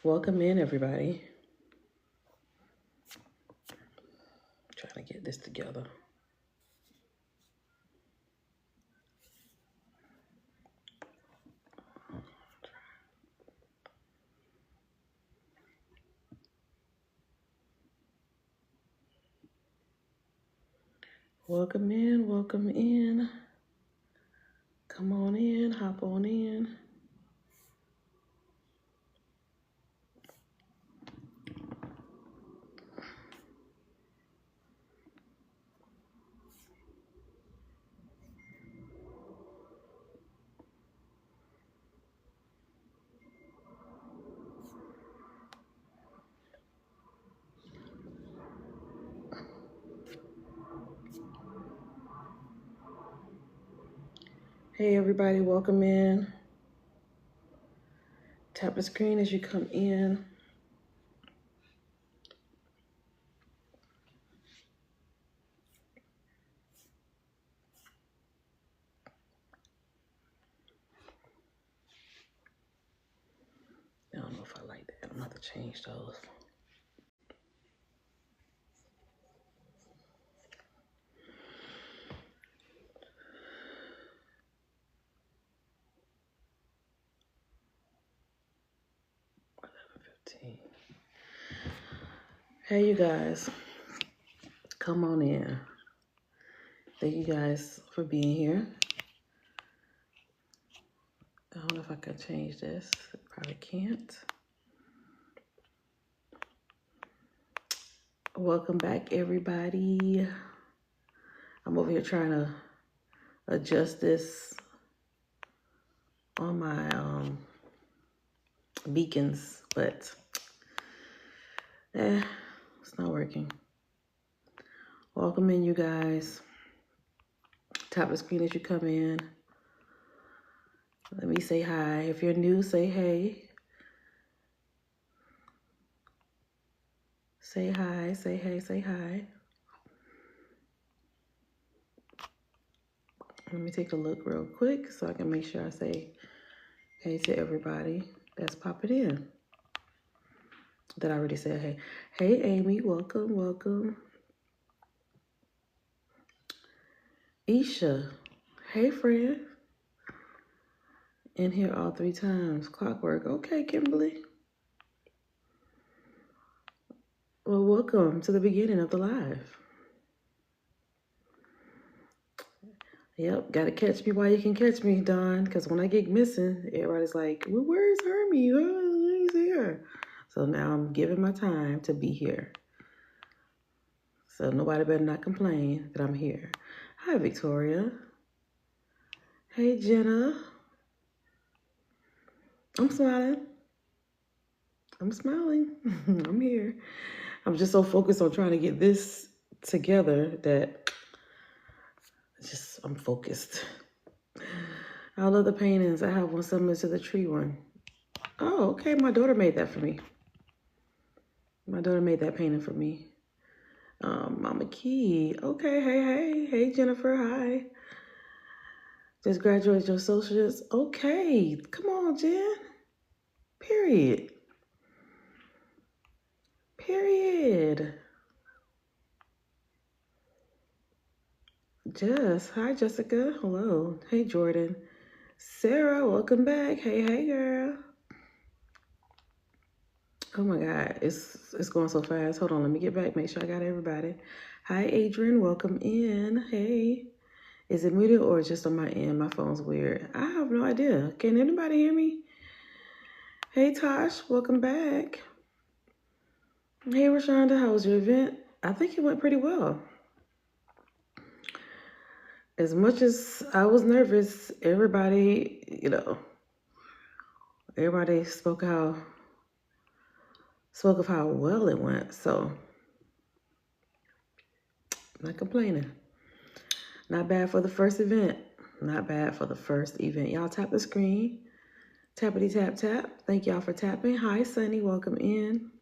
Welcome in, everybody. Trying to get this together. Welcome in, welcome in. Come on in, hop on in. Hey, everybody, welcome in. Tap the screen as you come in. I don't know if I like that. I'm gonna have to change those. Hey, you guys, come on in. Thank you guys for being here. I don't know if I can change this. Probably can't. Welcome back, everybody. I'm over here trying to adjust this on my beacons, but it's not working. Welcome in, you guys. Tap the screen as you come in. Let me say hi. If you're new, say hey. Say hi, say hey, say hi. Let me take a look real quick so I can make sure I say hey to everybody that's popping in. That I already said hey. Hey, Amy, welcome, welcome. Isha, hey, friend. In here all 3 times. Clockwork. Okay, Kimberly. Well, welcome to the beginning of the live. Yep, gotta catch me while you can catch me, Don. Because when I get missing, everybody's like, well, where's Hermie? Oh, he's here. So now I'm giving my time to be here. So nobody better not complain that I'm here. Hi, Victoria. Hey, Jenna. I'm smiling. I'm smiling. I'm here. I'm just so focused on trying to get this together that I'm focused. I love the paintings. I have one similar to the tree one. Oh, okay. My daughter made that for me. My daughter made that painting for me. Mama Key. Okay, hey, Jennifer, hi. Just graduated your associates. Okay, come on, Jen. Period. Jess, hi, Jessica. Hello. Hey, Jordan. Sarah, welcome back. Hey, girl. Oh my God, it's going so fast. Hold on, let me get back. Make sure I got everybody. Hi, Adrian. Welcome in. Hey. Is it muted or just on my end? My phone's weird. I have no idea. Can anybody hear me? Hey, Tosh. Welcome back. Hey, Rashonda. How was your event? I think it went pretty well. As much as I was nervous, everybody spoke of how well it went. So, not complaining. Not bad for the first event. Not bad for the first event. Y'all tap the screen. Tappity tap tap. Thank y'all for tapping. Hi, Sunny. Welcome in.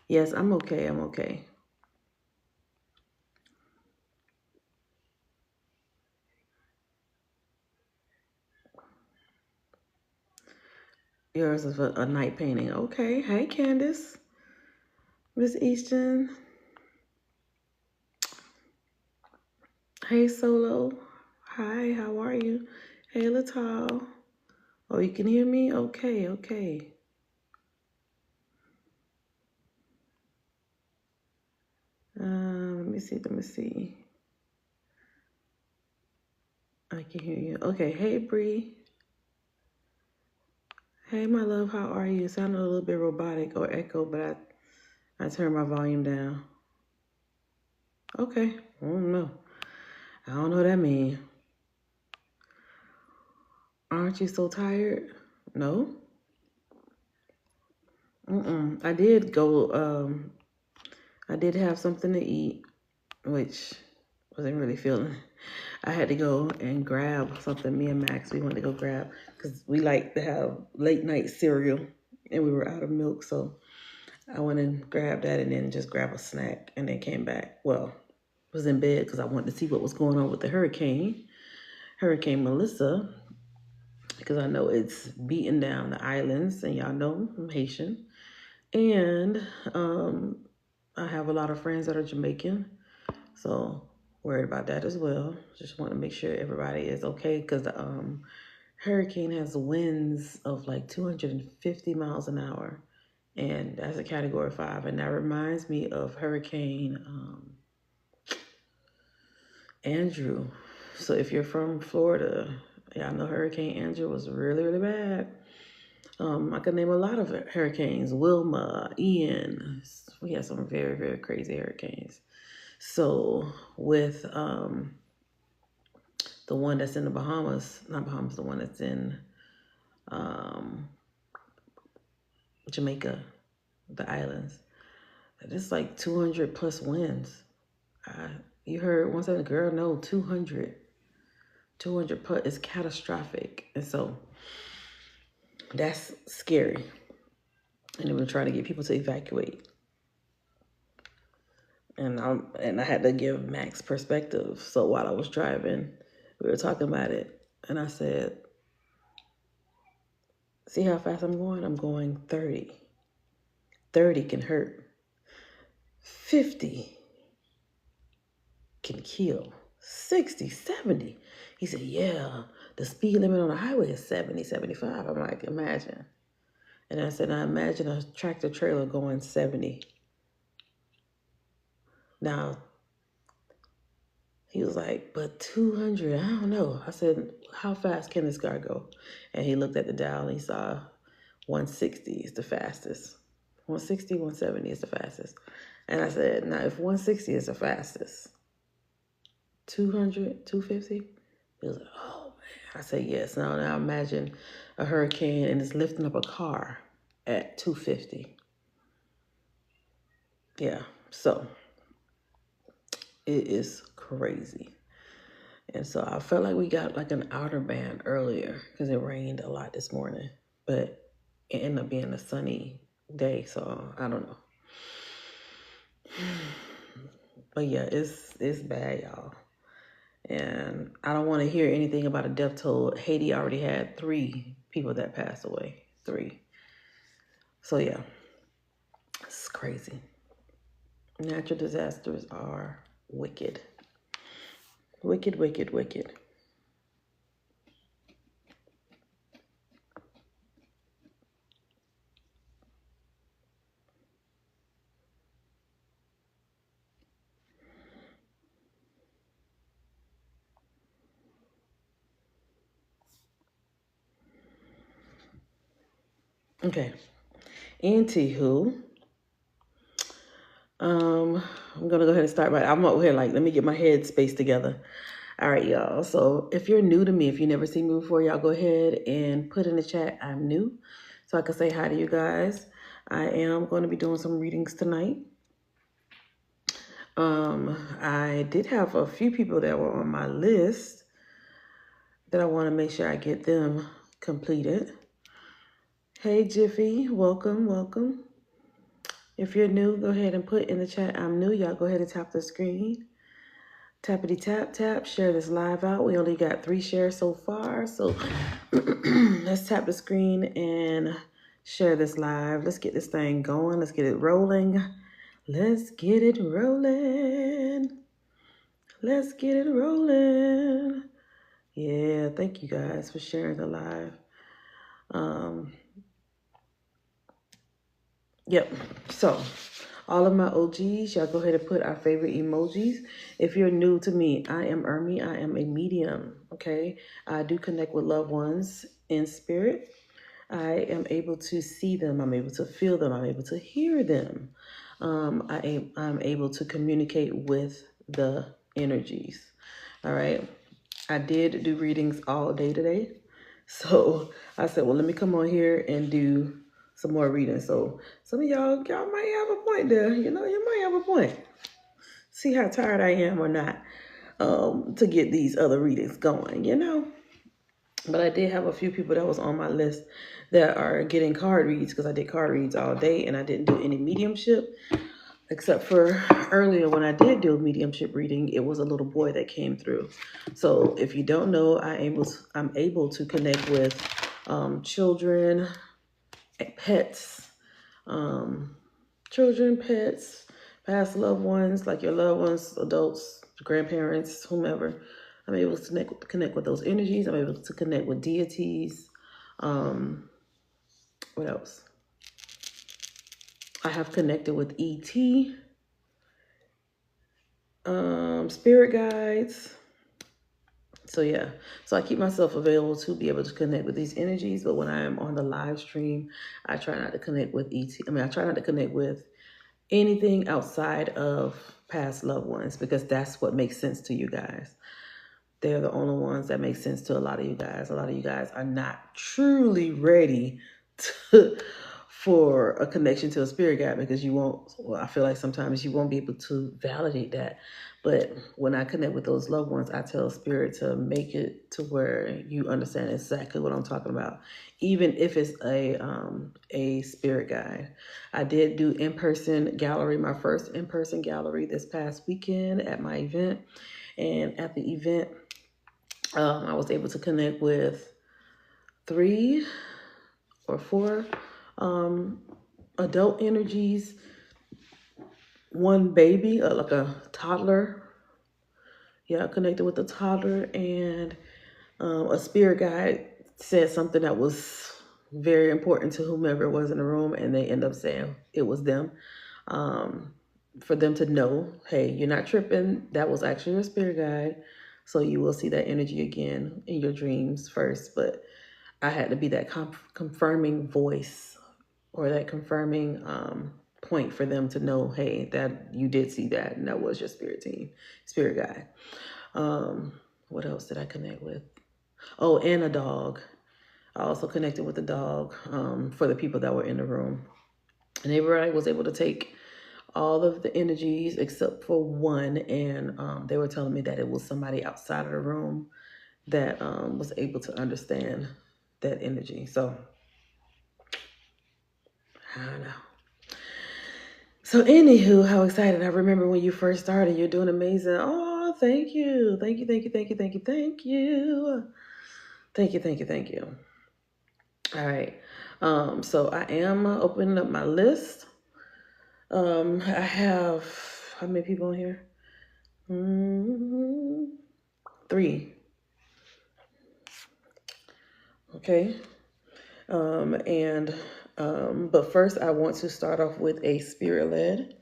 Yes, I'm okay. I'm okay. Yours is a night painting. Okay. Hey, Candace. Miss Easton. Hey, Solo. Hi, how are you? Hey, Latal. Oh, you can hear me? Okay, okay. Let me see, let me see. I can hear you. Okay, hey, Bree. Hey, my love, how are you? It sounded a little bit robotic or echo, but I turned my volume down. Okay, I don't know. I don't know what that means. Aren't you so tired? No? I did go, I did have something to eat, which wasn't really feeling. I had to go and grab something. Me and Max, we went to go grab, because we like to have late night cereal, and we were out of milk, so I went and grabbed that and then just grab a snack and then came back. Well, was in bed because I wanted to see what was going on with the Hurricane Melissa, because I know it's beating down the islands, and y'all know I'm Haitian. And I have a lot of friends that are Jamaican, so worried about that as well. Just want to make sure everybody is okay, because the hurricane has winds of like 250 miles an hour, and that's a category 5. And that reminds me of Hurricane Andrew. So if you're from Florida, yeah, I know Hurricane Andrew was really, really bad. I could name a lot of hurricanes: Wilma, Ian. We had some very, very crazy hurricanes. So with the one that's in the Bahamas, not Bahamas, the one that's in um, Jamaica, the islands, it's like 200 plus winds. You heard one second, girl, no, 200. 200 plus is catastrophic. And so that's scary. And they were trying to get people to evacuate. And I had to give Max perspective. So while I was driving, we were talking about it. And I said, see how fast I'm going? I'm going 30. 30 can hurt. 50 can kill. 60, 70. He said, yeah, the speed limit on the highway is 70, 75. I'm like, imagine. And I said, now imagine a tractor trailer going 70. Now, he was like, but 200, I don't know. I said, how fast can this car go? And he looked at the dial and he saw 160 is the fastest. 160, 170 is the fastest. And I said, now if 160 is the fastest, 200, 250? He was like, oh man. I said, yes. Now imagine a hurricane and it's lifting up a car at 250. Yeah, so it is crazy. And so I felt like we got like an outer band earlier because it rained a lot this morning. But it ended up being a sunny day, so I don't know. But yeah, it's bad, y'all. And I don't want to hear anything about a death toll. Haiti already had 3 people that passed away. 3. So yeah, it's crazy. Natural disasters are wicked. Wicked, wicked, wicked. Okay. Anywho, I'm gonna go ahead and start I'm over here like, let me get my head space together. All right, y'all. So if you're new to me, if you never seen me before, y'all go ahead and put in the chat, I'm new, so I can say hi to you guys. I am going to be doing some readings tonight. I did have a few people that were on my list that I want to make sure I get them completed. Hey, Jiffy, welcome, welcome. If you're new, go ahead and put in the chat, I'm new. Y'all go ahead and tap the screen. Tappity tap tap, share this live out. We only got 3 shares so far, so let's tap the screen and share this live. Let's get this thing going. Let's get it rolling. Let's get it rolling. Let's get it rolling. Yeah, thank you guys for sharing the live. Yep. So, all of my OGs, y'all go ahead and put our favorite emojis. If you're new to me, I am Ermi. I am a medium, okay? I do connect with loved ones in spirit. I am able to see them. I'm able to feel them. I'm able to hear them. I'm able to communicate with the energies, all right? I did do readings all day today. So I said, well, let me come on here and do some more reading. So some of y'all might have a point there. You might have a point. See how tired I am or not to get these other readings going. But I did have a few people that was on my list that are getting card reads because I did card reads all day and I didn't do any mediumship. Except for earlier when I did do a mediumship reading, it was a little boy that came through. So if you don't know, I'm able to connect with children, pets, past loved ones, like your loved ones, adults, grandparents, whomever. I'm able to connect with those energies. I'm able to connect with deities. What else? I have connected with ET. Spirit guides. So yeah, so I keep myself available to be able to connect with these energies. But when I am on the live stream, I try not to connect with I try not to connect with anything outside of past loved ones because that's what makes sense to you guys. They're the only ones that make sense to a lot of you guys. A lot of you guys are not truly ready for a connection to a spirit guide because I feel like sometimes you won't be able to validate that. But when I connect with those loved ones, I tell spirit to make it to where you understand exactly what I'm talking about, even if it's a spirit guide. I did do in-person gallery, my first in-person gallery this past weekend at my event. And at the event, I was able to connect with 3 or 4 adult energies, 1 baby, like a toddler. Yeah, I connected with a toddler, and a spirit guide said something that was very important to whomever was in the room, and they end up saying it was them. For them to know, hey, you're not tripping. That was actually your spirit guide. So you will see that energy again in your dreams first. But I had to be that confirming voice or that confirming point for them to know, hey, that you did see that and that was your spirit guide. What else did I connect with? Oh, and a dog. I also connected with the dog for the people that were in the room. And everybody was able to take all of the energies except for 1, and they were telling me that it was somebody outside of the room that was able to understand that energy. So I don't know. So anywho, how excited. I remember when you first started, you're doing amazing. Oh, thank you. Thank you, thank you, thank you, thank you, thank you. Thank you, thank you, thank you. All right. So I am opening up my list. I have, how many people on here? 3. Okay. But first I want to start off with a spirit-led.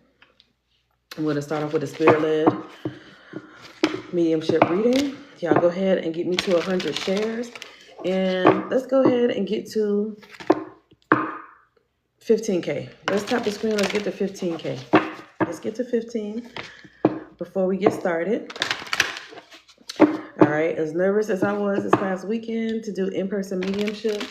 I'm going to start off with a spirit-led mediumship reading. Y'all go ahead and get me to 100 shares. And let's go ahead and get to 15K. Let's tap the screen. Let's get to 15K. Let's get to 15 before we get started. All right. As nervous as I was this past weekend to do in-person mediumship,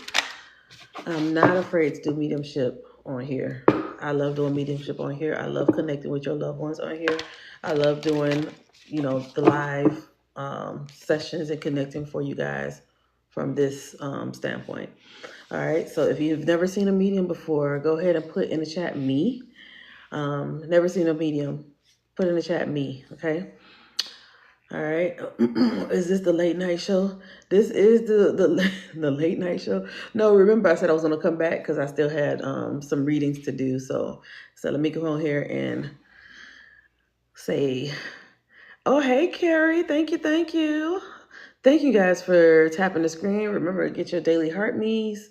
I'm not afraid to do mediumship on here. I love doing mediumship on here. I love connecting with your loved ones on here. I love doing, the live sessions and connecting for you guys from this standpoint. All right. So if you've never seen a medium before, go ahead and put in the chat me. Never seen a medium. Put in the chat me. Okay. All right. Is this the late night show? This is the late night show. No, remember I said I was gonna come back because I still had some readings to do. So let me go on here and say, oh hey Carrie, thank you, thank you. Thank you guys for tapping the screen. Remember, get your daily heart me's.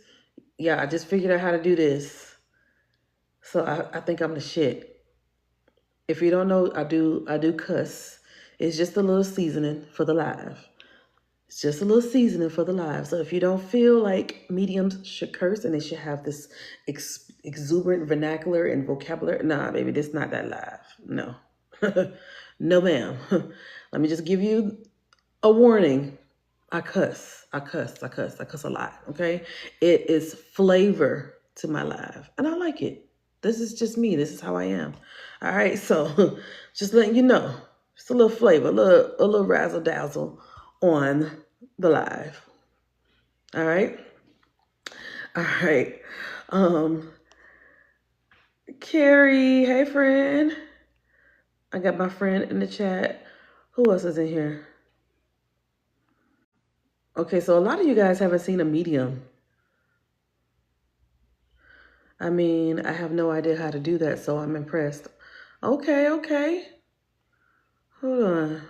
Yeah, I just figured out how to do this. So I think I'm the shit. If you don't know, I do cuss. It's just a little seasoning for the live. It's just a little seasoning for the live. So if you don't feel like mediums should curse and they should have this exuberant vernacular and vocabulary, nah, baby, this not that live. No. No, ma'am. Let me just give you a warning. I cuss a lot, okay? It is flavor to my live, and I like it. This is just me. This is how I am. All right, so just letting you know, just a little flavor, a little razzle dazzle on the live. All right, all right. Carrie, hey friend. I got my friend in the chat. Who else is in here? Okay, so a lot of you guys haven't seen a medium. I mean, I have no idea how to do that, so I'm impressed. Okay, okay. Hold on.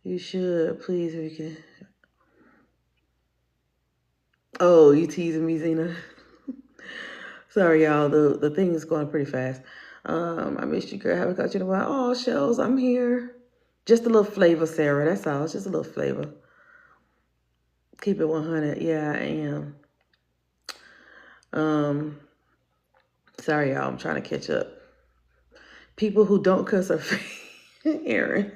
You should, please, if you can. Oh, you teasing me, Zena? Sorry, y'all. The thing is going pretty fast. I missed you, girl. Haven't got you in a while. Oh, Shells, I'm here. Just a little flavor, Sarah. That's all. It's just a little flavor. Keep it 100. Yeah, I am. Sorry, y'all. I'm trying to catch up. People who don't cuss are Aaron.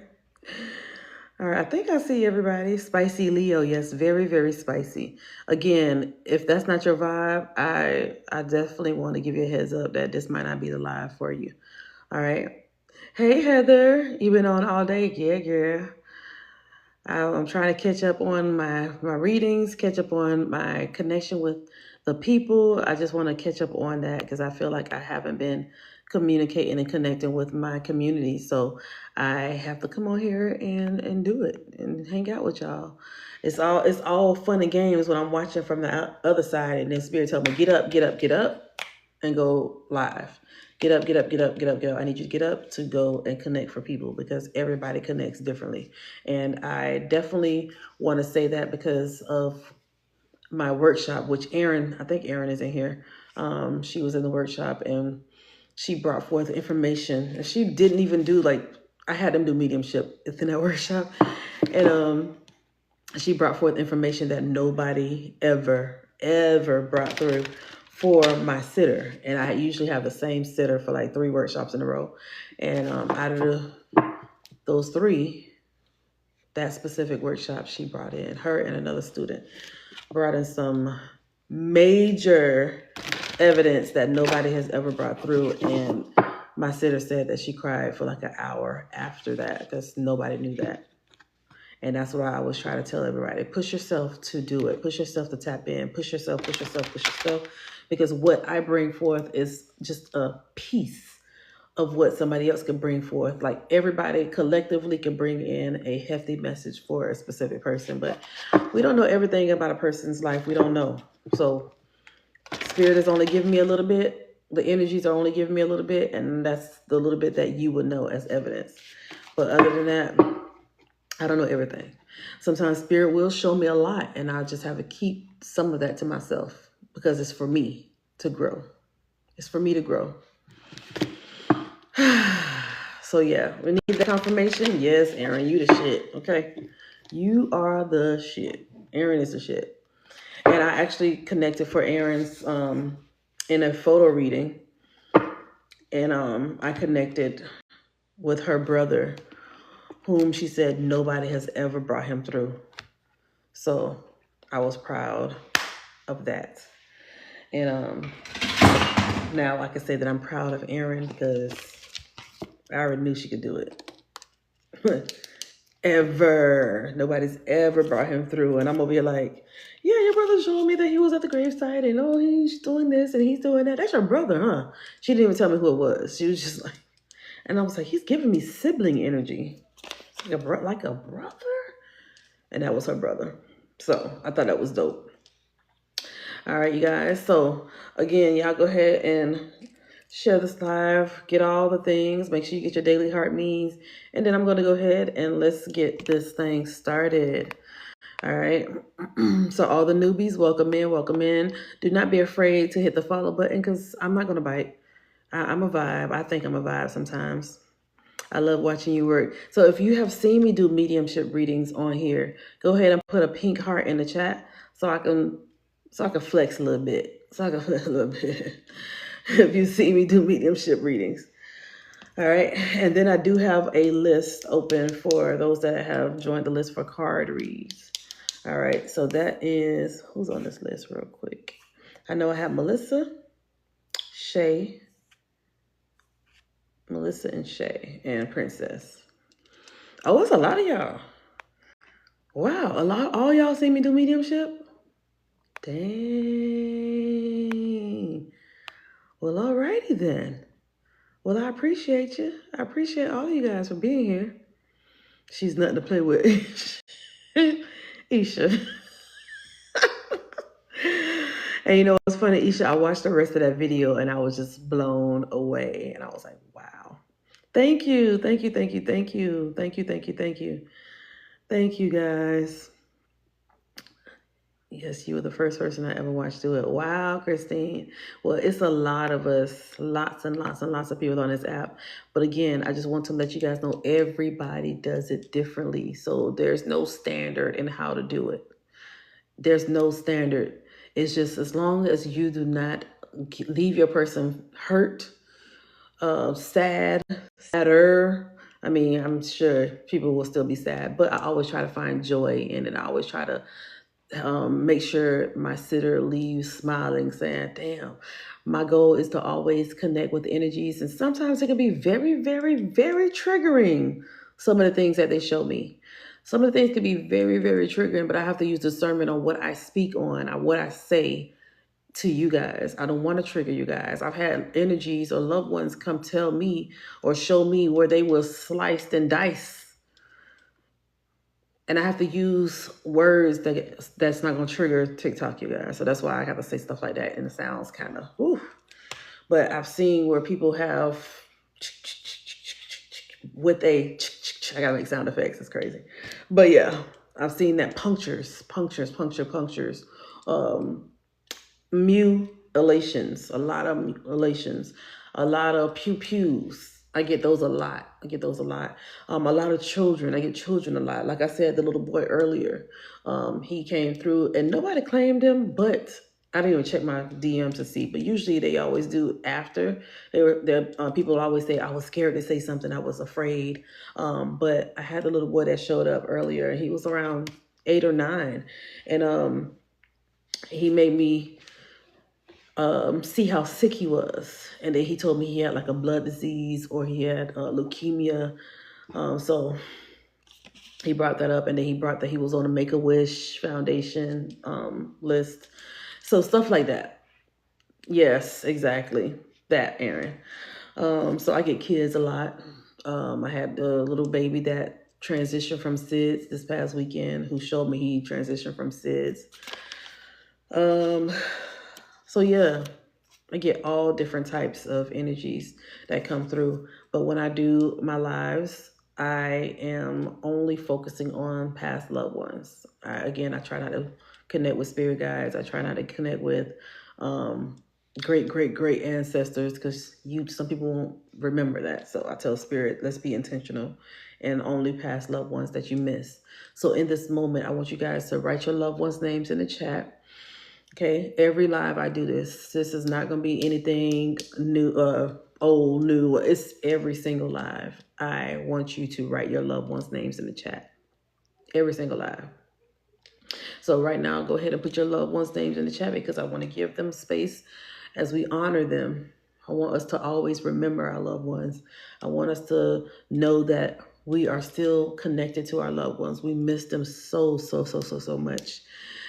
All right, I think I see everybody. Spicy Leo, yes, very, very spicy. Again, if that's not your vibe, I definitely want to give you a heads up that this might not be the live for you. All right. Hey, Heather, you been on all day? Yeah. I'm trying to catch up on my readings, catch up on my connection with the people. I just want to catch up on that because I feel like I haven't been communicating and connecting with my community. So I have to come on here and do it and hang out with y'all. It's all fun and games when I'm watching from the other side and then Spirit tells me, get up and go live. Get up. I need you to get up to go and connect for people because everybody connects differently. And I definitely want to say that because of my workshop, which I think Erin is in here. She was in the workshop and she brought forth information. And she didn't even do I had them do mediumship within that workshop. And she brought forth information that nobody ever brought through for my sitter. And I usually have the same sitter for 3 workshops in a row. And out of those 3, that specific workshop she brought in, her and another student, brought in some major evidence that nobody has ever brought through. And my sitter said that she cried for an hour after that because nobody knew that. And that's what I always try to tell everybody. Push yourself to do it. Push yourself to tap in. Push yourself. Because what I bring forth is just a piece of what somebody else can bring forth. Everybody collectively can bring in a hefty message for a specific person. But we don't know everything about a person's life. We don't know. So Spirit is only giving me a little bit. The energies are only giving me a little bit. And that's the little bit that you would know as evidence. But other than that, I don't know everything. Sometimes Spirit will show me a lot and I just have to keep some of that to myself because it's for me to grow. It's for me to grow. So yeah, we need the confirmation. Yes, Aaron, you the shit. Okay. You are the shit. Aaron is the shit. And I actually connected for Aaron's in a photo reading. And I connected with her brother, whom she said nobody has ever brought him through. So I was proud of that. And now I can say that I'm proud of Erin because I already knew she could do it. Ever. Nobody's ever brought him through. And I'm over here yeah, your brother showed me that he was at the gravesite and he's doing this and he's doing that. That's your brother, huh? She didn't even tell me who it was. She was just and I was like, he's giving me sibling energy. like a brother. And that was her brother. So I thought that was dope. All right, you guys. So again, y'all go ahead and share this live, get all the things, make sure you get your daily heart needs. And then I'm going to go ahead and let's get this thing started. All right. So all the newbies, welcome in, welcome in. Do not be afraid to hit the follow button because I'm not going to bite. I'm a vibe. I think I'm a vibe sometimes. I love watching you work. So if you have seen me do mediumship readings on here, go ahead and put a pink heart in the chat so I can flex a little bit. So I can flex a little bit. If you see me do mediumship readings. All right. And then I do have a list open for those that have joined the list for card reads. All right. So that is, who's on this list real quick? I know I have Melissa and Shay, and Princess. Oh, it's a lot of y'all. Wow, all y'all see me do mediumship? Dang. Well, alrighty then. Well, I appreciate you. I appreciate all you guys for being here. She's nothing to play with. Isha. And you know what's funny, Isha? I watched the rest of that video and I was just blown away. And I was like, wow. Thank you. Thank you. Thank you. Thank you. Thank you. Thank you. Thank you. Thank you, guys. Yes, you were the first person I ever watched do it. Wow, Christine. Well, it's a lot of us, lots and lots and lots of people on this app. But again, I just want to let you guys know everybody does it differently. So there's no standard in how to do it. There's no standard. It's just as long as you do not leave your person hurt, sadder. I mean, I'm sure people will still be sad, but I always try to find joy in it. I always try to make sure my sitter leaves smiling, saying, damn, my goal is to always connect with energies. And sometimes it can be very, very, very triggering, some of the things that they show me. Some of the things can be very, very triggering, but I have to use discernment on what I speak on or what I say to you guys. I don't want to trigger you guys. I've had energies or loved ones come tell me or show me where they were sliced and diced. And I have to use words that's not going to trigger TikTok, you guys. So that's why I have to say stuff like that. And it sounds kind of, whew. But I've seen where people have with a, I got to make sound effects. It's crazy. But yeah, I've seen that punctures, mutilations, a lot of mutilations, a lot of pews. I get those a lot. A lot of children. I get children a lot. Like I said, the little boy earlier, he came through and nobody claimed him, but I didn't even check my DM to see, but usually they always do after. People always say, I was scared to say something. I was afraid. But I had the little boy that showed up earlier. He was around 8 or 9. And he made me see how sick he was. And then he told me he had like a blood disease or he had leukemia. So he brought that up, and then he brought that he was on the Make-A-Wish Foundation list. So stuff like that. Yes, exactly. That, Aaron. So I get kids a lot. I had a little baby that transitioned from SIDS this past weekend who showed me he transitioned from SIDS. So yeah, I get all different types of energies that come through. But when I do my lives, I am only focusing on past loved ones. I try not to connect with spirit guides. I try not to connect with great ancestors because some people won't remember that. So I tell spirit, let's be intentional and only past loved ones that you miss. So in this moment, I want you guys to write your loved ones' names in the chat. Okay, every live I do this. This is not going to be anything new, old, new. It's every single live. I want you to write your loved ones' names in the chat. Every single live. So right now, go ahead and put your loved ones' names in the chat because I want to give them space as we honor them. I want us to always remember our loved ones. I want us to know that we are still connected to our loved ones. We miss them so much.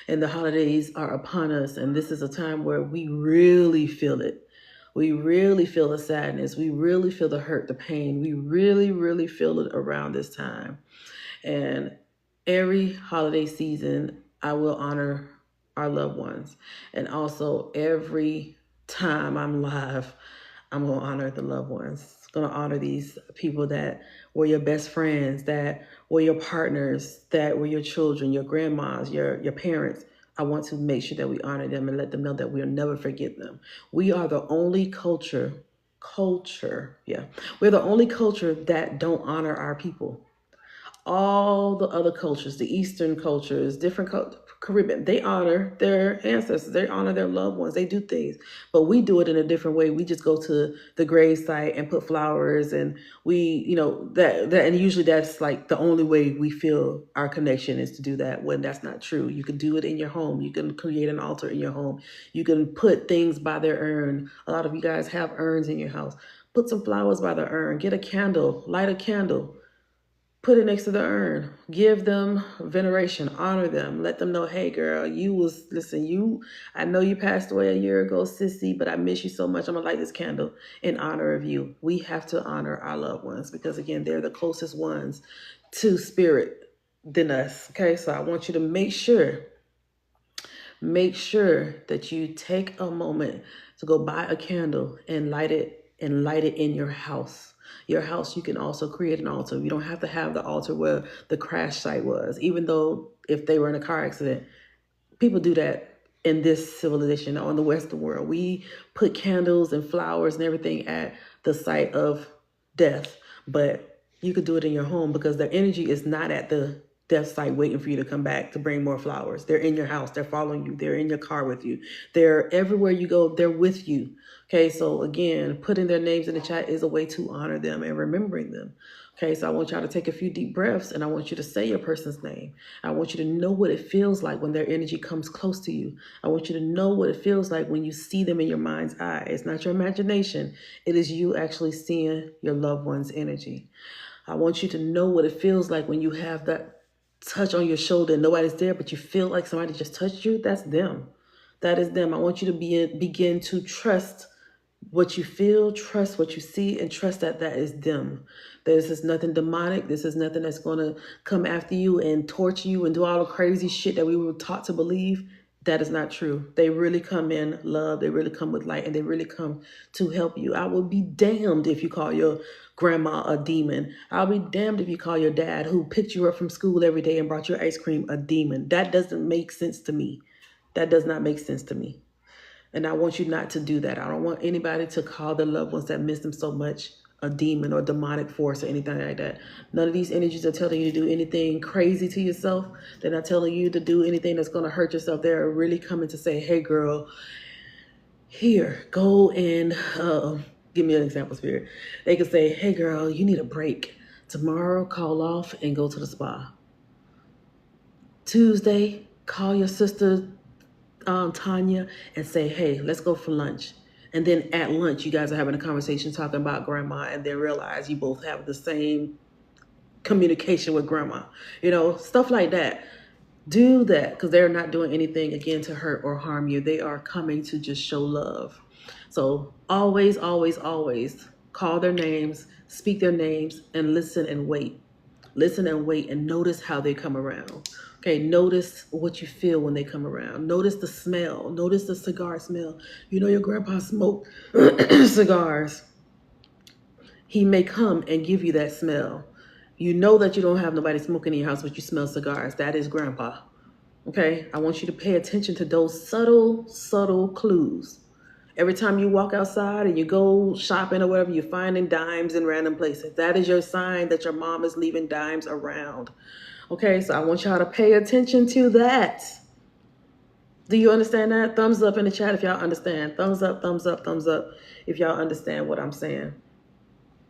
And the holidays are upon us. And this is a time where we really feel it. We really feel the sadness. We really feel the hurt, the pain. We really, really feel it around this time. And every holiday season, I will honor our loved ones. And also, every time I'm live, I'm going to honor the loved ones. Going to honor these people that were your best friends, that were your partners, that were your children, your grandmas, your parents. I want to make sure that we honor them and let them know that we'll never forget them. We are the only culture, we're the only culture that don't honor our people. All the other cultures, the Eastern cultures, different Caribbean, they honor their ancestors, they honor their loved ones, they do things, but we do it in a different way. We just go to the grave site and put flowers, and we, and usually that's like the only way we feel our connection is to do that. When that's not true, you can do it in your home. You can create an altar in your home. You can put things by their urn. A lot of you guys have urns in your house. Put some flowers by the urn. Get a candle. Light a candle. Put it next to the urn. Give them veneration. Honor them. Let them know, hey, girl, I know you passed away a year ago, sissy, but I miss you so much. I'm going to light this candle in honor of you. We have to honor our loved ones because, again, they're the closest ones to spirit than us. Okay, so I want you to make sure that you take a moment to go buy a candle and light it in your house. Your house, you can also create an altar. You don't have to have the altar where the crash site was, even though if they were in a car accident, people do that in this civilization or in the Western world. We put candles and flowers and everything at the site of death, but you could do it in your home because the energy is not at the death site waiting for you to come back to bring more flowers. They're in your house. They're following you. They're in your car with you. They're everywhere you go. They're with you. Okay, so again, putting their names in the chat is a way to honor them and remembering them. Okay, so I want y'all to take a few deep breaths and I want you to say your person's name. I want you to know what it feels like when their energy comes close to you. I want you to know what it feels like when you see them in your mind's eye. It's not your imagination. It is you actually seeing your loved one's energy. I want you to know what it feels like when you have that touch on your shoulder and nobody's there, but you feel like somebody just touched you. That's them. That is them. I want you to begin to trust what you feel, trust what you see, and trust that is them. This is nothing demonic. This is nothing that's going to come after you and torture you and do all the crazy shit that we were taught to believe. That is not true. They really come in love. They really come with light, and they really come to help you. I will be damned if you call your grandma a demon. I'll be damned if you call your dad, who picked you up from school every day and brought you ice cream, a demon. That doesn't make sense to me. That does not make sense to me. And I want you not to do that. I don't want anybody to call their loved ones that miss them so much a demon or demonic force or anything like that. None of these energies are telling you to do anything crazy to yourself. They're not telling you to do anything that's going to hurt yourself. They're really coming to say, hey, girl, here, go and give me an example, Spirit. They could say, hey, girl, you need a break. Tomorrow, call off and go to the spa. Tuesday, call your sister Tanya and say, hey, let's go for lunch. And then at lunch, you guys are having a conversation talking about grandma, and then realize you both have the same communication with grandma. Stuff like that. Do that because they're not doing anything, again, to hurt or harm you. They are coming to just show love. So always, always, always call their names, speak their names, and listen and wait. Listen and wait and notice how they come around. Okay, notice what you feel when they come around. Notice the smell. Notice the cigar smell. Your grandpa smoked cigars. He may come and give you that smell. You know that you don't have nobody smoking in your house, but you smell cigars. That is grandpa. Okay, I want you to pay attention to those subtle, subtle clues. Every time you walk outside and you go shopping or whatever, you're finding dimes in random places. That is your sign that your mom is leaving dimes around. Okay, so I want y'all to pay attention to that. Do you understand that? Thumbs up in the chat if y'all understand. Thumbs up, thumbs up, thumbs up if y'all understand what I'm saying.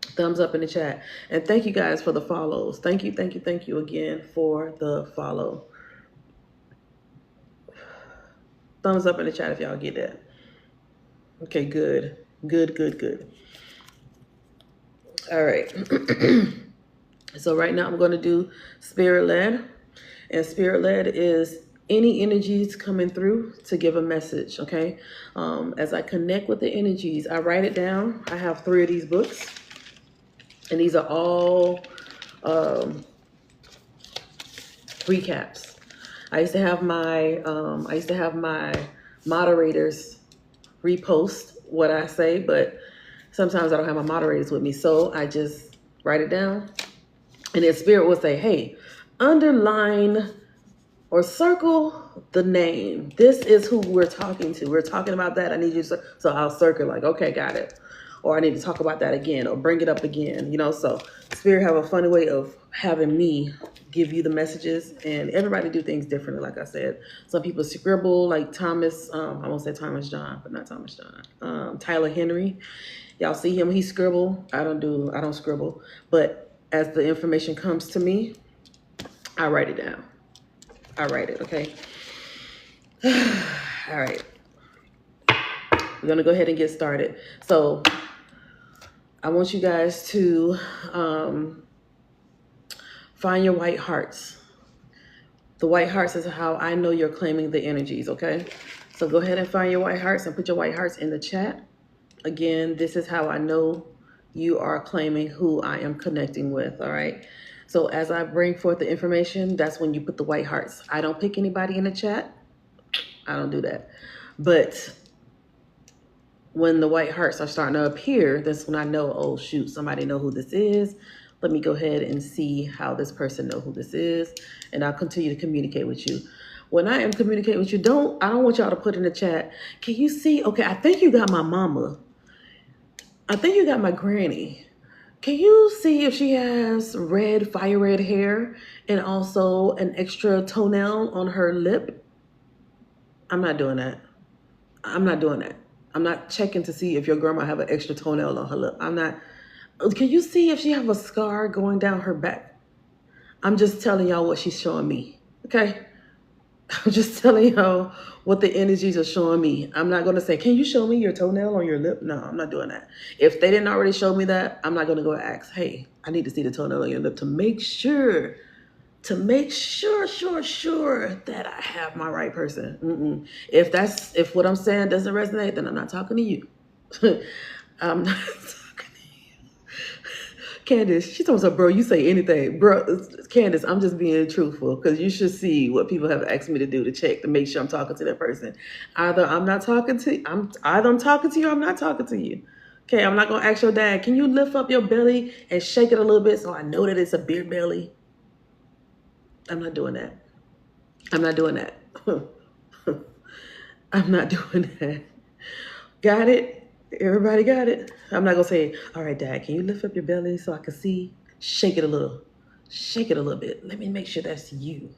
Thumbs up in the chat. And thank you guys for the follows. Thank you again for the follow. Thumbs up in the chat if y'all get that. Okay, good. Good. All right. So right now I'm going to do spirit led. And spirit led is any energies coming through to give a message, okay? As I connect with the energies, I write it down. I have 3 of these books, and these are all recaps. I used to have my moderators repost what I say, but sometimes I don't have my moderators with me, so I just write it down, and then Spirit will say, "Hey, underline or circle the name. This is who we're talking to. We're talking about that. I need you to," so I'll circle like, okay, got it. Or I need to talk about that again or bring it up again, you know? So Spirit have a funny way of having me give you the messages, and everybody do things differently. Like I said, some people scribble like Thomas, I won't say Thomas John, but not Thomas John, Tyler Henry. Y'all see him, he scribble. I don't scribble, but as the information comes to me, I write it down. I write it, okay? All right. We're going to go ahead and get started. So I want you guys to find your white hearts. The white hearts is how I know you're claiming the energies, okay? So go ahead and find your white hearts and put your white hearts in the chat. Again, this is how I know you are claiming who I am connecting with, all right? So as I bring forth the information, that's when you put the white hearts. I don't pick anybody in the chat. I don't do that. But when the white hearts are starting to appear, that's when I know, oh shoot, somebody know who this is. Let me go ahead and see how this person know who this is, and I'll continue to communicate with you. When I am communicating with you, I don't want y'all to put in the chat, can you see, okay, I think you got my mama. I think you got my granny. Can you see if she has fire red hair and also an extra toenail on her lip? I'm not doing that. I'm not doing that. I'm not checking to see if your grandma have an extra toenail on her lip. I'm not. Can you see if she have a scar going down her back? I'm just telling y'all what she's showing me. Okay? I'm just telling y'all what the energies are showing me. I'm not going to say, can you show me your toenail on your lip? No, I'm not doing that. If they didn't already show me that, I'm not going to go ask, hey, I need to see the toenail on your lip to make sure that I have my right person. If what I'm saying doesn't resonate, then I'm not talking to you. I'm not talking to you. Candace, she told me, bro, you say anything. Bro, Candace, I'm just being truthful, because you should see what people have asked me to do to check to make sure I'm talking to that person. Either I'm talking to you or I'm not talking to you. Okay, I'm not going to ask your dad, can you lift up your belly and shake it a little bit so I know that it's a beer belly? I'm not doing that. I'm not doing that. I'm not doing that. Got it? Everybody got it? I'm not going to say, all right, Dad, can you lift up your belly so I can see? Shake it a little. Shake it a little bit. Let me make sure that's you.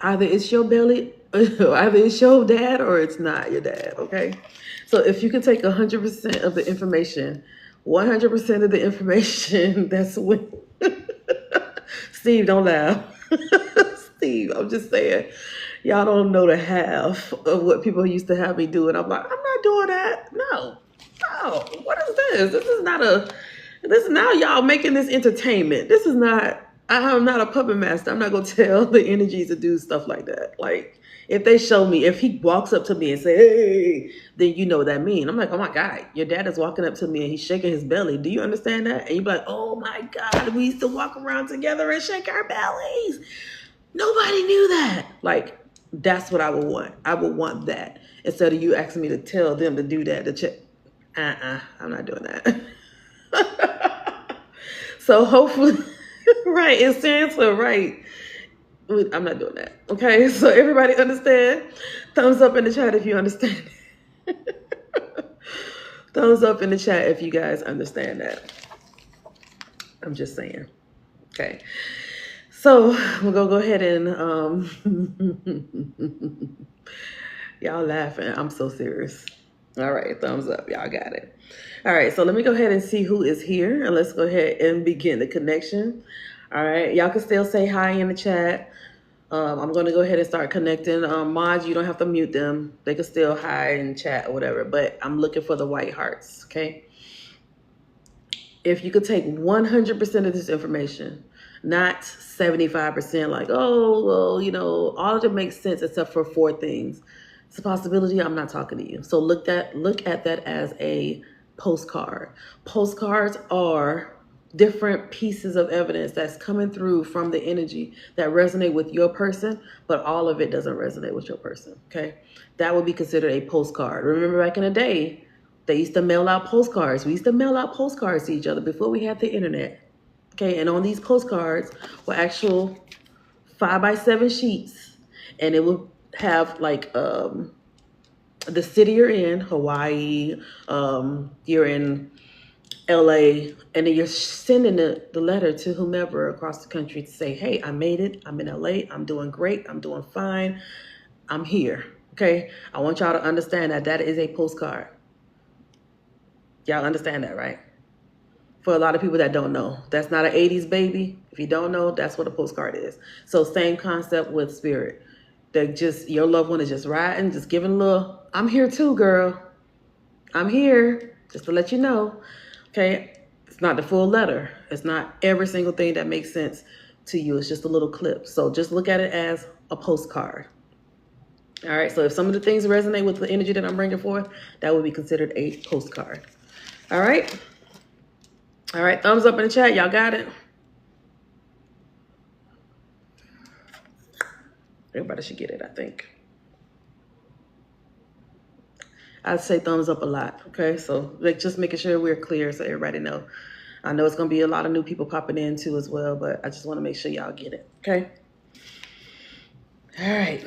Either it's your belly, either it's your dad or it's not your dad, okay? So if you can take 100% of the information, 100% of the information, that's when... Steve, don't laugh. Steve, I'm just saying, y'all don't know the half of what people used to have me do. And I'm like, I'm not doing that. No. What is this? This is now y'all making this entertainment. I'm not a puppet master. I'm not going to tell the energies to do stuff like that. Like, if they show me, if he walks up to me and say, hey, then you know what that means. I'm like, oh my God, your dad is walking up to me and he's shaking his belly. Do you understand that? And you're like, oh my God, we used to walk around together and shake our bellies. Nobody knew that. Like, that's what I would want. I would want that. Instead of you asking me to tell them to do that, to check. I'm not doing that. So hopefully, right, it's Santa, right. I'm not doing that. Okay, so everybody understand? Thumbs up in the chat if you understand. Thumbs up in the chat if you guys understand that. I'm just saying. Okay. So we're gonna go ahead and y'all laughing. I'm so serious. All right, thumbs up. Y'all got it. All right, so let me go ahead and see who is here, and let's go ahead and begin the connection. All right, y'all can still say hi in the chat. I'm going to go ahead and start connecting. Mods, you don't have to mute them. They can still hi and chat or whatever, but I'm looking for the white hearts, okay? If you could take 100% of this information, not 75%. Like, oh, well, you know, all of it makes sense except for 4 things. It's a possibility. I'm not talking to you. So look at that as a postcard. Postcards are different pieces of evidence that's coming through from the energy that resonate with your person, but all of it doesn't resonate with your person. Okay, that would be considered a postcard. Remember back in the day, they used to mail out postcards. We used to mail out postcards to each other before we had the internet. Okay, and on these postcards were actual 5x7 sheets, and it would have like the city you're in, Hawaii, you're in LA, and then you're sending the letter to whomever across the country to say, hey, I made it. I'm in LA. I'm doing great. I'm doing fine. I'm here. Okay. I want y'all to understand that that is a postcard. Y'all understand that, right? For a lot of people that don't know, that's not an 80s baby. If you don't know, that's what a postcard is. So same concept with spirit. That just your loved one is just riding, just giving a little, I'm here too, girl. I'm here, just to let you know. Okay, it's not the full letter. It's not every single thing that makes sense to you. It's just a little clip. So just look at it as a postcard. All right, so if some of the things resonate with the energy that I'm bringing forth, that would be considered a postcard. All right, thumbs up in the chat. Y'all got it? Everybody should get it, I think. I'd say thumbs up a lot, okay? So like just making sure we're clear so everybody know. I know it's going to be a lot of new people popping in too as well, but I just want to make sure y'all get it, okay? All right,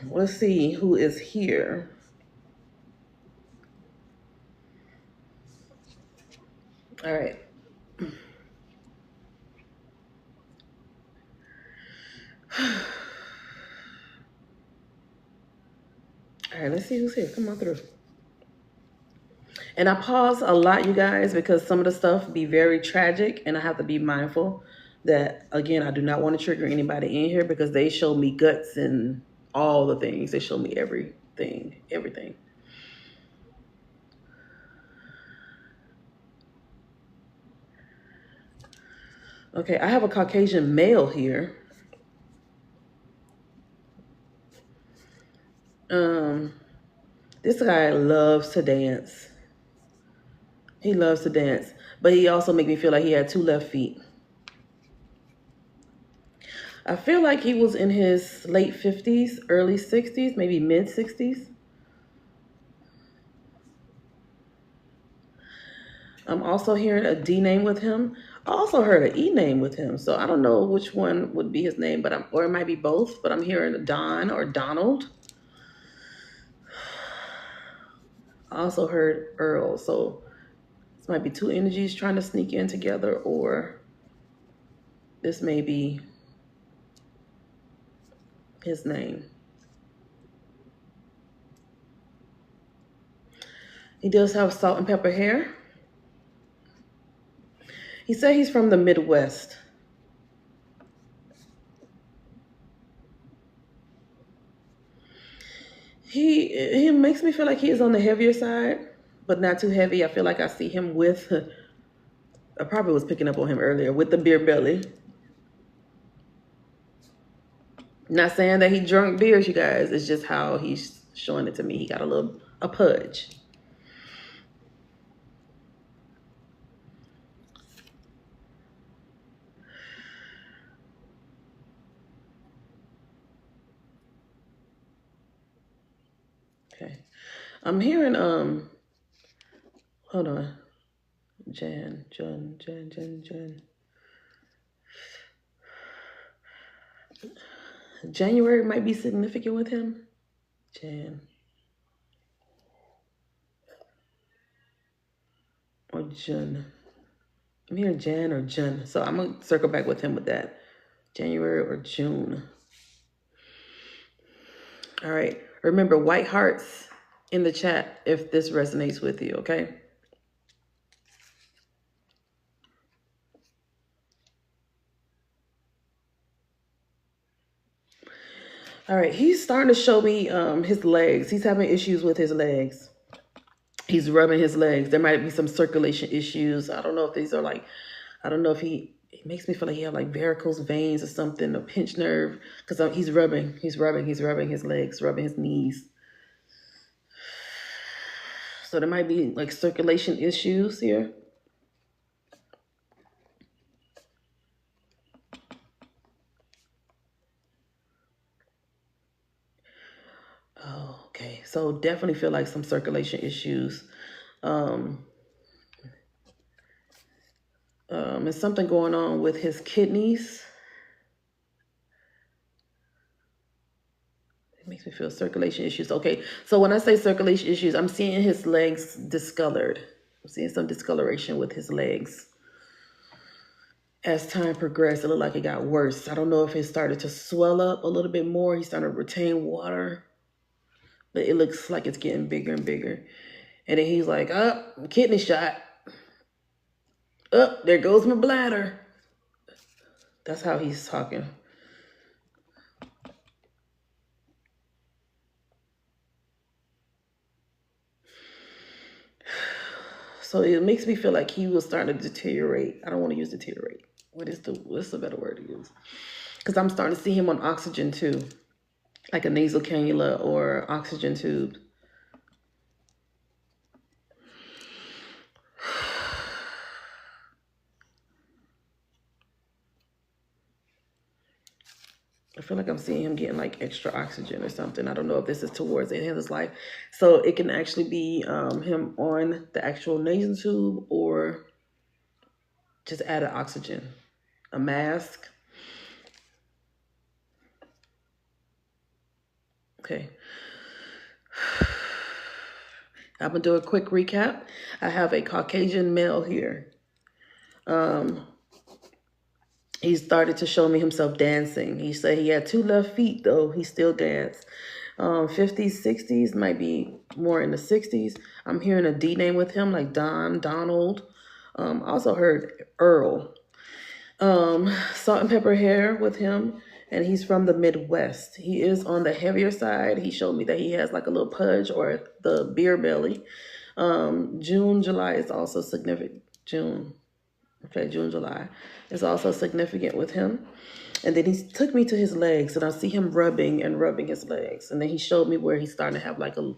let's see who is here. All right. All right, let's see who's here. Come on through. And I pause a lot, you guys, because some of the stuff be very tragic, and I have to be mindful that, again, I do not want to trigger anybody in here because they show me guts and all the things. They show me everything. Okay, I have a Caucasian male here. This guy loves to dance. He loves to dance, but he also make me feel like he had 2 left feet. I feel like he was in his late 50s, early 60s, maybe mid 60s. I'm also hearing a D name with him. I also heard an E name with him, so I don't know which one would be his name, but or it might be both. But I'm hearing Don or Donald. I also heard Earl, so this might be 2 energies trying to sneak in together, or this may be his name. He does have salt and pepper hair. He said he's from the Midwest. He makes me feel like he is on the heavier side, but not too heavy. I feel like I see him with, I probably was picking up on him earlier, with the beer belly. Not saying that he drunk beers, you guys. It's just how he's showing it to me. He got a pudge. Okay. I'm hearing, hold on. Jan. January might be significant with him. Jan. Or Jun. I'm hearing Jan or Jun. So I'm going to circle back with him with that. January or June. All right. Remember, white hearts in the chat if this resonates with you, okay? All right. He's starting to show me his legs. He's having issues with his legs. He's rubbing his legs. There might be some circulation issues. I don't know if these are like, I don't know if he it makes me feel like he have like varicose veins or something, a pinched nerve, because he's rubbing his legs, rubbing his knees. So there might be like circulation issues here. Oh, okay. So definitely feel like some circulation issues. There's something going on with his kidneys. It makes me feel circulation issues. Okay, so when I say circulation issues, I'm seeing his legs discolored. I'm seeing some discoloration with his legs. As time progressed, it looked like it got worse. I don't know if it started to swell up a little bit more. He's starting to retain water, but it looks like it's getting bigger and bigger. And then he's like, oh, kidney shot. Oh, there goes my bladder. That's how he's talking. So it makes me feel like he was starting to deteriorate. I don't want to use deteriorate. What's the better word to use? Because I'm starting to see him on oxygen too, like a nasal cannula or oxygen tube. I feel like I'm seeing him getting like extra oxygen or something. I don't know if this is towards the end of his life. So it can actually be him on the actual nasal tube or just added oxygen, a mask. Okay. I'm gonna do a quick recap. I have a Caucasian male here. He started to show me himself dancing. He said he had 2 left feet, though. He still danced. 50s, 60s, might be more in the 60s. I'm hearing a D name with him, like Donald. Also heard Earl. Salt and pepper hair with him, and he's from the Midwest. He is on the heavier side. He showed me that he has like a little pudge or the beer belly. June, July is also significant. June, July is also significant with him. And then he took me to his legs, and I see him rubbing his legs. And then he showed me where he's starting to have like a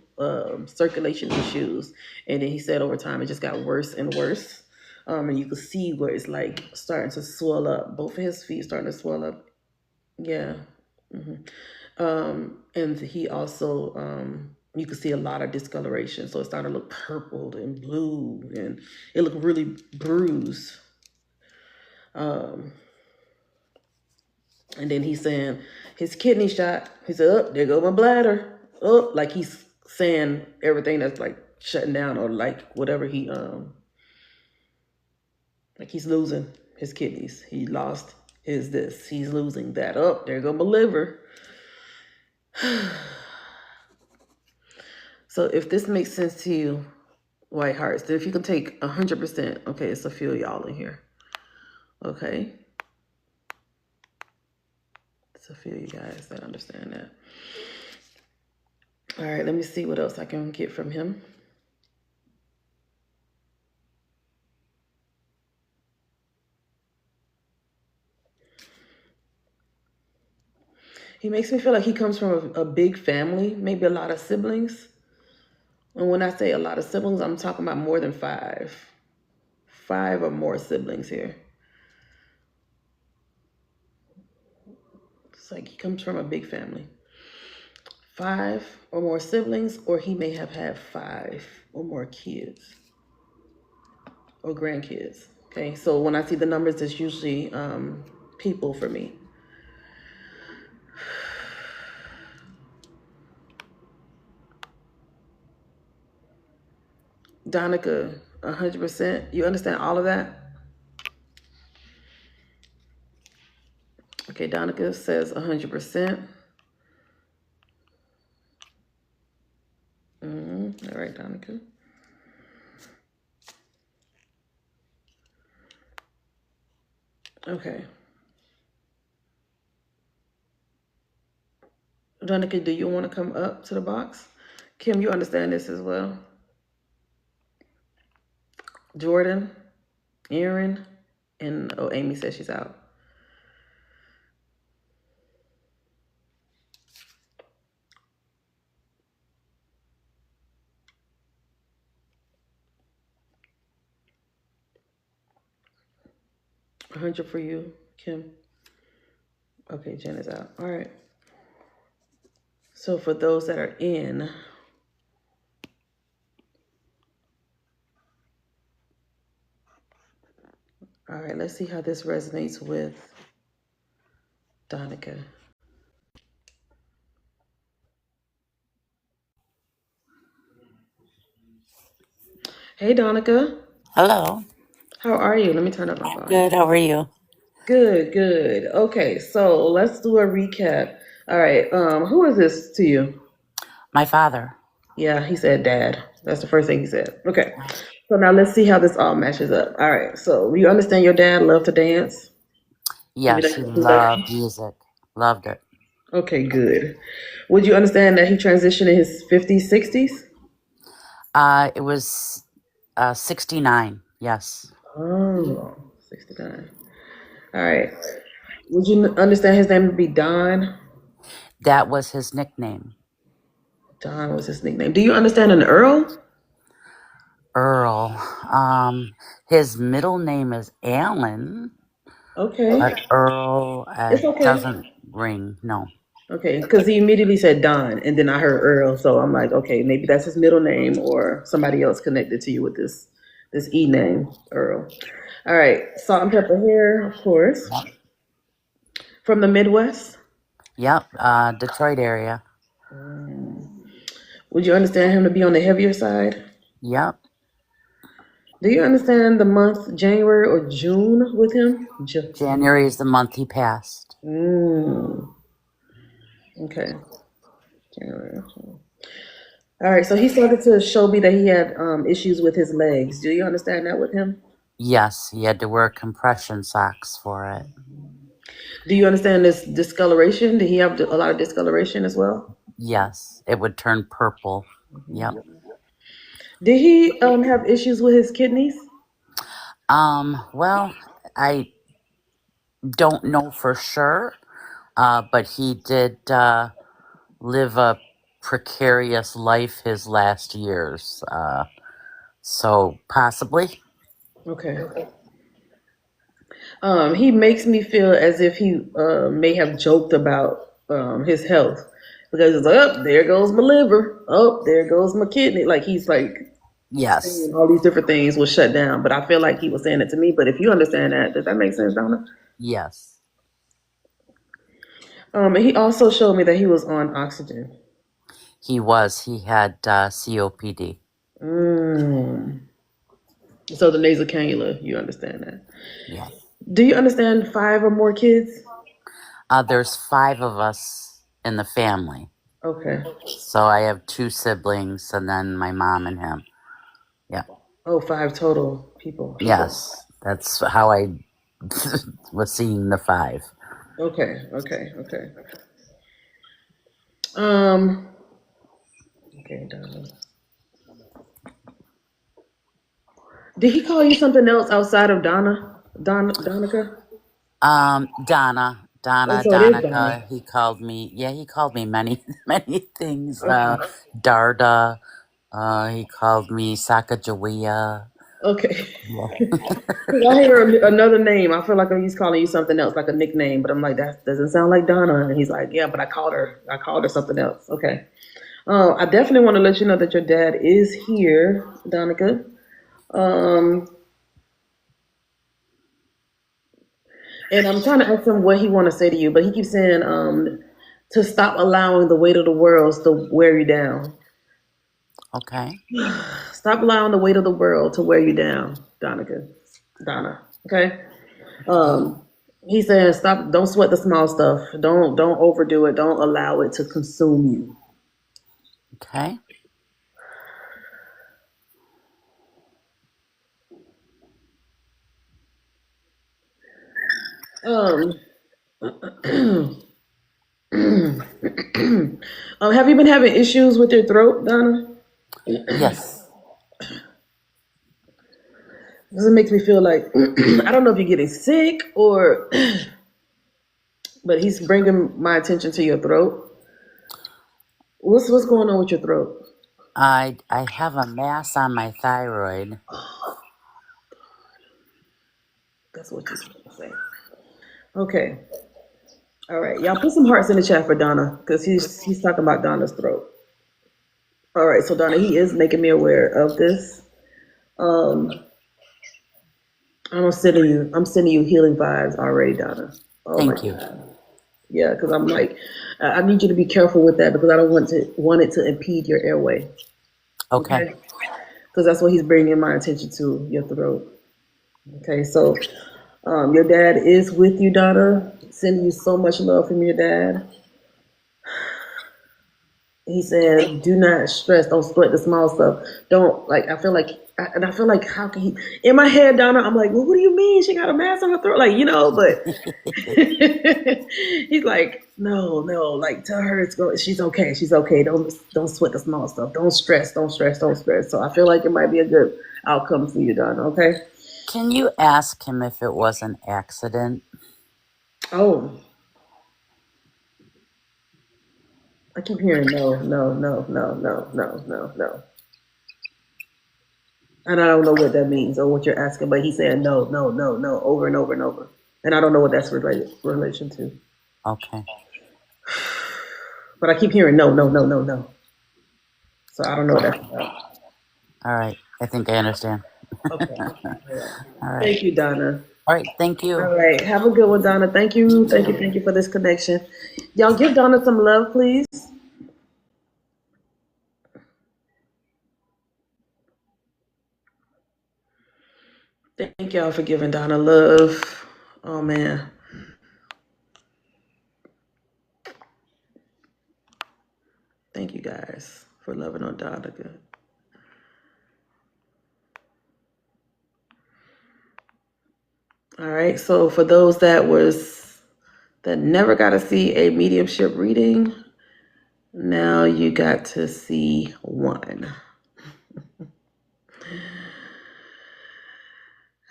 circulation issues. And then he said over time it just got worse and worse. And you could see where it's like starting to swell up. Both of his feet starting to swell up. Yeah. And he also, you could see a lot of discoloration. So it started to look purple and blue, and it looked really bruised. And then he's saying his kidney shot. He said, oh, there go my bladder. Oh, like he's saying everything that's like shutting down or like whatever he, like he's losing his kidneys. He lost his this. He's losing that. Oh, there go my liver. So if this makes sense to you, White Hearts, then if you can take 100%, okay, it's a few of y'all in here. Okay. It's a few of you guys that understand that. All right, let me see what else I can get from him. He makes me feel like he comes from a big family, maybe a lot of siblings. And when I say a lot of siblings, I'm talking about more than 5. 5 or more siblings here. It's like he comes from a big family. 5 or more siblings, or he may have had 5 or more kids or grandkids. Okay, so when I see the numbers, it's usually people for me. Donica, 100%. You understand all of that? Okay, Donica says 100%. All right, Donica. Okay. Donica, do you want to come up to the box? Kim, you understand this as well? Jordan, Aaron, And Amy says she's out. $100 for you, Kim. Okay, Jen is out. All right. So for those that are in, all right, let's see how this resonates with Donica. Hey, Donica. Hello. How are you? Let me turn up my volume. Good. How are you? Good, good. Okay, so let's do a recap. All right, who is this to you? My father. Yeah, he said dad. That's the first thing he said. Okay, so now let's see how this all matches up. All right, so you understand your dad loved to dance? Give me Yes, he that. loved music. Loved it. Okay, good. Would you understand that he transitioned in his 50s, 60s? It was 69. Yes. Oh, 69. All right. Would you understand his name to be Don? That was his nickname. Don was his nickname. Do you understand an Earl? Earl. His middle name is Alan, Okay. but Earl It's okay. doesn't ring. No. Okay, because he immediately said Don, and then I heard Earl, so I'm like, okay, maybe that's his middle name or somebody else connected to you with this E name, Earl. All right, salt and pepper here, of course, Yep. from the Midwest. Yep. Detroit area. Would you understand him to be on the heavier side? Yep. Do you understand the month January or June with him? January is the month he passed. Okay. January. All right, so he started to show me that he had issues with his legs. Do you understand that with him? Yes, he had to wear compression socks for it. Do you understand this discoloration? Did he have a lot of discoloration as well? Yes, it would turn purple. Yep. Did he have issues with his kidneys? Well, I don't know for sure, but he did live a precarious life his last years. So possibly. Okay. He makes me feel as if he may have joked about his health because it's like, oh, there goes my liver. Oh, there goes my kidney. Like he's like Yes. saying all these different things will shut down. But I feel like he was saying it to me. But if you understand that, does that make sense, Donna? Yes. And he also showed me that he was on oxygen. He was. He had COPD. So the nasal cannula, you understand that. Yeah. Do you understand 5 or more kids? There's 5 of us in the family. Okay. So I have 2 siblings and then my mom and him. Yeah. Oh, 5 total people. Yes. That's how I was seeing the 5. Okay, okay, okay. Um, okay, Donna. Did he call you something else outside of Donna? Donica? Donna, Oh, so it is Donica. Donna. He called me. Yeah, he called me many, many things. Okay. Darda. He called me Sacagawea. Okay. Yeah. 'Cause I hear another name. I feel like he's calling you something else, like a nickname, but I'm like, that doesn't sound like Donna. And he's like, yeah, but I called her something else. Okay. I definitely want to let you know that your dad is here, Donica. Um, and I'm trying to ask him what he want to say to you, but he keeps saying to stop allowing the weight of the world to wear you down. Okay. Stop allowing the weight of the world to wear you down, Donica. Donna. Okay. Okay. He's saying stop. Don't sweat the small stuff. Don't overdo it. Don't allow it to consume you. Okay. Um. Have you been having issues with your throat, Donna? Yes. Because it makes me feel like, I don't know if you're getting sick or, but he's bringing my attention to your throat. What's going on with your throat? I have a mass on my thyroid. That's what you're trying to say. Okay. All right. Y'all put some hearts in the chat for Donna because he's talking about Donna's throat. All right. So Donna, he is making me aware of this. I'm sending you healing vibes already, Donna. Oh my Thank you. God. Yeah, because I'm like, I need you to be careful with that because I don't want it to impede your airway. Okay. Because that's what he's bringing my attention to, your throat. Okay, so your dad is with you, Donna. Sending you so much love from your dad. He said, "Do not stress. Don't sweat the small stuff. Don't like." I feel like, how can he? In my head, Donna, I'm like, "Well, what do you mean? She got a mass on her throat, like, you know?" But he's like, "No, like, tell her she's okay. She's okay. Don't sweat the small stuff. Don't stress. Don't stress. Don't stress." So I feel like it might be a good outcome for you, Donna. Okay. Can you ask him if it was an accident? Oh, I keep hearing no, no, no, no, no, no, no, no. And I don't know what that means or what you're asking, but he's saying no, no, no, no, over and over and over. And I don't know what that's relation to. Okay. But I keep hearing no, no, no, no, no. So I don't know what that's about. All right. I think I understand. Okay. All right. Thank you, Donna. All right. Thank you. All right. Have a good one, Donna. Thank you. Thank you. Thank you for this connection. Y'all give Donna some love, please. Thank y'all for giving Donna love. Oh, man. Thank you guys for loving on Donna. Good. All right. So for those that never got to see a mediumship reading, now you got to see one.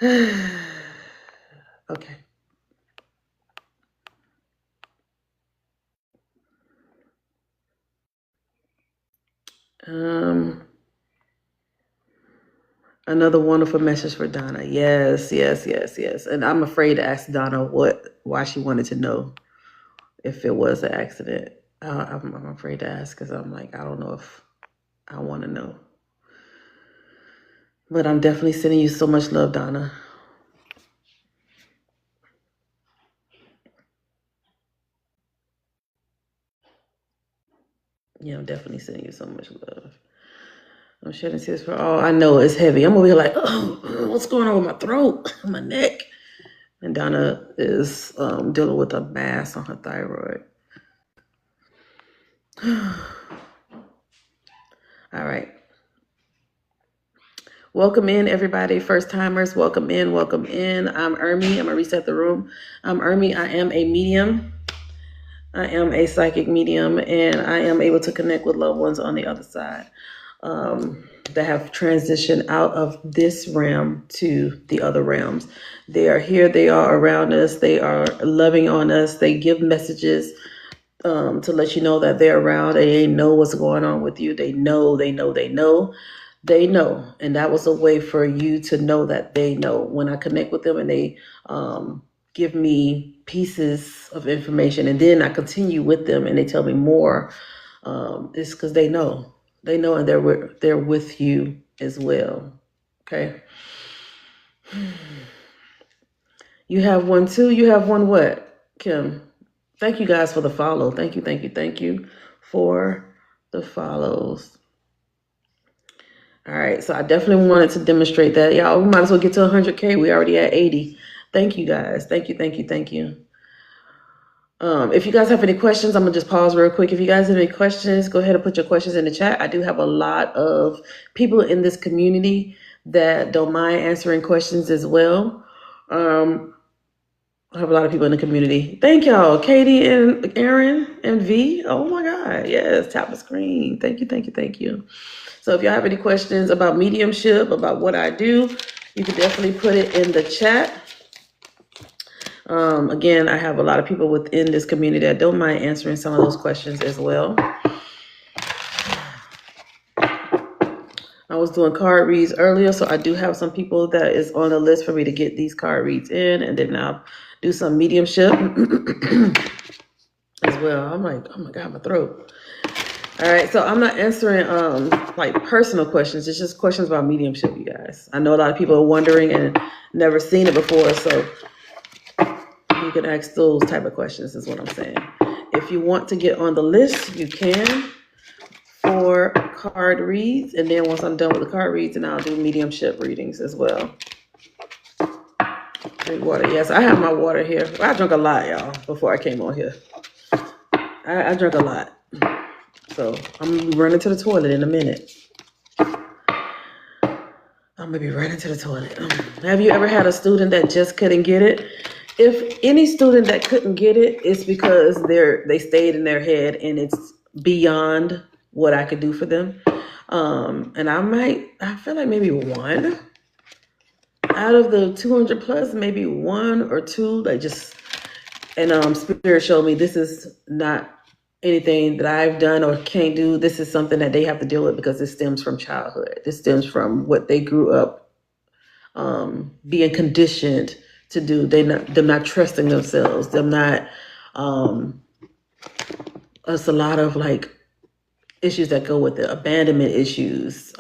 Okay. Another wonderful message for Donna. Yes, yes, yes, yes. And I'm afraid to ask Donna why she wanted to know if it was an accident. I'm afraid to ask because I'm like, I don't know if I want to know. But I'm definitely sending you so much love, Donna. Yeah, I'm definitely sending you so much love. I'm shedding tears for all. I know it's heavy. I'm over here like, oh, what's going on with my throat, my neck? And Donna is dealing with a mass on her thyroid. All right. Welcome in, everybody. First timers, welcome in, welcome in. I'm Ermi. I'm going to reset the room. I'm Ermi. I am a medium. I am a psychic medium, and I am able to connect with loved ones on the other side that have transitioned out of this realm to the other realms. They are here. They are around us. They are loving on us. They give messages to let you know that they're around. They know what's going on with you. They know. And that was a way for you to know that they know. When I connect with them and they give me pieces of information and then I continue with them and they tell me more, it's because they know. They know, and they're with you as well. Okay. You have one too. You have one what, Kim? Thank you guys for the follow. Thank you for the follows. All right, so I definitely wanted to demonstrate that. Y'all, we might as well get to 100K. We already at 80. Thank you guys. Thank you. If you guys have any questions, I'm gonna just pause real quick. If you guys have any questions, go ahead and put your questions in the chat. I do have a lot of people in this community that don't mind answering questions as well. I have a lot of people in the community. Thank y'all, Katie and Aaron and V. Oh my God, yes, tap the screen. Thank you. So if y'all have any questions about mediumship, about what I do, you can definitely put it in the chat. Again, I have a lot of people within this community that don't mind answering some of those questions as well. I was doing card reads earlier, so I do have some people that is on the list for me to get these card reads in, and then I'll do some mediumship as well. I'm like, oh my God, my throat. All right, so I'm not answering like personal questions. It's just questions about mediumship, you guys. I know a lot of people are wondering and never seen it before, so you can ask those type of questions is what I'm saying. If you want to get on the list, you can for card reads, and then once I'm done with the card reads, then I'll do mediumship readings as well. Drink water. Yes, I have my water here. I drank a lot, y'all, before I came on here. I drank a lot. So I'm gonna be running to the toilet in a minute. I'm gonna be running to the toilet. Have you ever had a student that just couldn't get it? If any student that couldn't get it, it's because they stayed in their head and it's beyond what I could do for them. And I feel like maybe one out of the 200 plus, maybe one or two, like just, and Spirit showed me this is not anything that I've done or can't do. This is something that they have to deal with because it stems from childhood. This stems from what they grew up being conditioned to do. Them not trusting themselves. Them not. It's a lot of like issues that go with it. Abandonment issues,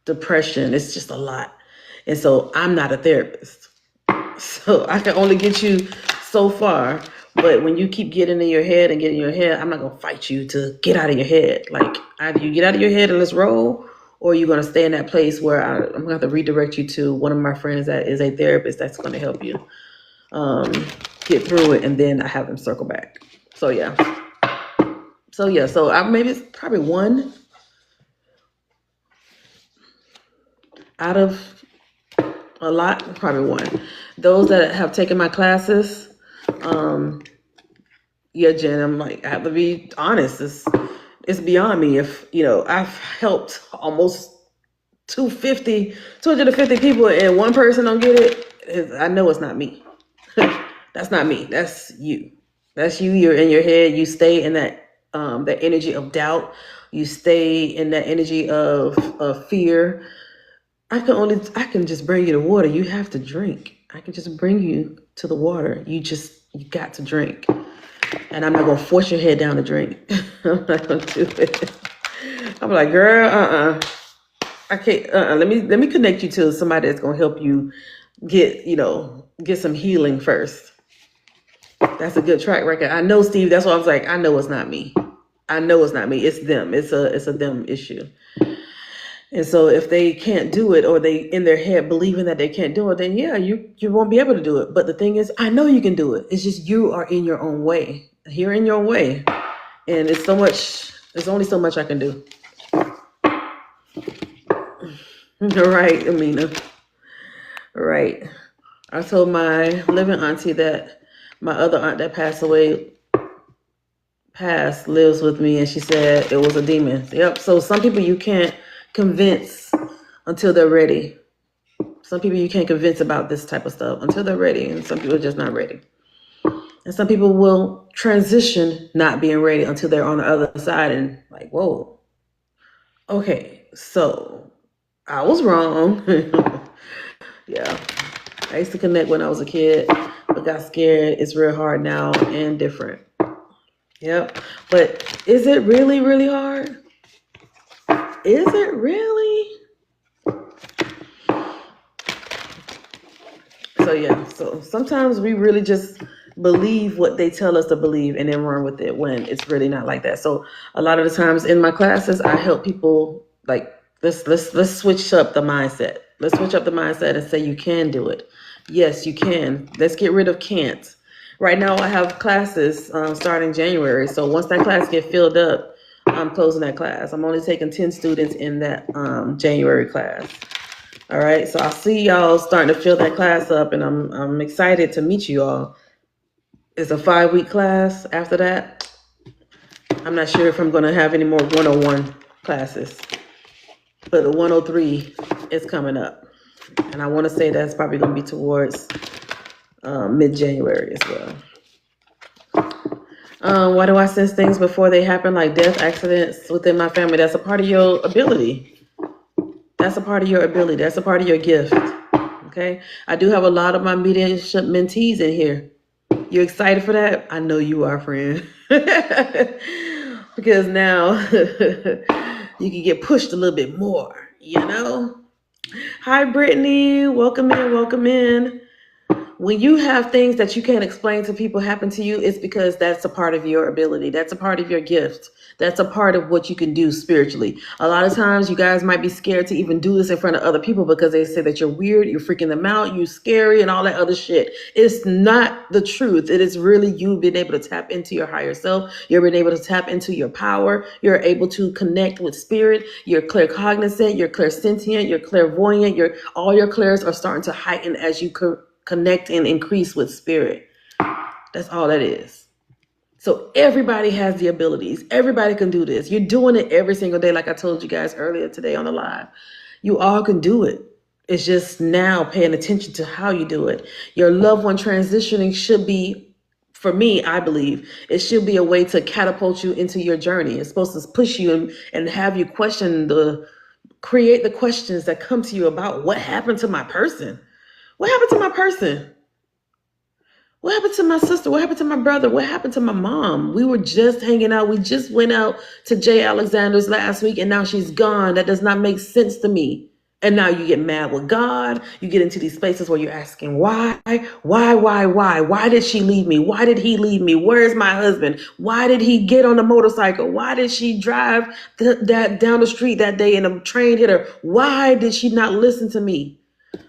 depression. It's just a lot. And so I'm not a therapist, so I can only get you so far. But when you keep getting in your head and getting in your head, I'm not gonna fight you to get out of your head. Like either you get out of your head and let's roll, or you're gonna stay in that place where I'm gonna have to redirect you to one of my friends that is a therapist that's gonna help you get through it, and then I have them circle back. So yeah. So I maybe it's probably one out of a lot, probably one. Those that have taken my classes, yeah, Jen, I'm like, I have to be honest. It's beyond me. If, I've helped almost 250 people and one person don't get it, I know it's not me. That's not me. That's you. That's you. You're in your head. You stay in that energy of doubt. You stay in that energy of fear. I can just bring you the water. You have to drink. I can just bring you to the water. You got to drink. And I'm not gonna force your head down to drink. I'm not gonna do it. I'm like, girl, I can't. Let me connect you to somebody that's gonna help you get some healing first. That's a good track record. I know, Steve. That's why I was like, I know it's not me. I know it's not me. It's them. It's a them issue. And so if they can't do it, or they in their head believing that they can't do it, then yeah, you won't be able to do it. But the thing is, I know you can do it. It's just you are in your own way. You're in your way. And there's only so much I can do. Right, Amina. Right. I told my living auntie that my other aunt that passed lives with me, and she said it was a demon. Yep. So some people you can't convince until they're ready. Some people you can't convince about this type of stuff until they're ready, and some people are just not ready. And some people will transition not being ready until they're on the other side and like, whoa, okay, so I was wrong. Yeah, I used to connect when I was a kid, but got scared. It's real hard now and different. Yep, but is it really, really hard? Is it really? So yeah, so sometimes we really just believe what they tell us to believe and then run with it when it's really not like that. So a lot of the times in my classes, I help people like let's switch up the mindset. Let's switch up the mindset and say you can do it. Yes, you can. Let's get rid of can't. Right now I have classes starting January. So once that class get filled up, I'm closing that class. I'm only taking 10 students in that January class. All right, so I see y'all starting to fill that class up, and I'm excited to meet you all. It's a 5-week class. After that, I'm not sure if I'm going to have any more 101 classes, but the 103 is coming up. And I want to say that's probably going to be towards mid-January as well. Why do I sense things before they happen, like death, accidents within my family? That's a part of your ability. That's a part of your ability. That's a part of your gift. Okay? I do have a lot of my mediumship mentees in here. You excited for that? I know you are, friend. Because now you can get pushed a little bit more, you know? Hi, Brittany. Welcome in, welcome in. When you have things that you can't explain to people happen to you, it's because that's a part of your ability. That's a part of your gift. That's a part of what you can do spiritually. A lot of times you guys might be scared to even do this in front of other people because they say that you're weird, you're freaking them out, you're scary and all that other shit. It's not the truth. It is really you being able to tap into your higher self. You're being able to tap into your power. You're able to connect with spirit. You're claircognizant, you're clairsentient, you're clairvoyant. All your clairs are starting to heighten as you connect and increase with spirit. That's all that is. So everybody has the abilities. Everybody can do this. You're doing it every single day, like I told you guys earlier today on the live. You all can do it. It's just now paying attention to how you do it. Your loved one transitioning should be, for me, I believe, it should be a way to catapult you into your journey. It's supposed to push you and have you create the questions that come to you about what happened to my person. What happened to my person? What happened to my sister? What happened to my brother? What happened to my mom? We were just hanging out. We just went out to Jay Alexander's last week and now she's gone. That does not make sense to me. And now you get mad with God. You get into these spaces where you're asking, why? Why did she leave me? Why did he leave me? Where's my husband? Why did he get on the motorcycle? Why did she drive that down the street that day and a train hit her? Why did she not listen to me?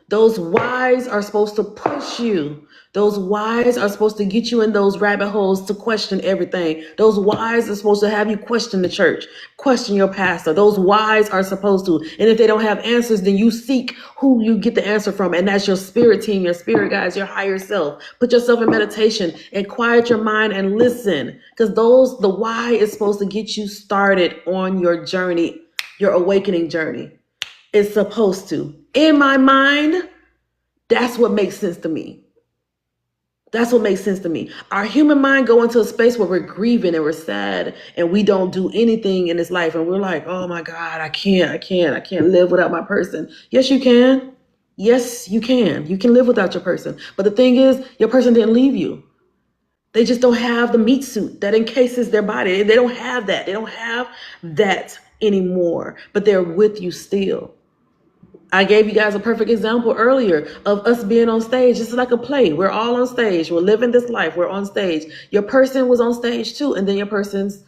Those whys are supposed to push you. Those whys are supposed to get you in those rabbit holes to question everything. Those whys are supposed to have you question the church, question your pastor. Those whys are supposed to. And if they don't have answers, then you seek who you get the answer from. And that's your spirit team, your spirit guides, your higher self. Put yourself in meditation and quiet your mind and listen. Because the why is supposed to get you started on your journey, your awakening journey. It's supposed to. In my mind, that's what makes sense to me. That's what makes sense to me. Our human mind go into a space where we're grieving and we're sad and we don't do anything in this life. And we're like, oh my God, I can't live without my person. Yes, you can. Yes, you can. You can live without your person. But the thing is, your person didn't leave you. They just don't have the meat suit that encases their body. They don't have that. They don't have that anymore, but they're with you still. I gave you guys a perfect example earlier of us being on stage. It's like a play. We're all on stage. We're living this life. We're on stage. Your person was on stage too. And then your person's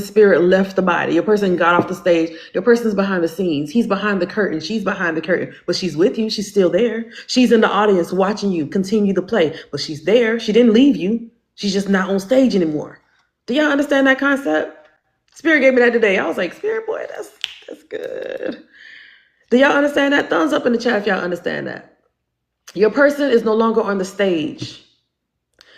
spirit left the body. Your person got off the stage. Your person's behind the scenes. He's behind the curtain. She's behind the curtain, but she's with you. She's still there. She's in the audience watching you continue to play, but she's there. She didn't leave you. She's just not on stage anymore. Do y'all understand that concept? Spirit gave me that today. I was like, Spirit boy, that's good. Do y'all understand that? Thumbs up in the chat if y'all understand that. Your person is no longer on the stage.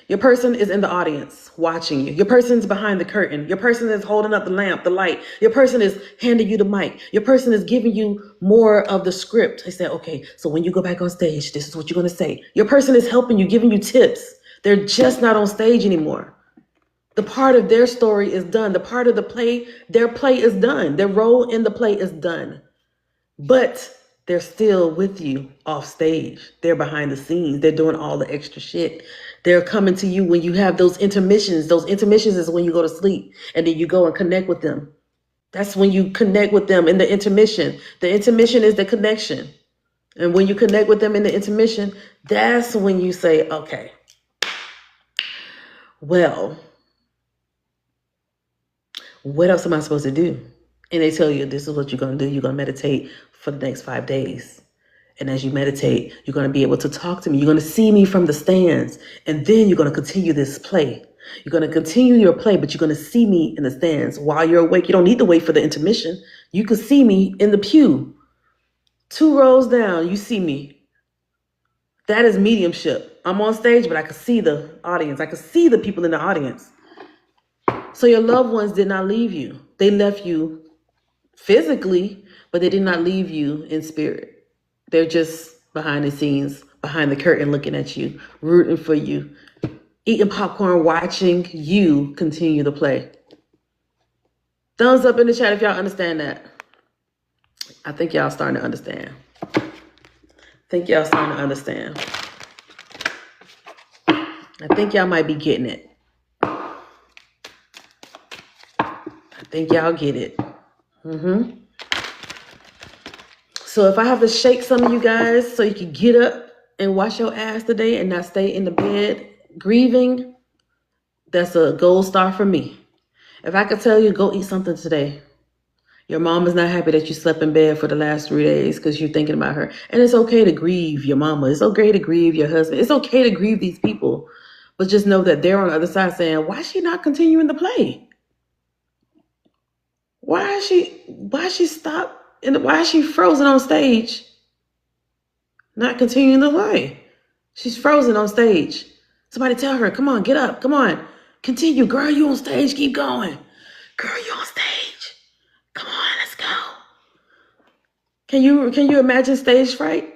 Your person is in the audience watching you. Your person's behind the curtain. Your person is holding up the lamp, the light. Your person is handing you the mic. Your person is giving you more of the script. They say, okay, so when you go back on stage, this is what you're going to say. Your person is helping you, giving you tips. They're just not on stage anymore. The part of their story is done. The part of the play, their play is done. Their role in the play is done. But they're still with you off stage. They're behind the scenes. They're doing all the extra shit. They're coming to you when you have those intermissions. Those intermissions is when you go to sleep and then you go and connect with them. That's when you connect with them in the intermission. The intermission is the connection. And when you connect with them in the intermission, that's when you say, okay, well, what else am I supposed to do? And they tell you, this is what you're going to do. You're going to meditate for the next 5 days. And as you meditate, you're going to be able to talk to me. You're going to see me from the stands. And then you're going to continue this play. You're going to continue your play, but you're going to see me in the stands while you're awake. You don't need to wait for the intermission. You can see me in the pew. 2 rows down, you see me. That is mediumship. I'm on stage, but I can see the audience. I can see the people in the audience. So your loved ones did not leave you. They left you physically, but they did not leave you in spirit. They're just behind the scenes, behind the curtain, looking at you, rooting for you, eating popcorn, watching you continue to play. Thumbs up in the chat if y'all understand that. I think y'all starting to understand. I think y'all might be getting it. I think y'all get it. So if I have to shake some of you guys so you can get up and wash your ass today and not stay in the bed grieving, that's a gold star for me. If I could tell you, go eat something today. Your mom is not happy that you slept in bed for the last 3 days because you're thinking about her. And it's okay to grieve your mama. It's okay to grieve your husband. It's okay to grieve these people. But just know that they're on the other side saying, why is she not continuing to play? Why is she stopped? Why is she frozen on stage? Not continuing to play. She's frozen on stage. Somebody tell her, come on, get up. Come on. Continue. Girl, you on stage. Keep going. Girl, you on stage. Come on, let's go. Can you imagine stage fright?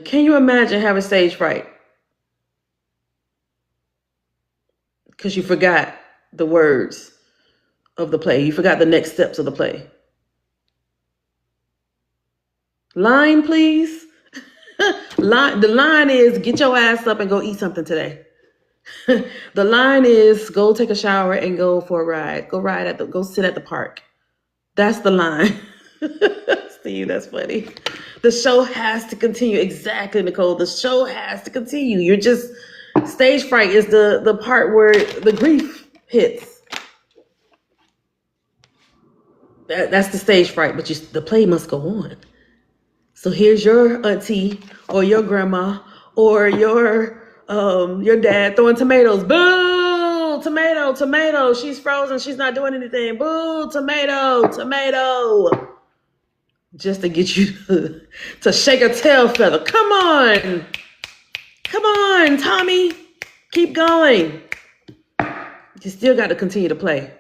Can you imagine having stage fright? Because you forgot the words of the play. You forgot the next steps of the play. Line, please. The line is get your ass up and go eat something today. The line is go take a shower and go for a ride. Go sit at the park. That's the line. Steve, that's funny. The show has to continue. Exactly, Nicole. The show has to continue. You're just stage fright is the part where the grief hits. That's the stage fright, but the play must go on. So here's your auntie or your grandma or your dad throwing tomatoes. Boo! Tomato. She's frozen. She's not doing anything. Boo! Tomato. Just to get you to shake a tail feather. Come on, Tommy. Keep going. You still got to continue to play.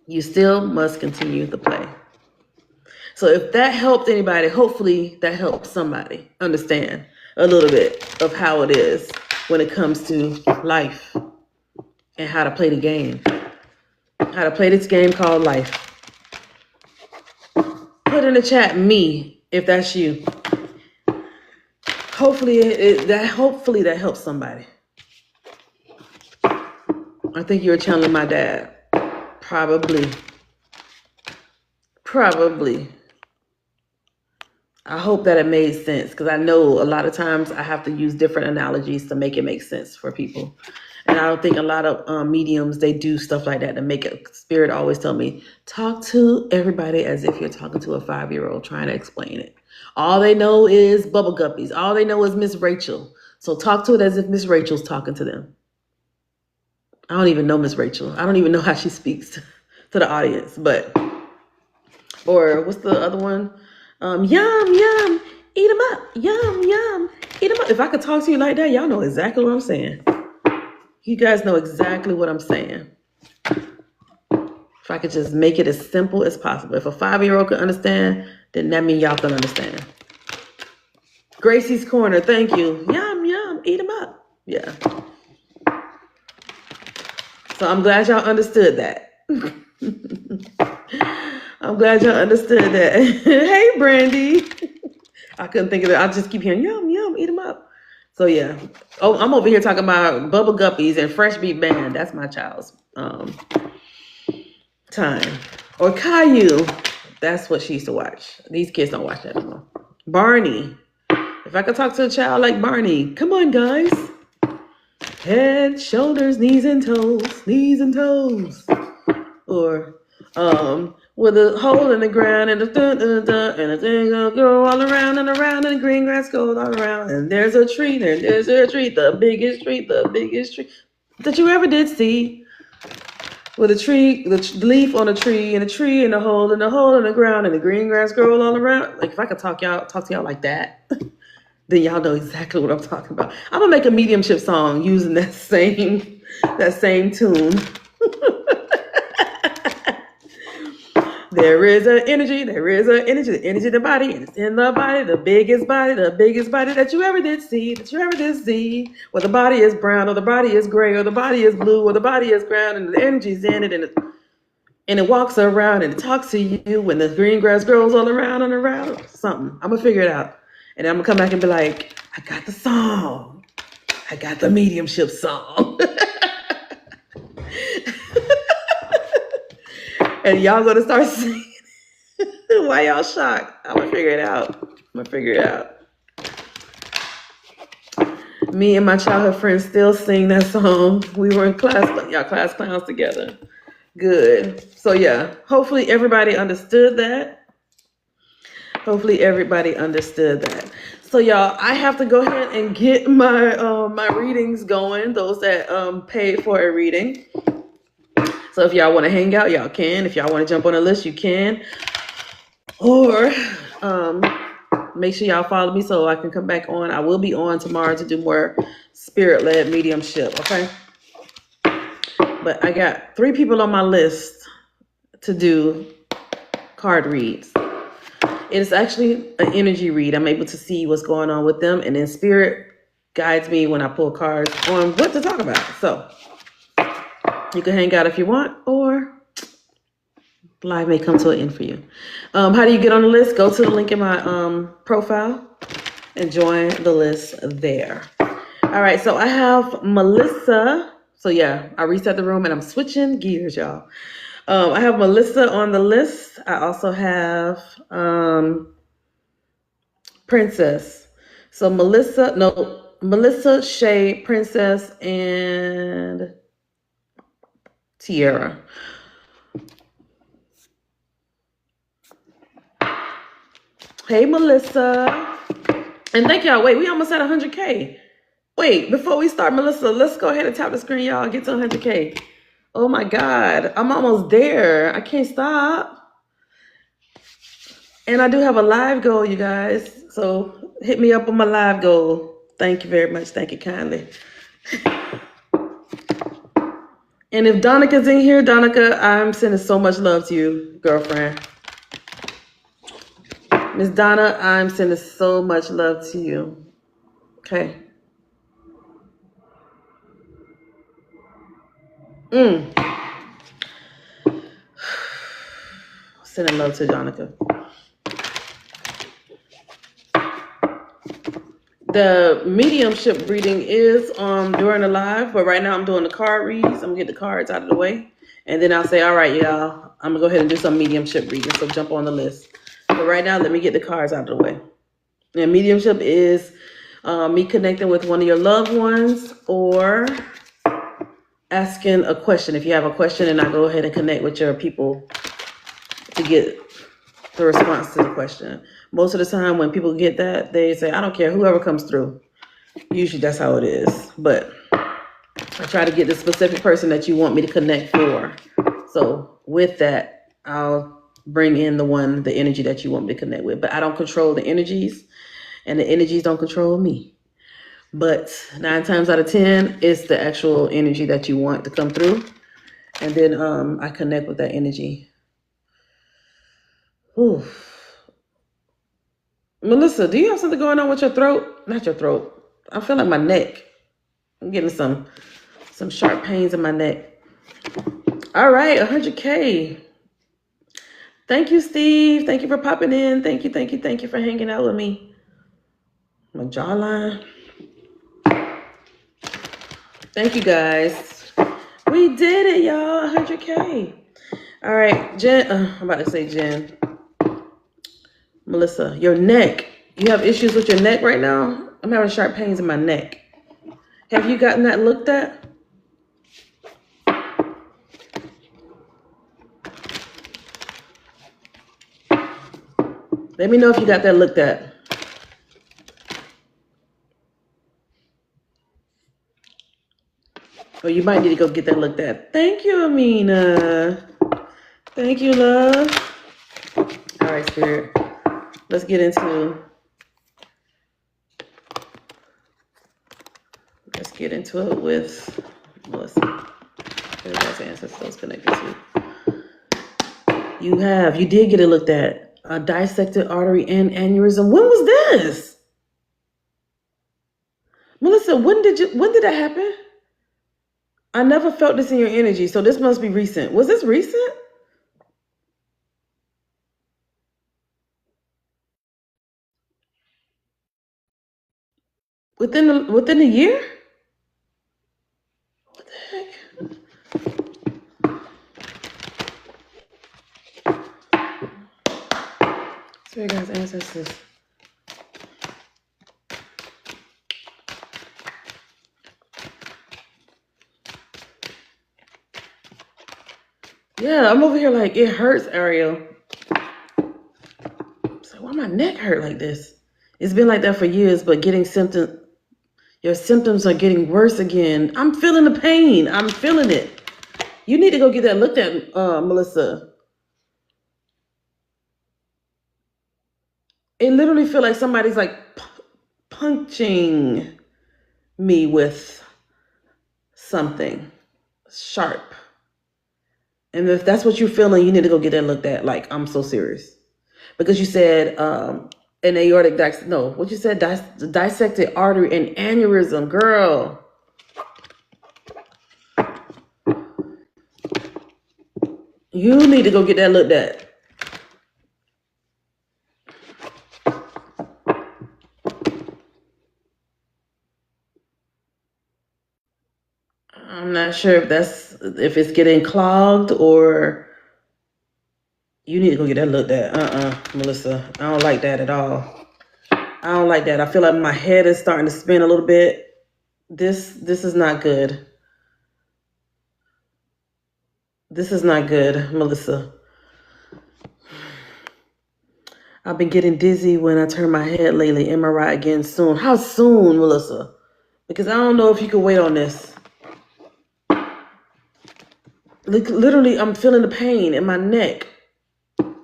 You still must continue to play. So if that helped anybody, hopefully that helped somebody understand a little bit of how it is when it comes to life and how to play the game. How to play this game called life. Put in the chat me if that's you. Hopefully that helps somebody. I think you were channeling my dad. Probably. I hope that it made sense because I know a lot of times I have to use different analogies to make it make sense for people. And I don't think a lot of mediums, they do stuff like that to make it. Spirit always tell me, talk to everybody as if you're talking to a 5-year-old trying to explain it. All they know is bubble guppies. All they know is Miss Rachel. So talk to it as if Miss Rachel's talking to them. I don't even know Miss Rachel. I don't even know how she speaks to the audience. Or what's the other one? Yum, yum, eat them up. Yum, yum, eat them up. If I could talk to you like that, y'all know exactly what I'm saying. You guys know exactly what I'm saying. If I could just make it as simple as possible. If a 5-year-old could understand, then that means y'all can understand. Gracie's Corner, thank you. Yum, yum, eat them up. Yeah. So I'm glad y'all understood that. I'm glad y'all understood that. Hey, Brandy. I couldn't think of it. I just keep hearing, yum, yum, eat them up. So, yeah. Oh, I'm over here talking about Bubble Guppies and Fresh Beat Band. That's my child's time. Or Caillou. That's what she used to watch. These kids don't watch that anymore. Barney. If I could talk to a child like Barney, come on, guys. Head, shoulders, knees and toes. Knees and toes. Or with a hole in the ground and a and a thing gonna go all around and around and the green grass goes all around and there's a tree, the biggest tree that you ever did see. With a tree, the leaf on a tree and a tree and a hole in the ground and the green grass grows all around. Like if I could talk to y'all like that, then y'all know exactly what I'm talking about. I'm gonna make a mediumship song using that same tune. There is an energy, the energy in the body, and it's in the body, the biggest body that you ever did see. Well, the body is brown, or the body is gray, or the body is blue, or the body is brown, and the energy's in it, and it walks around and it talks to you when the green grass grows all around and around. Something. I'm gonna figure it out. And I'm gonna come back and be like, I got the song. I got the mediumship song. And y'all gonna start singing. Why y'all shocked? I'm gonna figure it out. Me and my childhood friends still sing that song. We were in class clowns together. Good. So yeah, hopefully everybody understood that. So y'all, I have to go ahead and get my readings going. Those that paid for a reading. So if y'all want to hang out, y'all can. If y'all want to jump on a list, you can. Or make sure y'all follow me so I can come back on. I will be on tomorrow to do more spirit-led mediumship, okay? But I got 3 people on my list to do card reads. It is actually an energy read. I'm able to see what's going on with them, and then spirit guides me when I pull cards on what to talk about. So you can hang out if you want, or live may come to an end for you. How do you get on the list? Go to the link in my profile and join the list there. All right, so I have Melissa. So yeah, I reset the room and I'm switching gears, y'all. I have Melissa on the list. I also have Princess. So Melissa, Shay, Princess, and Tierra. Hey, Melissa. And thank y'all. Wait, we almost at 100K. Wait, before we start, Melissa, let's go ahead and tap the screen, y'all. Get to 100K. Oh, my God. I'm almost there. I can't stop. And I do have a live goal, you guys. So hit me up on my live goal. Thank you very much. Thank you kindly. And if Donica's in here, Donica, I'm sending so much love to you, girlfriend. Miss Donna, I'm sending so much love to you. Okay. Sending love to Donica. The mediumship reading is during the live, but right now I'm doing the card reads. I'm gonna get the cards out of the way, and then I'll say, all right, y'all, I'm gonna go ahead and do some mediumship reading, so jump on the list. But right now, let me get the cards out of the way. And mediumship is me connecting with one of your loved ones or asking a question. If you have a question, and I go ahead and connect with your people to get the response to the question. Most of the time when people get that, they say, I don't care, whoever comes through. Usually that's how it is. But I try to get the specific person that you want me to connect for. So with that, I'll bring in the energy that you want me to connect with. But I don't control the energies, and the energies don't control me. But 9 times out of 10, it's the actual energy that you want to come through. And then I connect with that energy. Ooh. Melissa, do you have something going on with your throat? Not your throat. I feel like my neck. I'm getting some sharp pains in my neck. All right, 100K. Thank you, Steve. Thank you for popping in. Thank you for hanging out with me. My jawline. Thank you, guys. We did it, y'all. 100K. All right, Jen. I'm about to say Jen. Melissa, your neck. You have issues with your neck right now? I'm having sharp pains in my neck. Have you gotten that looked at? Let me know if you got that looked at. Or you might need to go get that looked at. Thank you, Amina. Thank you, love. All right, Spirit. Let's get into it with Melissa. There's ancestors connected to. You have. You did get it looked at. A dissected artery and aneurysm. When was this? Melissa, when did that happen? I never felt this in your energy, so this must be recent. Was this recent? Within the year? What the heck? Sorry guys, ancestors. Yeah, I'm over here like it hurts, Ariel. So why my neck hurt like this? It's been like that for years, but your symptoms are getting worse again. I'm feeling the pain. I'm feeling it. You need to go get that looked at, Melissa. It literally feels like somebody's like punching me with something sharp. And if that's what you're feeling, you need to go get that looked at. Like, I'm so serious. Because you said an aortic what you said, dissected artery and aneurysm, girl. You need to go get that looked at. I'm not sure if it's getting clogged or you need to go get that looked at. Melissa, I don't like that at all. I don't like that. I feel like my head is starting to spin a little bit. This is not good. This is not good, Melissa. I've been getting dizzy when I turn my head lately. MRI again soon. How soon, Melissa? Because I don't know if you can wait on this. Literally, I'm feeling the pain in my neck.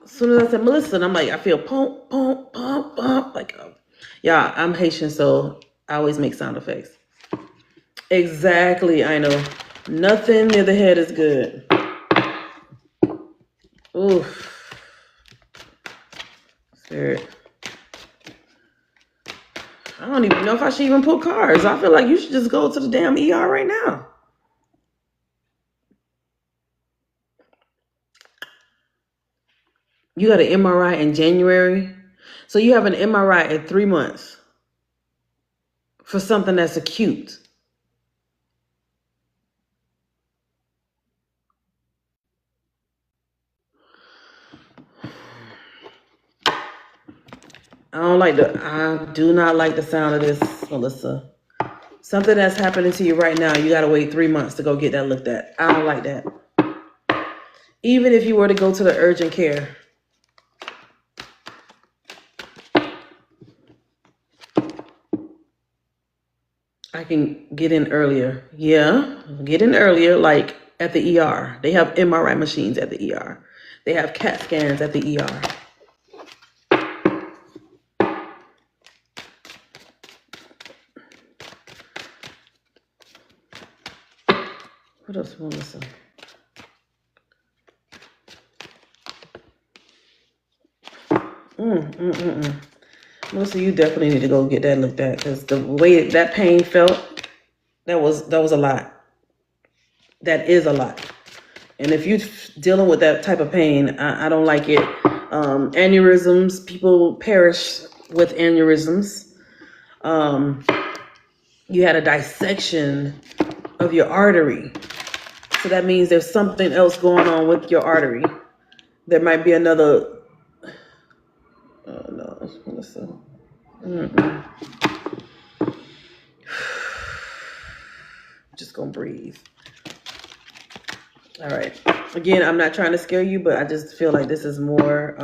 As soon as I said Melissa, and I'm like, I feel pump, pump, pump, pump. Like, yeah, I'm Haitian, so I always make sound effects. Exactly, I know. Nothing near the head is good. Oof. Spirit. I don't even know if I should even pull cards. I feel like you should just go to the damn ER right now. You got an MRI in January. So you have an MRI at 3 months for something that's acute. I do not like the sound of this, Melissa. Something that's happening to you right now, you gotta wait 3 months to go get that looked at. I don't like that. Even if you were to go to the urgent care. I can get in earlier. Yeah, get in earlier, like at the ER. They have MRI machines at the ER. They have CAT scans at the ER. What else, Melissa? Melissa, you definitely need to go get that looked at because the way that pain felt, that was a lot. That is a lot. And if you're dealing with that type of pain, I don't like it. Aneurysms, people perish with aneurysms. You had a dissection of your artery. So that means there's something else going on with your artery. There might be another. Oh no, listen. Just gonna breathe. All right. Again, I'm not trying to scare you, but I just feel like this is more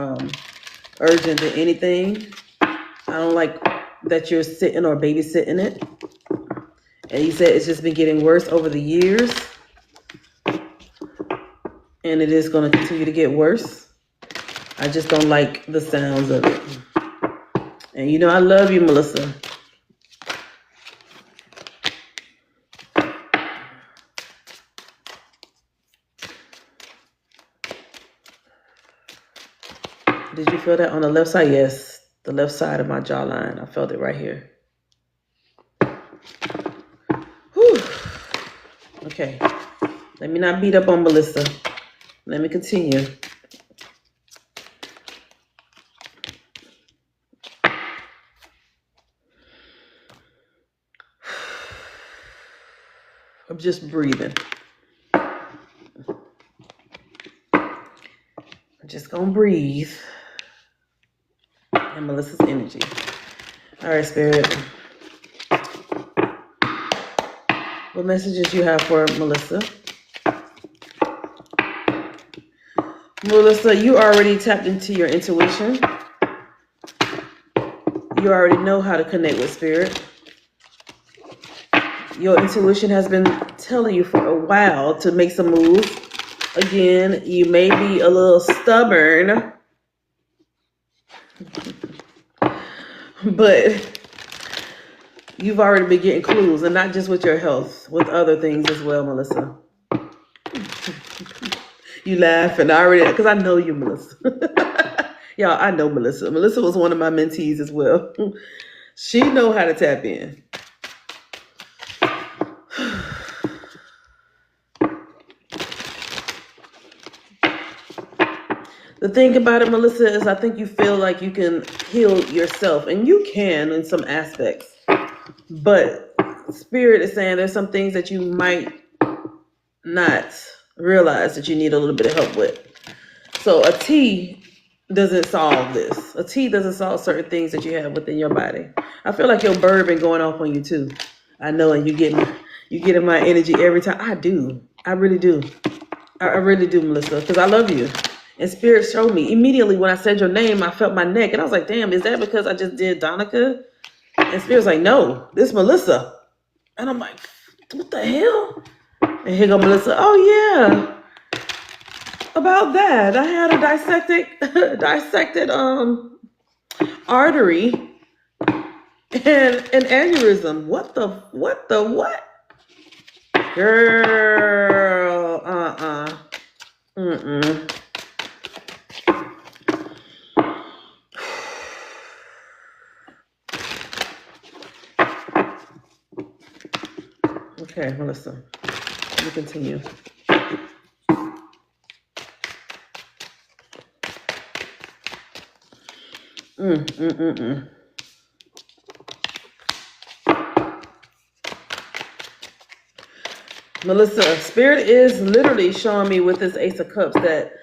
urgent than anything. I don't like that you're sitting or babysitting it. And he said it's just been getting worse over the years. And it is going to continue to get worse. I just don't like the sounds of it. And you know, I love you, Melissa. Did you feel that on the left side? Yes, the left side of my jawline. I felt it right here. Whew. Okay. Let me not beat up on Melissa. Let me continue. I'm just breathing. I'm just gonna breathe. And Melissa's energy. All right, Spirit. What messages you have for Melissa? Melissa, you already tapped into your intuition. You already know how to connect with Spirit. Your intuition has been telling you for a while to make some moves. Again, you may be a little stubborn, but you've already been getting clues, and not just with your health, with other things as well, Melissa. You laugh, and I already, because I know you, Melissa. Y'all, I know Melissa. Melissa was one of my mentees as well. She know how to tap in. The thing about it, Melissa, is I think you feel like you can heal yourself, and you can in some aspects. But Spirit is saying there's some things that you might not realize that you need a little bit of help with. So a tea doesn't solve this. A tea doesn't solve certain things that you have within your body. I feel like your bird been going off on you too. I know, and you get my energy every time. I do. I really do. I really do, Melissa, because I love you. And Spirit showed me immediately when I said your name, I felt my neck, and I was like, "Damn, is that because I just did Donica?" And Spirit's like, "No, this is Melissa." And I'm like, "What the hell?" And here go Melissa. "Oh yeah, about that, I had a dissected artery and an aneurysm. What? Girl, mm-mm. Okay, Melissa, let me continue. Melissa, Spirit is literally showing me with this Ace of Cups that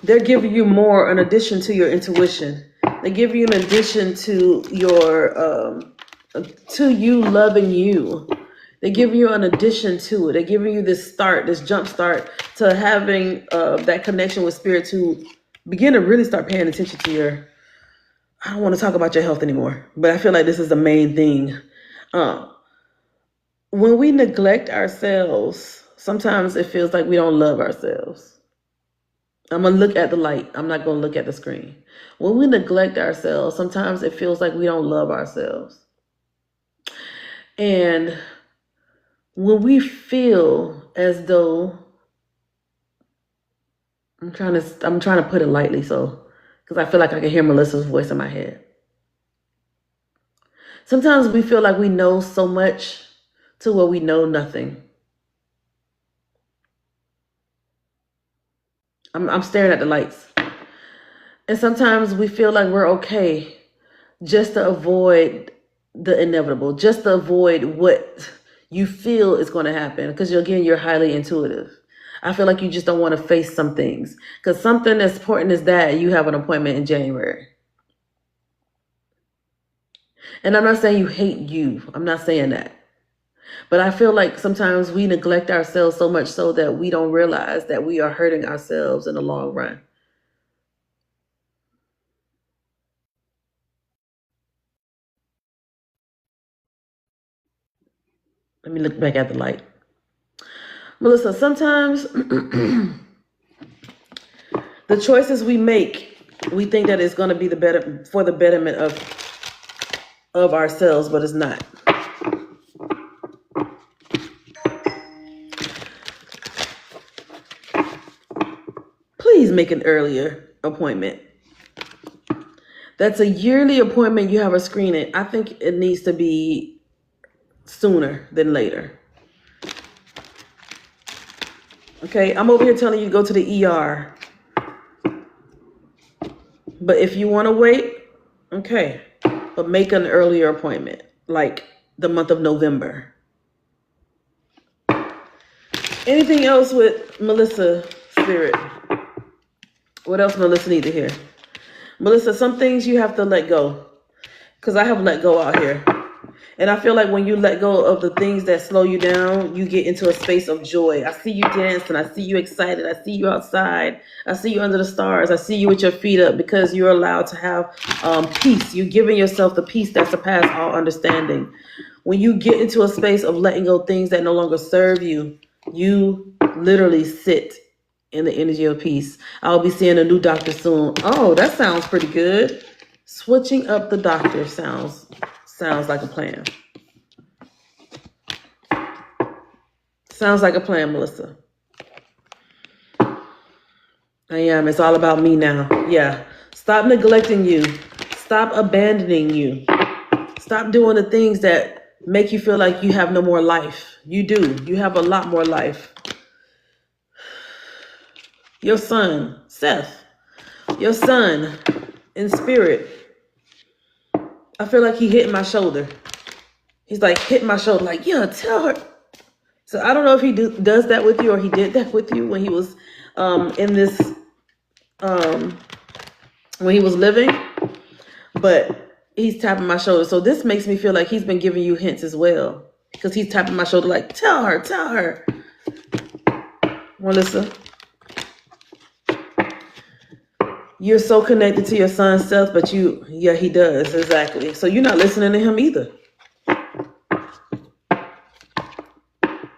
they're giving you more in addition to your intuition. They give you an addition to your to you loving you. They give you an addition to it. They're giving you this start, this jump start to having that connection with Spirit to begin to really start paying attention to your. I don't want to talk about your health anymore, but I feel like this is the main thing. When we neglect ourselves, sometimes it feels like we don't love ourselves. I'm going to look at the light. I'm not going to look at the screen. When we neglect ourselves, sometimes it feels like we don't love ourselves. And when we feel as though, I'm trying to put it lightly, so, because I feel like I can hear Melissa's voice in my head. Sometimes we feel like we know so much to where we know nothing. I'm staring at the lights. And sometimes we feel like we're okay just to avoid the inevitable, just to avoid what you feel is going to happen. Because again, you're highly intuitive. I feel like you just don't want to face some things. Because something as important as that, you have an appointment in January. And I'm not saying you hate you. I'm not saying that. But I feel like sometimes we neglect ourselves so much so that we don't realize that we are hurting ourselves in the long run. Let me look back at the light. Melissa, sometimes the choices we make, we think that it's going to be the better for the betterment of ourselves, but it's not. please make an earlier appointment. That's a yearly appointment. You have a screening. I think it needs to be sooner than later. Okay, I'm over here telling you to go to the ER. But if you want to wait, okay. But make an earlier appointment, like the month of November. Anything else with Melissa Spirit? What else Melissa need to hear? Melissa, some things you have to let go. Because I have let go out here. And I feel like when you let go of the things that slow you down, you get into a space of joy. I see you dancing. I see you excited. I see you outside. I see you under the stars. I see you with your feet up because you're allowed to have peace. You're giving yourself the peace that surpasses all understanding. When you get into a space of letting go things that no longer serve you, you literally sit in the energy of peace. I'll be seeing a new doctor soon. Oh, that sounds pretty good. Switching up the doctor sounds like a plan. Sounds like a plan, Melissa. I am. It's all about me now. Yeah. Stop neglecting you. Stop abandoning you. Stop doing the things that make you feel like you have no more life. You do. You have a lot more life. Your son, Seth, your son in spirit, I feel like he hit my shoulder. He's like hitting my shoulder like, yeah, tell her. So I don't know if he does that with you or he did that with you when he was in this, when he was living, but he's tapping my shoulder. So this makes me feel like he's been giving you hints as well because he's tapping my shoulder like, tell her. Melissa, you're so connected to your son, Seth, but yeah, he does, exactly. So you're not listening to him either.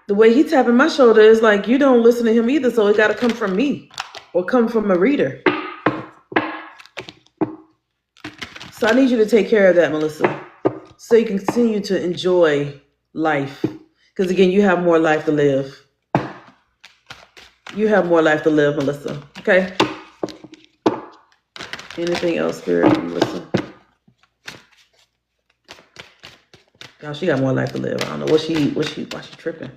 The way he's tapping my shoulder is like, you don't listen to him either, so it got to come from me or come from a reader. So I need you to take care of that, Melissa, so you can continue to enjoy life. Because again, you have more life to live. You have more life to live, Melissa. Okay? Anything else, Spirit, Melissa? God, she got more life to live. I don't know why she tripping.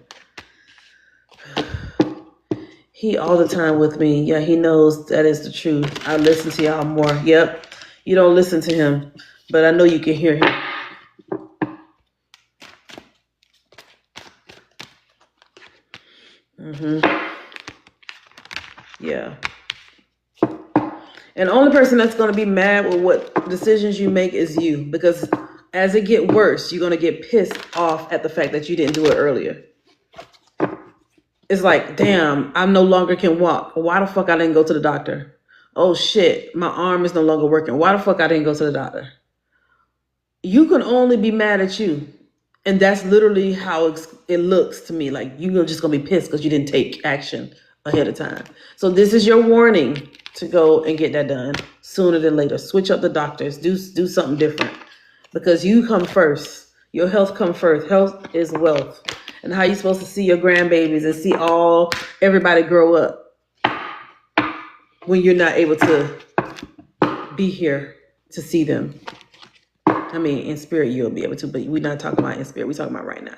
He all the time with me. Yeah, he knows that is the truth. I listen to y'all more. Yep. You don't listen to him, but I know you can hear him. Yeah. And the only person that's going to be mad with what decisions you make is you. Because as it get worse, you're going to get pissed off at the fact that you didn't do it earlier. It's like, damn, I no longer can walk. Why the fuck I didn't go to the doctor? Oh shit, my arm is no longer working. Why the fuck I didn't go to the doctor? You can only be mad at you. And that's literally how it looks to me. Like you're just going to be pissed because you didn't take action ahead of time. So this is your warning to go and get that done sooner than later. Switch up the doctors. Do something different. Because you come first. Your health comes first. Health is wealth. And how you supposed to see your grandbabies and see everybody grow up when you're not able to be here to see them. I mean, in spirit, you'll be able to, but we're not talking about in spirit. We're talking about right now.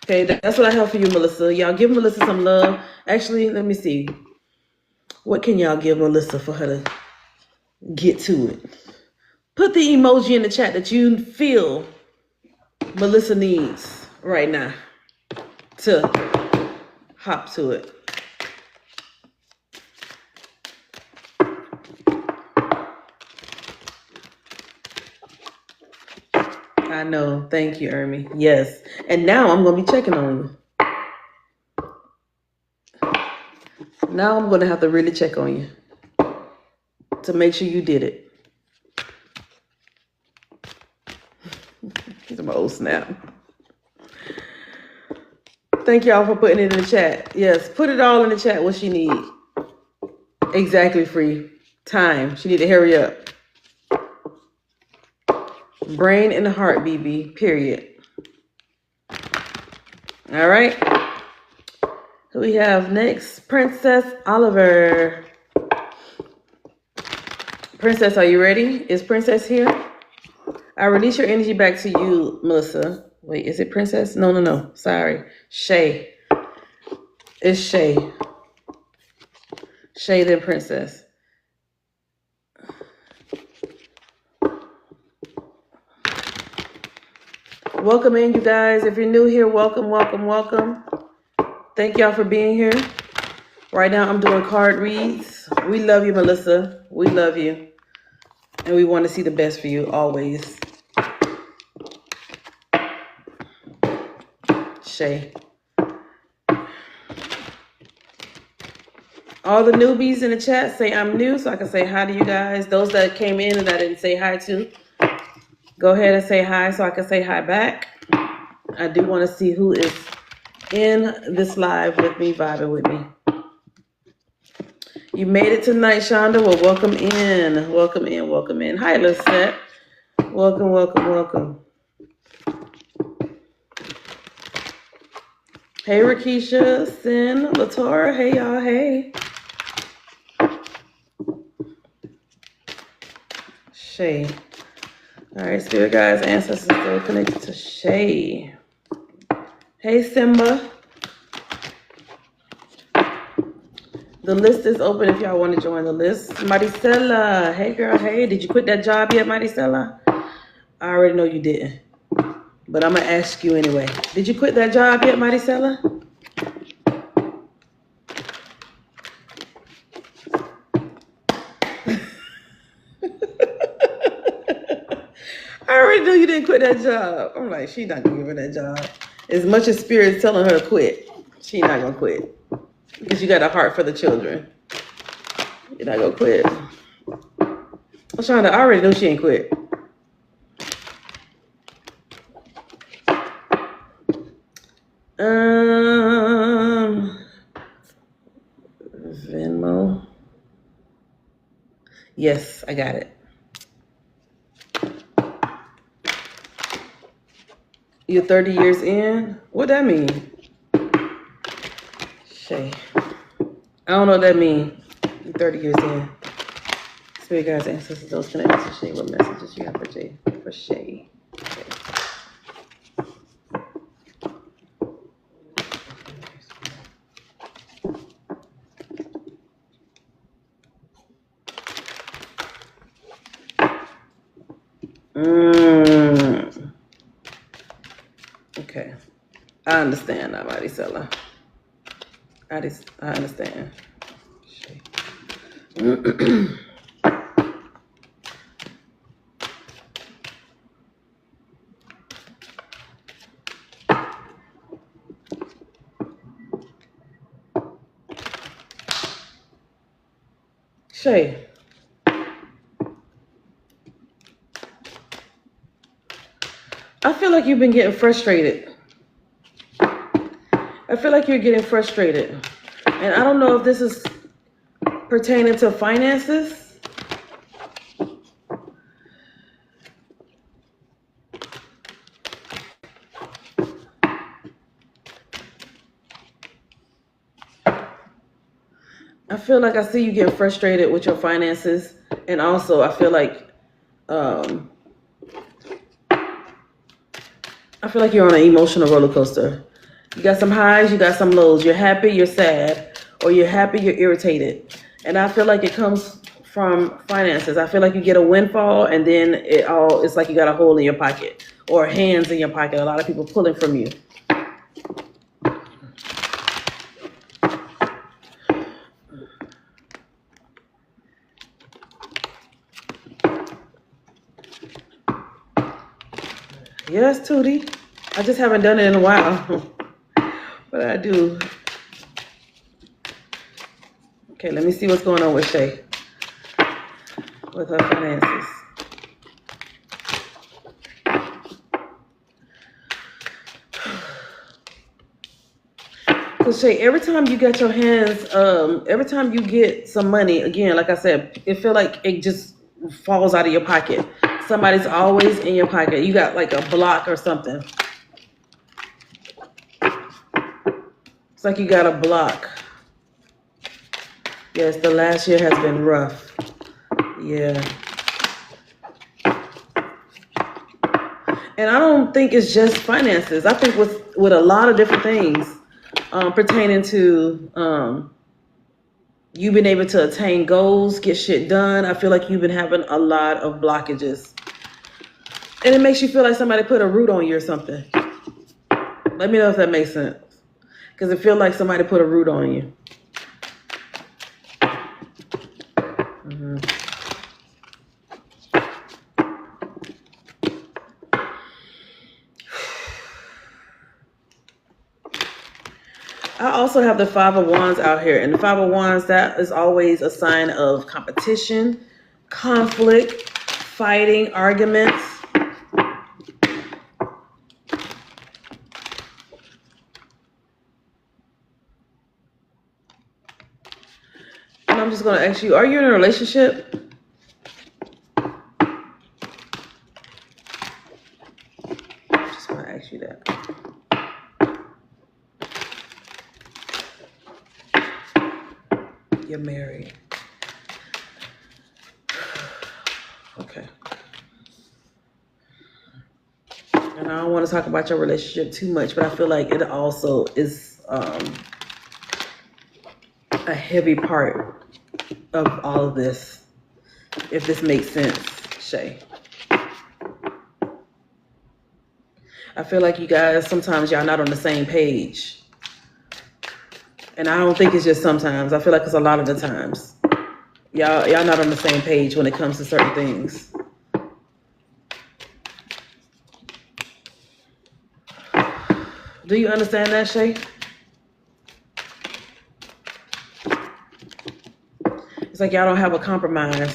Okay, that's what I have for you, Melissa. Y'all give Melissa some love. Actually, let me see. What can y'all give Melissa for her to get to it? Put the emoji in the chat that you feel Melissa needs right now to hop to it. I know. Thank you, Ermi. Yes. And now I'm going to be checking on you. Now I'm going to have to really check on you to make sure you did it. He's my old snap. Thank y'all for putting it in the chat. Yes, put it all in the chat what she need. Exactly, Free. Time. She need to hurry up. Brain and heart, BB. Period. All right. Who we have next? Princess Oliver. Princess, are you ready? Is Princess here? I release your energy back to you, Melissa. Wait, is it Princess? No. Sorry. Shay. It's Shay. Shay, then Princess. Welcome in, you guys. If you're new here, welcome. Thank y'all for being here. Right now, I'm doing card reads. We love you, Melissa. We love you. And we want to see the best for you always. Shay. All the newbies in the chat, say I'm new so I can say hi to you guys. Those that came in and I didn't say hi to, go ahead and say hi so I can say hi back. I do want to see who is in this live with me, vibing with me. You made it tonight, Shonda. Well, welcome in. Welcome in. Hi, Lisette. Welcome. Hey, Rakisha, Sin, Latora. Hey, y'all. Hey. Shay. All right, spirit guides, ancestors still connected to Shay. Hey, Simba. The list is open if y'all want to join the list. Maricela. Hey, girl. Hey, did you quit that job yet, Maricela? I already know you didn't. But I'm going to ask you anyway. Did you quit that job yet, Maricela? I already knew you didn't quit that job. I'm like, she's not going to give her that job. As much as Spirit's telling her to quit, she's not going to quit. Because you got a heart for the children. You're not going to quit. Shonda, I already know she ain't quit. Venmo. Yes, I got it. You're 30 years in? What that mean? Shay. I don't know what that mean. You're 30 years in. Spirit guides, ancestors, those connected to Shay. What messages you have for Shay? For Shay. Okay. I understand now, Maricela. I understand. Shay. I feel like you've been getting frustrated. I feel like you're getting frustrated. And I don't know if this is pertaining to finances. I feel like I see you getting frustrated with your finances. And also I feel like you're on an emotional roller coaster. You got some highs, you got some lows. You're happy, you're sad, or you're happy, you're irritated. And I feel like it comes from finances. I feel like you get a windfall and then it's like you got a hole in your pocket or hands in your pocket. A lot of people pulling from you. Yes, Tootie. I just haven't done it in a while. But I do. Okay, let me see what's going on with Shay. With her finances. So Shay, every time you get your hands, every time you get some money, again, like I said, it feel like it just falls out of your pocket. Somebody's always in your pocket. You got like a block or something. It's like you got a block. Yes, the last year has been rough. Yeah. And I don't think it's just finances. I think with a lot of different things pertaining to you been able to attain goals, get shit done. I feel like you've been having a lot of blockages. And it makes you feel like somebody put a root on you or something. Let me know if that makes sense. Because it feels like somebody put a root on you. Mm-hmm. I also have the Five of Wands out here. And the Five of Wands, that is always a sign of competition, conflict, fighting, arguments. And I'm just going to ask you, are you in a relationship? I just want to ask you that. You're married. Okay. And I don't want to talk about your relationship too much, but I feel like it also is a heavy part of all of this, if this makes sense, Shay. I feel like you guys, sometimes y'all not on the same page. And I don't think it's just sometimes. I feel like it's a lot of the times. Y'all not on the same page when it comes to certain things. Do you understand that, Shay? It's like y'all don't have a compromise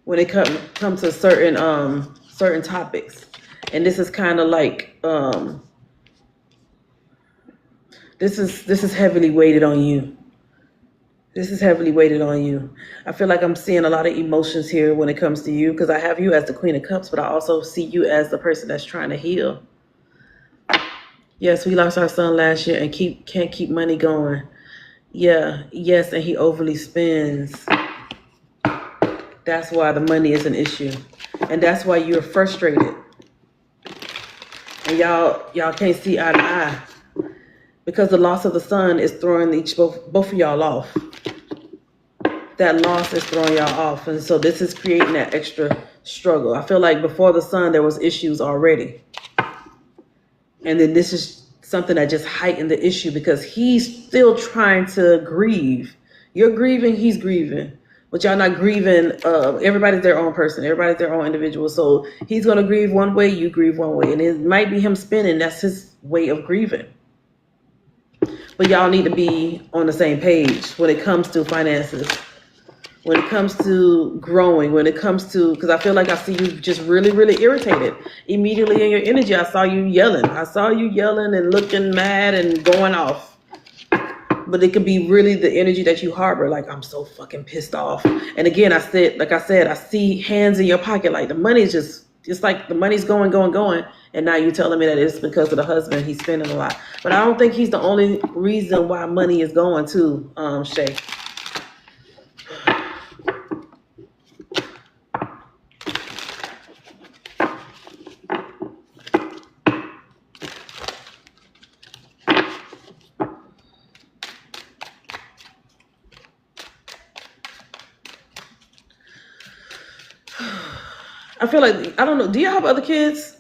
when it comes to certain topics. And this is kind of like this is heavily weighted on you. This is heavily weighted on you. I feel like I'm seeing a lot of emotions here when it comes to you, because I have you as the Queen of Cups, but I also see you as the person that's trying to heal. Yes, we lost our son last year and can't keep money going. Yeah, yes, and he overly spends. That's why the money is an issue. And that's why you're frustrated. And y'all can't see eye to eye. Because the loss of the son is throwing both of y'all off. That loss is throwing y'all off. And so this is creating that extra struggle. I feel like before the son, there was issues already. And then this is something that just heightened the issue because he's still trying to grieve. You're grieving, he's grieving. But y'all not grieving. Everybody's their own person. Everybody's their own individual. So he's going to grieve one way, you grieve one way. And it might be him spinning. That's his way of grieving. But y'all need to be on the same page when it comes to finances, when it comes to growing, when it comes to, because I feel like I see you just really, really irritated. Immediately in your energy, I saw you yelling. I saw you yelling and looking mad and going off. But it could be really the energy that you harbor. Like, I'm so fucking pissed off. And again, I said, I see hands in your pocket. Like the money's it's like the money's going. And now you're telling me that it's because of the husband. He's spending a lot. But I don't think he's the only reason why money is going too, Shay. I feel like, I don't know, do you have other kids?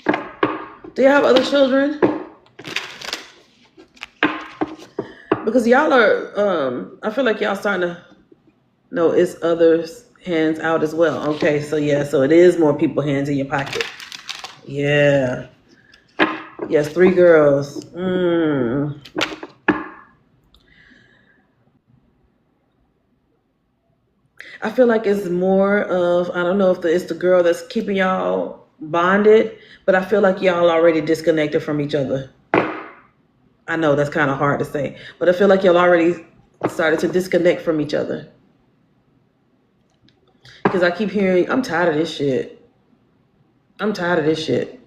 Do you have other children? Because y'all are, I feel like y'all starting to know it's others' hands out as well. Okay, so yeah, so it is more people hands in your pocket. Yeah. Yes, 3 girls. I feel like it's more of, I don't know if it's the girl that's keeping y'all bonded, but I feel like y'all already disconnected from each other. I know that's kind of hard to say, but I feel like y'all already started to disconnect from each other. Because I keep hearing, I'm tired of this shit. I'm tired of this shit.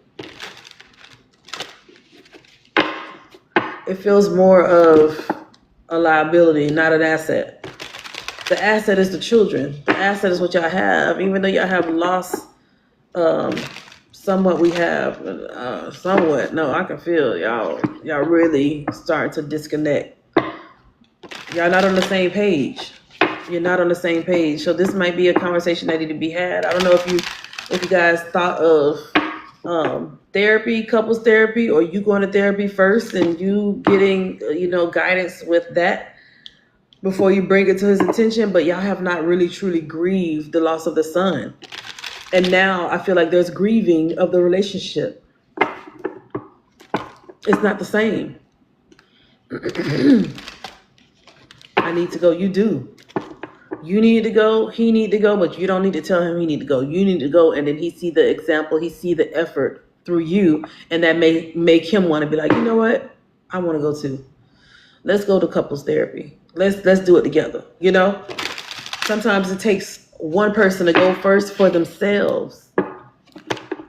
It feels more of a liability, not an asset. The asset is the children. The asset is what y'all have. Even though y'all have lost somewhat, we have somewhat. No, I can feel y'all really starting to disconnect. Y'all not on the same page. You're not on the same page. So this might be a conversation that need to be had. I don't know if you guys thought of therapy, couples therapy, or you going to therapy first and you getting guidance with that before you bring it to his attention. But y'all have not really truly grieved the loss of the son. And now I feel like there's grieving of the relationship. It's not the same. I need to go. You do. You need to go. He need to go, but you don't need to tell him he need to go. You need to go, and then he see the example. He see the effort through you, and that may make him want to be like, you know what? I want to go too. Let's go to couples therapy. Let's do it together. Sometimes it takes one person to go first for themselves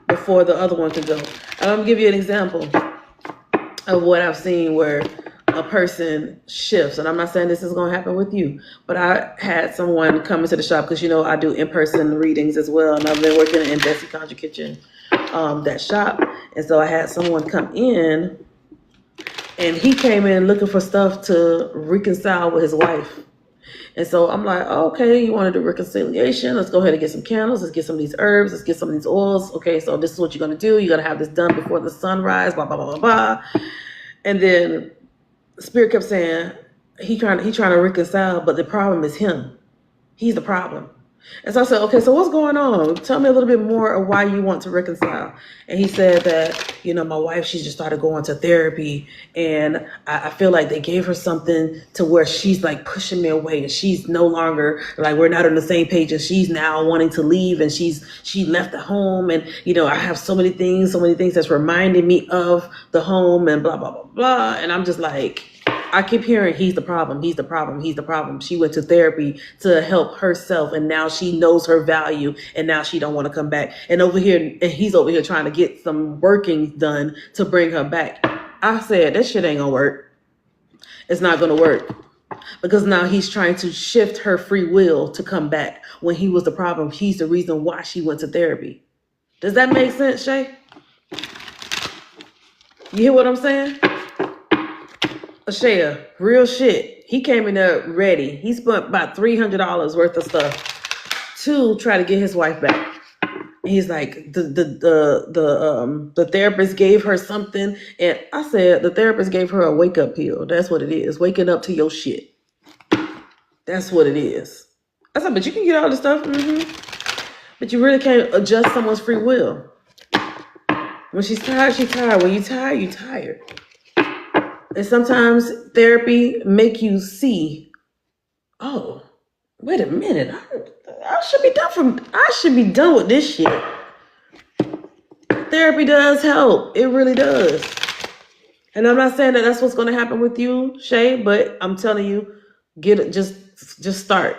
before the other one can go. I'm gonna give you an example of what I've seen where a person shifts, and I'm not saying this is going to happen with you, but I had someone come into the shop because I do in-person readings as well, and I've been working in Bessie Conjure Kitchen, that shop, and so I had someone come in, and he came in looking for stuff to reconcile with his wife. And so I'm like, oh, okay, you want to do reconciliation? Let's go ahead and get some candles. Let's get some of these herbs. Let's get some of these oils. Okay, so this is what you're going to do. You're going to have this done before the sunrise, blah, blah, blah, blah, blah. And then Spirit kept saying, he trying to reconcile, but the problem is him. He's the problem. And so I said, okay, so what's going on? Tell me a little bit more of why you want to reconcile. And he said that, my wife, she just started going to therapy, and I feel like they gave her something to where she's like pushing me away, and she's no longer like, we're not on the same page, and she's now wanting to leave, and she left the home, and I have so many things that's reminding me of the home, and blah, blah, blah, blah. And I'm just like, I keep hearing he's the problem, he's the problem, he's the problem. She went to therapy to help herself, and now she knows her value, and now she don't want to come back. And he's over here trying to get some working done to bring her back. I said, that shit ain't gonna work. It's not gonna work. Because now he's trying to shift her free will to come back when he was the problem. He's the reason why she went to therapy. Does that make sense, Shay? You hear what I'm saying? Shea, real shit. He came in there ready. He spent about $300 worth of stuff to try to get his wife back. And he's like, the therapist gave her something, and I said the therapist gave her a wake up pill. That's what it is. Waking up to your shit. That's what it is. I said, but you can get all this stuff, but you really can't adjust someone's free will. When she's tired, she's tired. When you tired, you tired. And sometimes therapy make you see, oh, wait a minute, I should be done with this shit. Therapy does help. It really does. And I'm not saying that that's what's going to happen with you, Shay, but I'm telling you, just start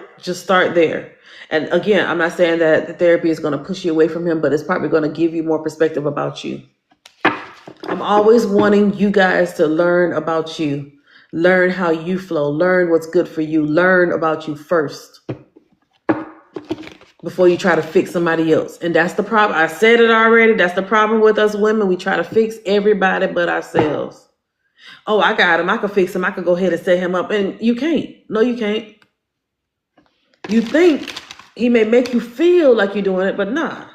there. And again, I'm not saying that the therapy is going to push you away from him, but it's probably going to give you more perspective about you. I'm always wanting you guys to learn about you, learn how you flow, learn what's good for you, learn about you first before you try to fix somebody else. And that's the problem. I said it already. That's the problem with us women. We try to fix everybody but ourselves. Oh, I got him. I could fix him. I could go ahead and set him up. And you can't. No, you can't. You think he may make you feel like you're doing it, but nah.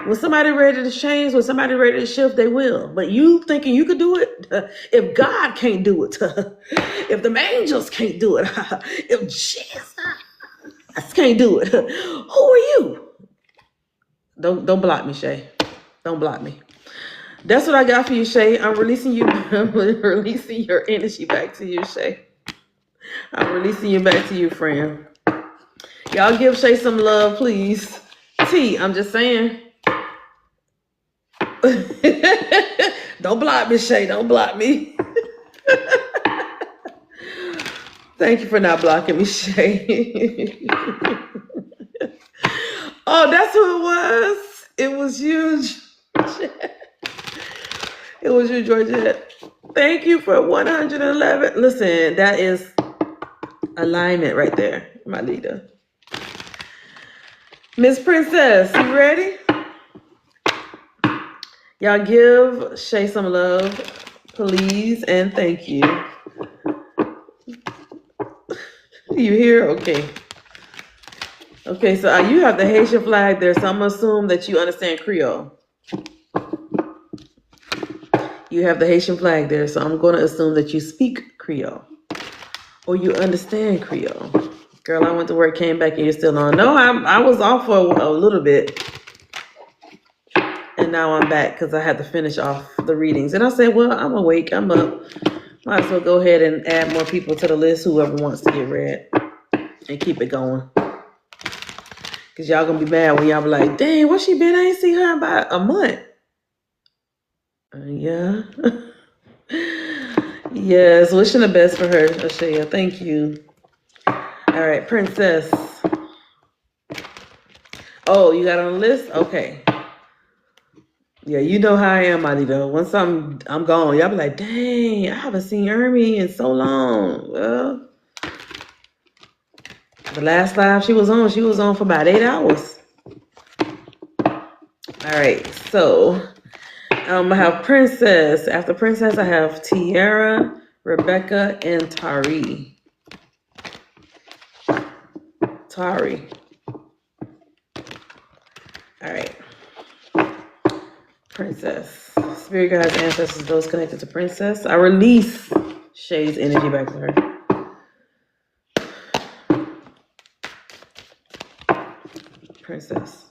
When somebody ready to change, when somebody ready to shift, they will. But you thinking you could do it? If God can't do it, if the angels can't do it, if Jesus can't do it, who are you? Don't block me, Shay. Don't block me. That's what I got for you, Shay. I'm releasing you. I'm releasing your energy back to you, Shay. I'm releasing you back to you, friend. Y'all give Shay some love, please. T, I'm just saying. Don't block me, Shay. Don't block me. Thank you for not blocking me, Shay. Oh, that's who it was. It was you. It was you, Georgette. Thank you for 111. Listen, that is alignment right there. my leader. Miss Princess, you ready? Y'all give Shay some love, please, and thank you. You here? Okay. Okay, so you have the Haitian flag there, so I'm gonna assume that you understand Creole. You have the Haitian flag there, so I'm gonna assume that you speak Creole. Or you understand Creole. Girl, I went to work, came back, and you're still on. No, I was off for a little bit. And now I'm back because I had to finish off the readings. And I said, well, I'm awake, I'm up. Might as well go ahead and add more people to the list, whoever wants to get read. And keep it going. Because y'all gonna be mad when y'all be like, dang, where she been? I ain't seen her in about a month. Yeah. Yes, wishing the best for her, Ashaya. Thank you. All right, Princess. Oh, you got on the list? Okay. Yeah, you know how I am, Adito. Once I'm gone, y'all be like, dang, I haven't seen Ermi in so long. Well, the last live she was on for about 8 hours. All right, so I have Princess. After Princess, I have Tiara, Rebecca, and Tari. All right. Princess. Spirit guides, ancestors, those connected to Princess. I release Shay's energy back to her. Princess.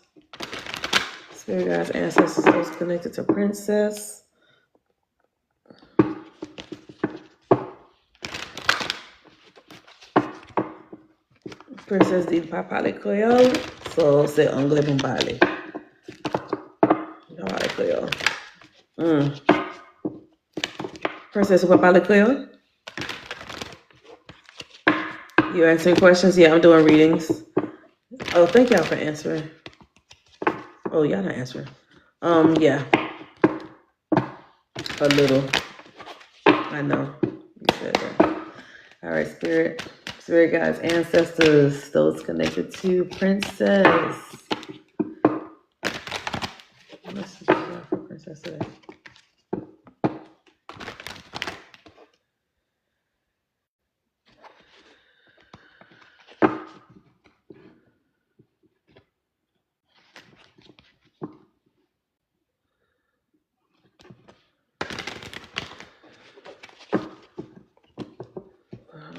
Spirit guides, ancestors, those connected to Princess. Princess di papale Creole. So c'est anglais pour parler. Papale Creole. Princess, you parle Creole? You answering questions? Yeah, I'm doing readings. Oh, thank y'all for answering. Oh, y'all not answering. Yeah. A little. I know. You said that. All right, Spirit guides, ancestors, those connected to Princess. What message do you have for Princess today?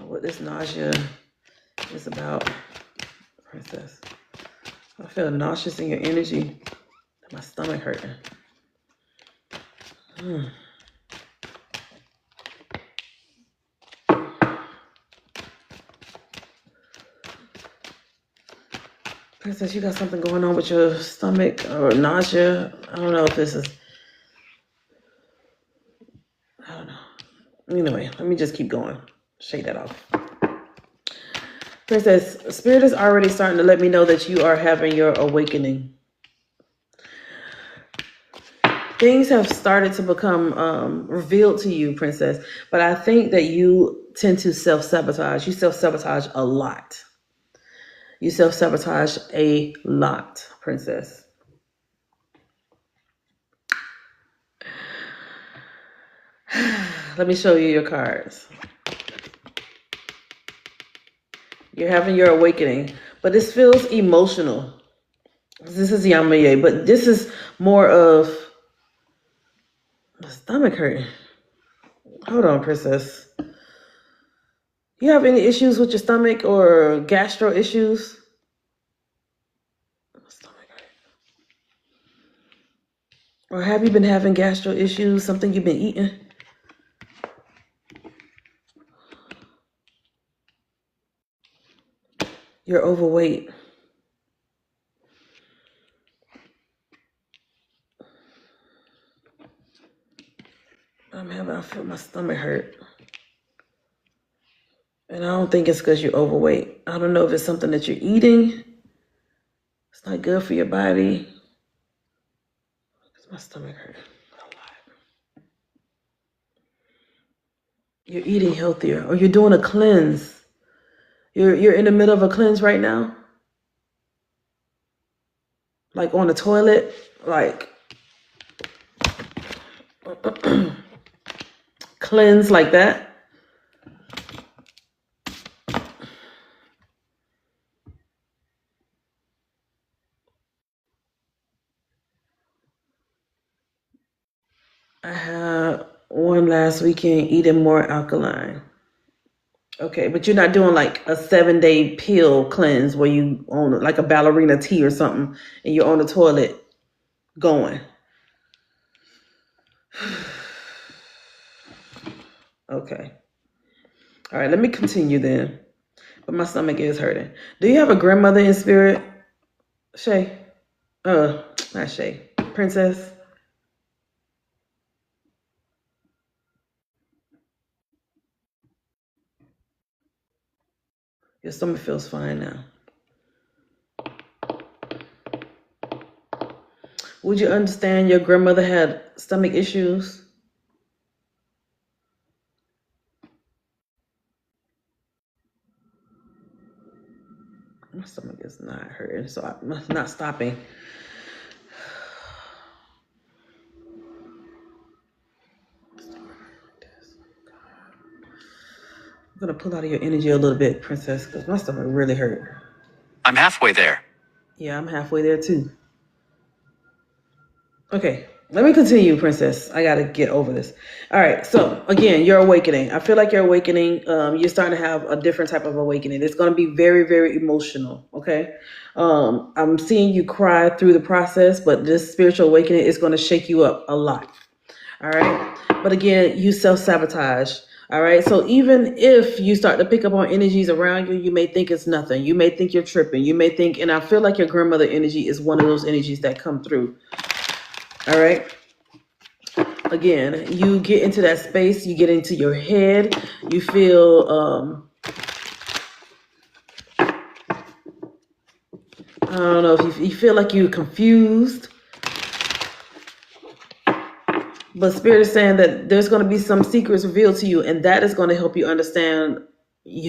What this nausea is about, Princess. I feel nauseous in your energy. My stomach hurting. Princess, you got something going on with your stomach or nausea? I don't know if this is. I don't know. Anyway, let me just keep going. Shake that off. Princess, Spirit is already starting to let me know that you are having your awakening. Things have started to become revealed to you, Princess, but I think that you tend to self-sabotage. You self-sabotage a lot. You self-sabotage a lot, Princess. Let me show you your cards. You're having your awakening, but this feels emotional. This is Yamaye, but this is more of my stomach hurting. Hold on, Princess. You have any issues with your stomach or gastro issues? Stomach hurt. Or have you been having gastro issues? Something you've been eating? You're overweight. I feel my stomach hurt. And I don't think it's because you're overweight. I don't know if it's something that you're eating. It's not good for your body. My stomach hurt a lot. You're eating healthier or you're doing a cleanse. You're in the middle of a cleanse right now? Like on the toilet? Like cleanse like that? I had one last weekend eating more alkaline. Okay, but you're not doing like a 7-day pill cleanse where you on like a ballerina tea or something and you're on the toilet going. Okay. All right, let me continue then. But my stomach is hurting. Do you have a grandmother in spirit, Shay? Not Shay. Princess? Your stomach feels fine now. Would you understand your grandmother had stomach issues? My stomach is not hurting, so I'm not stopping. I'm gonna pull out of your energy a little bit, Princess, because my stomach really hurt. I'm halfway there. Yeah, I'm halfway there too. Okay, let me continue, Princess. I gotta get over this. All right, so again, you're awakening. I feel like you're awakening. You're starting to have a different type of awakening. It's gonna be very, very emotional. Okay, I'm seeing you cry through the process, but this spiritual awakening is gonna shake you up a lot. All right, but again, you self-sabotage. All right, so even if you start to pick up on energies around you, you may think it's nothing. You may think you're tripping. You may think, and I feel like your grandmother energy is one of those energies that come through. All right. Again, you get into that space, you get into your head, you feel, I don't know if you feel like you're confused, but Spirit is saying that there's going to be some secrets revealed to you, and that is going to help you understand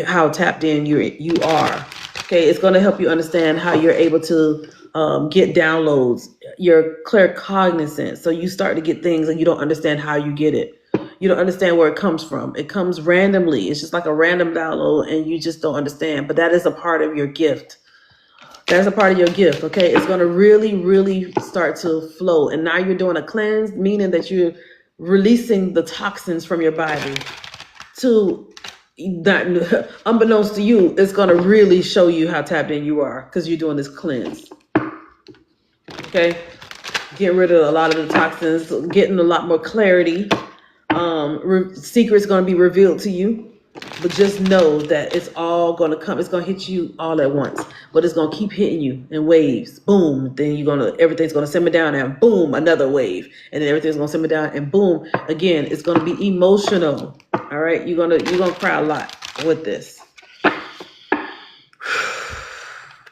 how tapped in you are. Okay, it's going to help you understand how you're able to get downloads. You're claircognizant, so you start to get things and you don't understand how you get it. You don't understand where it comes from. It comes randomly. It's just like a random download, and you just don't understand. But that is a part of your gift. That's a part of your gift, okay? It's going to really, really start to flow. And now you're doing a cleanse, meaning that you're releasing the toxins from your body to that, unbeknownst to you, it's going to really show you how tapped in you are because you're doing this cleanse. Okay? Get rid of a lot of the toxins, getting a lot more clarity. Secrets going to be revealed to you, but just know that it's all going to come. It's going to hit you all at once, but it's going to keep hitting you in waves. Boom. Then everything's going to simmer down, and boom, another wave, and then everything's going to simmer down, and boom, again. It's going to be emotional. All right, you're gonna cry a lot with this.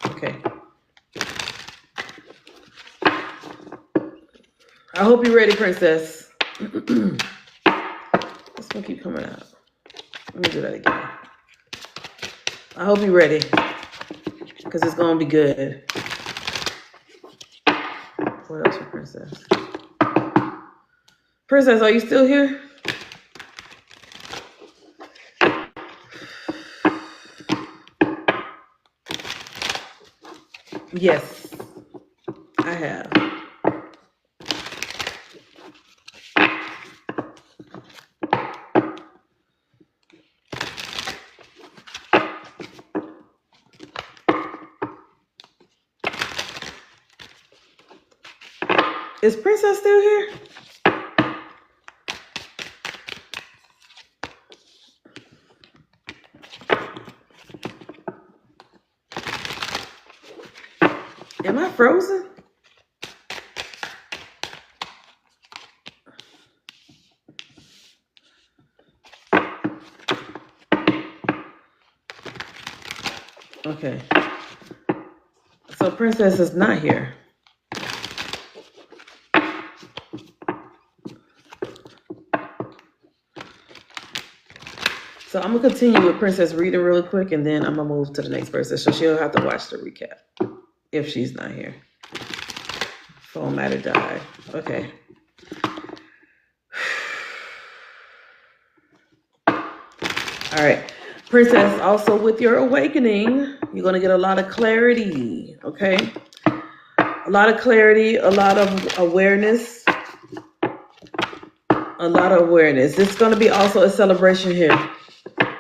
Okay. I hope you're ready, Princess. This one keep coming out. Let me do that again. I hope you're ready, because it's gonna be good. What else for Princess? Princess, are you still here? Yes, I have. Is Princess still here? Am I frozen? Okay. So Princess is not here. So I'm gonna continue with Princess reading really quick, and then I'm gonna move to the next person. So she'll have to watch the recap if she's not here. Phone matter died. Okay. All right. Princess, also with your awakening, you're going to get a lot of clarity, okay? A lot of clarity, a lot of awareness, a lot of awareness. This is going to be also a celebration here.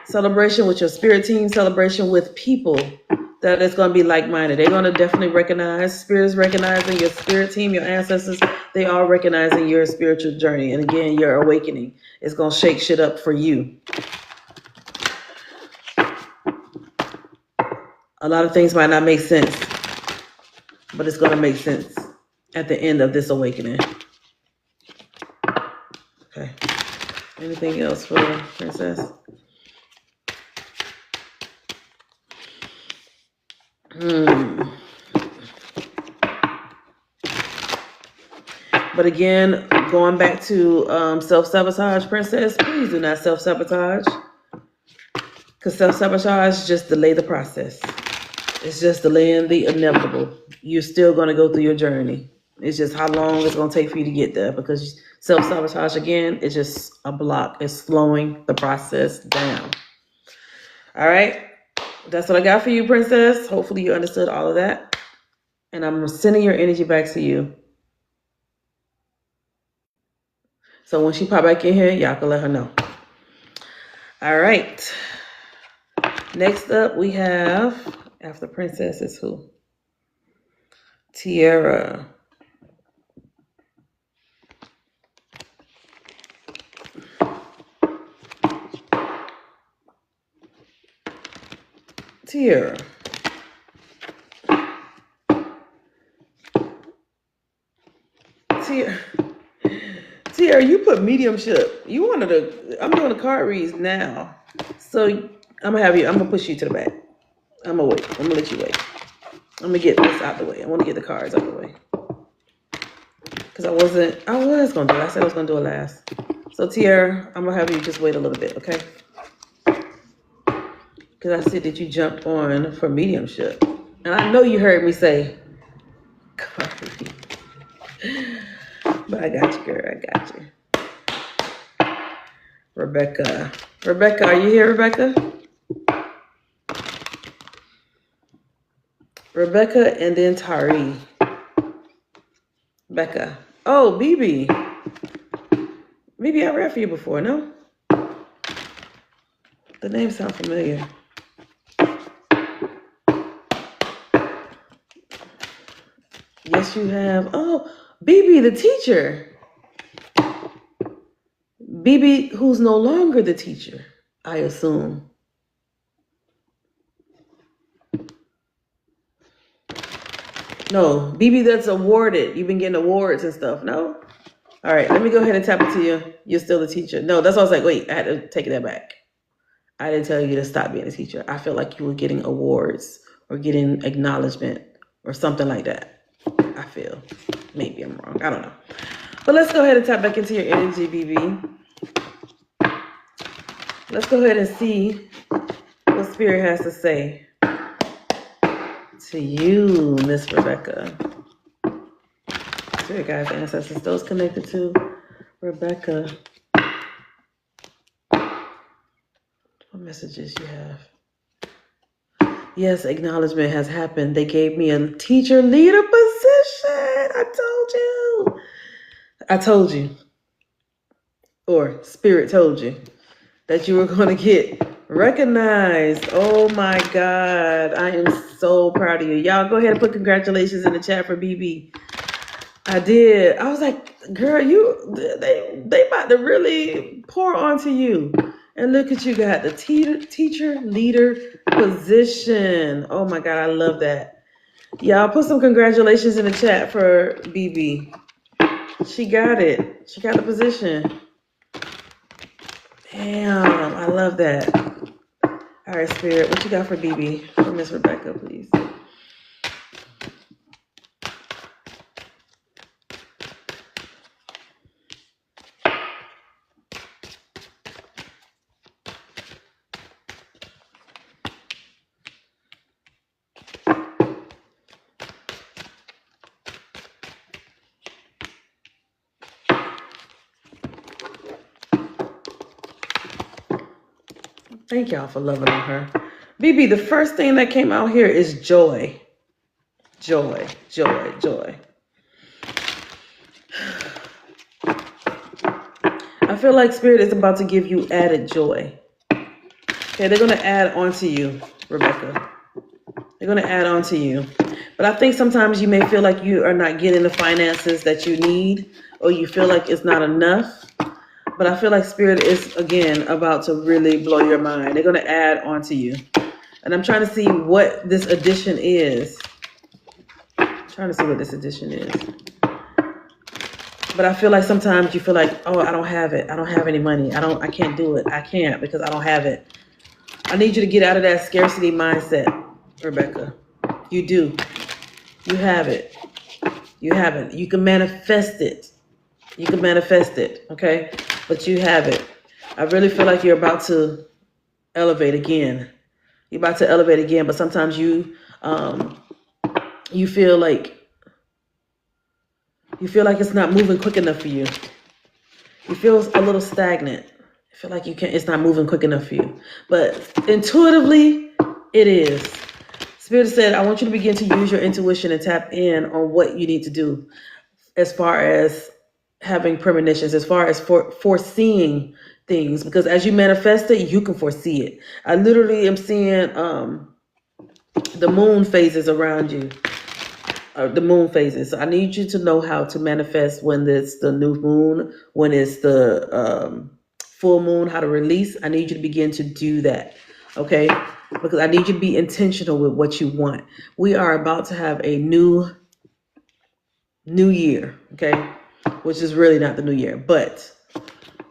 Celebration with your spirit team, celebration with people that is going to be like-minded. They're going to definitely recognize, spirits recognizing your spirit team, your ancestors, they are recognizing your spiritual journey. And again, your awakening is going to shake shit up for you. A lot of things might not make sense, but it's going to make sense at the end of this awakening. Okay. Anything else for Princess? But again, going back to self-sabotage, Princess, please do not self-sabotage. Because self-sabotage just delay the process. It's just delaying the inevitable. You're still going to go through your journey. It's just how long it's going to take for you to get there. Because self-sabotage, again, is just a block. It's slowing the process down. All right? That's what I got for you, Princess. Hopefully you understood all of that. And I'm sending your energy back to you. So when she pop back in here, y'all can let her know. All right. Next up, we have, after Princess is who? Tiara. Tiara. Tiara, you put mediumship. You wanted to, I'm doing the card reads now. So I'm gonna push you to the back. I'm gonna wait. I'm gonna let you wait. I'm gonna get this out the way. I want to get the cards out the way. Because I was gonna do it. I said I was gonna do it last. So Tiara, I'm gonna have you just wait a little bit, okay? Because I see that you jumped on for mediumship. And I know you heard me say card read. But I got you, girl. I got you. Rebecca. Rebecca, are you here, Rebecca? Rebecca and then Tari. Becca. Oh, BB. BB, I read for you before, no? The name sounds familiar. Yes, you have. Oh, BB, the teacher. BB, who's no longer the teacher, I assume. No, BB that's awarded. You've been getting awards and stuff, no? All right, let me go ahead and tap into you. You're still the teacher. No, that's why I was like, wait, I had to take that back. I didn't tell you to stop being a teacher. I felt like you were getting awards or getting acknowledgement or something like that. I feel. Maybe I'm wrong. I don't know. But let's go ahead and tap back into your energy, BB. Let's go ahead and see what Spirit has to say to you, Miss Rebecca. Spirit guides, ancestors, those connected to Rebecca. What messages you have? Yes, acknowledgement has happened. They gave me a teacher leader position. I told you. Or Spirit told you that you were going to get recognized. Oh my God. I am so proud of you. Y'all go ahead and put congratulations in the chat for BB. I did. I was like, girl, they about to really pour onto you. And look at you got the teacher leader position. Oh my God, I love that. Y'all put some congratulations in the chat for BB. She got it. She got the position. Damn, I love that. All right, Spirit, what you got for BB? For Miss Rebecca, please. Thank y'all for loving on her. BB, the first thing that came out here is joy. Joy, joy, joy. I feel like Spirit is about to give you added joy. Okay, they're going to add on to you, Rebecca. They're going to add on to you. But I think sometimes you may feel like you are not getting the finances that you need, or you feel like it's not enough. But I feel like Spirit is, again, about to really blow your mind. They're going to add on to you. And I'm trying to see what this addition is. But I feel like sometimes you feel like, oh, I don't have it. I don't have any money. I can't do it. I can't because I don't have it. I need you to get out of that scarcity mindset, Rebecca. You do. You have it. You have it. You can manifest it. You can manifest it, okay? But you have it. I really feel like you're about to elevate again. You're about to elevate again, but sometimes you feel like it's not moving quick enough for you. You feel a little stagnant. I feel like it's not moving quick enough for you. But intuitively, it is. Spirit said, I want you to begin to use your intuition and tap in on what you need to do as far as having premonitions, as far as foreseeing things. Because as you manifest it, you can foresee it. I literally am seeing the moon phases around you. The moon phases. So I need you to know how to manifest when it's the new moon, when it's the full moon, how to release. I need you to begin to do that, okay? Because I need you to be intentional with what you want. We are about to have a new year, okay? Which is really not the new year, but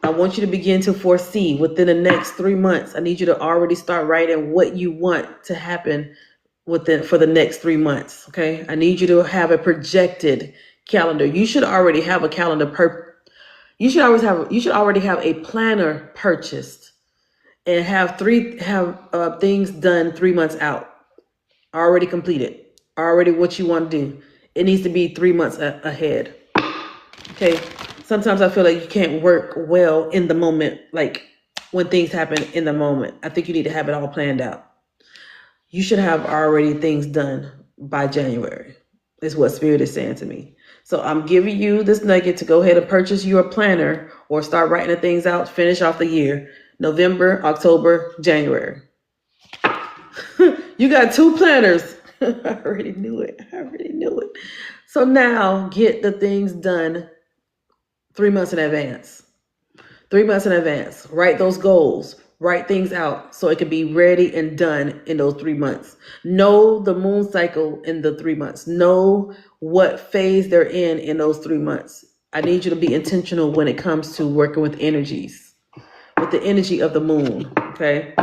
I want you to begin to foresee within the next 3 months. I need you to already start writing what you want to happen for the next 3 months. Okay. I need you to have a projected calendar. You should already have a calendar you should already have a planner purchased and have things done 3 months out, already completed, already what you want to do. It needs to be 3 months ahead. Okay. Sometimes I feel like you can't work well in the moment, like when things happen in the moment. I think you need to have it all planned out. You should have already things done by January, is what Spirit is saying to me. So I'm giving you this nugget to go ahead and purchase your planner or start writing the things out, finish off the year, November, October, January. You got 2 planners. I already knew it. So now get the things done 3 months in advance. 3 months in advance. Write those goals. Write things out so it can be ready and done in those 3 months. Know the moon cycle in the 3 months. Know what phase they're in those 3 months. I need you to be intentional when it comes to working with energies, with the energy of the moon, okay?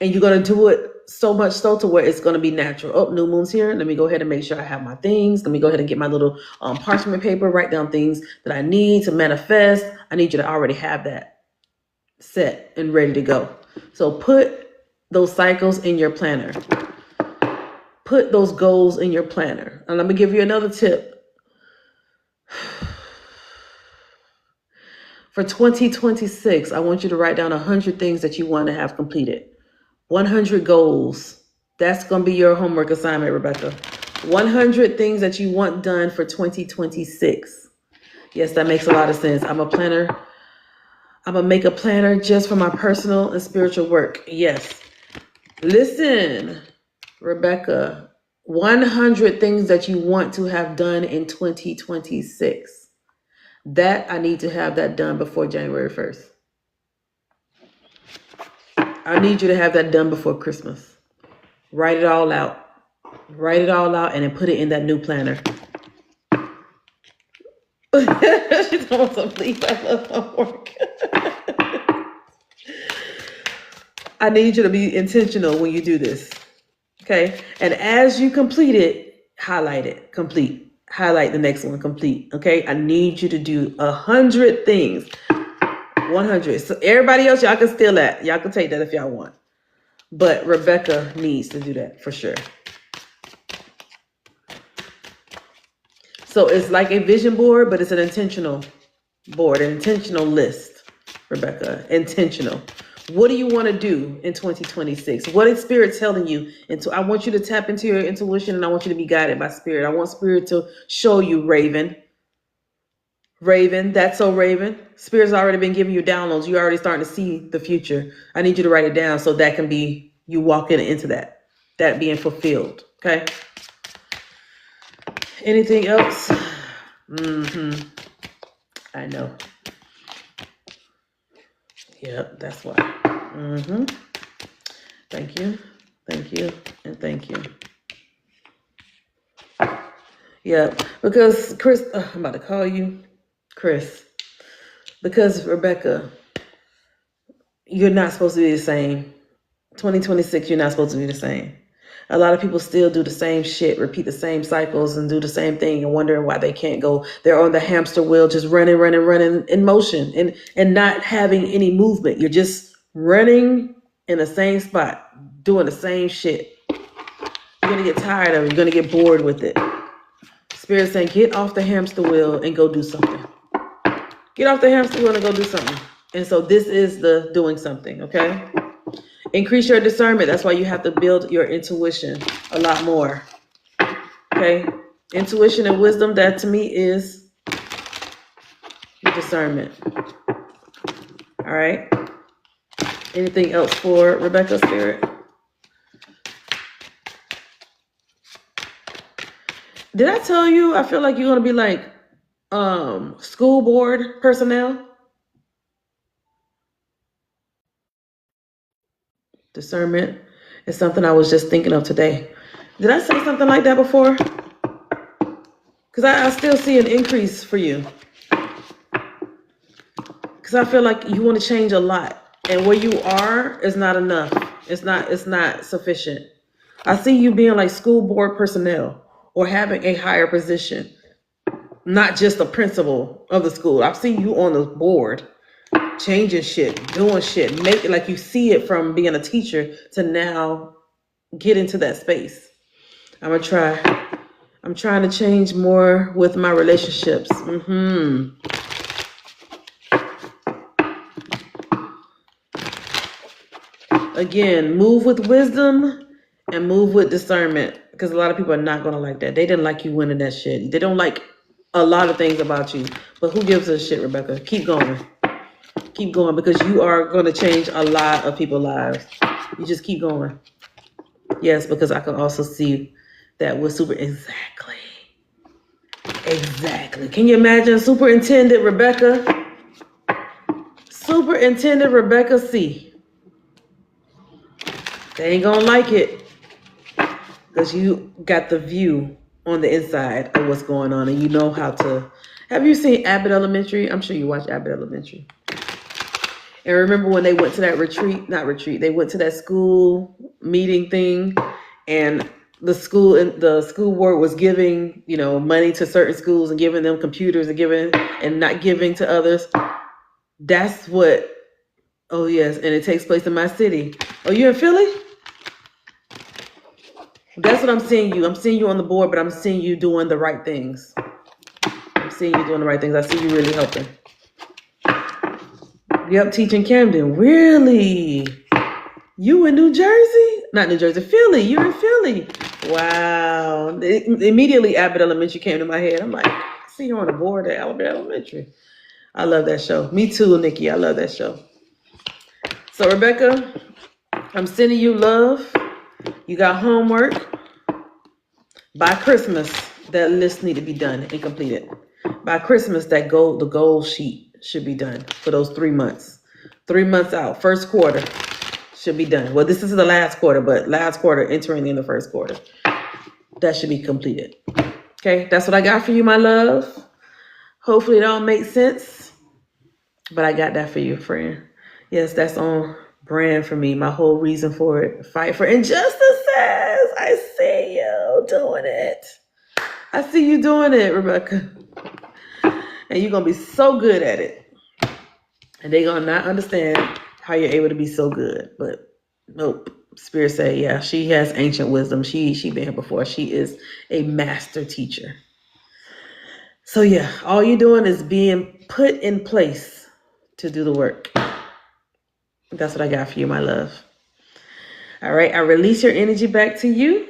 And you're going to do it so much so to where it's going to be natural. Oh, new moon's here. Let me go ahead and make sure I have my things. Let me go ahead and get my little parchment paper, write down things that I need to manifest. I need you to already have that set and ready to go. So put those cycles in your planner. Put those goals in your planner. And let me give you another tip. For 2026, I want you to write down 100 things that you want to have completed. 100 goals. That's going to be your homework assignment, Rebecca. 100 things that you want done for 2026. Yes, that makes a lot of sense. I'm a planner. I'm going to make a planner just for my personal and spiritual work. Yes. Listen, Rebecca, 100 things that you want to have done in 2026. That I need to have that done before January 1st. I need you to have that done before Christmas. Write it all out. Write it all out and then put it in that new planner. She's almost so pleased. I love my work. I need you to be intentional when you do this. Okay. And as you complete it, highlight it, complete. Highlight the next one, complete. Okay. I need you to do 100 things. 100. So everybody else, y'all can steal that. Y'all can take that if y'all want. But Rebecca needs to do that for sure. So it's like a vision board, but it's an intentional board, an intentional list, Rebecca. Intentional. What do you want to do in 2026? What is Spirit telling you? I want you to tap into your intuition, and I want you to be guided by Spirit. I want Spirit to show you, Raven. Raven, that's so Raven. Spirit's already been giving you downloads. You're already starting to see the future. I need you to write it down so that can be you walking into that being fulfilled. Okay. Anything else? I know. Yep, that's why. Thank you, and thank you. Yeah, because Chris, I'm about to call you Chris. Because Rebecca, you're not supposed to be the same. 2026, you're not supposed to be the same. A lot of people still do the same shit, repeat the same cycles, and do the same thing, and wondering why they can't go. They're on the hamster wheel, just running in motion, and not having any movement. You're just running in the same spot, doing the same shit. You're gonna get tired of it. You're gonna get bored with it. Spirit saying, get off the hamster wheel and go do something. Get off the hamster wheel and go do something. And so this is the doing something, okay? Increase your discernment. That's why you have to build your intuition a lot more. Okay? Intuition and wisdom, that to me is your discernment. All right? Anything else for Rebecca, Spirit? Did I tell you I feel like you're going to be like school board personnel? Discernment is something I was just thinking of today. Did I say something like that before? Because I still see an increase for you. Because I feel like you want to change a lot. And where you are is not enough. It's not sufficient. I see you being like school board personnel or having a higher position. Not just the principal of the school. I've seen you on the board. Changing shit, doing shit, make it like you see it from being a teacher to now get into that space. I'm trying to change more with my relationships. Again, move with wisdom and move with discernment, because a lot of people are not going to like that. They didn't like you winning that shit. They don't like a lot of things about you. But who gives a shit, Rebecca? Keep going. Keep going, because you are going to change a lot of people's lives. You just keep going. Yes, because I can also see that with exactly. Can you imagine Superintendent Rebecca C? They ain't gonna like it because you got the view on the inside of what's going on, and you know how to. Have you seen Abbott Elementary? I'm sure you watch Abbott Elementary. And remember when they went to that they went to that school meeting thing, and the school board was giving, money to certain schools and giving them computers and not giving to others. That's what, oh yes, and it takes place in my city. Oh, you in Philly? That's what I'm seeing you. I'm seeing you on the board, but I'm seeing you doing the right things. I see you really helping. Yep, teaching Camden. Really? You in New Jersey? Not New Jersey, Philly. You're in Philly. Wow. Immediately Abbott Elementary came to my head. I'm like, I see you on the board at Abbott Elementary. I love that show. Me too, Nikki. I love that show. So, Rebecca, I'm sending you love. You got homework. By Christmas, that list need to be done and completed. By Christmas, the goal sheet should be done for those 3 months. 3 months out, first quarter should be done. Well, this is the last quarter, but last quarter entering in the first quarter. That should be completed. Okay, that's what I got for you, my love. Hopefully it all makes sense, but I got that for you, friend. Yes, that's on brand for me. My whole reason for it, fight for injustices. I see you doing it. I see you doing it, Rebecca. And you're going to be so good at it. And they're going to not understand how you're able to be so good. But nope. Spirit say, yeah, she has ancient wisdom. She been here before. She is a master teacher. So yeah, all you're doing is being put in place to do the work. That's what I got for you, my love. All right, I release your energy back to you.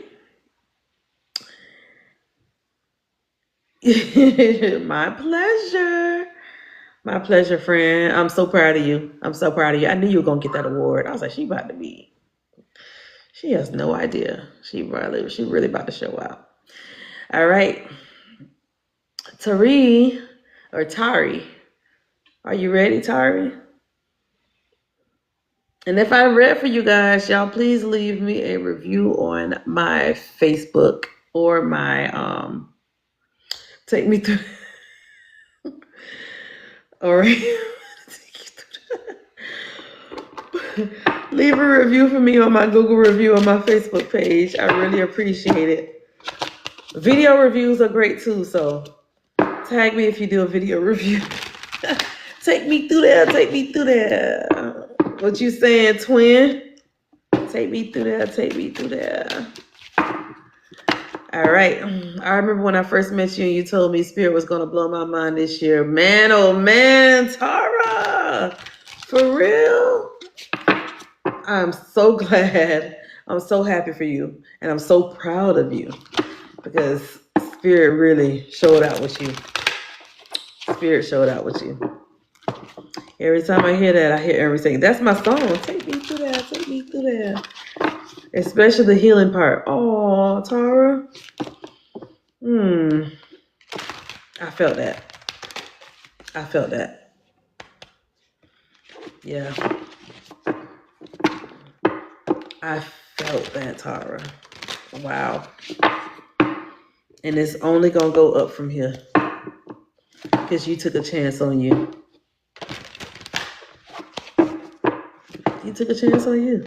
My pleasure. My pleasure, friend. I'm so proud of you. I'm so proud of you. I knew you were gonna get that award. I was like, she about to be. She has no idea. She really about to show out. All right, Tari, are you ready, Tari? And if I read for you guys, y'all please leave me a review on my Facebook or my take me through. All right. Leave a review for me on my Google review on my Facebook page. I really appreciate it. Video reviews are great too, so tag me if you do a video review. Take me through there. Take me through there. What you saying, twin? Take me through there. Take me through there. All right. I remember when I first met you and you told me Spirit was going to blow my mind this year. Man, oh man, Tara. For real? I'm so glad. I'm so happy for you. And I'm so proud of you. Because Spirit really showed out with you. Spirit showed out with you. Every time I hear that, I hear everything. That's my song. Take me through that. Take me through that. Especially the healing part. Oh, Tara. I felt that. I felt that. Yeah. I felt that, Tara. Wow. And it's only going to go up from here. Because you took a chance on you. You took a chance on you.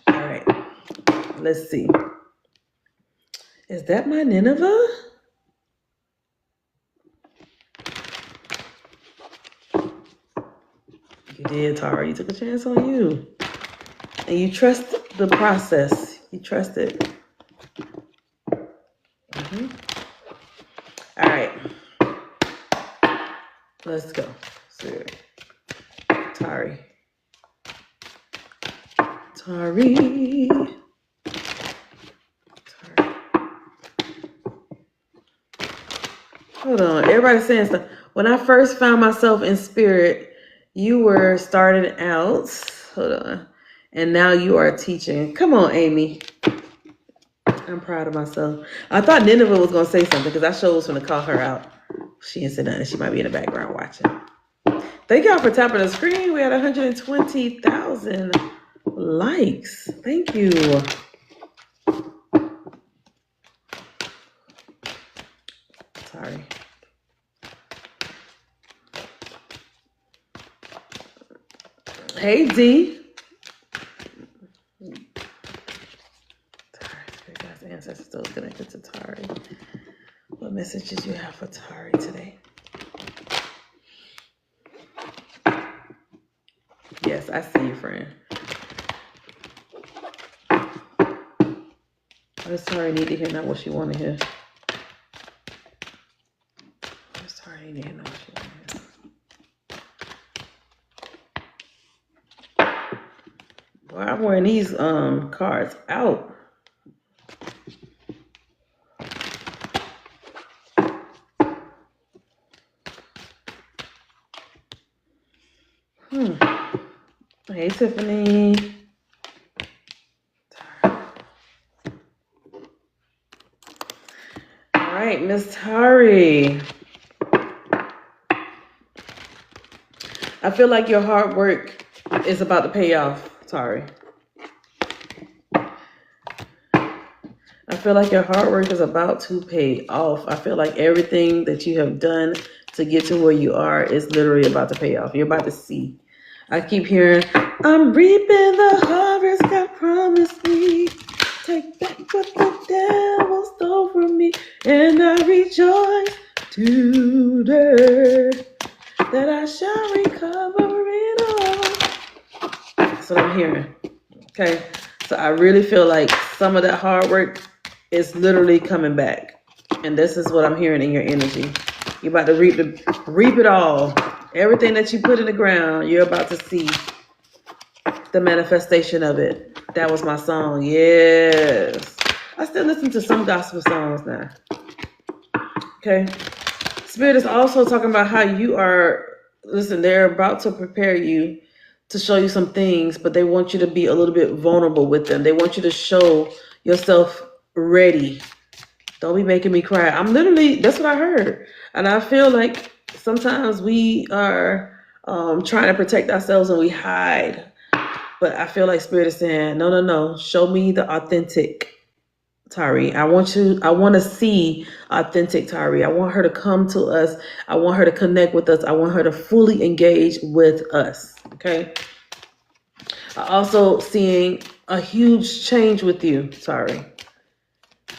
All right. Let's see. Is that my Nineveh? You did, Tara. You took a chance on you. And you trust the process. You trust it. All right. Let's go. Tari. Hold on. Everybody's saying stuff. When I first found myself in spirit, you were starting out. Hold on. And now you are teaching. Come on, Amy. I'm proud of myself. I thought Nineveh was going to say something because I sure was going to call her out. She didn't say nothing. She might be in the background watching. Thank y'all for tapping the screen. We had 120,000 likes. Thank you. Sorry. Hey, D. Tari, ancestors still connected to Tari. What messages you have for Tari today? Yes, I see you, friend. What does Tari need to hear? Not what she want to hear. What does Tari need to hear? Not what she want to hear. Boy, I'm wearing these cards out. Hey, Tiffany. All right, Miss Tari. I feel like your hard work is about to pay off, Tari. I feel like your hard work is about to pay off. I feel like everything that you have done to get to where you are is literally about to pay off. You're about to see. I keep hearing, I'm reaping the harvest God promised me. Take back what the devil stole from me. And I rejoice today that I shall recover it all. That's what I'm hearing. Okay? So I really feel like some of that hard work is literally coming back. And this is what I'm hearing in your energy. You're about to reap it all. Everything that you put in the ground, you're about to see the manifestation of it. That was my song. Yes. I still listen to some gospel songs now. Okay. Spirit is also talking about how you are, listen, they're about to prepare you to show you some things, but they want you to be a little bit vulnerable with them. They want you to show yourself ready. Don't be making me cry. I'm literally, that's what I heard. And I feel like sometimes we are trying to protect ourselves and we hide. But I feel like Spirit is saying, no, no, no. Show me the authentic Tari. I want to see authentic Tari. I want her to come to us. I want her to connect with us. I want her to fully engage with us. Okay. I also seeing a huge change with you, Tari.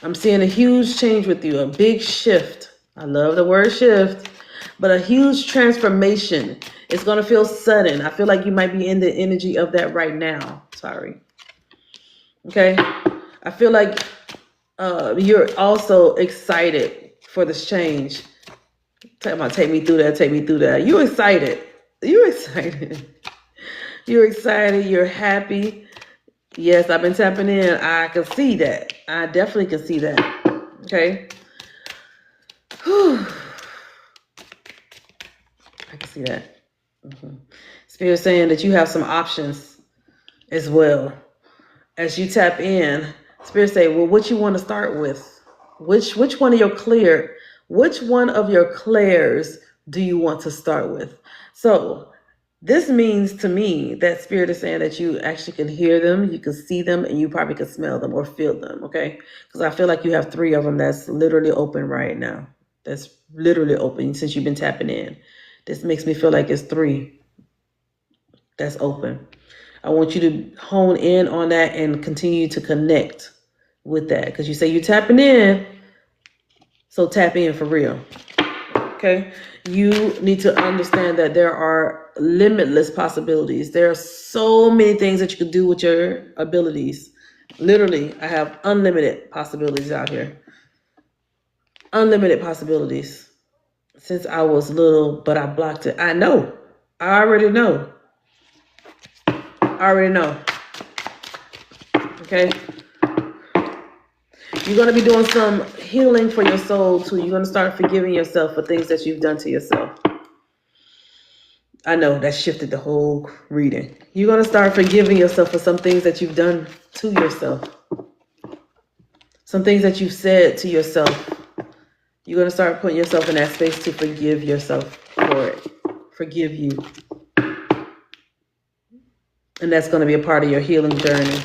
I'm seeing a huge change with you, a big shift. I love the word shift, but a huge transformation. It's going to feel sudden. I feel like you might be in the energy of that right now. Sorry. Okay. I feel like you're also excited for this change. Take me through that. Take me through that. You're excited. You're excited. You're excited. You're happy. Yes, I've been tapping in. I can see that. I definitely can see that. Okay. Whew. I can see that. Spirit saying that you have some options as well. As you tap in, Spirit say, well, what you want to start with? Which one of your clairs do you want to start with? So this means to me that Spirit is saying that you actually can hear them, you can see them, and you probably can smell them or feel them, okay? Because I feel like you have 3 of them that's literally open right now. That's literally open since you've been tapping in. This makes me feel like it's 3 that's open. I want you to hone in on that and continue to connect with that. Because you say you're tapping in, so tap in for real. Okay? You need to understand that there are limitless possibilities. There are so many things that you can do with your abilities. Literally, I have unlimited possibilities out here. Unlimited possibilities. Since I was little, but I blocked it. I know. I already know. I already know. Okay? You're going to be doing some healing for your soul too. You're going to start forgiving yourself for things that you've done to yourself. I know that shifted the whole reading. You're going to start forgiving yourself for some things that you've done to yourself. Some things that you've said to yourself. You're going to start putting yourself in that space to forgive yourself for it. Forgive you. And that's going to be a part of your healing journey.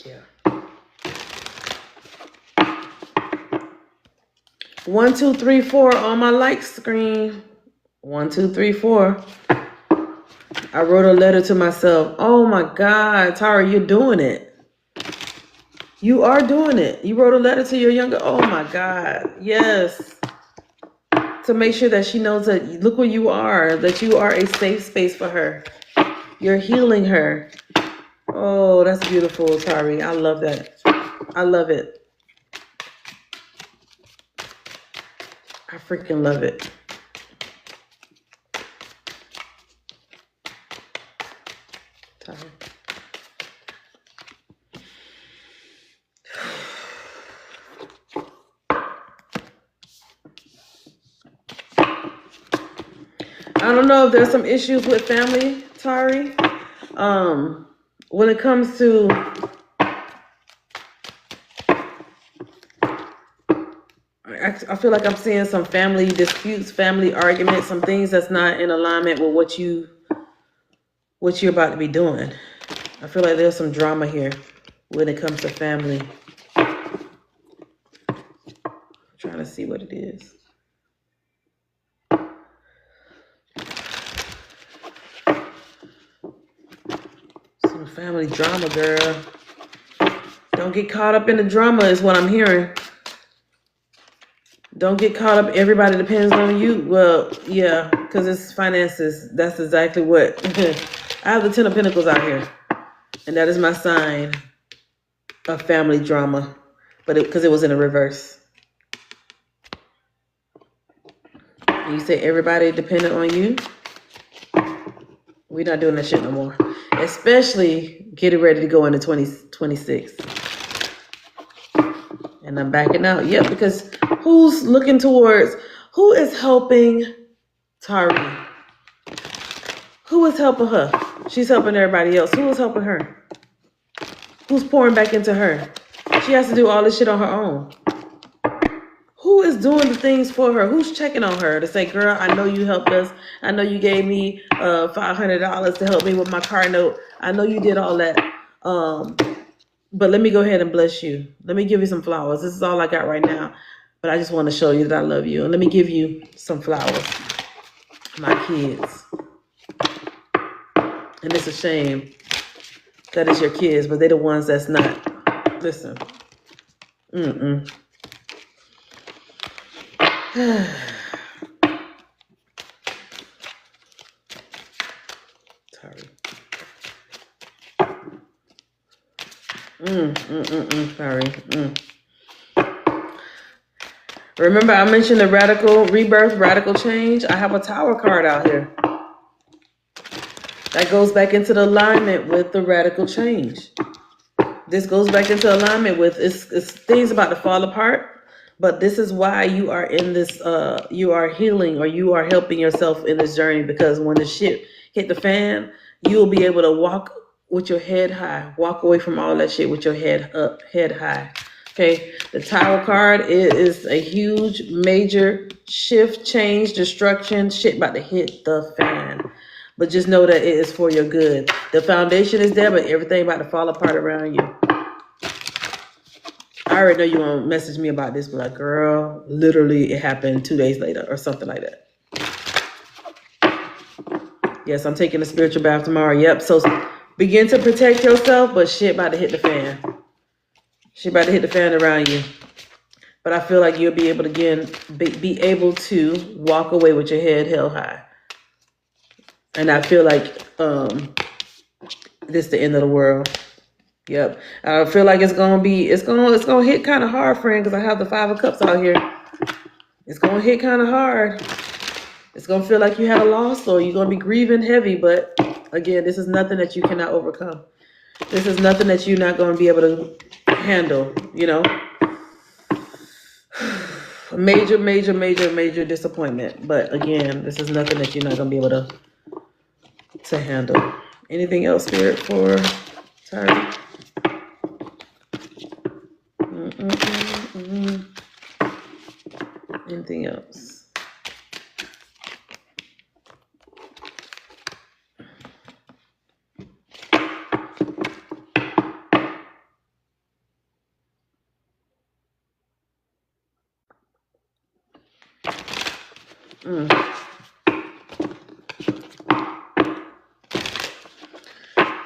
Yeah. 1, 2, 3, 4 on my like screen. 1, 2, 3, 4. I wrote a letter to myself. Oh my God, Tara, you're doing it. You are doing it. You wrote a letter to your younger. Oh my God. Yes. To make sure that she knows that look where you are, that you are a safe space for her. You're healing her. Oh, that's beautiful, Tari. I love that. I love it. I freaking love it. Tari. I don't know if there's some issues with family, Tari. When it comes to I feel like I'm seeing some family disputes, family arguments, some things that's not in alignment with what you're about to be doing. I feel like there's some drama here when it comes to family. I'm trying to see what it is. Some family drama, girl. Don't get caught up in the drama is what I'm hearing. Don't get caught up. Everybody depends on you. Well, yeah, because it's finances. That's exactly what. I have the 10 of Pentacles out here. And that is my sign of family drama. But because it was in a reverse. You say everybody dependent on you. We're not doing that shit no more. Especially getting ready to go into 2026. And I'm backing out. Yep, because who is helping Tari? Who is helping her? She's helping everybody else. Who is helping her? Who's pouring back into her? She has to do all this shit on her own. Who is doing the things for her? Who's checking on her to say, girl, I know you helped us. I know you gave me $500 to help me with my car note. I know you did all that. But let me go ahead and bless you. Let me give you some flowers. This is all I got right now. But I just want to show you that I love you. And let me give you some flowers. My kids. And it's a shame that it's your kids, but they're the ones that's not. Listen. Sorry. Sorry. Remember I mentioned the radical rebirth, radical change? I have a tower card out here. That goes back into the alignment with the radical change. This goes back into alignment with, it's things about to fall apart, but this is why you are in this, you are healing or you are helping yourself in this journey, because when the shit hit the fan, you'll be able to walk with your head high, walk away from all that shit with your head up, head high. Okay, the Tower card is a huge, major shift, change, destruction, shit about to hit the fan. But just know that it is for your good. The foundation is there, but everything about to fall apart around you. I already know you want to message me about this, but like, girl, literally it happened 2 days later or something like that. Yes, I'm taking a spiritual bath tomorrow. Yep, so begin to protect yourself, but shit about to hit the fan. Shit about to hit the fan around you. But I feel like you'll be able to, again, be able to walk away with your head held high. And I feel like this is the end of the world. Yep. I feel like it's gonna hit kind of hard, friend, because I have the 5 of Cups out here. It's gonna hit kind of hard. It's gonna feel like you had a loss or you're gonna be grieving heavy, but again, this is nothing that you cannot overcome. This is nothing that you're not gonna be able to handle, you know. Major, major, major, major disappointment. But again, this is nothing that you're not gonna be able to handle. Anything else, Spirit, for Tari? Anything else?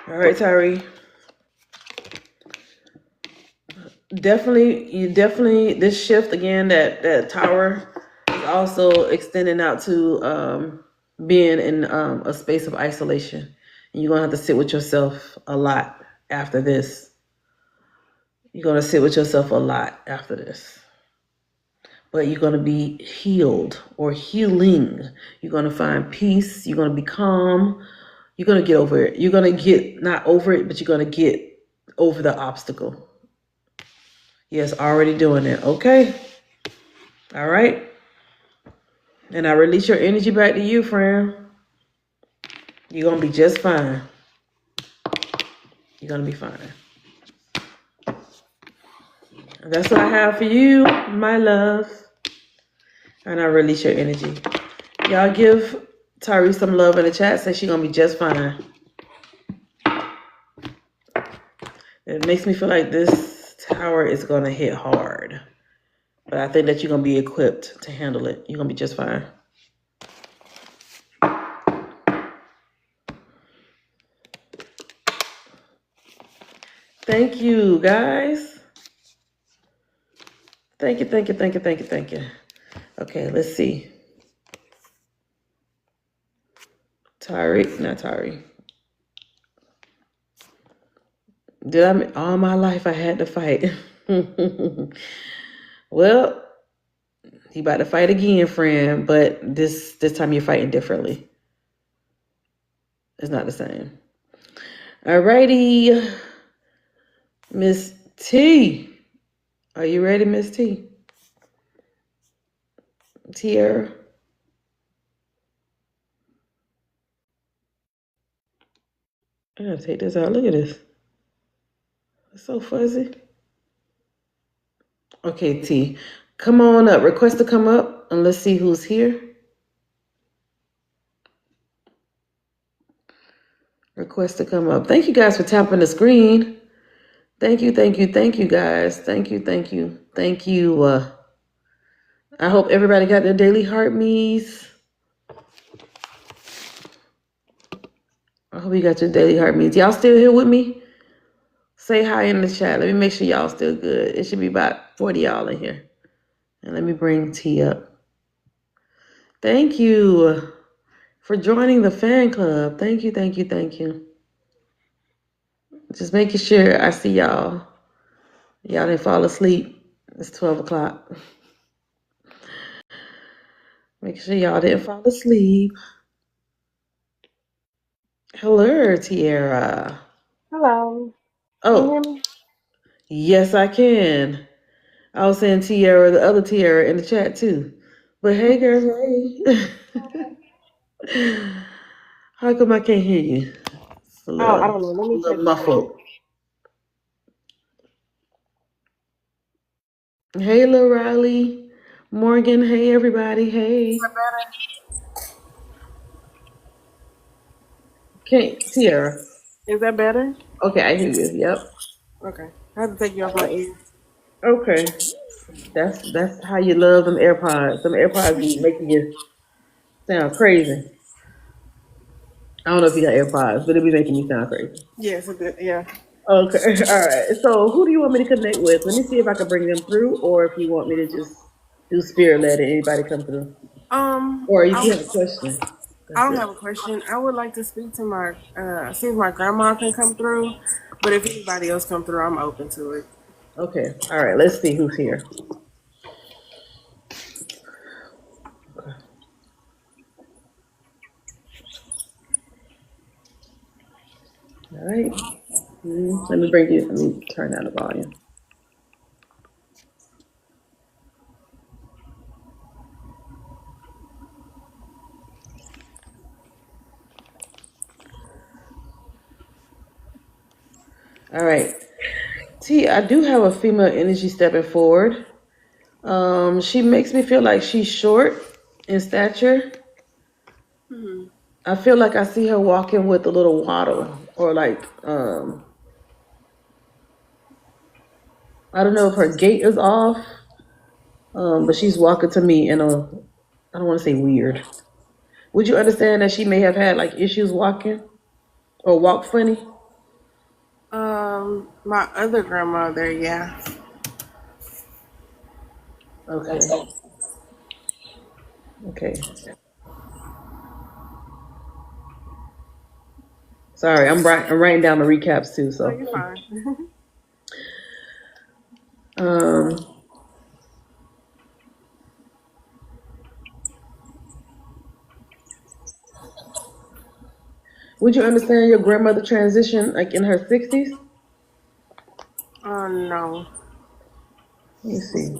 All right, Tari. Definitely, this shift again, that Tower is also extending out to being in a space of isolation. And you're going to have to sit with yourself a lot after this. You're going to sit with yourself a lot after this. But you're going to be healed or healing. You're going to find peace. You're going to be calm. You're going to get over it. You're going to get, not over it, but you're going to get over the obstacle. Yes, already doing it. Okay. All right. And I release your energy back to you, friend. You're going to be just fine. You're going to be fine. And that's what I have for you, my love. And I release your energy. Y'all give Tari some love in the chat. Say she's going to be just fine. It makes me feel like this Tower is going to hit hard. But I think that you're going to be equipped to handle it. You're going to be just fine. Thank you, guys. Thank you. Okay, let's see. Not Tari. All my life I had to fight. Well, He about to fight again, friend, but this time you're fighting differently. It's not the same. Alrighty, Miss T. Are you ready, Miss T? Tierra? I gotta take this out. Look at this. It's so fuzzy. Okay, T. Come on up. Request to come up and let's see who's here. Request to come up. Thank you guys for tapping the screen. Thank you, guys. Thank you. I hope everybody got their daily heart me's. I hope you got your daily heart me's. Y'all still here with me? Say hi in the chat. Let me make sure y'all still good. It should be about 40 y'all in here. And let me bring T up. Thank you for joining the fan club. Thank you. Just making sure I see y'all. Y'all didn't fall asleep. It's 12 o'clock. Make sure y'all didn't fall asleep. Hello, Tierra. Hello. Can you hear Oh, me? yes, I can. I was saying Tierra, the other Tierra in the chat too. But hey, girl, hey. How come I can't hear you? It's a Oh, I little, don't know. Let me check mine. muffled. Hey, Lil Riley. Morgan, hey, everybody, Is that hey. better? Can't, Tierra. Is that better? Okay, I hear you. Yep. Okay. I have to take you off my ear. Okay. That's how you love them AirPods. Them AirPods be making you sound crazy. I don't know if you got AirPods, but it be making me sound crazy. Yes, it did. Yeah. Okay, all right. So who do you want me to connect with? Let me see if I can bring them through, or if you want me to just do spirit led and anybody come through. Or if you I, have a question, I that's don't it. have a question. I would like to speak to my see if my grandma can come through. But if anybody else come through, I'm open to it. Okay, all right. Let's see who's here. All right. Let me bring you. Let me turn down the volume. All right. T, I do have a female energy stepping forward. She makes me feel like she's short in stature. I feel like I see her walking with a little waddle, or like I don't know if her gait is off, but she's walking to me in a, I don't want to say weird. Would you understand that she may have had like issues walking or walk funny? My other grandmother, yeah. Okay, okay. Sorry, I'm writing down the recaps too. Oh, So, you're fine. um, would you understand your grandmother transition like in her 60s? No. Let me see.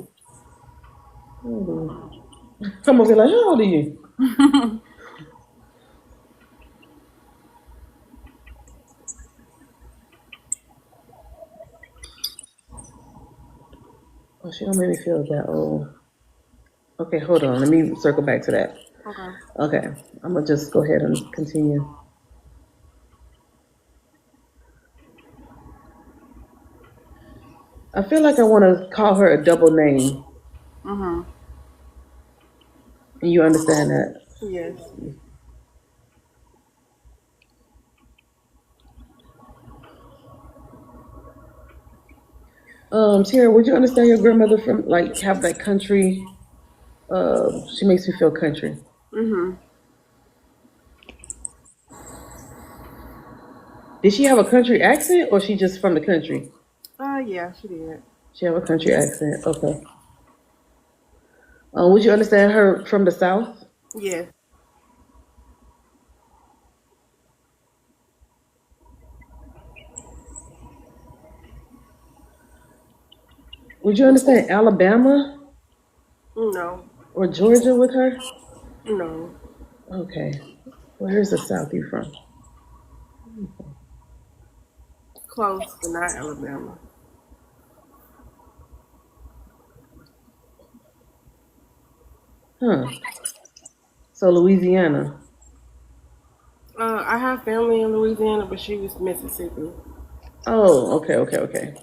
Come over here like, how old are you? Oh, she don't make me feel that old. Okay, hold on. Let me circle back to that. Okay. Okay, I'm gonna just go ahead and continue. I feel like I want to call her a double name. Mhm. And you understand that? Yes. Tara, would you understand your grandmother from like have that country? She makes me feel country. Mhm. Did she have a country accent, or she just from the country? Yeah, she did. She have a country accent. Okay. Would you understand her from the South? Yeah. Would you understand Alabama No. or Georgia with her? No. Okay. Where's the South you from? Close, but not Alabama. Huh. So Louisiana. I have family in Louisiana, but she was Mississippi. Oh, okay, okay, okay.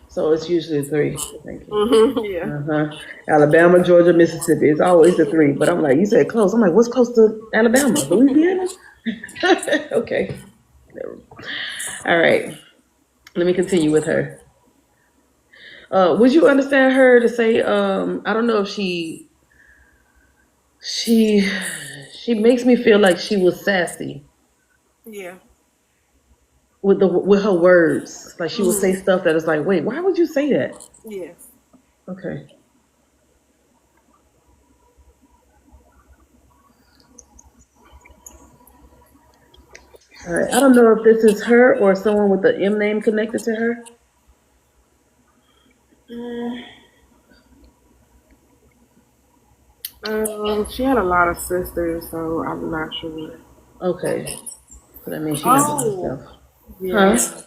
So it's usually three. Thank you. Yeah. Uh-huh. Alabama, Georgia, Mississippi. It's always the three. But I'm like, you said close. I'm like, what's close to Alabama? Louisiana? Okay. All right. Let me continue with her. Would you understand her to say, I don't know if she she makes me feel like she was sassy Yeah. with her words. Like she would say Hmm. stuff that is like, wait, why would you say that? Yes. Okay. All right. I don't know if this is her or someone with the M name connected to her. Mm, she had a lot of sisters, so I'm not sure. Okay. So that means she not by Oh, herself. yeah. Huh?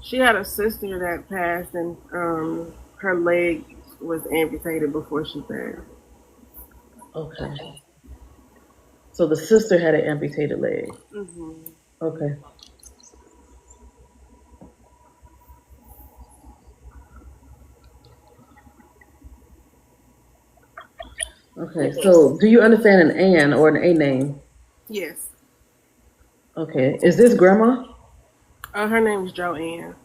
She had a sister that passed, and her leg was amputated before she passed. Okay. So the sister had an amputated leg. Hmm. Okay. Okay. So do you understand an Ann or an A name? Yes. Okay. Is this grandma? Her name was Joanne.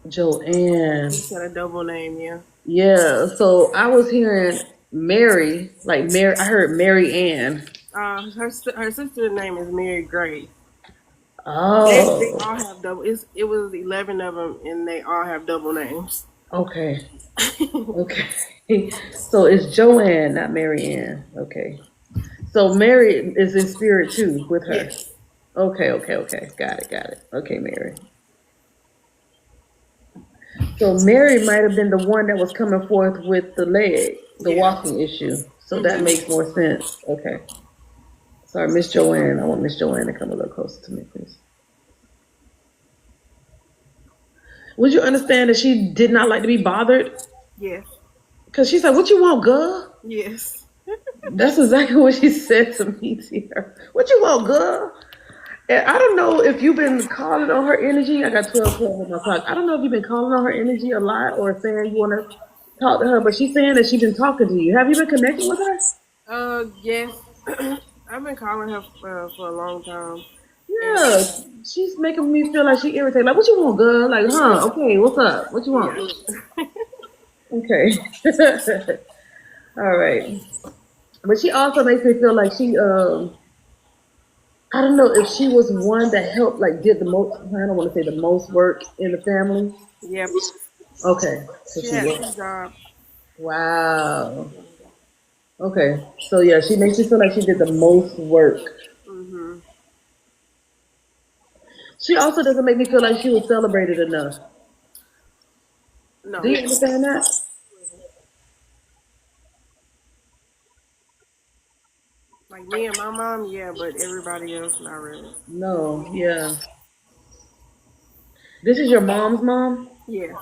Joanne. You said a double name, yeah. Yeah. So I was hearing Mary, like Mary. I heard Mary Ann. Her sister's name is Mary Grace. They Oh. all have double. It was 11 of them, and they all have double names. Okay. Okay. So it's Joanne, not Mary Ann. Okay. So Mary is in spirit too with her. Yes. Okay, okay, okay. Got it, got it. Okay, Mary. So Mary might have been the one that was coming forth with the leg, the Yeah. walking issue. So that Hmm. makes more sense. Okay. Sorry, Miss Joanne. I want Miss Joanne to come a little closer to me, please. Would you understand that she did not like to be bothered? Yes. Because she's like, what you want, girl? Yes. That's exactly what she said to me, Tierra. What you want, girl? And I don't know if you've been calling on her energy. I got 12 on my clock. I don't know if you've been calling on her energy a lot or saying you want to talk to her, but she's saying that she's been talking to you. Have you been connecting with her? Yes. I've been calling her for a long time, and Yeah, she's making me feel like she irritated. Like, what you want, girl? Like, huh? Okay, what's up? What you want? yeah. Okay. All right. But she also makes me feel like I don't know if she was one that helped, like, did the most, I don't want to say the most work in the family. Yep. Okay, so She she had was. 2 jobs. Wow. Okay, so yeah, she makes me feel like she did the most work. Hmm. She also doesn't make me feel like she was celebrated enough. Do No. you understand that? Like me and my mom, yeah, but everybody else, not really. No, yeah. This is your mom's mom, Yeah.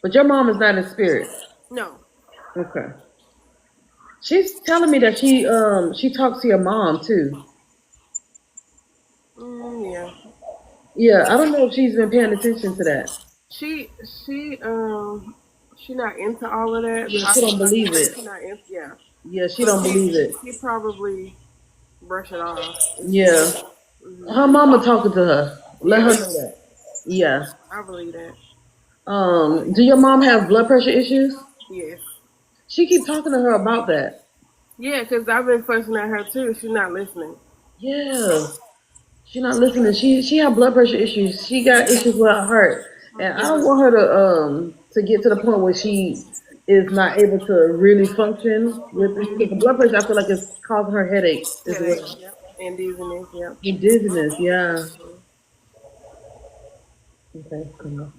but your mom is not in spirit. No. Okay. She's telling me that she talks to your mom too. Yeah. Yeah, I don't know if she's been paying attention to that. She she um she not into all of that. Yeah, she don't I believe feel like it. she not into, yeah. Yeah, she So don't believe it. she probably brush it off if she Yeah, hears it. Hmm. her mama talking to her. Let her Yeah, know that. Yeah. I believe that. Do your mom have blood pressure issues? Yes. She keep talking to her about that. Yeah, because I've been fussing at her too. She's not listening. Yeah, she not listening. She have blood pressure issues. She got issues with her heart. And I don't want her to get to the point where she is not able to really function with this. Because the blood pressure, I feel like it's causing her headaches as Headache, well. yep. And dizziness, yep. And dizziness, yeah. Okay, come on.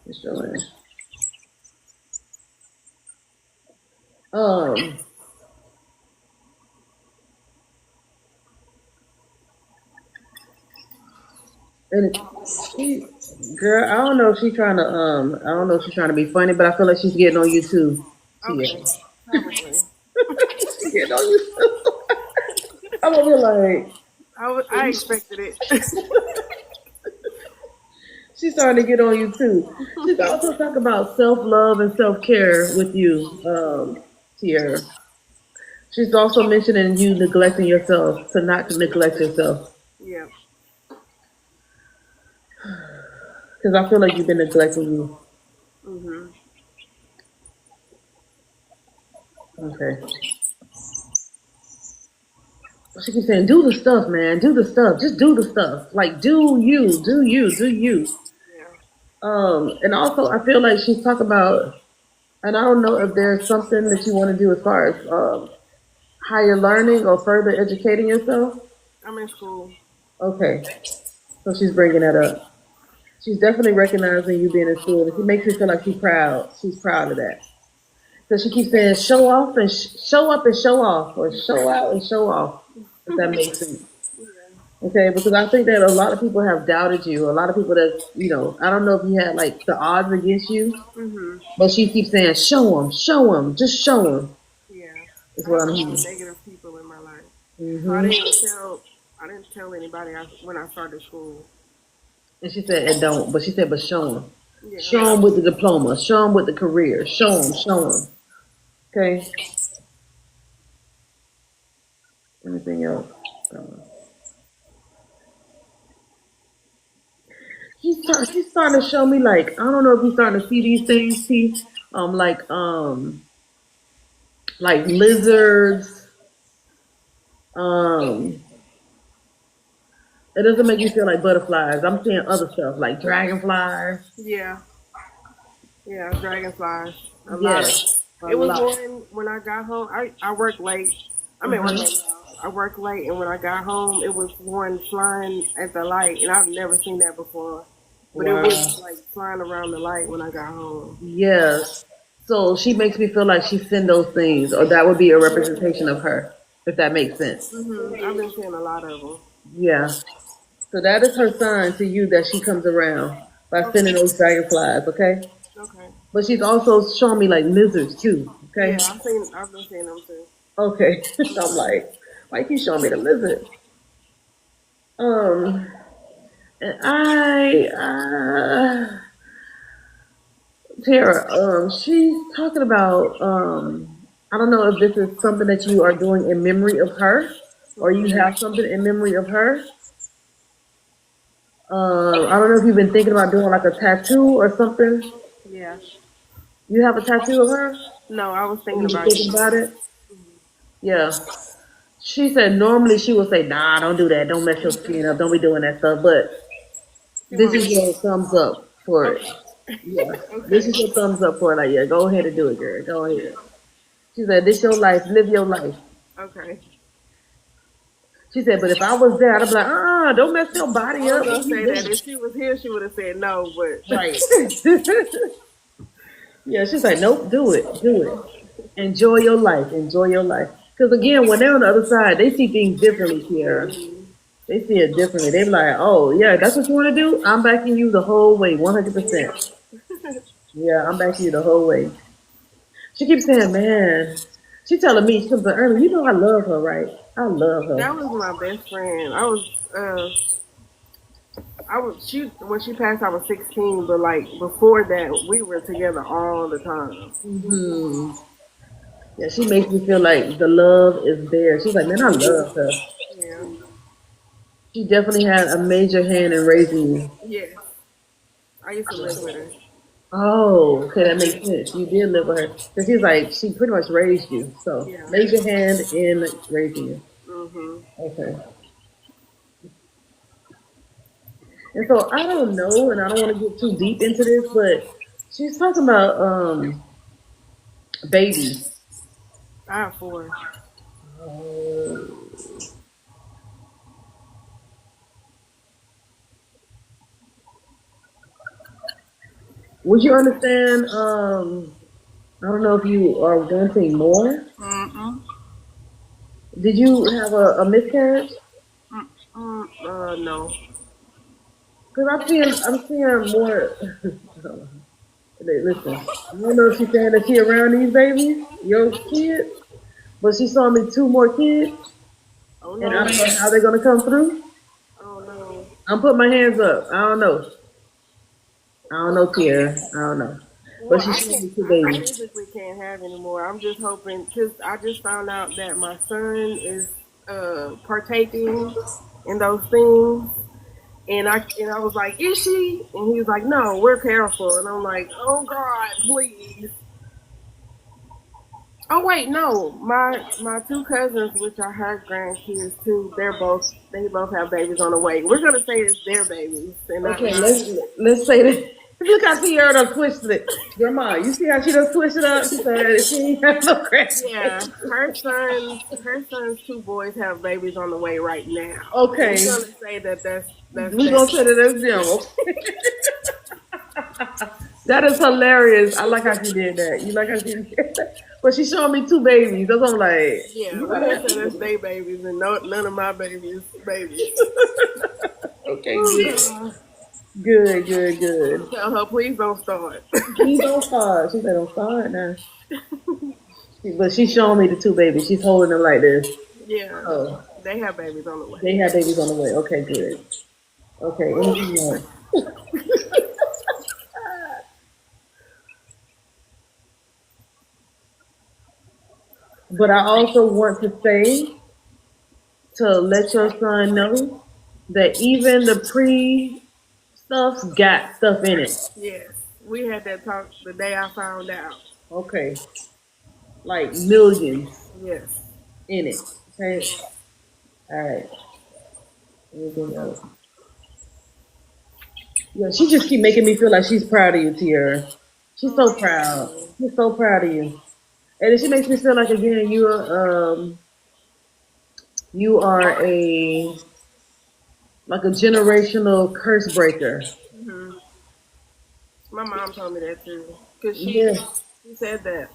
Just show it. Um, and she, girl, I don't know if she's trying to, I don't know if she's trying to be funny, but I feel like she's getting on you too. Tia. Okay, probably. She's getting on you too. I'm over here like, I expected it. she's starting to get on you too. She's also talking about self love and self care with you, Tierra. She's also mentioning you neglecting yourself, to not neglect yourself. Yeah. Because I feel like you've been neglecting you. Mhm. Okay. She keeps saying, do the stuff, man. Do the stuff. Just do the stuff. Like, do you. Do you. Do you. Yeah. And also, I feel like she's talking about, and I don't know if there's something that you want to do as far as higher learning or further educating yourself. I'm in school. Okay. So she's bringing that up. She's definitely recognizing you being in school. And she makes me feel like she's proud. She's proud of that. So she keeps saying, show off and show up and show off, or show out and show off, if that makes sense. Okay, because I think that a lot of people have doubted you. A lot of people that, I don't know if you had like the odds against you, Mhm. but she keeps saying, show them, just show them. Yeah. Is I what have I'm a lot hearing. of negative people in my life. So Hmm. I didn't tell anybody when I started school. And she said, and don't, but she said, but show them. Yeah. Show them with the diploma. Show them with the career. Show them, show them. Okay. Anything else? She's starting to show me like, I don't know if you're starting to see these things, T. Like lizards. Um, it doesn't make me feel like butterflies. I'm seeing other stuff like dragonflies. Yeah. Yeah. Dragonflies. A lot of. Yes, a It was lot. one when I got home. I work late. I'm at work Hmm. late now. I work late, and when I got home, it was one flying at the light, and I've never seen that before. But it Wow. was like flying around the light when I got home. Yes. So she makes me feel like she's seen those things, or that would be a representation of her, if that makes sense. I've been seeing a lot of them. Yeah. So that is her sign to you that she comes around by Okay. sending those dragonflies, okay? Okay. But she's also showing me like lizards too, okay? Yeah, I've been seeing them too. Okay. I'm like, why you keep showing me the lizard? Um, and Tara, she's talking about, I don't know if this is something that you are doing in memory of her, or you have something in memory of her. I don't know if you've been thinking about doing like a tattoo or something. Yeah. You have a tattoo of her? No, I was Or thinking you been about thinking you. about it? Yeah. She said normally she would say, nah, don't do that. Don't mess your skin up. Don't be doing that stuff. But She this is wanted your thumbs up for it. Okay. Yeah. This Okay. is your thumbs up for it. Like, yeah, go ahead and do it, girl. Go ahead. She said, this your life. Live your life. Okay. She said, but if I was there, I'd be like, don't mess your I body was up. gonna What you say that doing? if she was here, she would have said no, but Right. Yeah, she's like, nope, do it. Do it. Enjoy your life. Enjoy your life. Because again, when they're on the other side, they see things differently here. They see it differently. They be like, oh, yeah, that's what you want to do? I'm backing you the whole way, 100%. Yeah, I'm backing you the whole way. She keeps saying, man, she telling me, she comes like, Ernie, you know I love her, right? I love that her. was my best friend. I was she when she passed, I was 16, but like before that, we were together all the time. Hmm. Yeah, she makes me feel like the love is there. She's like, man, I love her. Yeah. She definitely had a major hand in raising you. Yes. I used to live with her. Oh, okay, that makes sense. You did live with her. Because she's like, she pretty much raised you. So, Yeah. major hand in raising you. Mhm. Okay. And so I don't know, and I don't want to get too deep into this, but she's talking about babies. I have four. Uh, would you understand? I don't know if you are wanting more. Mm-mm. Did you have a miscarriage? No. Because I'm seeing more. Listen, I don't know if she's saying that she around these babies, your kids, but she saw me two more kids, Oh and I no. don't know how they're gonna come through. Oh no. I'm putting my hands up. I don't know. I don't know, Kiera. I don't know. But Well, she showed me two I babies. physically can't have anymore. I'm just hoping because I just found out that my son is partaking in those things, and I was like, "Is she?" And he was like, "No, we're careful." And I'm like, "Oh God, please." Oh wait, no, my two cousins, which are her grandkids too, they both have babies on the way. We're gonna say it's their babies and not Okay, mine. let's say that. Look how Kiera done twisted it. Grandma, you see how she done twisted up? She said she ain't have no Yeah, grandkids. her son's two boys have babies on the way right now. And we're Okay, gonna say that that's we that. gonna say that as them. That is hilarious. I like how she did that. You like how she did that? But she showing me two babies. That's what I'm like. Yeah, we're gonna say that's What? their babies and none of my babies. Okay, Oh good. God. Good, good, good. Tell her please don't start. Please don't start. She said, don't start now. But she's showing me the two babies. She's holding them like this. Yeah, Oh, they have babies on the way. they have babies on the way. Okay, good. Okay, anything else? But I also want to say to let your son know that even the pre stuff's got stuff in it. Yes, we had that talk the day I found out. Okay, like millions Yes, in it. Okay, yes. all right. Anything else? Yeah, she just keep making me feel like she's proud of you, Tiara. She's so proud. Oh, She's so proud of you. And then she makes me feel like again you are a like a generational curse breaker. hmm. My mom told me that too, cause Yeah. she said that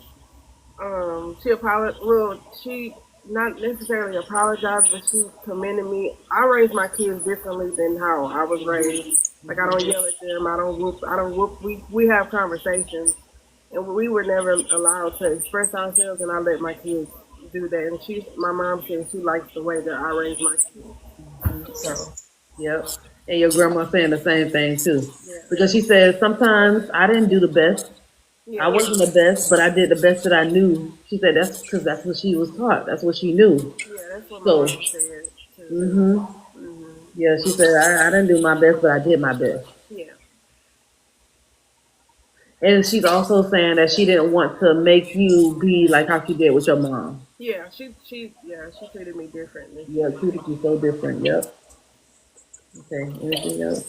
she apologized. Well, she not necessarily apologized, but she commended me. I raised my kids differently than how I was raised. Like I don't yell at them. I don't whoop. I don't whoop. We have conversations, and we were never allowed to express ourselves. And I let my kids do that. And my mom said she likes the way that I raised my kids. So Yep. And your grandma saying the same thing too. yeah, Because she says sometimes I didn't do the best. I yeah, wasn't the best, but I did the best that I knew. She said that's because that's what she was taught. That's what she knew. yeah. That's what my So, mom said too. hmm Hmm. yeah, she said I didn't do my best, but I did my best. Yeah, And she's also saying that she didn't want to make you be like how she did with your mom. yeah. She treated me differently. Yeah, treated you so different. Yep. Okay. Anything else?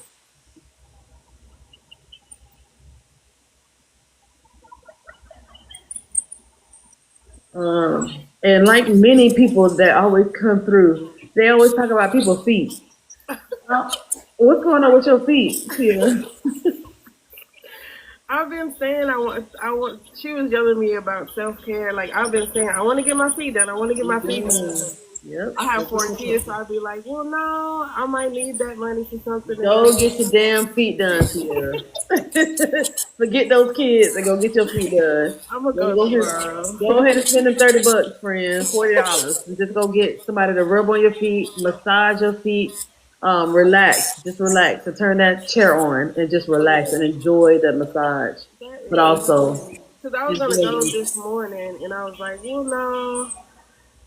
And like many people that always come through, they always talk about people's feet. Uh, what's going on with your feet, Tia? I've been saying I want. She was yelling at me about self care. Like I've been saying, I want to get my feet done. I want to get my feet done. Yep. I have four kids, so I'd be like, well, no, I might need that money for something. Go get your damn feet done, Tia. Forget those kids and go get your feet done. I'm gonna Go, go go ahead, tomorrow. go ahead and spend them $30, friend, $40, and just go get somebody to rub on your feet, massage your feet, relax, just relax, and turn that chair on and just relax and enjoy the massage, That but is also because I was gonna go enjoy. this morning, and I was like, well, no,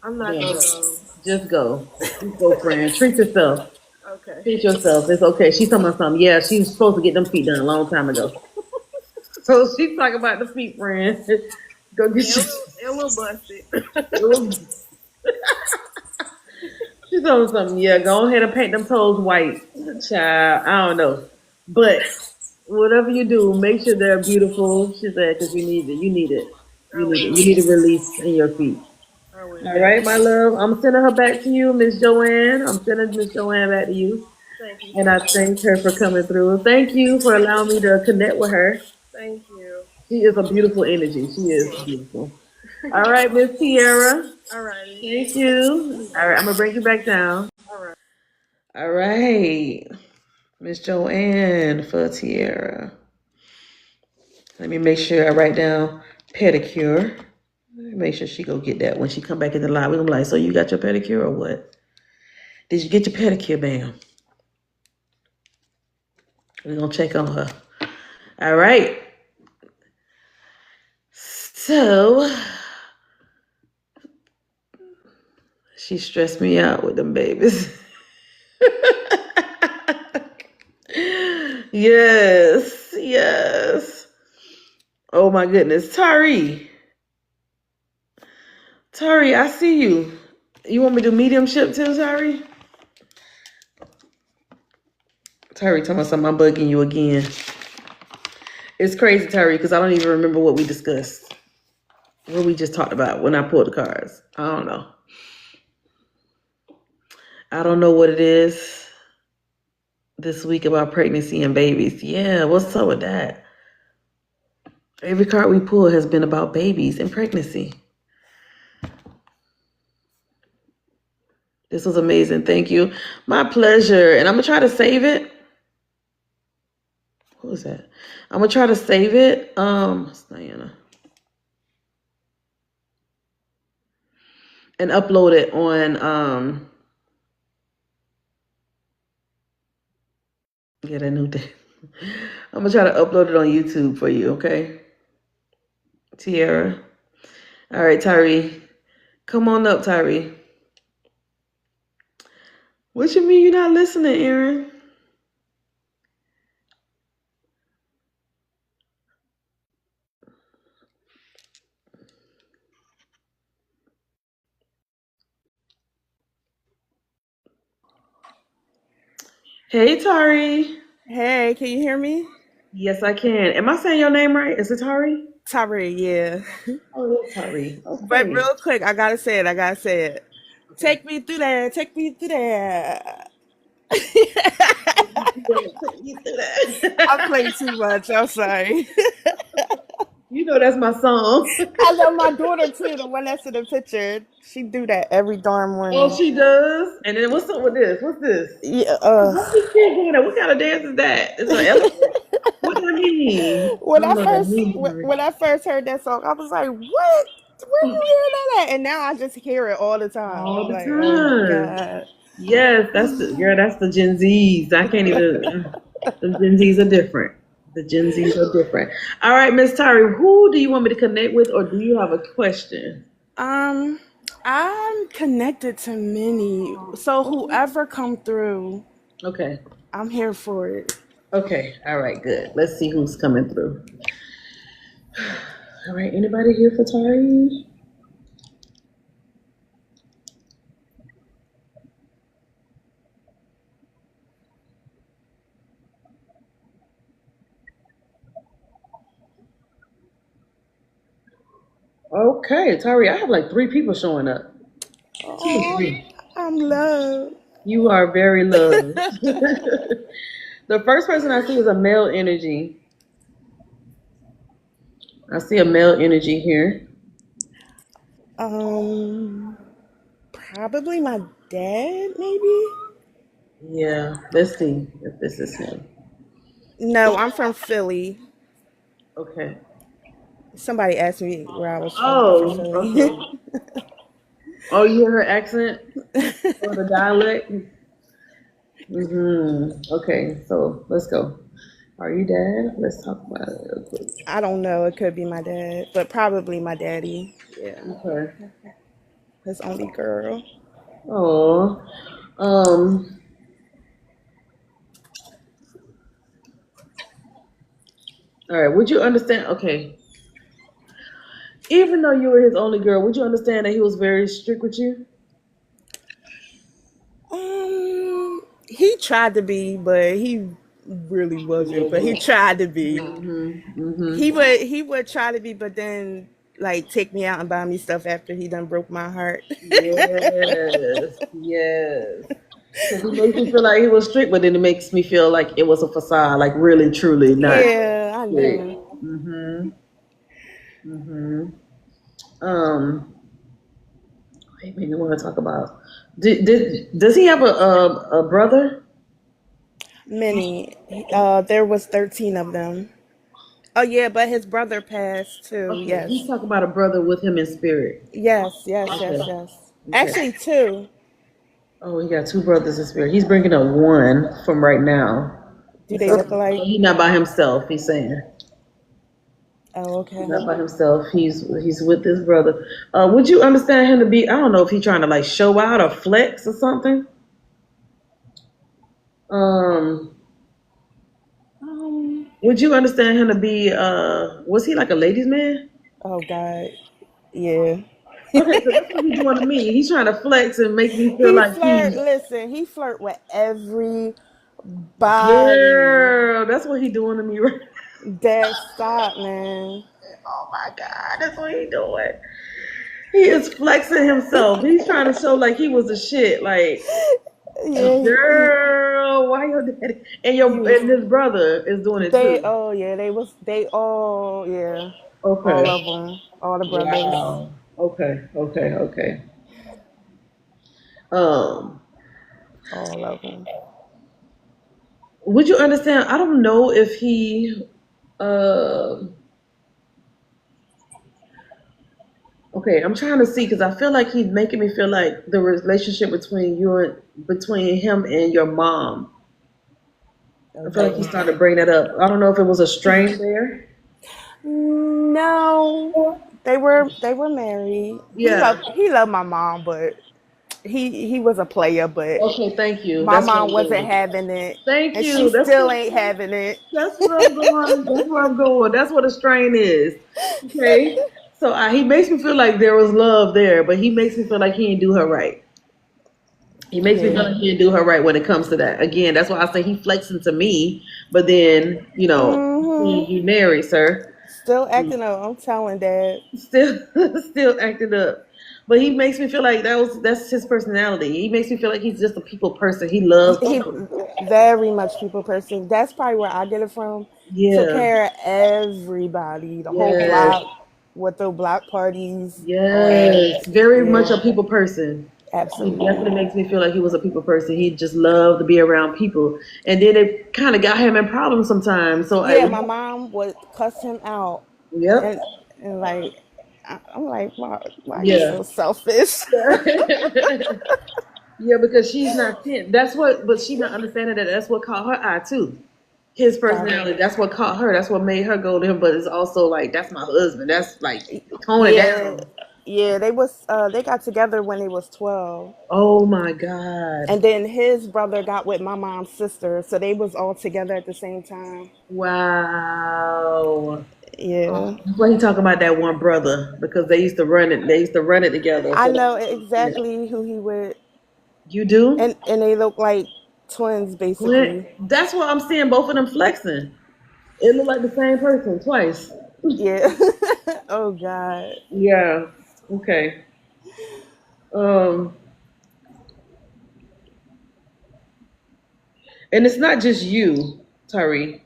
I'm not Yeah, gonna go. just go, just go, friend. Treat yourself. Okay. Treat yourself. It's okay. She's talking about something. Yeah, she was supposed to get them feet done a long time ago. So she's talking about the feet, friend. Go get Yeah, your. it a little busted. It was, She told me something. Yeah, go ahead and paint them toes white, child. I don't know, but whatever you do, make sure they're beautiful. She said because you need it. You need it. I You need it. will. You need a release in your feet. I All will. right, my love. I'm sending her back to you, Miss Joanne. I'm sending Miss Joanne back to you, Thank you and so I much. thank her for coming through. Thank you for allowing me to connect with her. Thank you. She is a beautiful energy. She is beautiful. All right, Miss Tiara. Alrighty. Thank you. All right, I'm gonna bring you back down. Alright. All right, Miss Joanne for Tiara. Let me make sure I write down pedicure. Make sure she go get that when she come back in the live. We're gonna be like, so you got your pedicure or what? Did you get your pedicure, bam? We're gonna check on her. All right. So she stressed me out with them babies. Yes, yes. Oh my goodness. Tari, I see you. You want me to mediumship too, Tari? Tari, tell me something. I'm bugging you again. It's crazy, Tari, because I don't even remember what we discussed. What we just talked about when I pulled the cards. I don't know. I don't know what it is this week about pregnancy and babies. Yeah, what's up with that? Every card we pull has been about babies and pregnancy. This was amazing. Thank you. My pleasure. And I'm going to try to save it. What was that? I'm going to try to save it. It's Diana. And upload it on, get a new day. I'm going to try to upload it on YouTube for you, okay? Tiara. All right, Tyree. Come on up, Tyree. What you mean you're not listening, Aaron? Hey, Tari. Hey, can you hear me? Yes, I can. Am I saying your name right? Is it Tari? Tari, yeah. Oh, it is Tari. But Okay. real quick, I gotta say it. Okay. Take me through there. Take me through there. I play too much. I'm sorry. You know that's my song. I love my daughter too, the one that's in the picture. She do that every darn Oh, morning. she does. And then what's up with this? What's this? Yeah. What this kid doing? What kind of dance is that? It's an elephant. What does that mean? I don't know what that means, Tari. When I first heard that song, I was like, "What? Where you hear that at?" And now I just hear it all the time. All I'm the like, "Oh my time. god!" Yes, that's the girl. That's the Gen Zs. I can't even. The Gen Zs are different. The Gen Zs are different. All right, Miss Tari, who do you want me to connect with, or do you have a question? Um, I'm connected to many, so whoever come through, Okay. I'm here for it. Okay. All right. Good. Let's see who's coming through. All right. Anybody here for Tari? Okay, Tari. I have like 3 people showing up. 2 or Oh, 3. I'm loved. You are very loved. The first person I see is a male energy. I see a male energy here. Um, Probably my dad, maybe. Yeah. Let's see if this is him. No, I'm from Philly. Okay. Somebody asked me where I was from. I'm from Oh, Philly. okay. Oh, you hear her accent or the dialect? Okay, so let's go. Are you dad? Let's talk about it real quick. I don't know. It could be my dad, but probably my daddy. Yeah, Okay. his only girl. Oh. Um. All right. Would you understand? Okay. Even though you were his only girl, would you understand that he was very strict with you? he tried to be, but he really wasn't. But he tried to be. He would try to be, but then like take me out and buy me stuff after he done broke my heart. Yes, yes. Because he makes me feel like he was strict, but then it makes me feel like it was a facade, like really, truly not Yeah, I strict. know. Um, Wait, maybe want to talk about. Does he have a brother? Many. There was 13 of them. Oh yeah, but his brother passed too. Okay, he's Yes. talking about a brother with him in spirit. Yes, yes, Okay, yes, yes. okay. Actually, two. Oh, he got two brothers in spirit. He's bringing up one from right now. Do they look alike? He's not by himself. He's saying Oh, he's okay. not by himself. He's with his brother. Would you understand him to be? I don't know if he's trying to like show out or flex or something. Um, Um. would you understand him to be? Was he like a ladies' man? Oh God. Yeah. Okay, so that's what he's doing to me. He's trying to flex and make me feel He like flirt. he's Listen, he flirt with everybody. girl. That's what he's doing to me right. That stop, man. Oh my God, that's what he's doing. He is flexing himself. He's trying to show like he was a shit. Like, Yeah. girl, why your daddy He was. and his brother is doing it They. too. Oh yeah. They was. They all. Yeah. Okay. All of them. All the brothers. Wow. Okay. Okay. Okay. Um, All of them. would you understand? I don't know if he. Uh, okay, I'm trying to see because I feel like he's making me feel like the relationship between him and your mom. I feel like he Okay. started bringing that up. I don't know if it was a strain there. No. They were married. Yeah. He loved my mom, but he was a player, but Okay, thank you. my That's what mom I'm wasn't doing. having it. Thank And she you. still ain't having it. That's where I'm going. That's where I'm going. That's what a strain is. Okay. So he makes me feel like there was love there, but he makes me feel like he didn't do her right. He makes me feel Yeah. like he didn't do her right when it comes to that. Again, that's why I say he flexing to me, but then, Hmm. you married, sir. Still acting up. I'm telling Dad. Still still acting up. But he makes me feel like that's his personality. He makes me feel like he's just a people person. He loves He people. very much people person. That's probably where I get it from. Took Yeah. care of everybody, the whole Yes. block, with the block parties, all that. Yes. Very much Yeah, a people person. He definitely absolutely. makes me feel like he was a people person. He just loved to be around people. And then it kind of got him in problems sometimes. So Yeah, my mom would cuss him out, yep. and like I'm like, why are you Yeah. so selfish? Yeah, because she's not thin. But she's not understanding that that's what caught her eye too. His personality, Right. that's what caught her. That's what made her go to him. But it's also like, that's my husband. That's like, tone it Yeah, down. yeah. They got together when they was 12. Oh my God. And then his brother got with my mom's sister, so they was all together at the same time. Wow. Yeah. That's why he talking about that one brother because they used to run it. They used to run it together. I So know yeah. exactly who he with, You do? and they look like twins Clint. basically. That's why I'm seeing both of them flexing. It looked like the same person twice. Yeah. Oh God. Yeah. Okay. Um, and it's not just you, Tyree.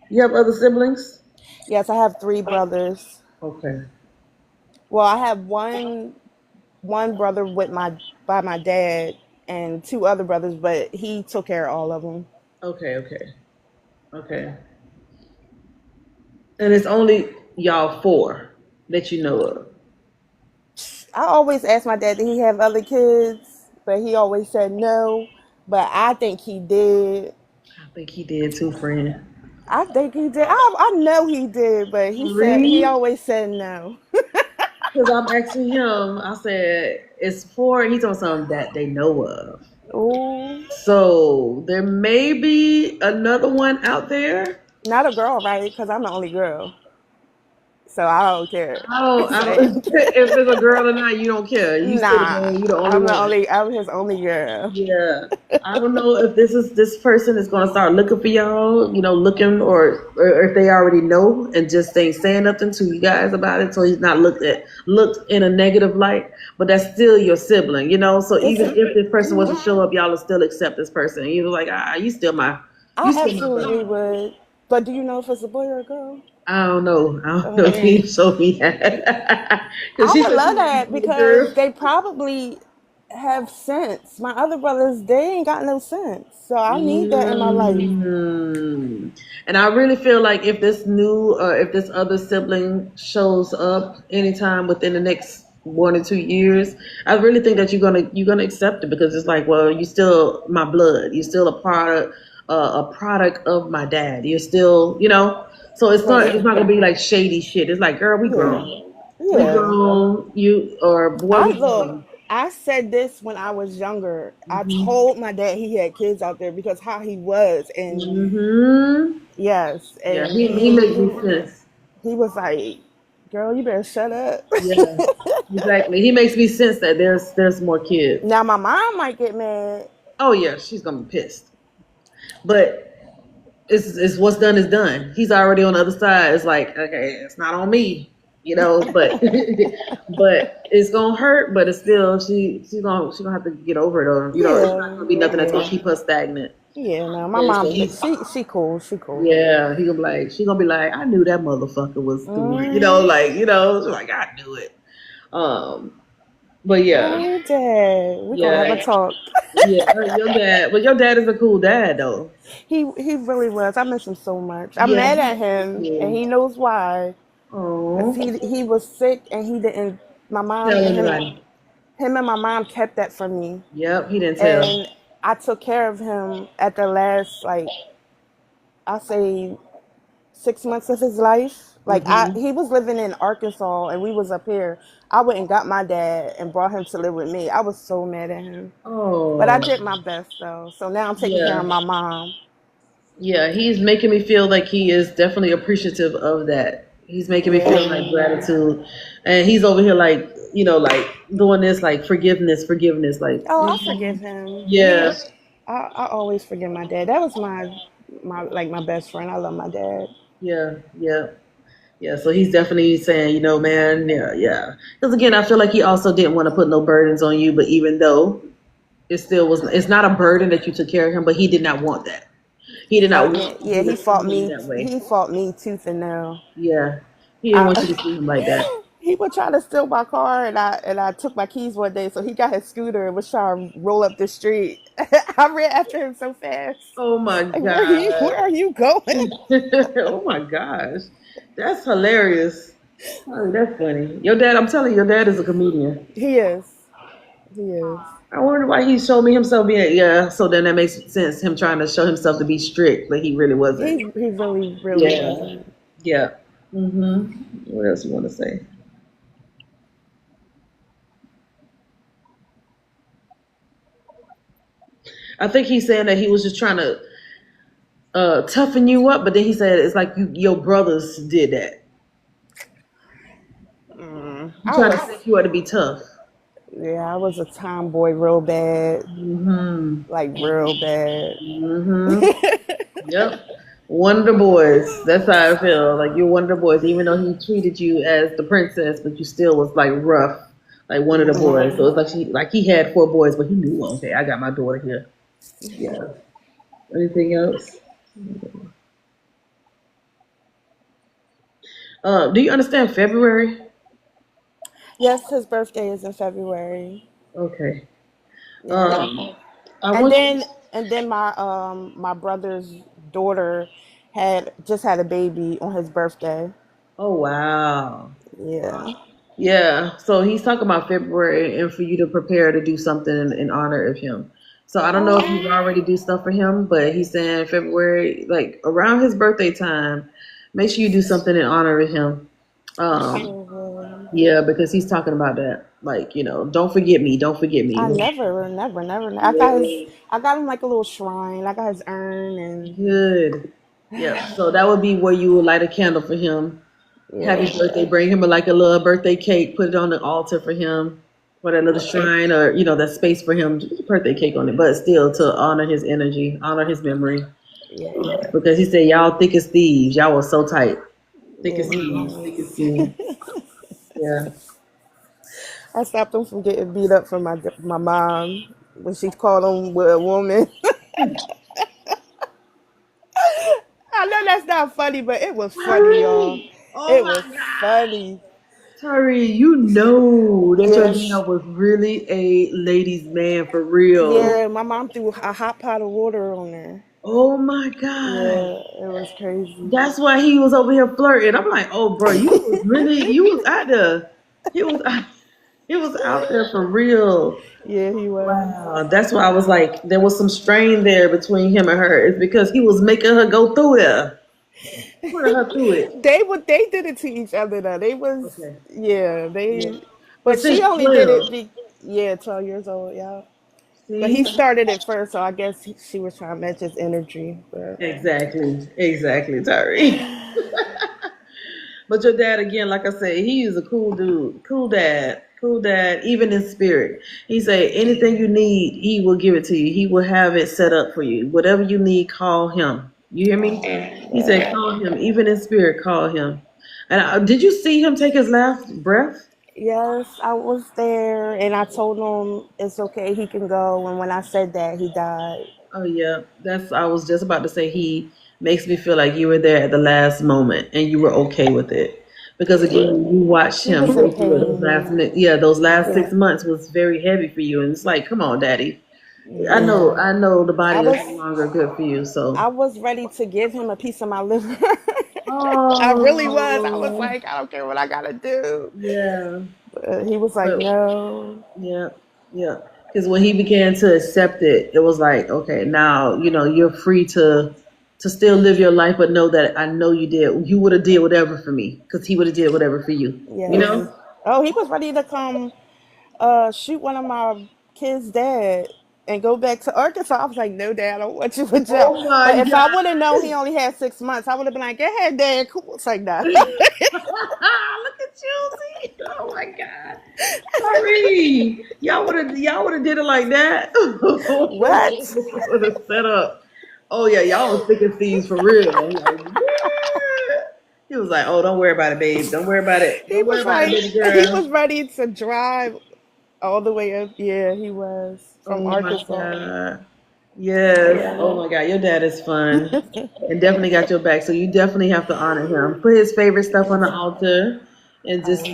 You have other siblings? Yes, I have three brothers. Okay. Well, I have one brother with my by my dad and two other brothers, but he took care of all of them. Okay. Okay. Okay. And it's only y'all four that you know of. I always asked my dad, did he have other kids? But he always said no. But I think he did. I think he did too, friend. I think he did. I know he did, but he Three? always said no. Because I'm asking him, I said, it's four, and he's on something that they know of. Ooh, So there may be another one out there. not a girl, right? Because I'm the only girl. so I don't care. I don't, if it's a girl or not, you don't care. You still know Nah, you're the only one. I'm his only girl. Yeah. I don't know if this person is gonna start looking for y'all, looking or if they already know and just ain't saying nothing to you guys about it, so he's not looked in a negative light. But that's still your sibling. So It's even if this person was to show up, y'all will still accept this person. You're like, you I still my absolutely brother. would. But do you know if it's a boy or a girl? I don't know. I don't know if Uh, he showed me that. Because I she would said she love wanted that to be a because girl. they probably have sense. My other brothers, they ain't got no sense. So I need that in my life. Mm. And I really feel like if this other sibling shows up anytime within the next 1 or 2 years, I really think that you're gonna accept it because it's like, well, you still my blood. You're still a product of my dad. You're still. So it's not gonna be like shady shit. It's like, girl, we Yeah. grown. We Yeah. grown. You or boy, I we look, grown. I said this when I was younger. I Mhm. told my dad he had kids out there because how he was, and Mhm. yes, Yeah, and he makes me sense. he was like, "Girl, you better shut up." Yeah, exactly. He makes me sense that there's more kids. Now my mom might get mad. Oh yeah, she's gonna be pissed. But it's what's done is done. He's already on the other side. It's like, okay, it's not on me. But but it's gonna hurt. But it's still she's gonna have to get over it. Or it's not Yeah, gonna be nothing that's gonna yeah, keep her stagnant. yeah. No, my And so mom, he's she cool, she cool. yeah, she gonna be like, I knew that motherfucker was doing it. Mm. She's like I knew it. Um, but yeah, Oh, Dad, we're gonna have a yeah. talk. Yeah, your dad is a cool dad though. He really was. I miss him so much. I'm Yeah, mad he's at him, and cool. he knows why. Cause Oh, he was sick, and he didn't. My mom tell and anybody. him and my mom kept that from me, Yep, he didn't tell. and I took care of him at the last, like, I say 6 months of his life. Like, Mhm. he was living in Arkansas, and we was up here. I went and got my dad and brought him to live with me. I was so mad at him, but I Oh, did my best though. So now I'm taking care yeah, of my mom. yeah. He's making me feel like he is definitely appreciative of that. He's making me feel Yeah. like gratitude, and he's over here like like doing this like forgiveness. Like, Oh, I forgive him. yeah, I always forgive my dad. That was my best friend. I love my dad. yeah, yeah. Yeah, so he's definitely saying, man, yeah, yeah. Because again, I feel like he also didn't want to put no burdens on you, but even though it's not a burden that you took care of him, but he did not want that. He did not Yeah, want yeah. you to see him that way. He fought me tooth and nail. Yeah, he didn't want you I, to see him like that. he would try to steal my car, and I took my keys one day. So he got his scooter and was trying to roll up the street. I ran after him so fast. Oh my Like, god. where are you going? Oh my gosh, that's hilarious. Oh, that's funny. Your dad, I'm telling you, your dad is a comedian. He is. He is. I wonder why he showed me himself being, yeah. So then that makes sense. Him trying to show himself to be strict, but he really wasn't. He really really Yeah, wasn't. yeah. What else you want to say? I think he's saying that he was just trying to toughen you up, but then he said it's like your brothers did that. He I tried to was set you up to be tough. Yeah, I was a tomboy real bad, Mm-hmm. like real bad. Mm-hmm. Yep. One of the boys. That's how I feel. Like you're one of the boys, even though he treated you as the princess, but you still was like rough, like one of the boys. So it's like he had 4 boys, but he knew, okay, I got my daughter here. Yeah. Anything else? Do you understand February? Yes, his birthday is in February. Okay. Yeah, Um, I and want you. then my brother's daughter had a baby on his birthday. Oh wow. Yeah. Yeah. So he's talking about February and for you to prepare to do something in honor of him. So I don't know if you Oh, already do stuff for him, but he's saying February, like around his birthday time, make sure you do something in honor of him. I Um, sure will. yeah, because he's talking about that. Like, don't forget me, don't forget I me. never. Yeah. I got him like a little shrine. I got his urn and Good. Yep. So that would be where you would light a candle for him. Happy Yeah. birthday. Bring him like a little birthday cake. Put it on the altar for him, or that little shrine, or that space for him. Just a birthday cake on it, but still to honor his energy, honor his memory. Yeah. Because he said y'all thick as thieves. Y'all was so tight. Thick Yeah, as he thieves. Thick as was. thieves. Yeah. I stopped him from getting beat up from my mom when she called him with a woman. I know that's not funny, but it was funny, y'all. Tyree. Oh It my was God. funny. Tyree, you know that your Yes. dad was really a ladies' man for real. Yeah, my mom threw a hot pot of water on her. Oh my God. Yeah, it was crazy. That's why he was over here flirting. I'm like, oh, bro, you was out there. He was, he was out there for real. Yeah, he was. Wow, that's why I was like, there was some strain there between him and her. It's because he was making her go through there, putting her through it. They did it to each other though. They was Okay, yeah, yeah. they But but she since only did 12, it 12 years old, yeah. But he see, started it first, so I guess she was trying to match his energy. But exactly, Tyree. But your dad, again, like I said, he is a cool dude, cool dad, even in spirit. He say anything you need, he will give it to you. He will have it set up for you. Whatever you need, call him. You hear me? He said, yeah. call him, even in spirit, call him. And did you see him take his last breath? Yes, I was there and I told him it's okay, he can go. And when I said that, he died. Oh yeah, I was just about to say he makes me feel like you were there at the last moment and you were okay with it. Because Yeah. again, you watched He him was in go through it those pain. those last Yeah. 6 months was very heavy for you. And it's like, come on, daddy. Yeah. I know the I body is was no longer good for you. I So was ready to give him a piece of my liver. I really was. I was oh like, I don't care what I gotta do. yeah. But he was like, But no. yeah, yeah. Because when he began to accept it, it was like, okay, now you're free to still live your life, but know that I know you would have did whatever for me, because he would have did whatever for you. You Yes. know? Oh, he was ready to come shoot one of my kids' dad and go back to Arkansas. I was like, no, dad, I don't want you in jail. Oh my But if I would have known God! he only had 6 months, I would have been like, go ahead, dad. Cool. It's like that. Look at you, see? Oh my God, sorry. Y'all would have did it like that. What? Would have set up. Oh yeah, y'all was thick as thieves for real. Like, what? He was like, "Oh, don't worry about it, babe. Don't worry about it. He Don't worry was about it, like, baby he girl." was ready to drive all the way up. Yeah, he was from Oh my Arkansas. God. Yes. Oh Yeah. my God, your dad is fun and definitely got your back. So you definitely have to honor him. Put his favorite stuff on the altar and just,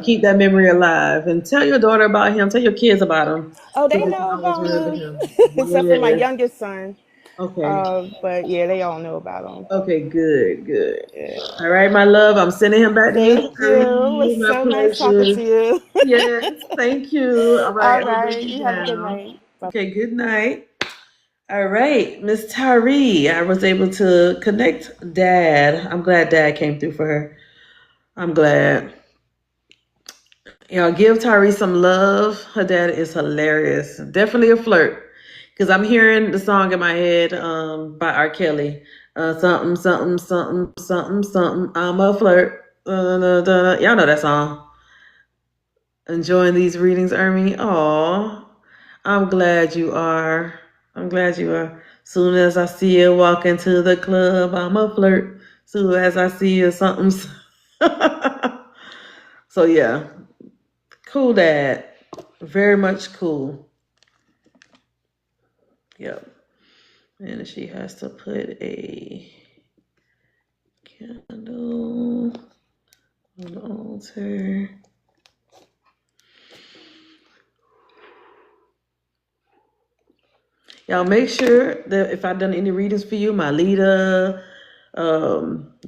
keep that memory alive. And tell your daughter about him. Tell your kids about him. Oh, So they they can know always about remember him, him. except for my Yes. youngest son. Okay. But yeah, they all know about him. Okay, good, good. Yeah. All right, my love. I'm sending him back to you, Thank you. It Tyree. was My so nice talking to pleasure. you. Yes, thank you. All right, All I'm gonna break right. you You have a good down. night. Okay, good night. All right, Miss Tyree. I was able to connect Dad. I'm glad Dad came through for her. I'm glad. Give Tyree some love. Her dad is hilarious. Definitely a flirt. Because I'm hearing the song in my head by R. Kelly. Something, something, something, something, something. I'm a flirt. Y'all know that song. Enjoying these readings, Ermi? Aw. I'm glad you are. I'm glad you are. Soon as I see you walk into the club, I'm a flirt. Soon as I see you, something. So yeah, cool dad. Very much cool. Yep. And she has to put a candle on the altar. Y'all make sure that if I've done any readings for you, my Lita,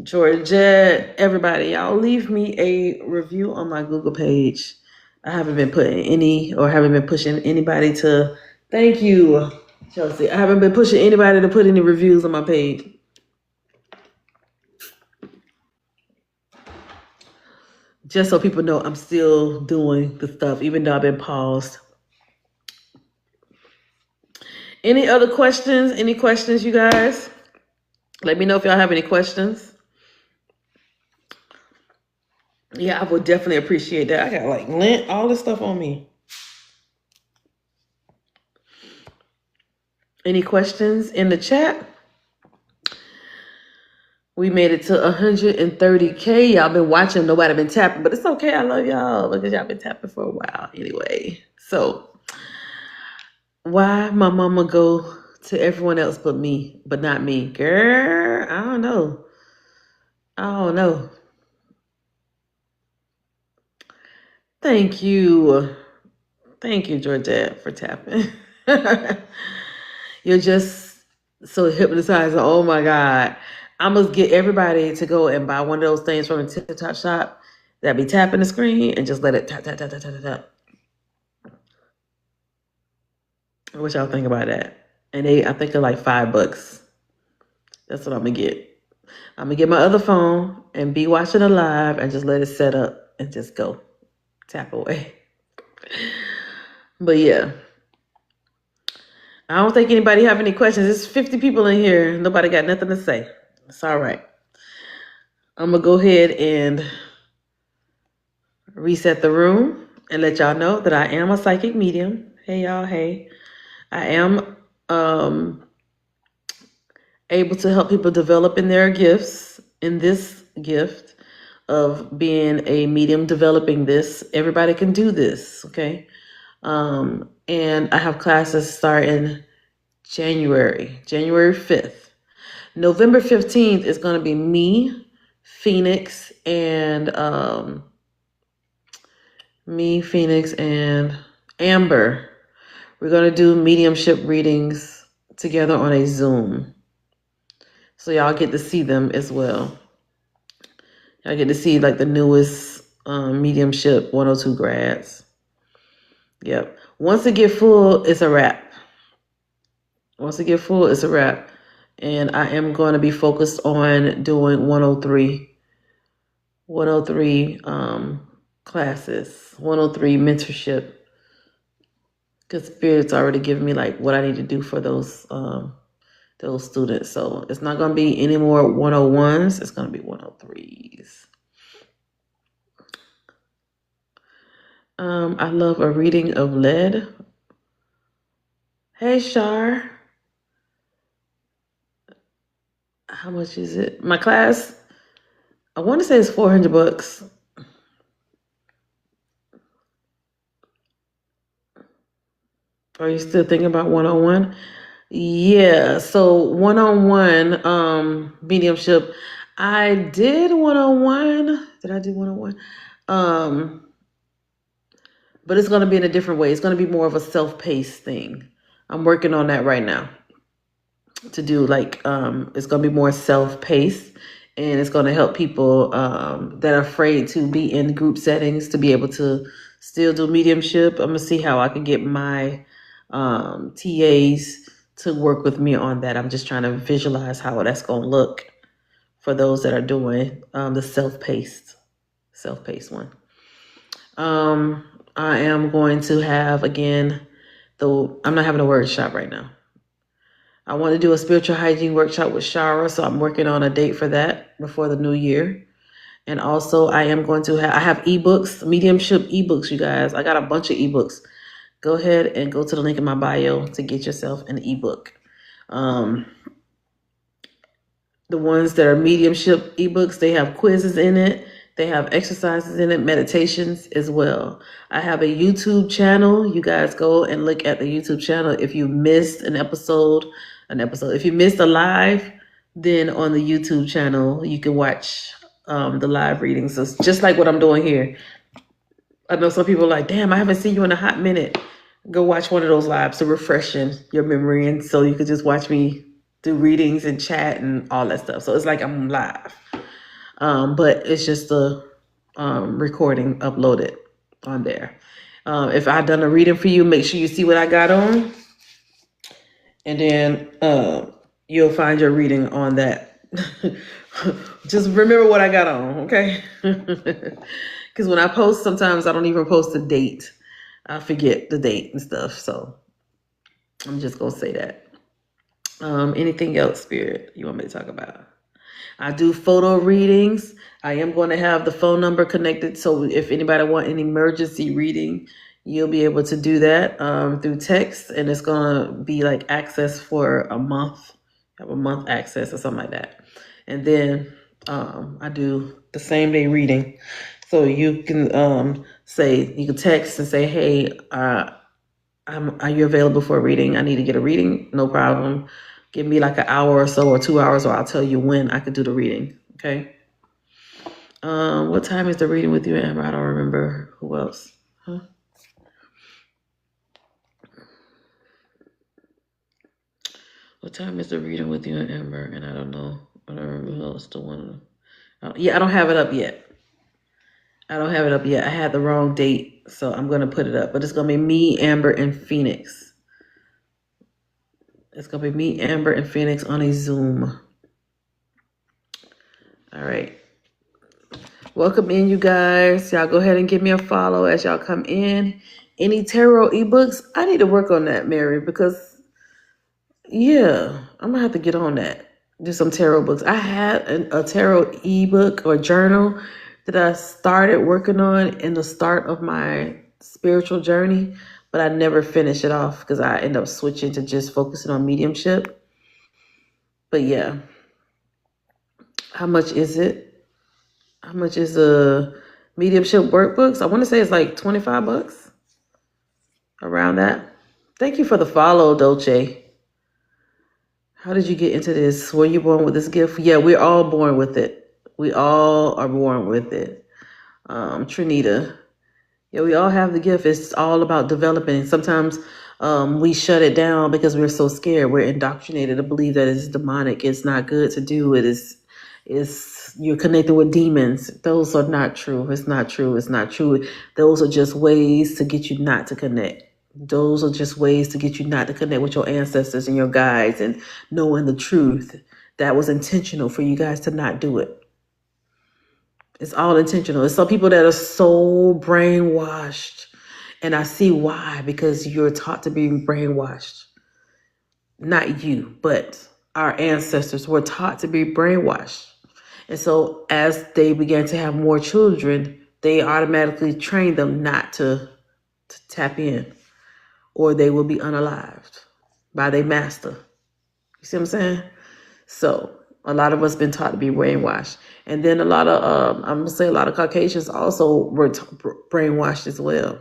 Georgette, everybody, y'all leave me a review on my Google page. I haven't been haven't been pushing anybody to thank you, Chelsea. I haven't been pushing anybody to put any reviews on my page. Just so people know I'm still doing the stuff, even though I've been paused. Any other questions? Any questions, you guys? Let me know if y'all have any questions. Yeah, I would definitely appreciate that. I got like lint, all this stuff on me. Any questions in the chat? We made it to 130K. Y'all been watching. Nobody been tapping, but it's okay. I love y'all because y'all been tapping for a while anyway. So why my mama go to everyone else but me, but not me? Girl, I don't know. I don't know. Thank you. Thank you, Georgette, for tapping. You're just so hypnotizing. Oh my God. I must get everybody to go and buy one of those things from the TikTok shop that be tapping the screen and just let it tap, tap, tap, tap, tap, tap. What y'all think about that? And I think they're like $5. That's what I'm gonna get. I'm gonna get my other phone and be watching it live and just let it set up and just go tap away. But yeah, I don't think anybody have any questions. There's 50 people in here. Nobody got nothing to say. It's all right. I'm gonna go ahead and reset the room and let y'all know that I am a psychic medium. Hey y'all, hey. I am able to help people develop in their gifts, in this gift of being a medium, developing this. Everybody can do this, okay? And I have classes starting January 5th. November 15th is going to be me, Phoenix, and Amber. We're going to do mediumship readings together on a Zoom. So y'all get to see them as well. Y'all get to see like the newest mediumship 102 grads. Yep. Once it get full, it's a wrap. Once it get full, it's a wrap. And I am going to be focused on doing 103 classes, 103 mentorship. Because Spirit's already given me like what I need to do for those students. So it's not going to be any more 101s. It's going to be 103s. I love a reading of lead. Hey, Shar. How much is it? My class, I want to say it's $400. Are you still thinking about 101? Yeah, so 101 mediumship. I did 101. Did I do 101? But it's going to be in a different way. It's going to be more of a self-paced thing. I'm working on that right now to do like it's going to be more self-paced, and it's going to help people that are afraid to be in group settings to be able to still do mediumship. I'm going to see how I can get my TAs to work with me on that. I'm just trying to visualize how that's going to look for those that are doing the self-paced one. I am going to have, again, though I'm not having a workshop right now. I want to do a spiritual hygiene workshop with Shara, so I'm working on a date for that before the new year. And also, I am going to I have ebooks, mediumship ebooks, you guys. I got a bunch of ebooks. Go ahead and go to the link in my bio to get yourself an ebook. The ones that are mediumship ebooks, they have quizzes in it. They have exercises in it, meditations as well. I have a YouTube channel. You guys go and look at the YouTube channel. If you missed an episode, if you missed a live, then on the YouTube channel, you can watch the live readings. So it's just like what I'm doing here. I know some people are like, damn, I haven't seen you in a hot minute. Go watch one of those lives to refreshen your memory. And so you could just watch me do readings and chat and all that stuff. So it's like I'm live. But it's just a recording uploaded on there. If I've done a reading for you, make sure you see what I got on. And then you'll find your reading on that. Just remember what I got on, okay? Because when I post, sometimes I don't even post the date. I forget the date and stuff. So I'm just going to say that. Anything else, Spirit, you want me to talk about? I do photo readings. I am going to have the phone number connected, so if anybody want an emergency reading, you'll be able to do that through text, and it's going to be like access for a month. Have a month access or something like that. And then I do the same day reading. So you can say, you can text and say, hey, are you available for a reading? I need to get a reading. No problem. Give me like an hour or so or 2 hours, or I'll tell you when I could do the reading. Okay. What time is the reading with you, Amber? I don't remember. Who else? Huh? What time is the reading with you and Amber? And I don't know. I don't remember who else the one. Yeah, I don't have it up yet. I had the wrong date, so I'm gonna put it up. But it's gonna be me, Amber, and Phoenix. It's gonna be me, Amber, and Phoenix on a Zoom. All right. Welcome in, you guys. Y'all go ahead and give me a follow as y'all come in. Any tarot ebooks? I need to work on that, Mary, because yeah, I'm gonna have to get on that. Do some tarot books. I had a tarot ebook or journal that I started working on in the start of my spiritual journey, but I never finished it off because I ended up switching to just focusing on mediumship. But yeah, how much is it? How much is the mediumship workbooks? I want to say it's like $25, around that. Thank you for the follow, Dolce. How did you get into this? Were you born with this gift? Yeah, we're all born with it. We all are born with it. Trinita. Yeah, we all have the gift. It's all about developing. Sometimes we shut it down because we're so scared. We're indoctrinated to believe that it's demonic. It's not good to do it. It's you're connected with demons. Those are not true. It's not true. It's not true. Those are just ways to get you not to connect. Those are just ways to get you not to connect with your ancestors and your guides and knowing the truth. That was intentional for you guys to not do it. It's all intentional. It's some people that are so brainwashed. And I see why, because you're taught to be brainwashed. Not you, but our ancestors were taught to be brainwashed. And so as they began to have more children, they automatically trained them not to tap in, or they will be unalived by their master. You see what I'm saying? So a lot of us been taught to be brainwashed. And then a lot of, I'm going to say a lot of Caucasians also were brainwashed as well.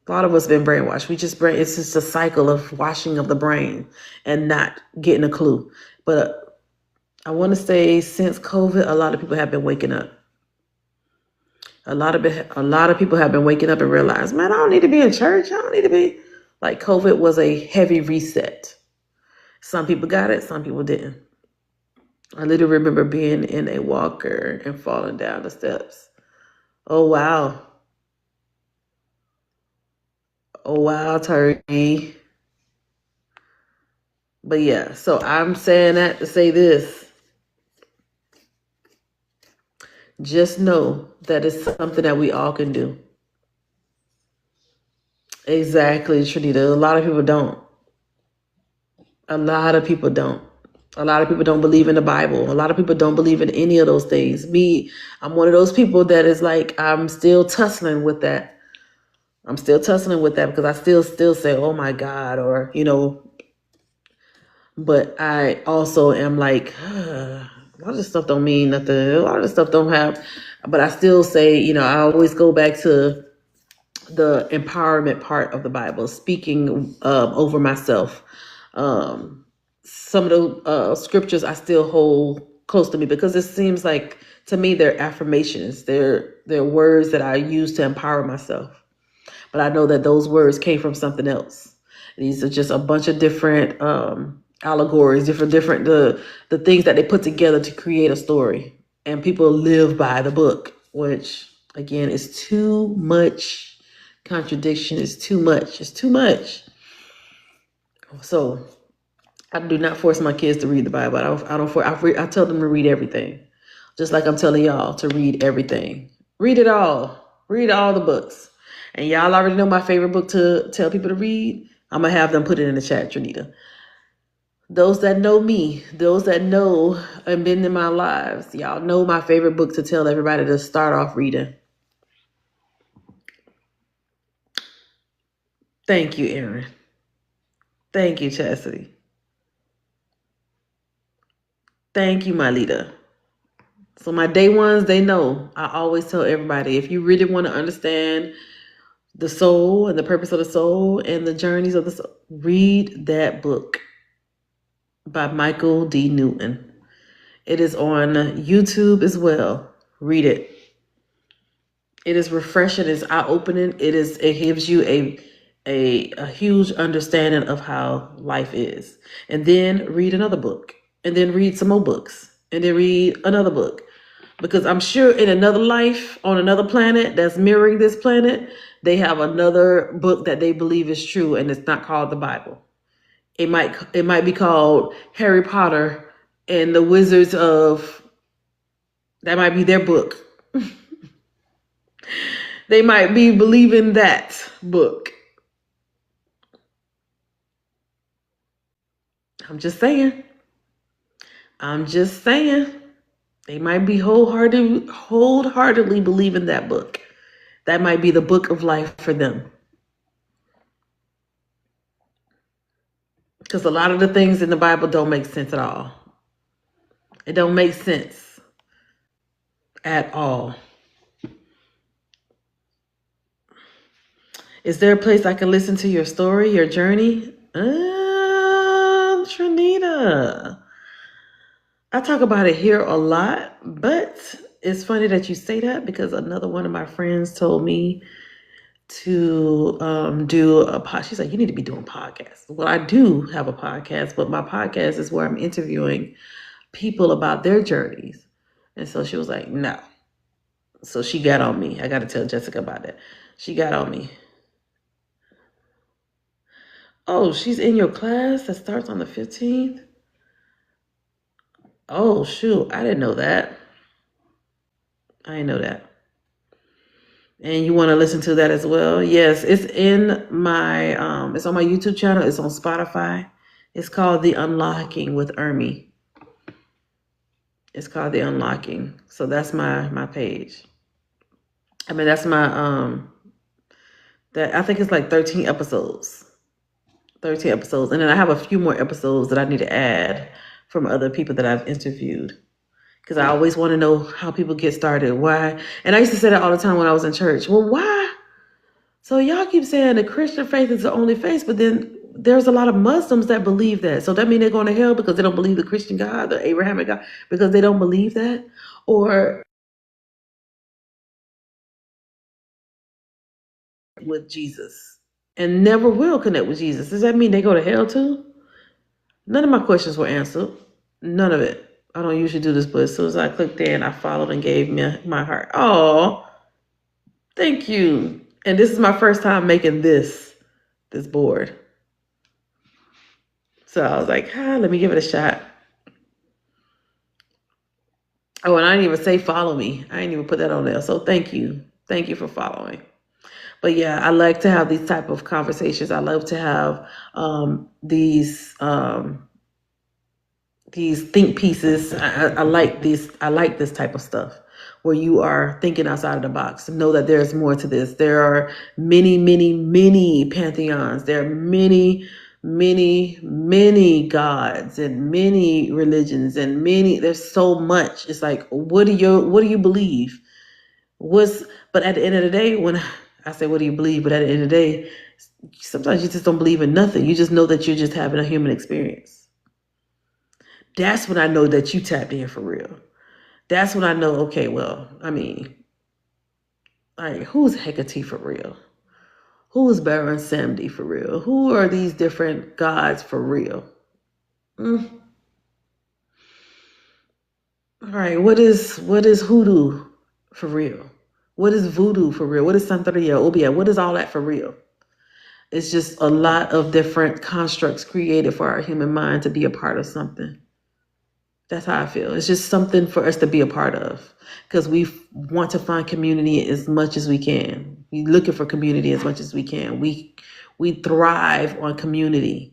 A lot of us been brainwashed. It's just a cycle of washing of the brain and not getting a clue. But I want to say since COVID, a lot of people have been waking up. A lot of people have been waking up and realize, man, I don't need to be in church. I don't need to be. Like COVID was a heavy reset. Some people got it, some people didn't. I literally remember being in a walker and falling down the steps. Oh, wow. Oh, wow, Turkey. But yeah, so I'm saying that to say this. Just know that it's something that we all can do. Exactly, Trinita. A lot of people don't. A lot of people don't. A lot of people don't believe in the Bible. A lot of people don't believe in any of those things. Me, I'm one of those people that is like, I'm still tussling with that. I'm still tussling with that because I still say, oh my God, or, but I also am like, a lot of this stuff don't mean nothing. A lot of this stuff don't have, but I still say, I always go back to the empowerment part of the Bible, speaking over myself. Some of the scriptures I still hold close to me because it seems like to me they're affirmations. They're words that I use to empower myself. But I know that those words came from something else. These are just a bunch of different allegories, different the things that they put together to create a story. And people live by the book, which again is too much contradiction. It's too much. It's too much. So I do not force my kids to read the Bible. I tell them to read everything. Just like I'm telling y'all to read everything. Read it all. Read all the books. And y'all already know my favorite book to tell people to read. I'm going to have them put it in the chat, Trinita. Those that know me, those that know and been in my lives, y'all know my favorite book to tell everybody to start off reading. Thank you, Aaron. Thank you, Chastity. Thank you, my leader. So my day ones, they know. I always tell everybody, if you really want to understand the soul and the purpose of the soul and the journeys of the soul, read that book by Michael D. Newton. It is on YouTube as well. Read it. It is refreshing. It's eye-opening. It gives you a huge understanding of how life is. And then read another book. And then read some more books. And then read another book. Because I'm sure in another life, on another planet that's mirroring this planet, they have another book that they believe is true, and it's not called the Bible. It might be called Harry Potter and the Wizards of, that might be their book. They might be believing that book. I'm just saying. They might be wholeheartedly believing that book. That might be the book of life for them. Because a lot of the things in the Bible don't make sense at all. It don't make sense at all. Is there a place I can listen to your story, your journey? Trinita. I talk about it here a lot, but it's funny that you say that because another one of my friends told me to do a podcast. She's like, you need to be doing podcasts. Well, I do have a podcast, but my podcast is where I'm interviewing people about their journeys. And so she was like, no. So she got on me. I got to tell Jessica about that. She got on me. Oh, she's in your class that starts on the 15th? Oh, shoot. I didn't know that. I didn't know that. And you want to listen to that as well? Yes, it's in my, it's on my YouTube channel. It's on Spotify. It's called The Unlocking with Ermi. It's called The Unlocking. So that's my page. I mean, that's my, I think it's like 13 episodes. 13 episodes. And then I have a few more episodes that I need to add from other people that I've interviewed. Because I always want to know how people get started. Why? And I used to say that all the time when I was in church. Well, why? So y'all keep saying the Christian faith is the only faith, but then there's a lot of Muslims that believe that. So that means they're going to hell because they don't believe the Christian God, the Abrahamic God, because they don't believe that? Or with Jesus and never will connect with Jesus. Does that mean they go to hell too? None of my questions were answered. None of it. I don't usually do this, but as soon as I clicked in, I followed and gave me my heart. Oh, thank you. And this is my first time making this board. So I was like, let me give it a shot. Oh, and I didn't even say follow me. I didn't even put that on there. So thank you. Thank you for following. But yeah, I like to have these type of conversations. I love to have these think pieces. I like this. I like this type of stuff where you are thinking outside of the box. Know that there's more to this. There are many, many, many pantheons. There are many, many, many gods and many religions and there's so much. It's like, what do you believe? But at the end of the day, when I say, what do you believe? But at the end of the day, sometimes you just don't believe in nothing. You just know that you're just having a human experience. That's when I know that you tapped in for real. That's when I know, okay, well, I mean, like, who's Hecate for real? Who is Baron Samedi for real? Who are these different gods for real? All right, what is hoodoo for real? What is voodoo for real? What is Santeria, Obia? What is all that for real? It's just a lot of different constructs created for our human mind to be a part of something. That's how I feel. It's just something for us to be a part of because we want to find community as much as we can. We're looking for community as much as we can. We thrive on community.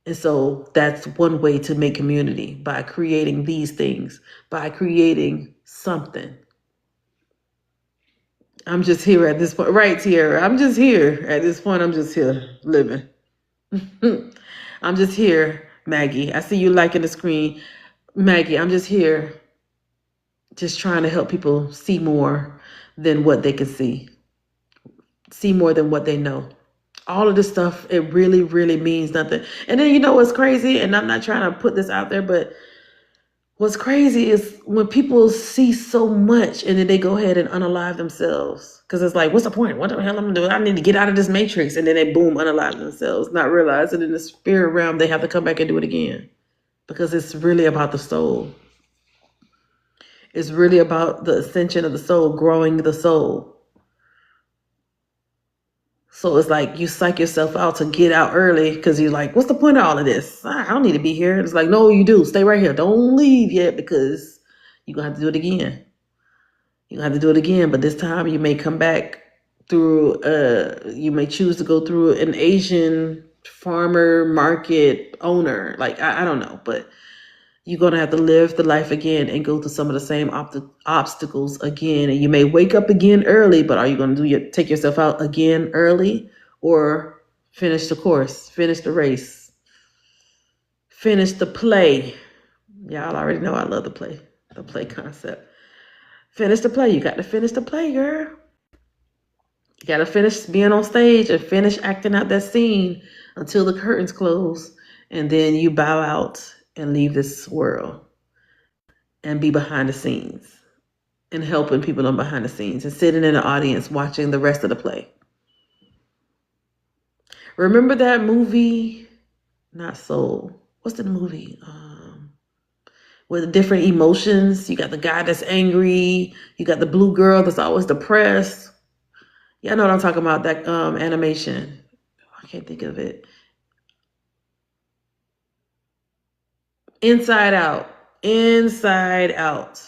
And so that's one way to make community, by creating these things, by creating something. I'm just here at this point, right, Tierra? I'm just here at this point. I'm just here living. I'm just here, Maggie. I see you liking the screen. Maggie, I'm just here, just trying to help people see more than what they can see more than what they know. All of this stuff, it really, really means nothing. And then you know what's crazy? And I'm not trying to put this out there, but what's crazy is when people see so much and then they go ahead and unalive themselves. Because it's like, what's the point? What the hell am I going to do? I need to get out of this matrix. And then they boom, unalive themselves, not realizing in the spirit realm they have to come back and do it again. Because it's really about the soul. It's really about the ascension of the soul, growing the soul. So it's like you psych yourself out to get out early because you're like, what's the point of all of this? I don't need to be here. It's like, no, you do. Stay right here. Don't leave yet because you're going to have to do it again. You're going to have to do it again. But this time you may come back through, you may choose to go through an Asian farmer market owner. Like, I don't know. But you're going to have to live the life again and go through some of the same obstacles again. And you may wake up again early, but are you going to take yourself out again early, or finish the course, finish the race, finish the play? Y'all already know I love the play concept. Finish the play. You got to finish the play, girl. You got to finish being on stage and finish acting out that scene until the curtains close. And then you bow out and leave this world and be behind the scenes and helping people on behind the scenes and sitting in the audience watching the rest of the play. Remember that movie? Not Soul. What's the movie? With different emotions. You got the guy that's angry. You got the blue girl that's always depressed. Yeah, I know what I'm talking about. That animation. I can't think of it. Inside Out. Inside Out.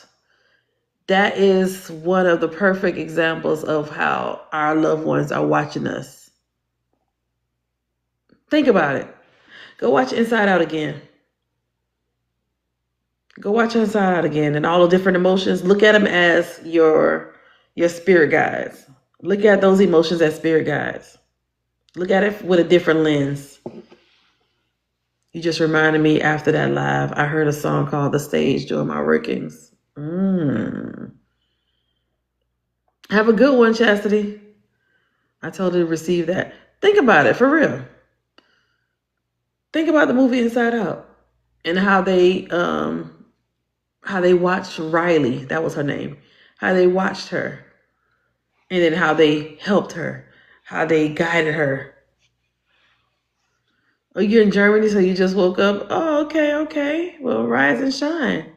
That is one of the perfect examples of how our loved ones are watching us. Think about it. Go watch Inside Out again. Go watch Inside Out again, and all the different emotions. Look at them as your spirit guides. Look at those emotions as spirit guides. Look at it with a different lens. You just reminded me after that live, I heard a song called The Stage during my workings. Have a good one, Chastity. I totally received that. Think about it, for real. Think about the movie Inside Out and how they watched Riley, that was her name, how they watched her, and then how they helped her, how they guided her. Oh, you're in Germany, so you just woke up? Oh, okay. Well, rise and shine.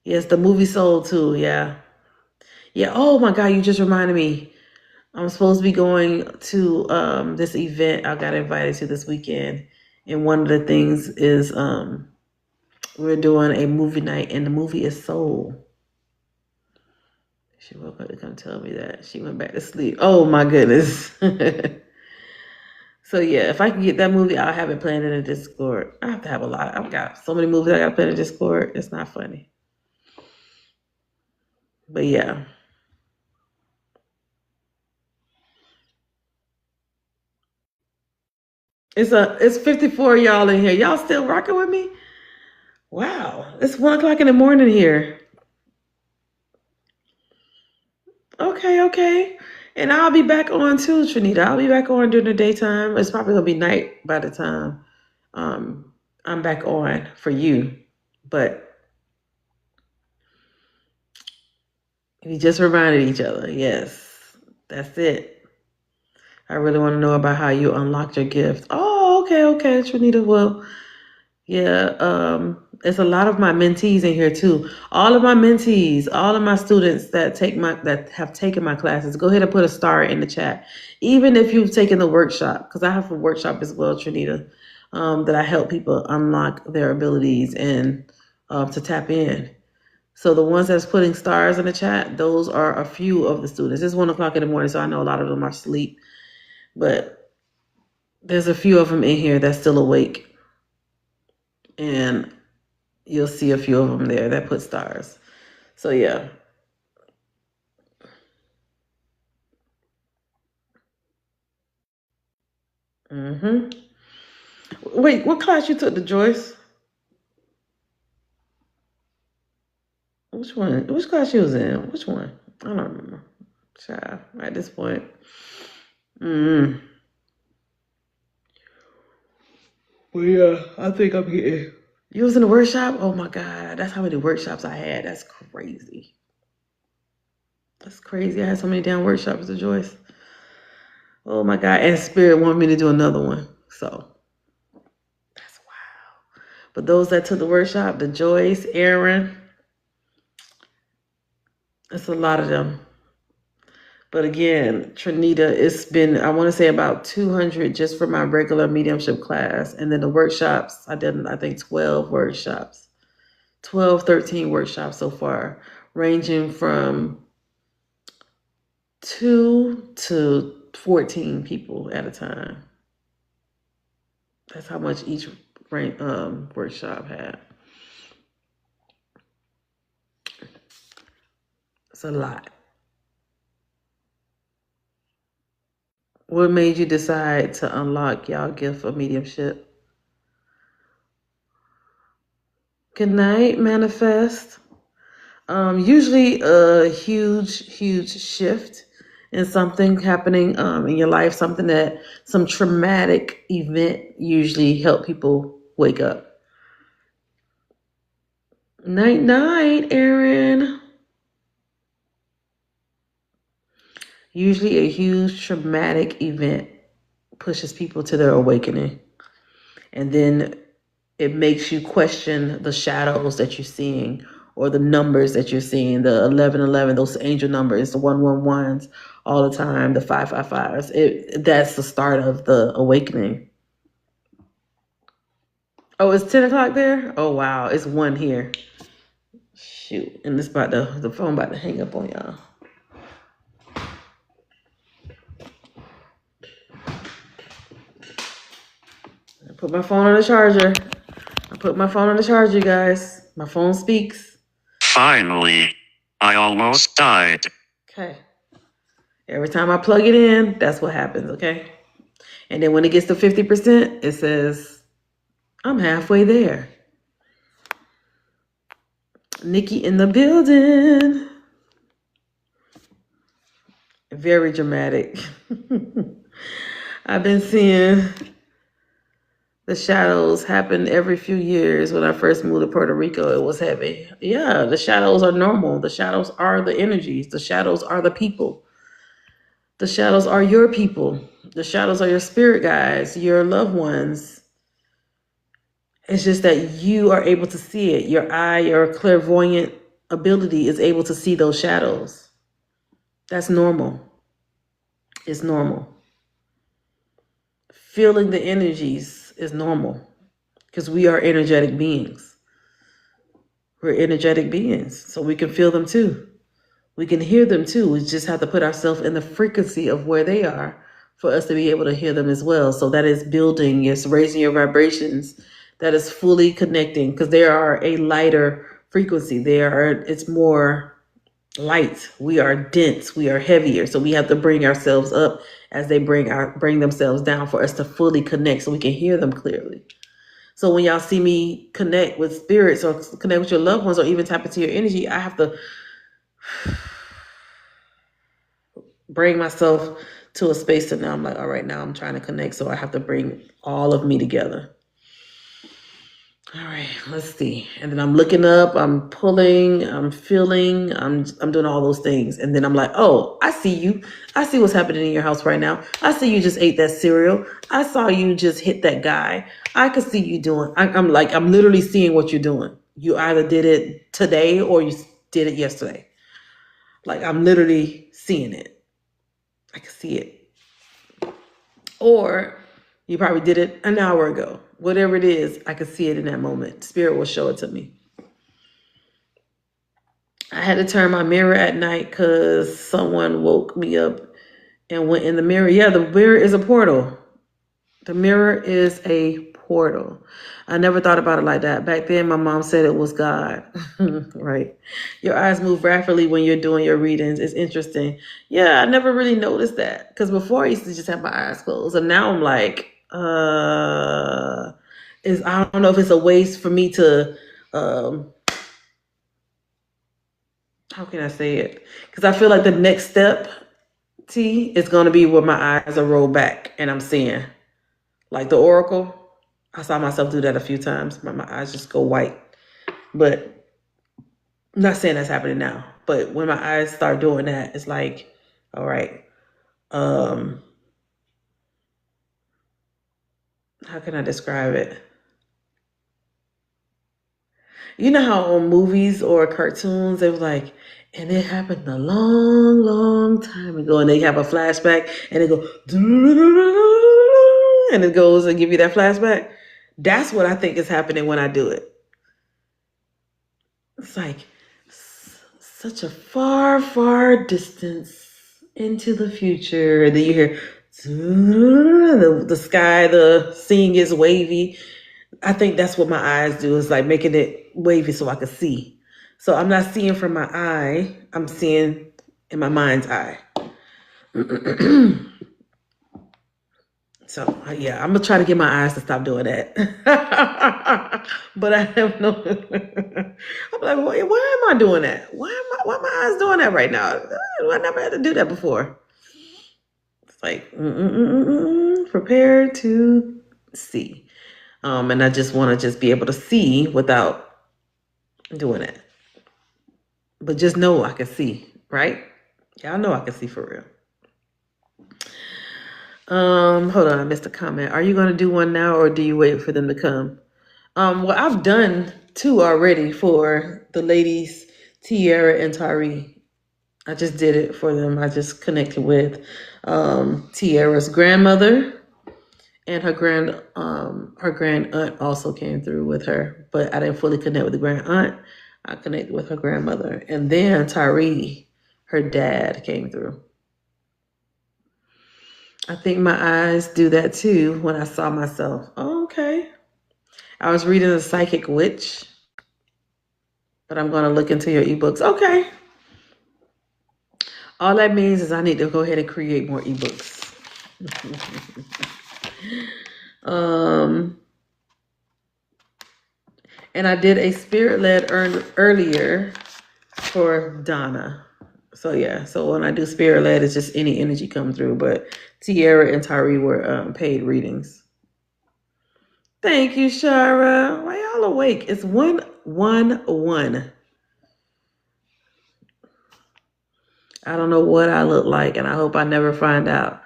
Yes, the movie Soul too, yeah. Yeah, oh my God, you just reminded me. I'm supposed to be going to this event I got invited to this weekend. And one of the things is we're doing a movie night, and the movie is Soul. She woke up to come tell me that. She went back to sleep. Oh my goodness. So yeah, if I can get that movie, I'll have it planned in the Discord. I have to have a lot. I've got so many movies I got to play in the Discord. It's not funny. But yeah. It's 54 y'all in here. Y'all still rocking with me? Wow. It's 1 o'clock in the morning here. Okay. And I'll be back on too, Trinita. I'll be back on during the daytime. It's probably gonna be night by the time I'm back on for you. But we just reminded each other. Yes, that's it. I really want to know about how you unlocked your gift. Oh, okay, Trinita. Well, yeah, it's a lot of my mentees in here too. All of my mentees, all of my students that have taken my classes, go ahead and put a star in the chat. Even if you've taken the workshop, because I have a workshop as well, Trinita, that I help people unlock their abilities and to tap in. So the ones that's putting stars in the chat, those are a few of the students. It's 1 o'clock in the morning, so I know a lot of them are asleep. But There's a few of them in here that's still awake. And you'll see a few of them there that put stars. So yeah. Wait, what class you took to Joyce? Which one? Which class you was in? Which one? I don't remember. Child, at this point. Well, yeah, I think I'm getting. You was in the workshop? Oh my God, that's how many workshops I had. That's crazy. That's crazy. I had so many damn workshops to Joyce. Oh my God, and Spirit wanted me to do another one. So that's wow. But those that took the workshop, the Joyce, Aaron, it's a lot of them. But again, Trinita, it's been, I want to say about 200 just for my regular mediumship class. And then the workshops, I did, I think 12 workshops, 12, 13 workshops so far, ranging from 2 to 14 people at a time. That's how much each workshop had. It's a lot. What made you decide to unlock y'all gift of mediumship? Good night, manifest. Usually a huge shift in something happening in your life, some traumatic event usually help people wake up. Night, night, Aaron. Usually a huge traumatic event pushes people to their awakening. And then it makes you question the shadows that you're seeing or the numbers that you're seeing, the 1111, those angel numbers, the 111s all the time, the 555s. That's the start of the awakening. Oh, it's 10 o'clock there? Oh, wow. It's 1 here. Shoot. And it's the phone about to hang up on y'all. I put my phone on the charger. You guys. My phone speaks. Finally, I almost died. Okay. Every time I plug it in, that's what happens, okay? And then when it gets to 50%, it says, I'm halfway there. Nikki in the building. Very dramatic. I've been seeing the shadows happen every few years. When I first moved to Puerto Rico, it was heavy. Yeah, the shadows are normal. The shadows are the energies. The shadows are the people. The shadows are your people. The shadows are your spirit guides, your loved ones. It's just that you are able to see it. Your eye, your clairvoyant ability is able to see those shadows. That's normal. It's normal. Feeling the energies is normal because we are energetic beings. We're energetic beings, so we can feel them too. We can hear them too. We just have to put ourselves in the frequency of where they are for us to be able to hear them as well. So that is building, it's raising your vibrations. That is fully connecting because they are a lighter frequency. It's more light. We are dense. We are heavier. So we have to bring ourselves up as they bring themselves down for us to fully connect so we can hear them clearly. So when y'all see me connect with spirits or connect with your loved ones or even tap into your energy, I have to bring myself to a space that now I'm like, all right, now I'm trying to connect. So I have to bring all of me together. All right, let's see. And then I'm looking up, I'm pulling, I'm feeling, I'm doing all those things. And then I'm like, oh, I see you. I see what's happening in your house right now. I see you just ate that cereal. I saw you just hit that guy. I could see you doing, I'm literally seeing what you're doing. You either did it today or you did it yesterday. Like I'm literally seeing it. I can see it. Or you probably did it an hour ago. Whatever it is, I can see it in that moment. Spirit will show it to me. I had to turn my mirror at night because someone woke me up and went in the mirror. Yeah, the mirror is a portal. The mirror is a portal. I never thought about it like that. Back then, my mom said it was God. Right. Your eyes move rapidly when you're doing your readings. It's interesting. Yeah, I never really noticed that. Because before I used to just have my eyes closed. And now I'm like, I don't know if it's a waste for me to, how can I say it? Because I feel like the next step, T, is going to be where my eyes are rolled back and I'm seeing. Like the oracle, I saw myself do that a few times. My eyes just go white. But I'm not saying that's happening now. But when my eyes start doing that, it's like, all right, how can I describe it? You know how on movies or cartoons, they were like, and it happened a long, long time ago. And they have a flashback and they go, and it goes and give you that flashback. That's what I think is happening when I do it. It's like such a far, far distance into the future. Then you hear the sky, the scene gets wavy. I think that's what my eyes do, is like making it wavy so I can see. So I'm not seeing from my eye, I'm seeing in my mind's eye. So yeah, I'm gonna try to get my eyes to stop doing that. But I have no. I'm like, why am I doing that? Why are my eyes doing that right now? I never had to do that before. It's like prepare to see, and I just want to just be able to see without doing it. But just know I can see, right? Y'all know I can see for real. Hold on, I missed a comment. Are you gonna do one now or do you wait for them to come? Well, I've done 2 already for the ladies, Tiara and Tari. I just did it for them. I just connected with Tiara's grandmother, and her grand aunt also came through with her, but I didn't fully connect with the grand aunt. I connected with her grandmother, and then Tari, her dad, came through. I think my eyes do that too when I saw myself. Oh, okay. I was reading The Psychic Witch, but I'm going to look into your ebooks. Okay. All that means is I need to go ahead and create more ebooks. And I did a spirit-led earlier for Donna. So yeah, so when I do spirit-led, it's just any energy come through. But Tiara and Tari were paid readings. Thank you, Shara. Why y'all awake? It's 111. I don't know what I look like, and I hope I never find out.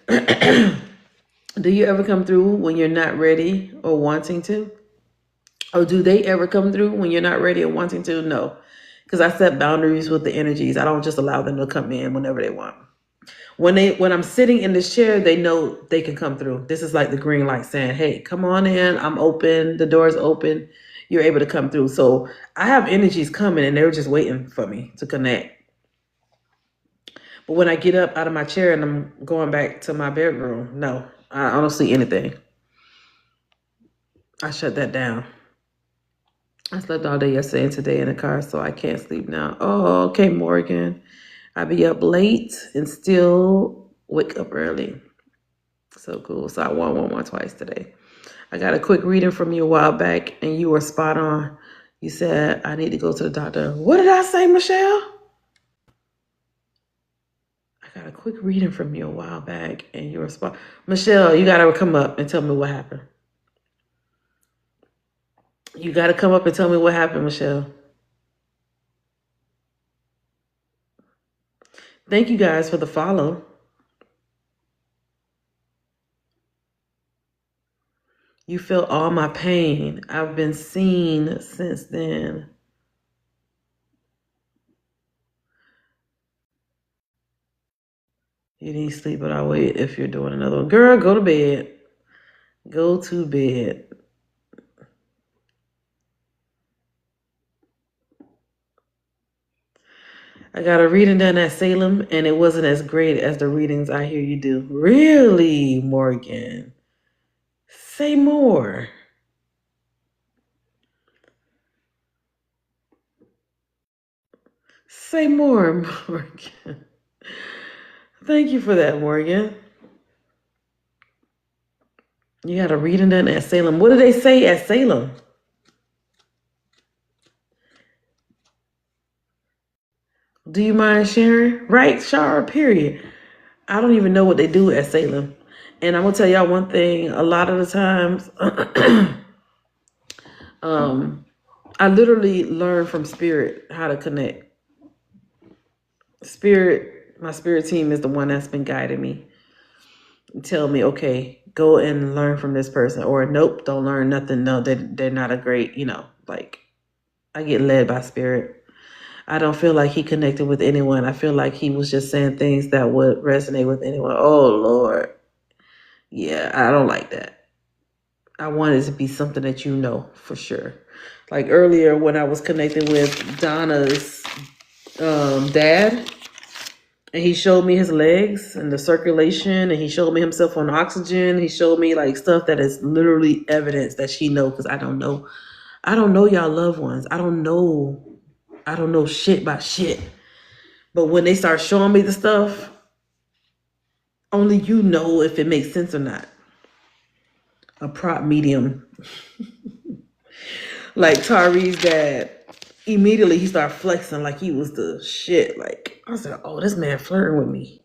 Do you ever come through when you're not ready or wanting to? Or do they ever come through when you're not ready or wanting to? No, because I set boundaries with the energies. I don't just allow them to come in whenever they want. When I'm sitting in this chair, they know they can come through. This is like the green light saying, hey, come on in. I'm open. The door's open. You're able to come through. So I have energies coming and they're just waiting for me to connect. But when I get up out of my chair and I'm going back to my bedroom, no, I don't see anything. I shut that down. I slept all day yesterday and today in the car, so I can't sleep now. Oh, okay, Morgan. I be up late and still wake up early. So cool. So I won one more twice today. I got a quick reading from you a while back, and you were spot on. You said, I need to go to the doctor. What did I say, Michelle? I got a quick reading from you a while back, and you were spot. Michelle, you got to come up and tell me what happened. You got to come up and tell me what happened, Michelle. Thank you guys for the follow. You feel all my pain. I've been seen since then. You need sleep, but I'll wait if you're doing another one. Girl, go to bed. Go to bed. I got a reading done at Salem, and it wasn't as great as the readings I hear you do. Really, Morgan? Say more. Say more, Morgan. Thank you for that, Morgan. You got a reading done at Salem. What did they say at Salem? Do you mind sharing? Right, Shara, period. I don't even know what they do at Salem. And I'm going to tell y'all one thing. A lot of the times, I literally learn from spirit how to connect. My spirit team is the one that's been guiding me. Tell me, okay, go and learn from this person. Or nope, don't learn nothing. No, they're not a great, like I get led by spirit. I don't feel like he connected with anyone. I feel like he was just saying things that would resonate with anyone. Oh, Lord. Yeah, I don't like that. I want it to be something that you know for sure. Like earlier when I was connecting with Donna's dad, and he showed me his legs and the circulation, and he showed me himself on oxygen. He showed me like stuff that is literally evidence that she knows, because I don't know. I don't know y'all loved ones. I don't know shit about shit. But when they start showing me the stuff, only you know if it makes sense or not. A prop medium. Like Tari's dad, immediately he started flexing like he was the shit. Like, I said, oh, this man flirting with me.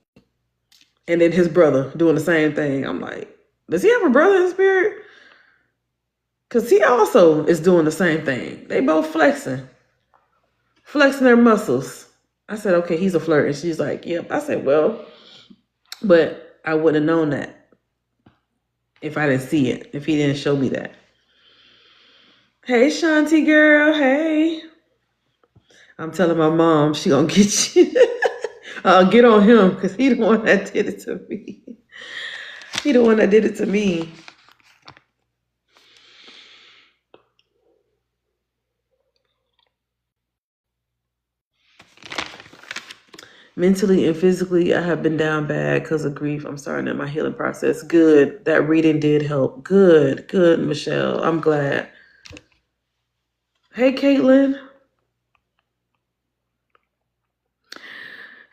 And then his brother doing the same thing. I'm like, does he have a brother in spirit? Because he also is doing the same thing. They both flexing their muscles. I said, okay, he's a flirt. And she's like, yep. I said, well, but I wouldn't have known that if I didn't see it, if he didn't show me that. Hey, Shanti girl, hey. I'm telling my mom she gonna get you. I'll get on him because he the one that did it to me. He the one that did it to me. Mentally and physically, I have been down bad because of grief. I'm starting in my healing process. Good. That reading did help. Good, Michelle. I'm glad. Hey, Caitlin.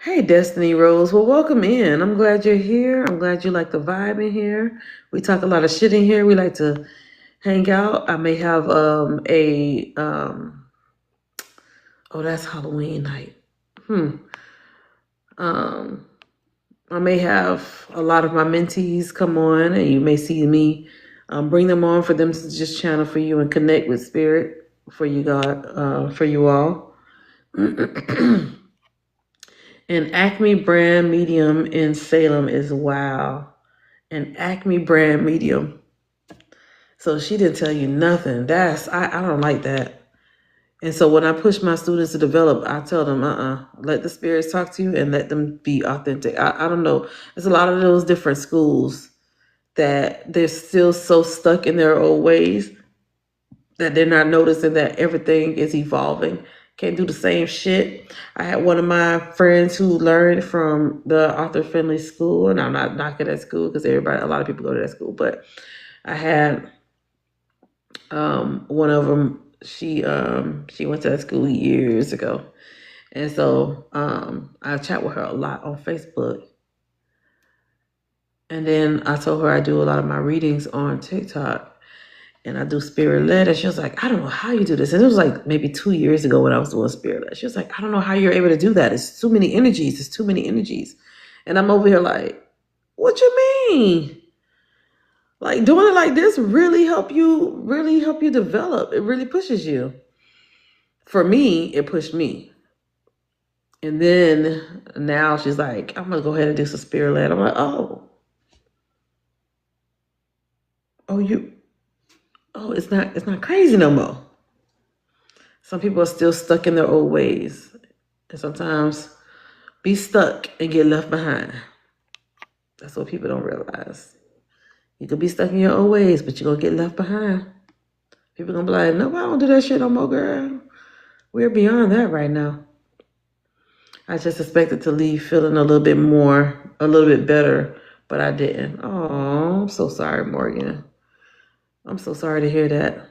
Hey, Destiny Rose. Well, welcome in. I'm glad you're here. I'm glad you like the vibe in here. We talk a lot of shit in here. We like to hang out. I may have oh, that's Halloween night. I may have a lot of my mentees come on, and you may see me bring them on for them to just channel for you and connect with spirit for you, God, for you all. And Acme Brand Medium in Salem is wow. An Acme Brand Medium. So she didn't tell you nothing. I don't like that. And so when I push my students to develop, I tell them, let the spirits talk to you and let them be authentic. I don't know. There's a lot of those different schools that they're still so stuck in their old ways that they're not noticing that everything is evolving. Can't do the same shit. I had one of my friends who learned from the author friendly school, and I'm not knocking that school because a lot of people go to that school, but I had one of them. She went to that school years ago, and so I chat with her a lot on Facebook. And then I told her I do a lot of my readings on TikTok. And I do spirit led. And she was like, I don't know how you do this. And it was like maybe 2 years ago when I was doing spirit led. She was like, I don't know how you're able to do that. It's too many energies. It's too many energies. And I'm over here like, what you mean? Like doing it like this really help you develop. It really pushes you. For me, it pushed me. And then now she's like, I'm gonna go ahead and do some spirit led. I'm like, oh, it's not crazy no more. Some people are still stuck in their old ways. And sometimes be stuck and get left behind. That's what people don't realize. You could be stuck in your old ways, but you're going to get left behind. People going to be like, no, I don't do that shit no more, girl. We're beyond that right now. I just expected to leave feeling a little bit better, but I didn't. Oh, I'm so sorry, Morgan. I'm so sorry to hear that.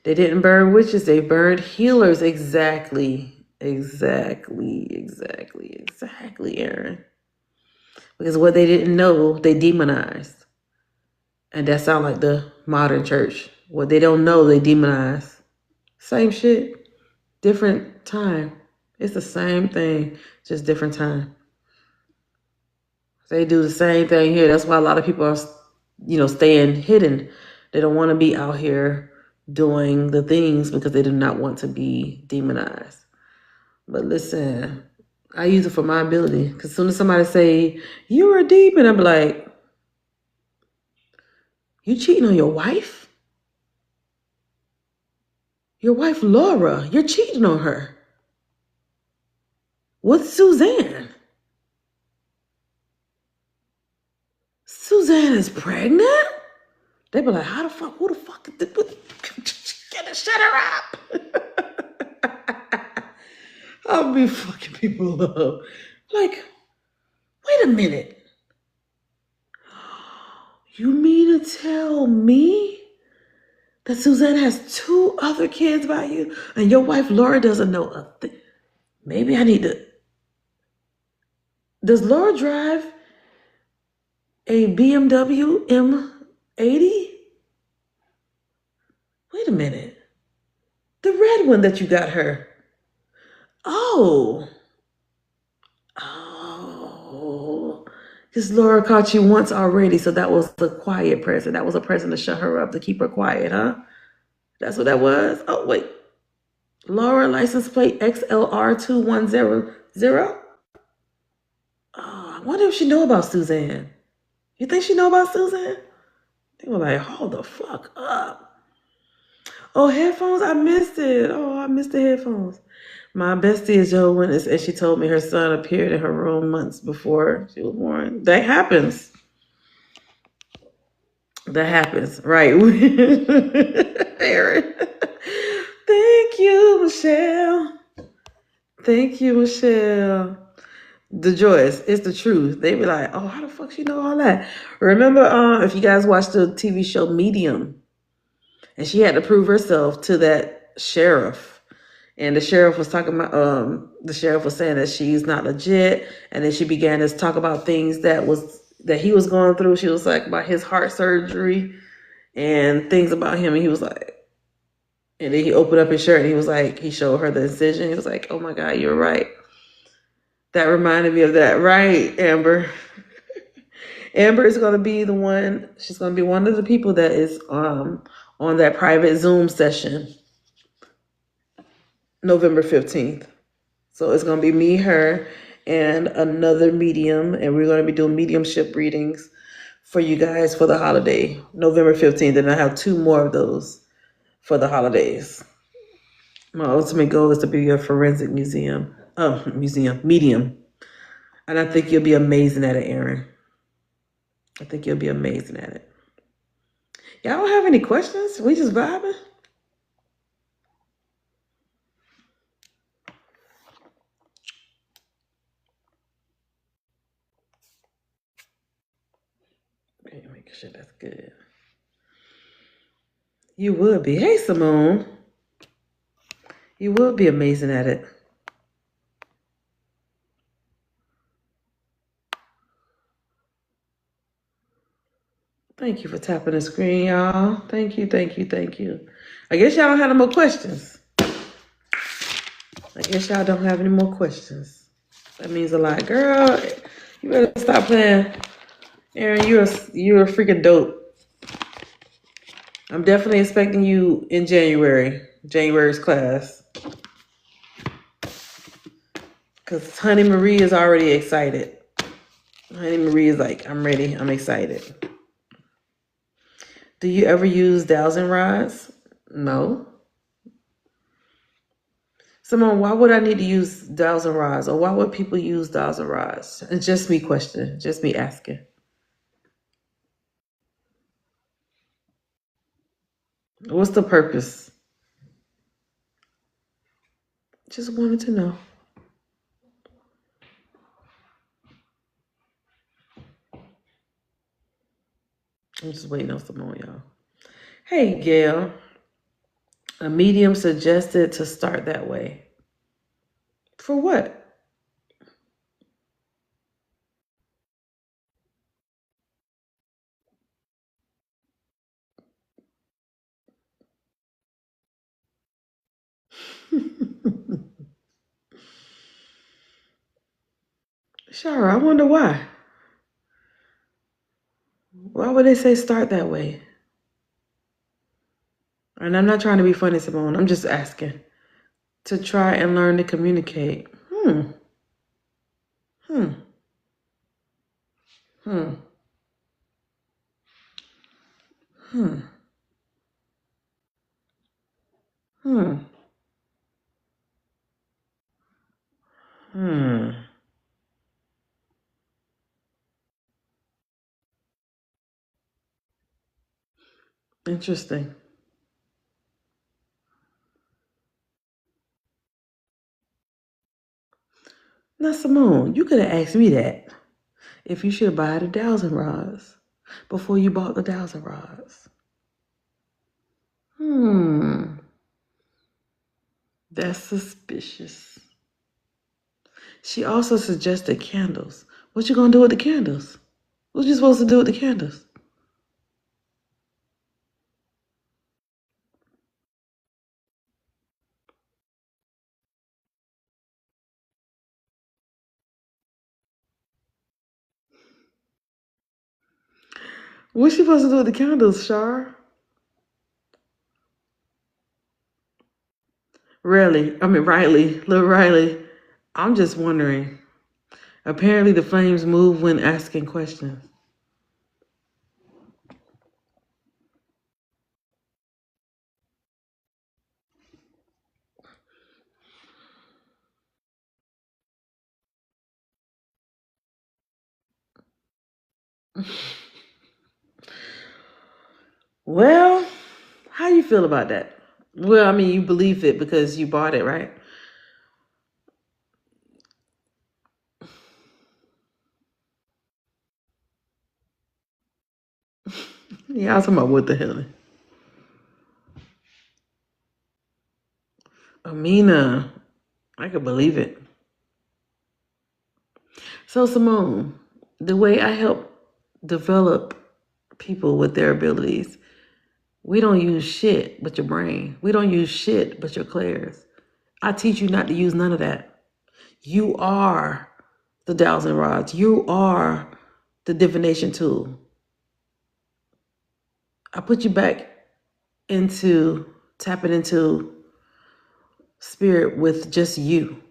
They didn't burn witches, they burned healers. Exactly, Aaron. Because what they didn't know, they demonized. And that sounds like the modern church. What they don't know, they demonize. Same shit, different time. It's the same thing, just different time. They do the same thing here. That's why a lot of people are, staying hidden. They don't want to be out here doing the things because they do not want to be demonized. But listen, I use it for my ability. Because as soon as somebody say, you're a demon, I'm like, you cheating on your wife? Your wife, Laura, you're cheating on her. What's Suzanne? Suzanne is pregnant? They be like, how the fuck, who the fuck, shut her up. I'll be fucking people up. Like, wait a minute. You mean to tell me that Suzanne has 2 other kids by you and your wife Laura doesn't know a thing? Maybe I need to. Does Laura drive a BMW M80? Wait a minute. The red one that you got her. Oh. Because Laura caught you once already, so that was the quiet present. That was a present to shut her up, to keep her quiet, huh? That's what that was? Oh, wait. Laura, license plate XLR2100? Oh, I wonder if she know about Suzanne. You think she know about Suzanne? They were like, hold the fuck up. Oh, headphones? I missed it. Oh, I missed the headphones. My bestie is Jehovah's Witness, and she told me her son appeared in her room months before she was born. That happens. That happens, right? Aaron. Thank you, Michelle. Thank you, Michelle. The Joyce, it's the truth. They be like, oh, how the fuck she know all that? Remember, if you guys watched the TV show Medium, and she had to prove herself to that sheriff. And the sheriff was talking about, the sheriff was saying that she's not legit. And then she began to talk about things that he was going through. She was like about his heart surgery and things about him. And he was like, and then he opened up his shirt and he was like, he showed her the incision. He was like, oh my God, you're right. That reminded me of that. Right, Amber. Amber is going to be the one, she's going to be one of the people that is on that private Zoom session November 15th. So it's going to be me, her, and another medium, and we're going to be doing mediumship readings for you guys for the holiday, November 15th, and I have 2 more of those for the holidays. My ultimate goal is to be a forensic medium, and I think you'll be amazing at it, Aaron. I think you'll be amazing at it. Y'all don't have any questions? We just vibing? Okay, make sure that's good. You would be. Hey, Simone. You would be amazing at it. Thank you for tapping the screen, y'all. Thank you. I guess y'all don't have any more questions. That means a lot. Girl, you better stop playing. Aaron, you're freaking dope. I'm definitely expecting you in January's class. Because Honey Marie is already excited. Honey Marie is like, I'm ready. I'm excited. Do you ever use dowsing rods? No. Simone, why would I need to use dowsing rods? Or why would people use dowsing rods? It's just me questioning. Just me asking. What's the purpose? Just wanted to know. I'm just waiting on some more, y'all. Hey, Gail. A medium suggested to start that way. For what? Sure, I wonder why. Why would they say start that way? And I'm not trying to be funny, Simone. I'm just asking. To try and learn to communicate. Hmm. Hmm. Hmm. Hmm. Hmm. Hmm. Interesting. Now, Simone, you could have asked me that if you should buy the dowsing rods before you bought the dowsing rods. Hmm. That's suspicious. She also suggested candles. What you gonna do with the candles? What you supposed to do with the candles? What you supposed to do with the candles, Shar? Riley, little Riley. I'm just wondering. Apparently, the flames move when asking questions. Well, how you feel about that? Well, I mean, you believe it because you bought it, right? Yeah, I was talking about what the hell. Amina, I could believe it. So, Simone, the way I help develop people with their abilities, we don't use shit but your brain. We don't use shit but your clairs. I teach you not to use none of that. You are the dowsing rods. You are the divination tool. I put you back into tapping into spirit with just you.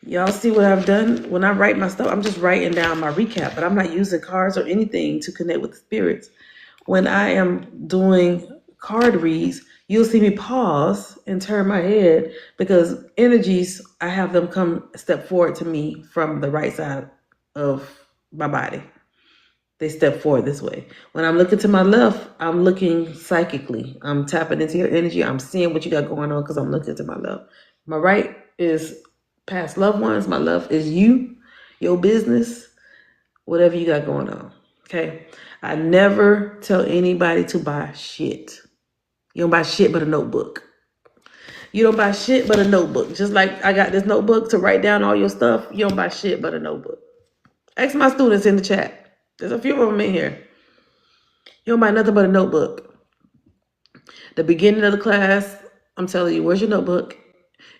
Y'all see what I've done? When I write my stuff, I'm just writing down my recap, but I'm not using cards or anything to connect with the spirits. When I am doing card reads, you'll see me pause and turn my head because energies, I have them come step forward to me from the right side of my body. They step forward this way. When I'm looking to my left, I'm looking psychically. I'm tapping into your energy. I'm seeing what you got going on because I'm looking to my left. My right is past loved ones. My left is you, your business, whatever you got going on. Okay. I never tell anybody to buy shit. You don't buy shit but a notebook. You don't buy shit but a notebook. Just like I got this notebook to write down all your stuff. You don't buy shit but a notebook. Ask my students in the chat. There's a few of them in here. You don't buy nothing but a notebook. The beginning of the class, I'm telling you, where's your notebook?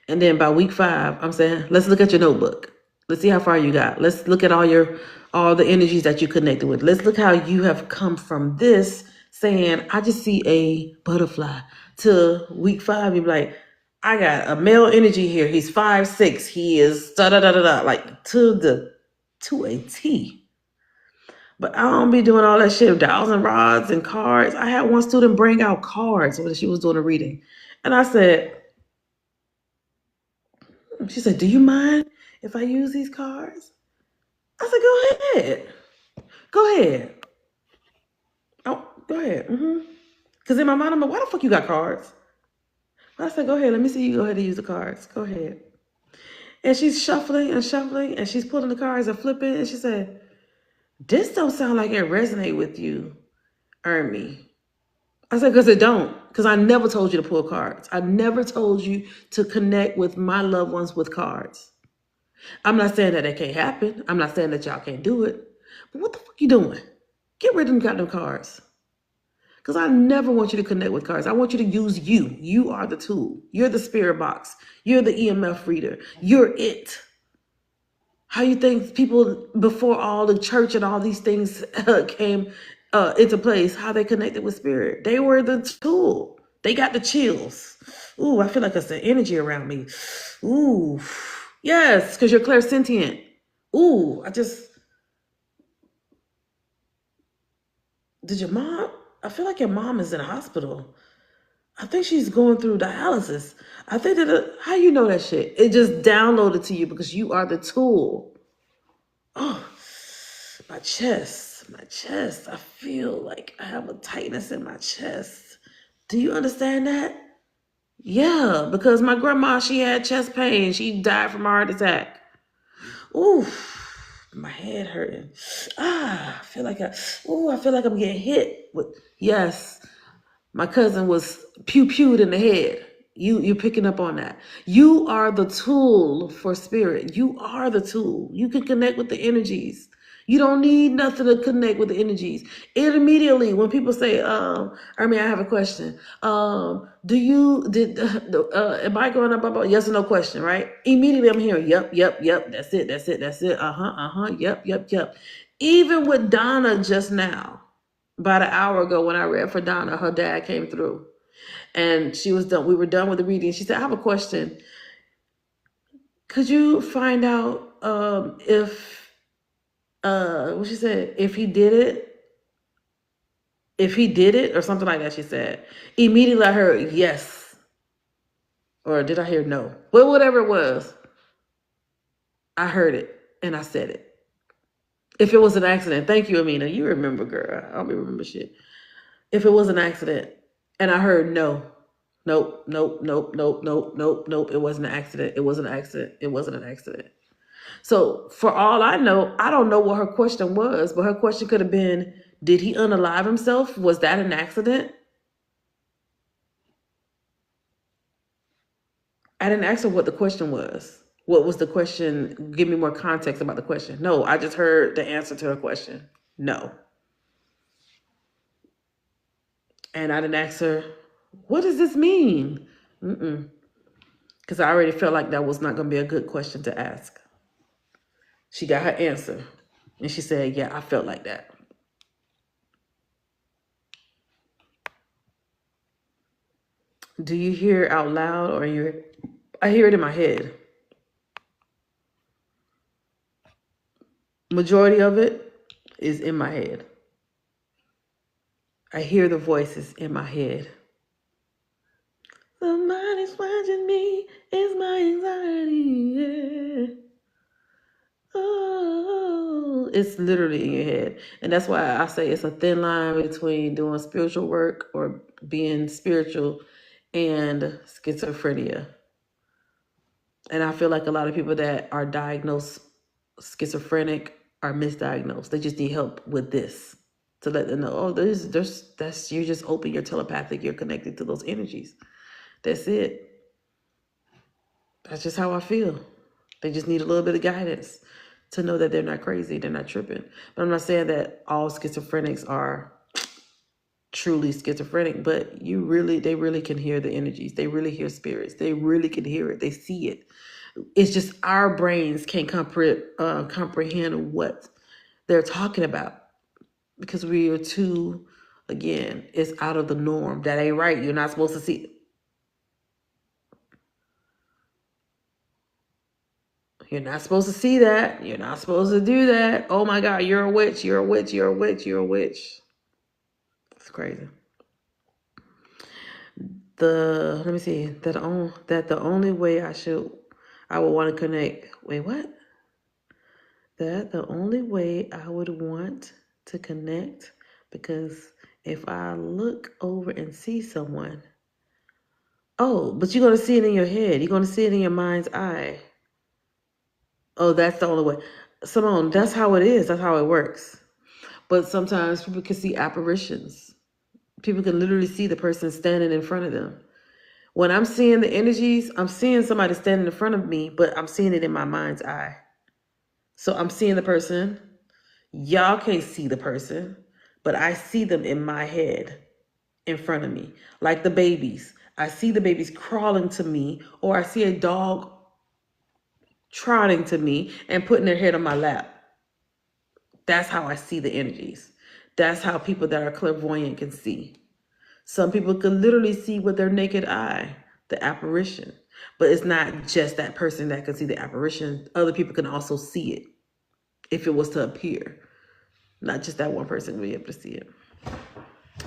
And then by week 5, I'm saying, let's look at your notebook. Let's see how far you got. Let's look at all the energies that you connected with. Let's look how you have come from this saying, I just see a butterfly, to week 5, you're like, I got a male energy here. He's 5'6". He is da da da da da, like to a T. But I don't be doing all that shit, dowsing rods and cards. I had one student bring out cards when she was doing a reading. And I said, she said, do you mind if I use these cards? I said, go ahead. Go ahead. Oh, go ahead. Because in my mind, I'm like, why the fuck you got cards? I said, go ahead. Let me see you go ahead and use the cards. Go ahead. And she's shuffling and shuffling and she's pulling the cards and flipping. And she said, this don't sound like it resonate with you. earn me. I said, because it don't. Because I never told you to pull cards. I never told you to connect with my loved ones with cards. I'm not saying that it can't happen. I'm not saying that y'all can't do it. But what the fuck you doing? Get rid of them goddamn cards. Because I never want you to connect with cards. I want you to use you. You are the tool. You're the spirit box. You're the EMF reader. You're it. How you think people before all the church and all these things came into place, how they connected with spirit? They were the tool. They got the chills. Ooh, I feel like it's the energy around me. Ooh, yes, because you're clairsentient. Ooh, did your mom? I feel like your mom is in a hospital. I think she's going through dialysis. I think that, how you know that shit? It just downloaded to you because you are the tool. Oh, my chest. I feel like I have a tightness in my chest. Do you understand that? Yeah, because my grandma, she had chest pain. She died from a heart attack. Ooh, my head hurting. I feel like I'm getting hit with, yes. My cousin was pew-pewed in the head. You're picking up on that. You are the tool for spirit. You are the tool. You can connect with the energies. You don't need nothing to connect with the energies. It immediately, when people say, I have a question. Am I going up about yes or no question, right? Immediately I'm hearing, yep. That's it. Yep. Even with Donna just now, about an hour ago when I read for Donna, her dad came through and she was done. We were done with the reading. She said, I have a question. Could you find out if what she said, if he did it or something like that, she said. Immediately I heard yes. Or did I hear no? Well, whatever it was, I heard it and I said it. If it was an accident, thank you, Amina. You remember, girl. I don't remember shit. If it was an accident and I heard no. Nope. It wasn't an accident. It wasn't an accident. So for all I know, I don't know what her question was, but her question could have been, did he unalive himself? Was that an accident? I didn't ask her what the question was. What was the question? Give me more context about the question. No, I just heard the answer to her question. No. And I didn't ask her, what does this mean? Because I already felt like that was not going to be a good question to ask. She got her answer. And she said, yeah, I felt like that. Do you hear out loud or I hear it in my head. Majority of it is in my head. I hear the voices in my head. Somebody's watching me, it's my anxiety, yeah. Oh, it's literally in your head. And that's why I say it's a thin line between doing spiritual work or being spiritual and schizophrenia. And I feel like a lot of people that are diagnosed schizophrenic are misdiagnosed. They just need help with this to let them know, oh, that's you just open your telepathic, you're connected to those energies. That's it. That's just how I feel. They just need a little bit of guidance to know that they're not crazy, they're not tripping. But I'm not saying that all schizophrenics are truly schizophrenic, but they really can hear the energies. They really hear spirits. They really can hear it. They see it. It's just our brains can't comprehend what they're talking about because we are too, again, it's out of the norm. That ain't right. You're not supposed to see. You're not supposed to see that. You're not supposed to do that. Oh my God, you're a witch. You're a witch. You're a witch. You're a witch. It's crazy. Let me see. That the only way I would want to connect. Wait, what? That the only way I would want to connect, because if I look over and see someone, oh, but you're going to see it in your head. You're going to see it in your mind's eye. Oh, that's the only way. Simone, that's how it is. That's how it works. But sometimes people can see apparitions. People can literally see the person standing in front of them. When I'm seeing the energies, I'm seeing somebody standing in front of me, but I'm seeing it in my mind's eye. So I'm seeing the person. Y'all can't see the person, but I see them in my head in front of me. Like the babies. I see the babies crawling to me, or I see a dog trotting to me and putting their head on my lap. That's how I see the energies. That's how people that are clairvoyant can see. Some people can literally see with their naked eye the apparition, but it's not just that person that can see the apparition. Other people can also see it if it was to appear. Not just that one person will be able to see it.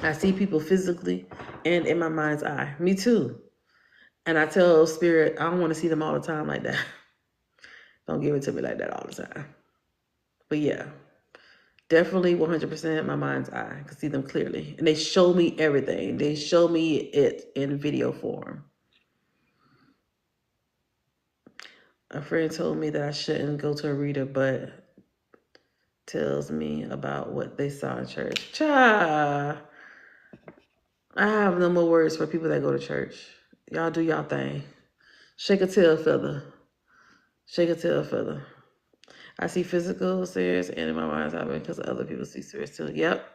I see people physically and in my mind's eye. Me too. And I tell spirit, I don't want to see them all the time like that. Don't give it to me like that all the time. But yeah, definitely 100% my mind's eye. I can see them clearly. And they show me everything. They show me it in video form. A friend told me that I shouldn't go to a reader, but tells me about what they saw in church. Cha! I have no more words for people that go to church. Y'all do y'all thing. Shake a tail feather. Shake a tail feather. I see physical serious and in my mind's eye because other people see serious too. Yep.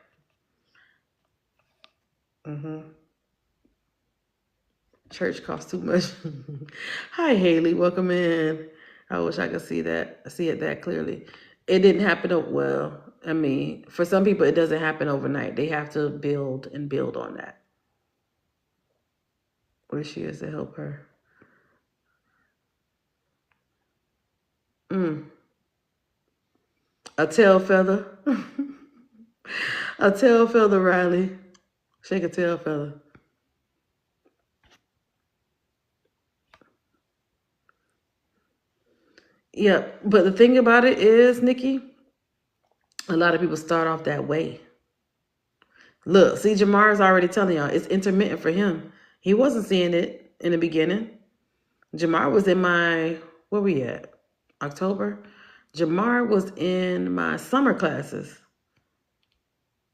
Church costs too much. Hi, Haley. Welcome in. I wish I could see it that clearly. It didn't happen. Well, I mean, for some people, it doesn't happen overnight. They have to build and build on that. Where she is to help her. A tail feather. A tail feather, Riley. Shake a tail feather. Yeah, but the thing about it is, Nikki, a lot of people start off that way. Look, see, Jamar's already telling y'all it's intermittent for him. He wasn't seeing it in the beginning. Jamar was in my, where we at? October? Jamar was in my summer classes.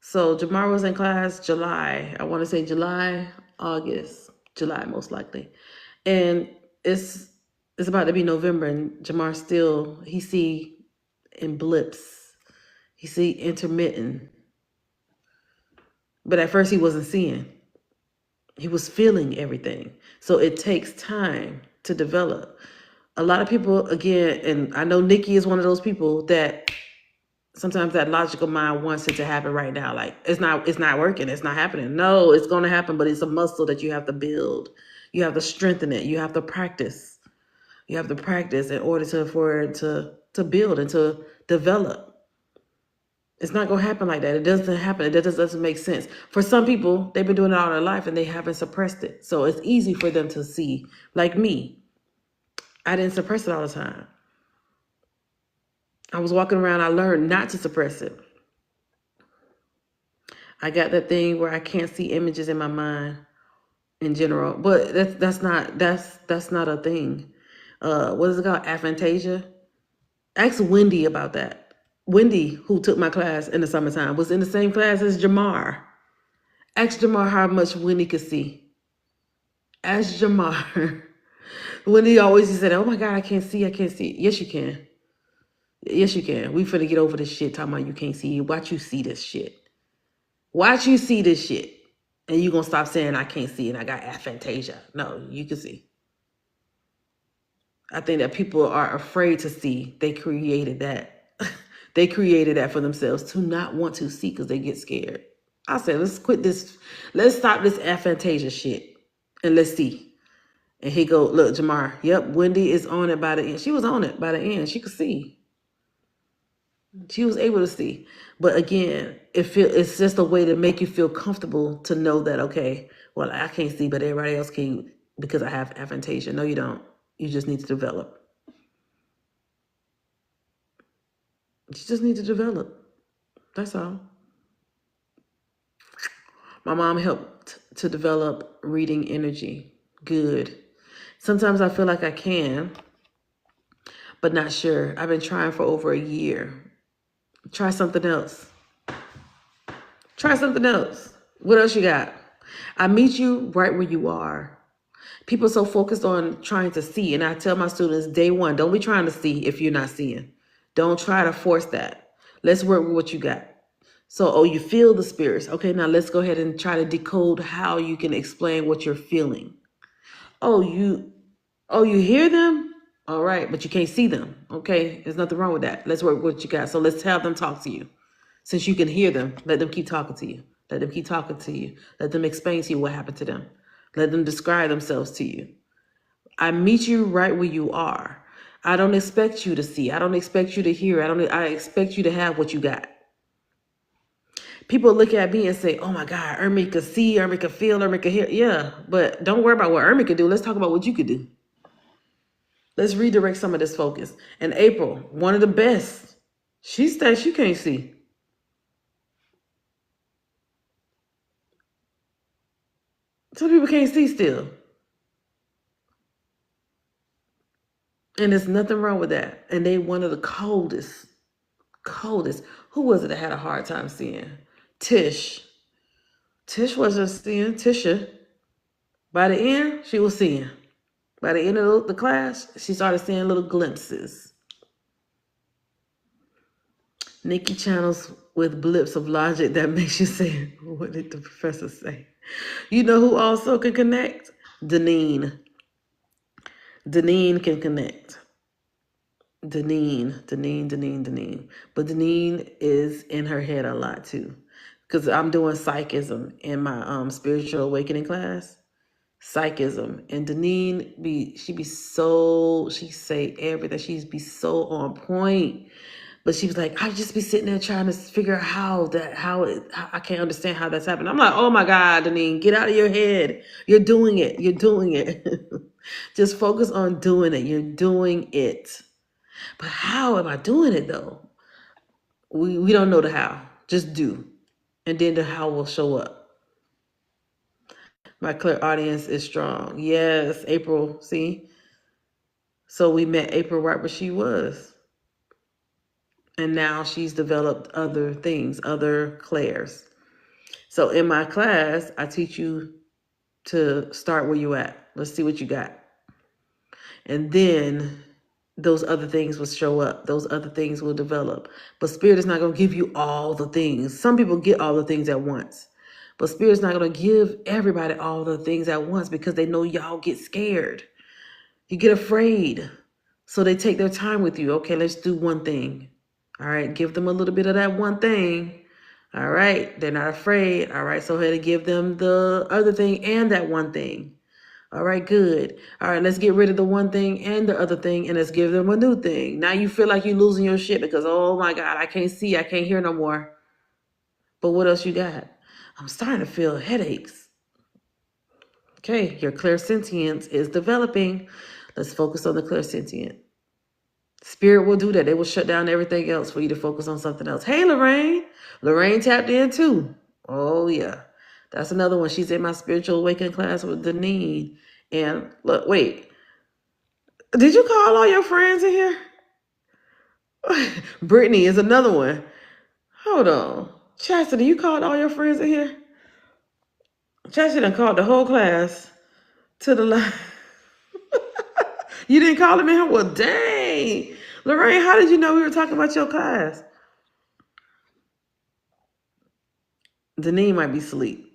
So Jamar was in class July. I want to say July, August, July most likely. And it's about to be November, and Jamar still, he see in blips. He see intermittent. But at first he wasn't seeing. He was feeling everything. So it takes time to develop. A lot of people, again, and I know Nikki is one of those people that sometimes that logical mind wants it to happen right now. Like, it's not working. It's not happening. No, it's going to happen, but it's a muscle that you have to build. You have to strengthen it. You have to practice. You have to practice in order for it to build and to develop. It's not going to happen like that. It doesn't happen. It doesn't make sense. For some people, they've been doing it all their life and they haven't suppressed it. So it's easy for them to see. Like me, I didn't suppress it all the time. I was walking around. I learned not to suppress it. I got that thing where I can't see images in my mind in general. But that's not a thing. What is it called? Aphantasia? Ask Wendy about that. Wendy, who took my class in the summertime, was in the same class as Jamar. Ask Jamar how much Wendy could see. Ask Jamar. Wendy always said, oh my God, I can't see. Yes, you can. Yes, you can. We finna get over this shit talking about you can't see. Watch you see this shit. Watch you see this shit. And you gonna stop saying I can't see and I got aphantasia. No, you can see. I think that people are afraid to see. They created that. They created that for themselves to not want to see because they get scared. I said, let's quit this. Let's stop this aphantasia shit and let's see. And he go, look, Jamar, yep, Wendy is on it by the end. She was on it by the end. She could see. She was able to see. But again, it's just a way to make you feel comfortable to know that, okay, well, I can't see, but everybody else can because I have aphantasia. No, you don't. You just need to develop. You just need to develop. That's all. My mom helped to develop reading energy. Good. Sometimes I feel like I can, but not sure. I've been trying for over a year. Try something else. Try something else. What else you got? I meet you right where you are. People are so focused on trying to see. And I tell my students, day one, don't be trying to see if you're not seeing. Don't try to force that. Let's work with what you got. So, you feel the spirits. Okay, now let's go ahead and try to decode how you can explain what you're feeling. You hear them? All right, but you can't see them. Okay, there's nothing wrong with that. Let's work with what you got. So let's have them talk to you. Since you can hear them, let them keep talking to you. Let them keep talking to you. Let them explain to you what happened to them. Let them describe themselves to you. I meet you right where you are. I don't expect you to see. I don't expect you to hear. I expect you to have what you got. People look at me and say, oh my God, Ermi could see, Ermi could feel, Ermi could hear. Yeah, but don't worry about what Ermi could do. Let's talk about what you could do. Let's redirect some of this focus. And April, one of the best, she says she can't see. Some people can't see still. And there's nothing wrong with that. And they one of the coldest. Who was it that had a hard time seeing? Tish. Tish wasn't seeing. Tisha. By the end, she was seeing. By the end of the class, she started seeing little glimpses. Nikki channels with blips of logic that makes you say, what did the professor say? You know who also can connect? Deneen. Deneen can connect. Deneen. But Deneen is in her head a lot too. Because I'm doing psychism in my spiritual awakening class. Psychism. And Deneen she say everything. She'd be so on point. But she was like, I just be sitting there trying to figure out how I can't understand how that's happening. I'm like, oh my God, Deneen, get out of your head. You're doing it. Just focus on doing it. You're doing it. But how am I doing it though? We don't know the how. Just do. And then the how will show up. My clear audience is strong. Yes, April, see? So we met April right where she was. And now she's developed other things, other clairs. So in my class, I teach you to start where you at. Let's see what you got. And then those other things will show up. Those other things will develop. But Spirit is not going to give you all the things. Some people get all the things at once. But Spirit is not going to give everybody all the things at once because they know y'all get scared. You get afraid. So they take their time with you. Okay, let's do one thing. All right, give them a little bit of that one thing. All right, they're not afraid. All right, so ahead and give them the other thing and that one thing. All right, good. All right, let's get rid of the one thing and the other thing and let's give them a new thing. Now you feel like you're losing your shit because, oh my God, I can't see, I can't hear no more. But what else you got? I'm starting to feel headaches. Okay, your clairsentience is developing. Let's focus on the clairsentient. Spirit will do that. They will shut down everything else for you to focus on something else. Hey, Lorraine. Lorraine tapped in too. Oh, yeah. That's another one. She's in my spiritual awakening class with Deneen. And look, wait. Did you call all your friends in here? Brittany is another one. Hold on. Chastity, you called all your friends in here? Chastity done called the whole class to the line. You didn't call them in here? Well, dang. Lorraine, how did you know we were talking about your class? Deneen might be asleep.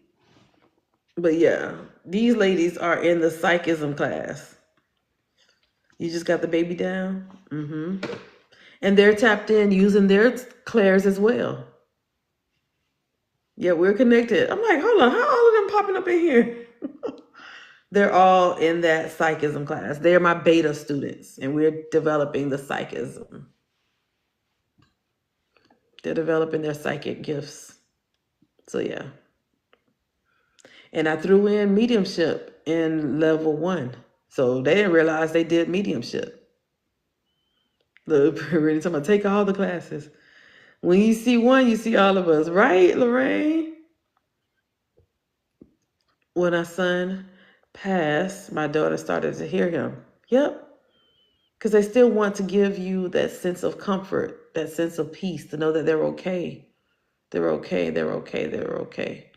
But yeah, these ladies are in the psychism class. You just got the baby down? Mm-hmm. And they're tapped in using their clairs as well. Yeah, we're connected. I'm like, hold on, how all of them popping up in here? They're all in that psychism class. They're my beta students, and we're developing the psychism. They're developing their psychic gifts. So yeah. And I threw in mediumship in level 1. So they didn't realize they did mediumship. Look, we're talking about take all the classes. When you see one, you see all of us. Right, Lorraine? When our son passed, my daughter started to hear him. Yep. Because they still want to give you that sense of comfort, that sense of peace, to know that they're okay. They're okay, they're okay, they're okay.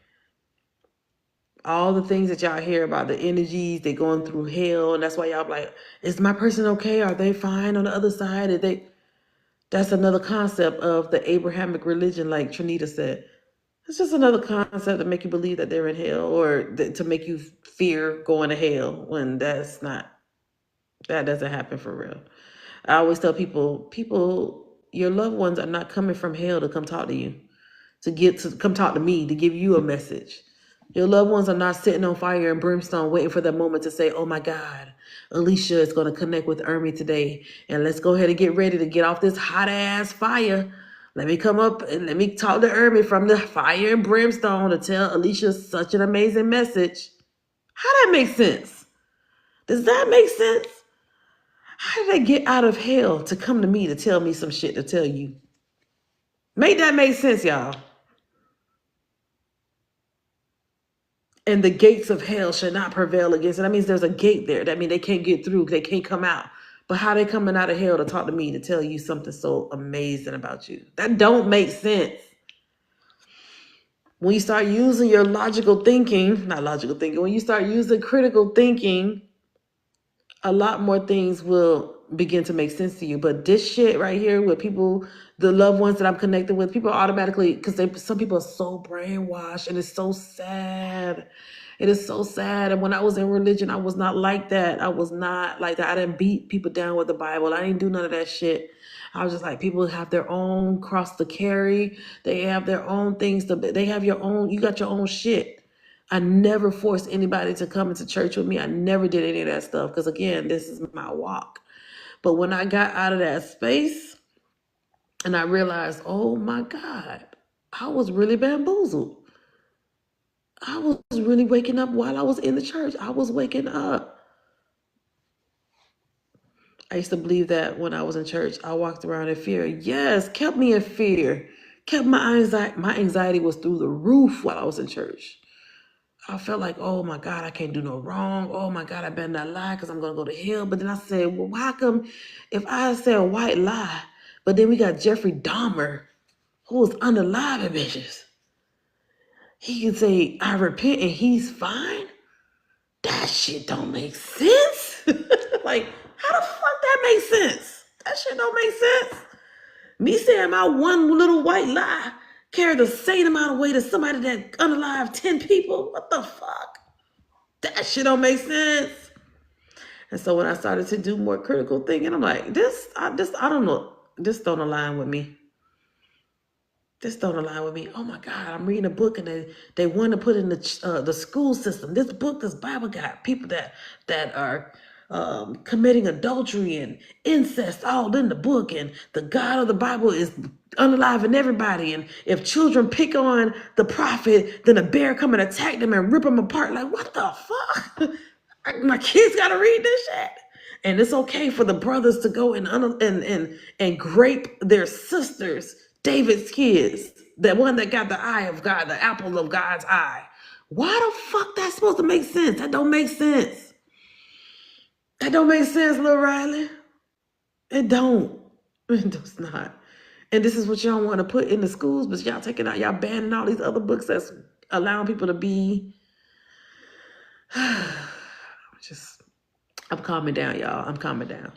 All the things that y'all hear about, the energies, they going through hell, and that's why y'all like, is my person okay? Are they fine on the other side? That's another concept of the Abrahamic religion, like Trinita said. It's just another concept to make you believe that they're in hell, or to make you fear going to hell, when that doesn't happen for real. I always tell people, your loved ones are not coming from hell to come talk to you, to come talk to me, to give you a message. Your loved ones are not sitting on fire and brimstone waiting for that moment to say, oh my God, Alicia is going to connect with Ermi today, and let's go ahead and get ready to get off this hot ass fire. Let me come up and let me talk to Ermi from the fire and brimstone to tell Alicia such an amazing message. How that make sense? Does that make sense? How did they get out of hell to come to me to tell me some shit to tell you? Make that make sense, y'all. And the gates of hell shall not prevail against it. That means there's a gate there. That means they can't get through. They can't come out. But how they coming out of hell to talk to me to tell you something so amazing about you? That don't make sense. When you start using your logical thinking, not logical thinking, when you start using critical thinking, a lot more things will begin to make sense to you. But this shit right here with people, the loved ones that I'm connected with, people automatically, because some people are so brainwashed, and it's so sad. It is so sad. And when I was in religion, I was not like that. I was not like that. I didn't beat people down with the Bible. I didn't do none of that shit. I was just like, people have their own cross to carry. They have their own things they have your own, you got your own shit. I never forced anybody to come into church with me. I never did any of that stuff, because again, this is my walk. But when I got out of that space and I realized, oh my God, I was really bamboozled. I was really waking up while I was in the church. I was waking up. I used to believe that when I was in church, I walked around in fear. Yes, kept me in fear. Kept my anxiety. My anxiety was through the roof while I was in church. I felt like, oh my God, I can't do no wrong. Oh my God, I better not lie because I'm going to go to hell. But then I said, well, how come if I say a white lie, but then we got Jeffrey Dahmer, who was unaliving bitches. He can say, I repent and he's fine? That shit don't make sense. Like, how the fuck that makes sense? That shit don't make sense. Me saying my one little white lie carried the same amount of weight as somebody that unalive 10 people. What the fuck? That shit don't make sense. And so when I started to do more critical thinking, I'm like, I don't know. This don't align with me. This don't align with me. Oh my God, I'm reading a book and they want to put in the school system. This book, this Bible got people that are committing adultery and incest all in the book, and the God of the Bible is unaliving everybody. And if children pick on the prophet, then a bear come and attack them and rip them apart. Like, what the fuck? My kids gotta read this shit. And it's okay for the brothers to go and grape their sisters, David's kids, the one that got the eye of God, the apple of God's eye. Why the fuck that's supposed to make sense? That don't make sense. That don't make sense, Lil Riley. It don't. It does not. And this is what y'all want to put in the schools, but y'all taking out, y'all banning all these other books that's allowing people to be. I'm calming down, y'all. I'm calming down.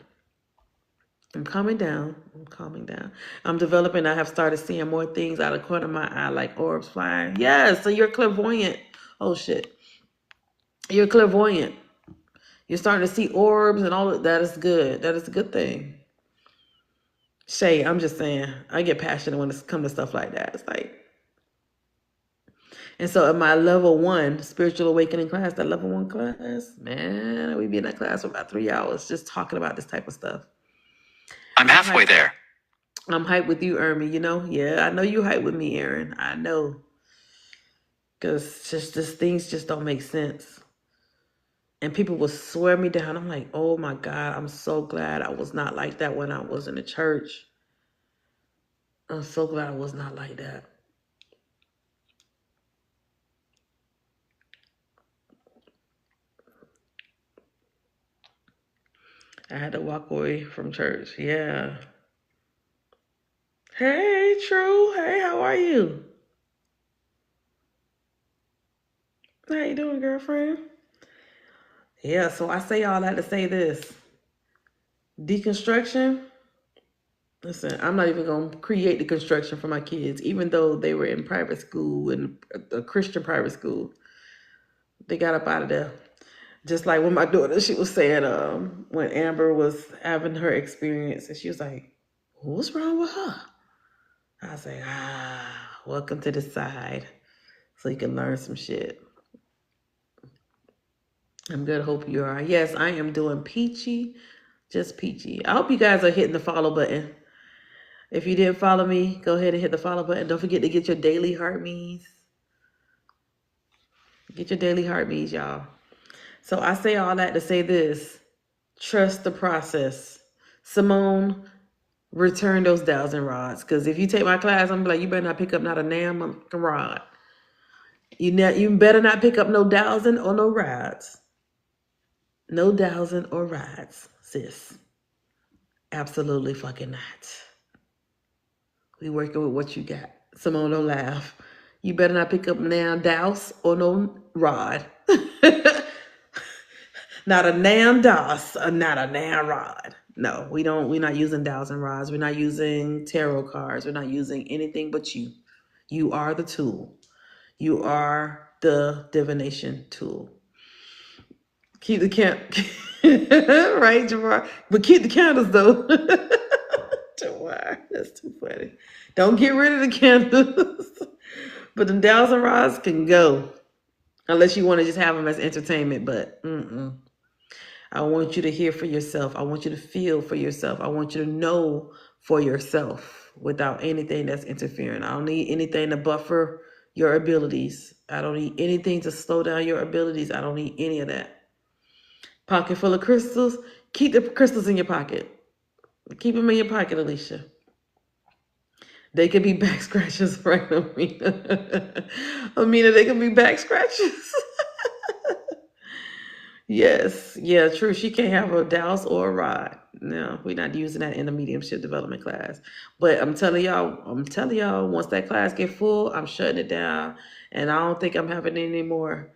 I'm calming down. I'm calming down. I'm developing. I have started seeing more things out of the corner of my eye, like orbs flying. Yes, so you're clairvoyant. Oh shit. You're clairvoyant. You're starting to see orbs and all of that. Is good. That is a good thing. Shay, I'm just saying, I get passionate when it comes to stuff like that. It's like, and so in my level 1 spiritual awakening class, that level 1 class, man, we'd be in that class for about 3 hours just talking about this type of stuff. I'm halfway there. I'm hyped with you, Ermi, you know? Yeah, I know you hyped with me, Aaron. I know. Because just things just don't make sense. And people will swear me down. I'm like, oh my God, I'm so glad I was not like that when I was in the church. I'm so glad I was not like that. I had to walk away from church. Yeah. Hey, True. Hey, how are you? How you doing, girl? girlfriend. Yeah, so I say all that to say this. Deconstruction. Listen, I'm not even going to create the construction for my kids, even though they were in private school and a Christian private school. They got up out of there. Just like when my daughter, she was saying, when Amber was having her experience, and she was like, what's wrong with her? I was like, welcome to the side. So you can learn some shit. I'm good. Hope you are. Yes, I am doing peachy. Just peachy. I hope you guys are hitting the follow button. If you didn't follow me, go ahead and hit the follow button. Don't forget to get your daily heartbeats. Get your daily heartbeats, y'all. So I say all that to say this. Trust the process. Simone, return those dowels and rods. Because if you take my class, I'm like, you better not pick up not a damn rod. You better not pick up no dowsing or no rods. No dowsing or rods, sis. Absolutely fucking not. We working with what you got. Simone, don't laugh. You better not pick up now douse or no rod. Not a nan douse or not a nan rod. No, we're not using dowels and rods. We're not using tarot cards. We're not using anything but you. You are the tool. You are the divination tool. Keep the right, Jamar? But keep the candles though. Jamar, that's too funny. Don't get rid of the candles. But the dowels and rods can go. Unless you want to just have them as entertainment, but I want you to hear for yourself. I want you to feel for yourself. I want you to know for yourself without anything that's interfering. I don't need anything to buffer your abilities. I don't need anything to slow down your abilities. I don't need any of that. Pocket full of crystals. Keep the crystals in your pocket. Keep them in your pocket, Alicia. They can be back scratches, right, Amina? Amina, they can be back scratches. Yes, yeah, true. She can't have a dowse or a rod. No, we're not using that in the mediumship development class. But I'm telling y'all, once that class get full, I'm shutting it down. And I don't think I'm having any more.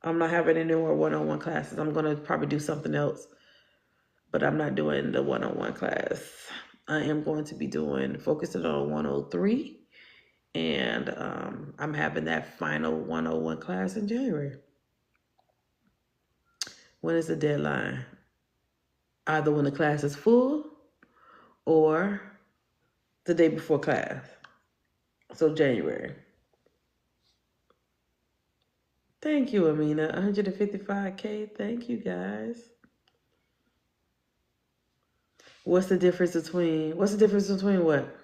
I'm not having any more one-on-one classes. I'm gonna probably do something else. But I'm not doing the one-on-one class. I am going to be focusing on 103. And I'm having that final 101 class in January. When is the deadline? Either when the class is full or the day before class. So January. Thank you, Amina. 155K. Thank you, guys. What's the difference between what?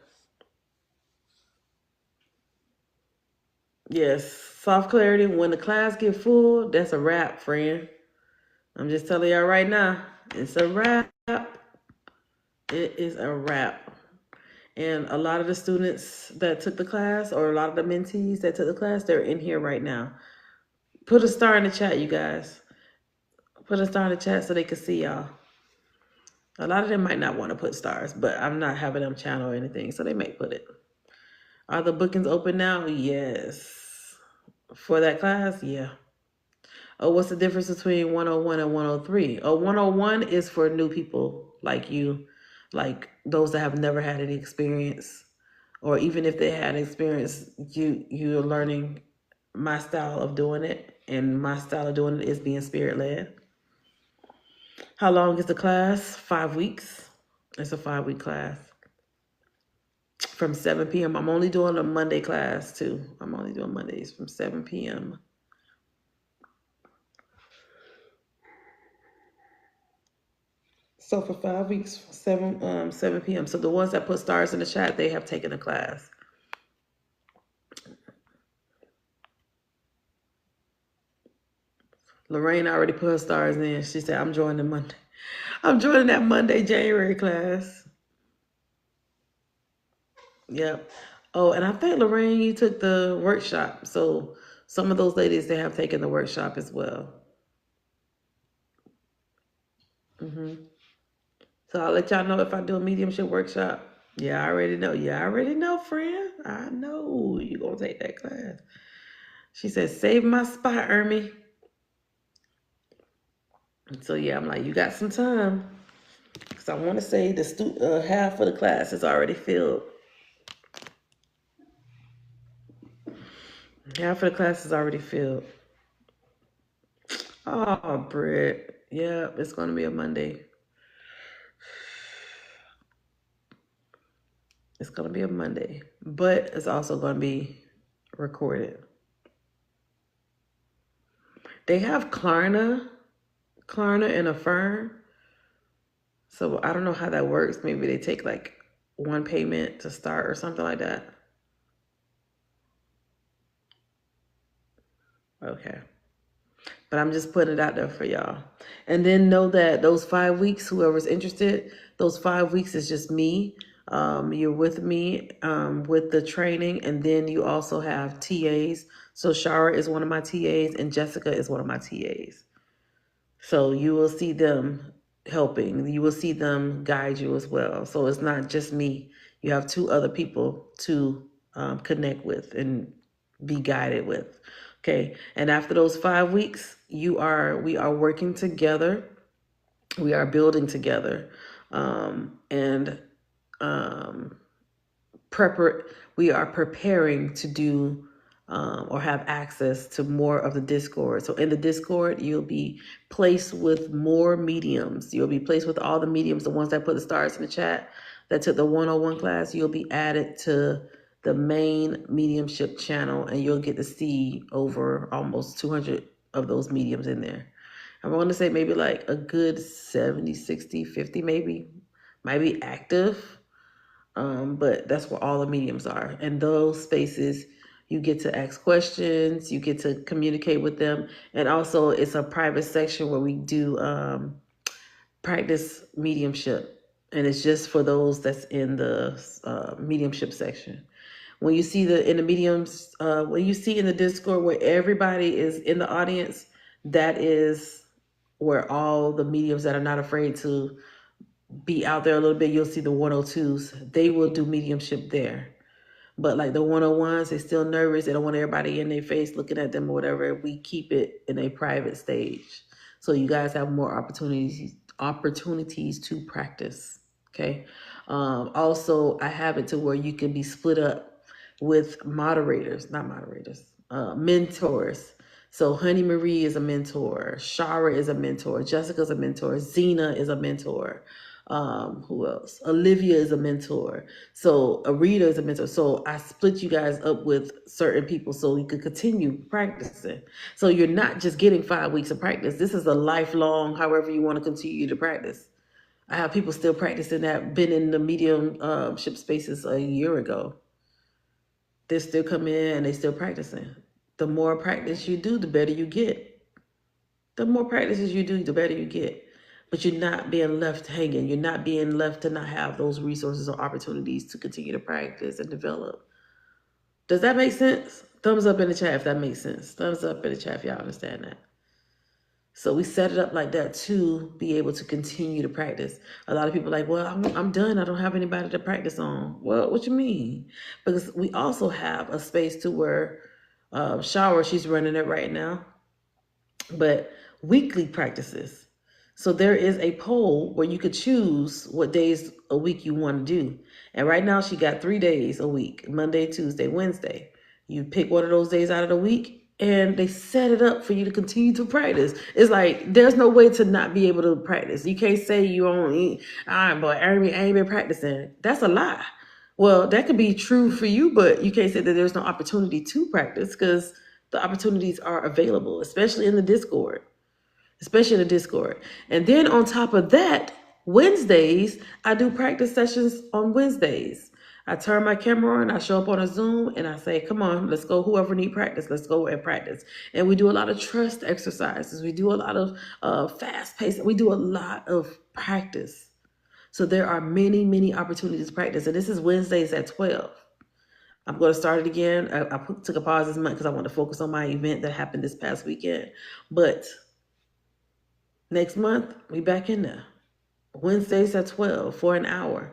Yes, soft clarity. When the class get full, that's a wrap, friend. I'm just telling y'all right now, it's a wrap. It is a wrap. And a lot of the students that took the class, or a lot of the mentees that took the class, they're in here right now. Put a star in the chat, you guys. Put a star in the chat so they can see y'all. A lot of them might not want to put stars, but I'm not having them channel or anything, so they may put it. Are the bookings open now? Yes. For that class? Yeah. Oh, what's the difference between 101 and 103? Oh, 101 is for new people like you, like those that have never had any experience, or even if they had experience, you're learning my style of doing it, and my style of doing it is being spirit-led. How long is the class? 5 weeks. It's a 5-week class. From 7 p.m. I'm only doing a Monday class too. I'm only doing Mondays from 7 p.m. So for 5 weeks, 7 p.m. So the ones that put stars in the chat, they have taken the class. Lorraine already put her stars in. She said, I'm joining Monday. I'm joining that Monday, January class. Yep. Oh, and I think, Lorraine, you took the workshop. So some of those ladies, they have taken the workshop as well. So I'll let y'all know if I do a mediumship workshop. Yeah, I already know. Yeah, I already know, friend. I know you're going to take that class. She said, save my spot, Ermi. So yeah, I'm like, you got some time. Because I want to say the half of the class is already filled. Half of the class is already filled. Oh, Britt. Yeah, it's going to be a Monday. It's going to be a Monday. But it's also going to be recorded. They have Klarna and Affirm. So I don't know how that works. Maybe they take like one payment to start or something like that. Okay. But I'm just putting it out there for y'all. And then know that those 5 weeks, whoever's interested, those 5 weeks is just me. You're with me with the training. And then you also have TAs. So Shara is one of my TAs and Jessica is one of my TAs. So you will see them helping. You will see them guide you as well. So it's not just me. You have 2 other people to connect with and be guided with. Okay. And after those 5 weeks, we are working together. We are building together. And we are preparing to do or have access to more of the Discord. So in the Discord, you'll be placed with more mediums. You'll be placed with all the mediums, the ones that put the stars in the chat, that took the 101 class. You'll be added to the main mediumship channel, and you'll get to see over almost 200 of those mediums in there. I want to say maybe like a good 70, 60, 50 maybe might be active. But that's where all the mediums are. And those spaces, you get to ask questions, you get to communicate with them. And also it's a private section where we do practice mediumship. And it's just for those that's in the mediumship section. When you see in the mediums, when you see in the Discord where everybody is in the audience, that is where all the mediums that are not afraid to be out there a little bit, you'll see the 102s. They will do mediumship there. But like the 101s, they're still nervous. They don't want everybody in their face looking at them or whatever. We keep it in a private stage. So you guys have more opportunities to practice. Okay. Also, I have it to where you can be split up with mentors. So Honey Marie is a mentor. Shara is a mentor. Jessica's a mentor. Zena is a mentor. Who else? Olivia is a mentor. So Arita is a mentor. So I split you guys up with certain people so you could continue practicing. So you're not just getting 5 weeks of practice. This is a lifelong, however you want to continue to practice. I have people still practicing that, been in the mediumship spaces a year ago. They still come in and they still practicing. The more practice you do, the better you get. The more practices you do, the better you get. But you're not being left hanging. You're not being left to not have those resources or opportunities to continue to practice and develop. Does that make sense? Thumbs up in the chat if that makes sense. Thumbs up in the chat if y'all understand that. So we set it up like that to be able to continue to practice. A lot of people are like, well, I'm done. I don't have anybody to practice on. Well, what you mean? Because we also have a space to where she's running it right now, but weekly practices. So there is a poll where you could choose what days a week you want to do. And right now she got 3 days a week, Monday, Tuesday, Wednesday. You pick one of those days out of the week and they set it up for you to continue to practice. It's like, there's no way to not be able to practice. You can't say you only, boy, I ain't been practicing. That's a lie. Well, that could be true for you, but you can't say that there's no opportunity to practice because the opportunities are available, especially in the Discord. And then on top of that, Wednesdays, I do practice sessions on Wednesdays. I turn my camera on, I show up on a Zoom, and I say, come on, let's go. Whoever need practice, let's go and practice. And we do a lot of trust exercises. We do a lot of fast paced. We do a lot of practice. So there are many, many opportunities to practice. And this is Wednesdays at 12. I'm going to start it again. I took a pause this month because I want to focus on my event that happened this past weekend. But next month, we back in there. Wednesdays at 12 for an hour.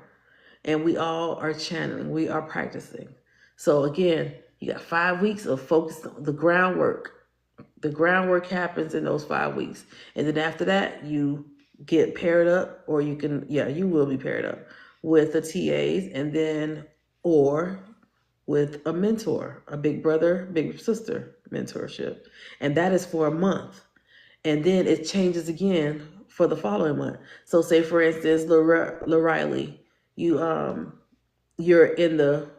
And we all are channeling. We are practicing. So again, you got 5 weeks of focus on the groundwork. The groundwork happens in those 5 weeks. And then after that, you get paired up, or you will be paired up with the TAs, and then, or with a mentor, a big brother, big sister mentorship. And that is for a month. And then it changes again for the following month. So say, for instance, Riley, you're in the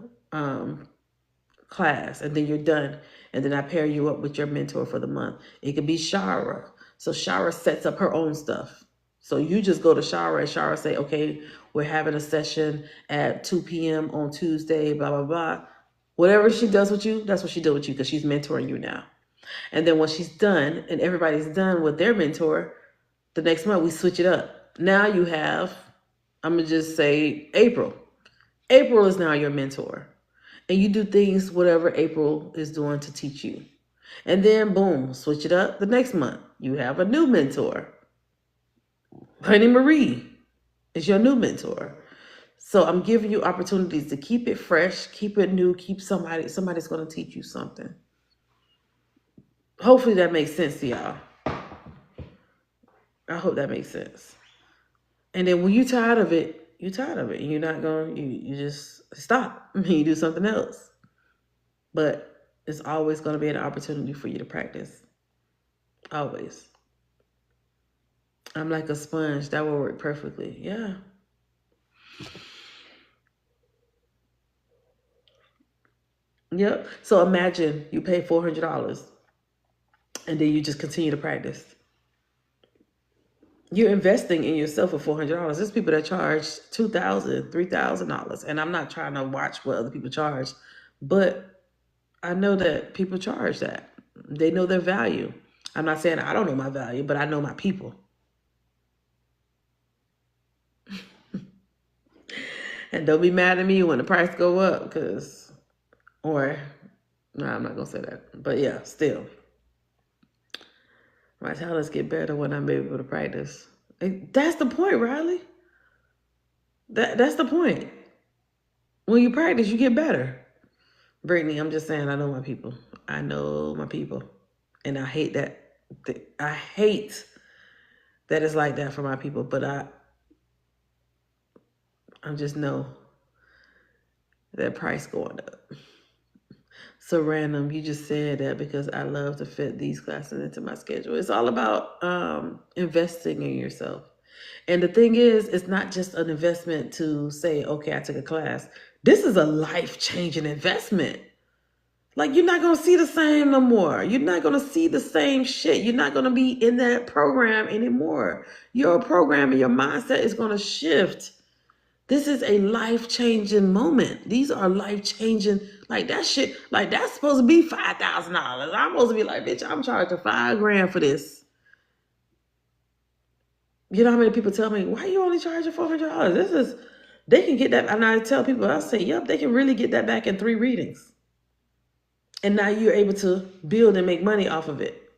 class, and then you're done, and then I pair you up with your mentor for the month. It could be Shara. So Shara sets up her own stuff. So you just go to Shara, and Shara say, okay, we're having a session at 2 p.m. on Tuesday, blah, blah, blah. Whatever she does with you, that's what she does with you, because she's mentoring you now. And then when she's done and everybody's done with their mentor, the next month we switch it up. Now you have, I'm going to just say April. April is now your mentor. And you do things whatever April is doing to teach you. And then boom, switch it up. The next month, you have a new mentor. Honey Marie is your new mentor. So I'm giving you opportunities to keep it fresh, keep it new, keep somebody's going to teach you something. Hopefully that makes sense to y'all. I hope that makes sense. And then when you're tired of it, you're tired of it. And you're not going, you just stop. You do something else. But it's always going to be an opportunity for you to practice. Always. I'm like a sponge. That will work perfectly. Yeah. Yep. So imagine you pay $400 and then you just continue to practice. You're investing in yourself for $400. There's people that charge $2,000, $3,000. And I'm not trying to watch what other people charge, but I know that people charge that. They know their value. I'm not saying I don't know my value, but I know my people. And don't be mad at me when the price go up, no, I'm not going to say that. But yeah, still. My talents get better when I'm able to practice. That's the point, Riley. That's the point. When you practice, you get better. Brittany, I'm just saying I know my people. I know my people. And I hate that. I hate that it's like that for my people. But I just know that price going up. So random, you just said that because I love to fit these classes into my schedule. It's all about investing in yourself. And the thing is, it's not just an investment to say, okay, I took a class. This is a life-changing investment. Like, you're not going to see the same no more. You're not going to see the same shit. You're not going to be in that program anymore. Your program and your mindset is going to shift. This is a life-changing moment. These are life-changing, like that shit, like that's supposed to be $5,000. I'm supposed to be like, bitch, I'm charging $5,000 for this. You know how many people tell me, why you only charging $400? They can get that. And I tell people, I say, yep, they can really get that back in 3 readings. And now you're able to build and make money off of it.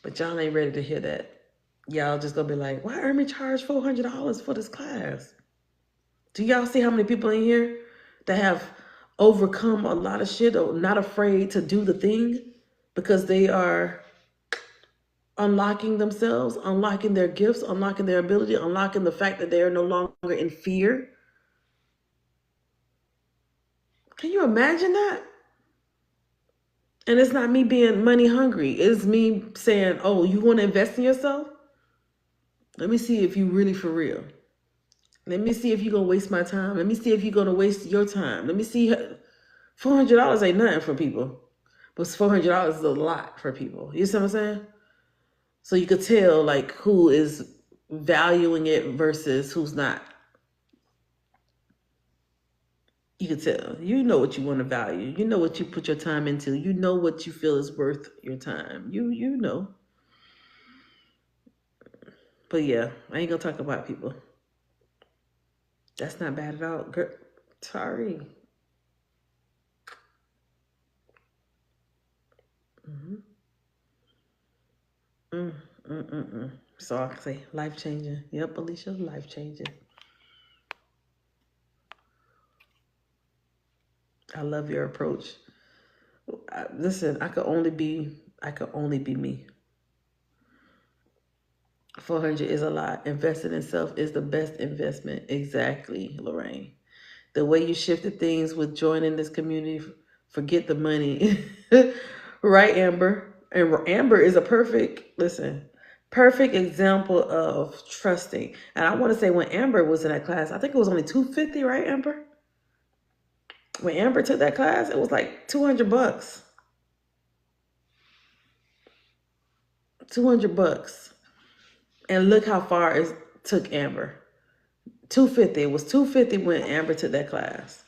But y'all ain't ready to hear that. Y'all just gonna be like, why Ermi charge $400 for this class? Do y'all see how many people in here that have overcome a lot of shit or not afraid to do the thing because they are unlocking themselves, unlocking their gifts, unlocking their ability, unlocking the fact that they are no longer in fear? Can you imagine that? And it's not me being money hungry. It's me saying, oh, you want to invest in yourself? Let me see if you really for real. Let me see if you're going to waste my time. Let me see if you're going to waste your time. Let me see. $400 ain't nothing for people. But $400 is a lot for people. You see what I'm saying? So you could tell like who is valuing it versus who's not. You could tell. You know what you want to value. You know what you put your time into. You know what you feel is worth your time. You know. But yeah, I ain't gonna talk about people. That's not bad at all. Girl, sorry. So I can say life changing. Yep, Alicia, life changing. I love your approach. Listen, I could only be me. 400 is a lot. Investing in self is the best investment. Exactly, Lorraine. The way you shifted things with joining this community, forget the money. Right, Amber? And Amber is a perfect example of trusting. And I want to say when Amber was in that class, I think it was only $250, right, Amber? When Amber took that class, it was like $200. $200. And look how far it took Amber. 250. It was 250 when Amber took that class.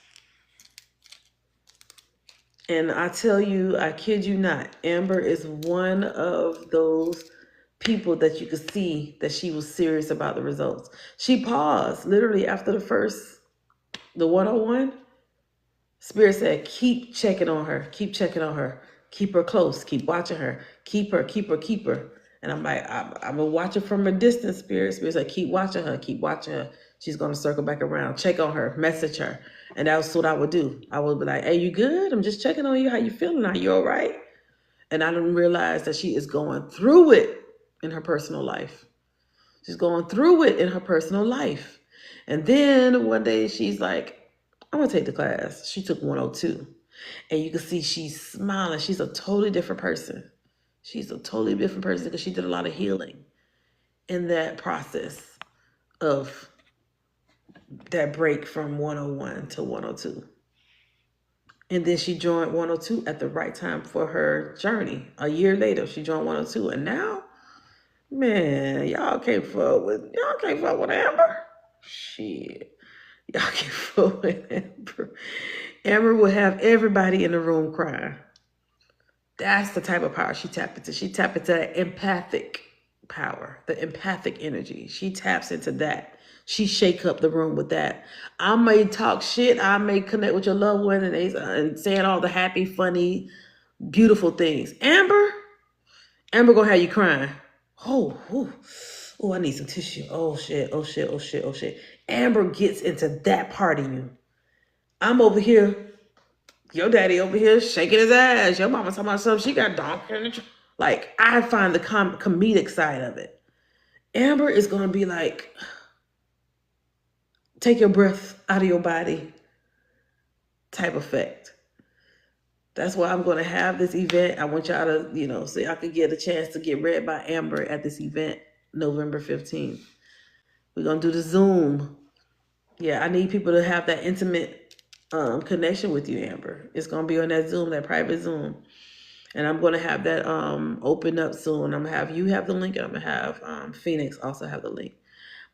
And I tell you, I kid you not, Amber is one of those people that you could see that she was serious about the results. She paused literally after the 101. Spirit said, keep checking on her, keep checking on her, keep her close, keep watching her, keep her, keep her, keep her. And I'm like, I'm gonna watch her from a distance, Spirit. Spirit said, keep watching her, keep watching her. She's gonna circle back around, check on her, message her. And that's what I would do. I would be like, hey, you good? I'm just checking on you. How you feeling? Are you all right? And I didn't realize that she is going through it in her personal life. She's going through it in her personal life. And then one day she's like, I'm gonna take the class. She took 102. And you can see she's smiling. She's a totally different person. She's a totally different person because she did a lot of healing in that process of that break from 101 to 102. And then she joined 102 at the right time for her journey. A year later, she joined 102. And now, man, y'all can't fuck with Amber. Shit. Y'all can't fuck with Amber. Amber will have everybody in the room crying. That's the type of power she tapped into. She tapped into that empathic power, the empathic energy. She taps into that. She shake up the room with that. I may talk shit. I may connect with your loved one and saying all the happy, funny, beautiful things. Amber gonna have you crying. Oh, I need some tissue. Oh shit, oh shit, oh shit, oh shit. Amber gets into that part of you. I'm over here. Your daddy over here shaking his ass. Your mama talking about something. She got donkey. Like, I find the comedic side of it. Amber is going to be like, take your breath out of your body type effect. That's why I'm going to have this event. I want y'all to, so I could get a chance to get read by Amber at this event, November 15th. We're going to do the Zoom. Yeah, I need people to have that intimate connection with you, Amber. It's going to be on that Zoom, that private Zoom. And I'm going to have that open up soon. I'm going to have you have the link. And I'm going to have Phoenix also have the link.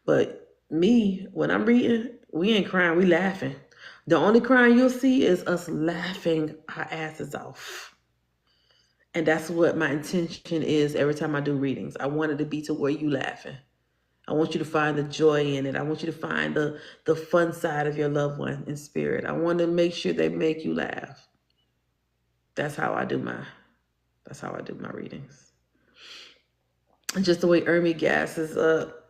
But me, when I'm reading, we ain't crying. We laughing. The only crying you'll see is us laughing our asses off. And that's what my intention is every time I do readings. I want it to be to where you laughing. I want you to find the joy in it. I want you to find the fun side of your loved one in spirit. I want to make sure they make you laugh. That's how I do my readings. And just the way Ermi gas is up.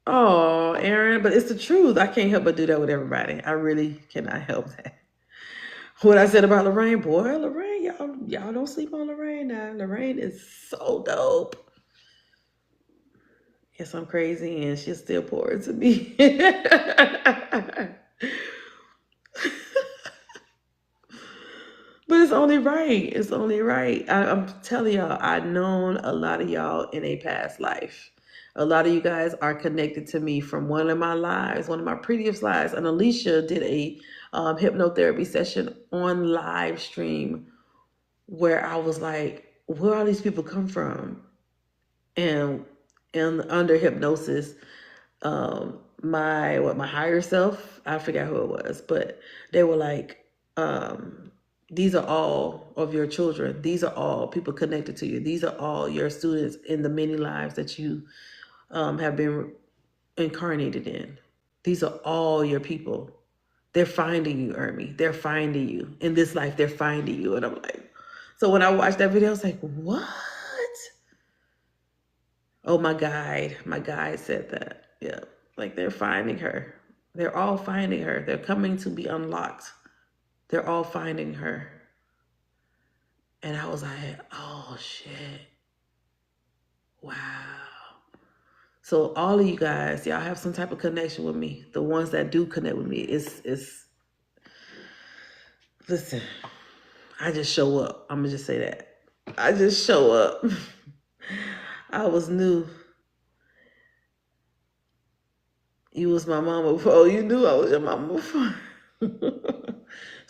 Oh, Aaron, but it's the truth. I can't help but do that with everybody. I really cannot help that. What I said about Lorraine, boy, Lorraine, y'all don't sleep on Lorraine now. Lorraine is so dope. Yes, I'm crazy and she'll still pour it to me. But it's only right. It's only right. I'm telling y'all, I've known a lot of y'all in a past life. A lot of you guys are connected to me from one of my lives, one of my previous lives. And Alicia did a hypnotherapy session on live stream where I was like, where all these people come from? And under hypnosis, my higher self, I forgot who it was, but they were like, these are all of your children. These are all people connected to you. These are all your students in the many lives that you have been incarnated in. These are all your people. They're finding you, Ermi. They're finding you. In this life, they're finding you. And I'm like, so when I watched that video, I was like, what? Oh, my guide said that. Yeah, like they're finding her. They're all finding her. They're coming to be unlocked. They're all finding her. And I was like, oh shit. Wow. So all of you guys, y'all have some type of connection with me. The ones that do connect with me, it's listen, I just show up. I'm gonna just say that. I just show up. I was new. You was my mama before. You knew I was your mama before.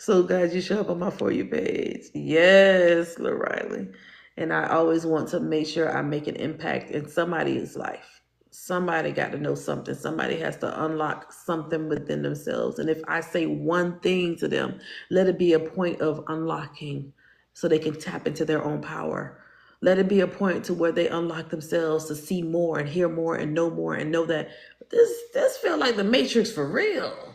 So glad you show up on my For You page. Yes, Lil Riley. And I always want to make sure I make an impact in somebody's life. Somebody got to know something. Somebody has to unlock something within themselves. And if I say one thing to them, let it be a point of unlocking so they can tap into their own power. Let it be a point to where they unlock themselves to see more and hear more and know that this feels like the Matrix for real.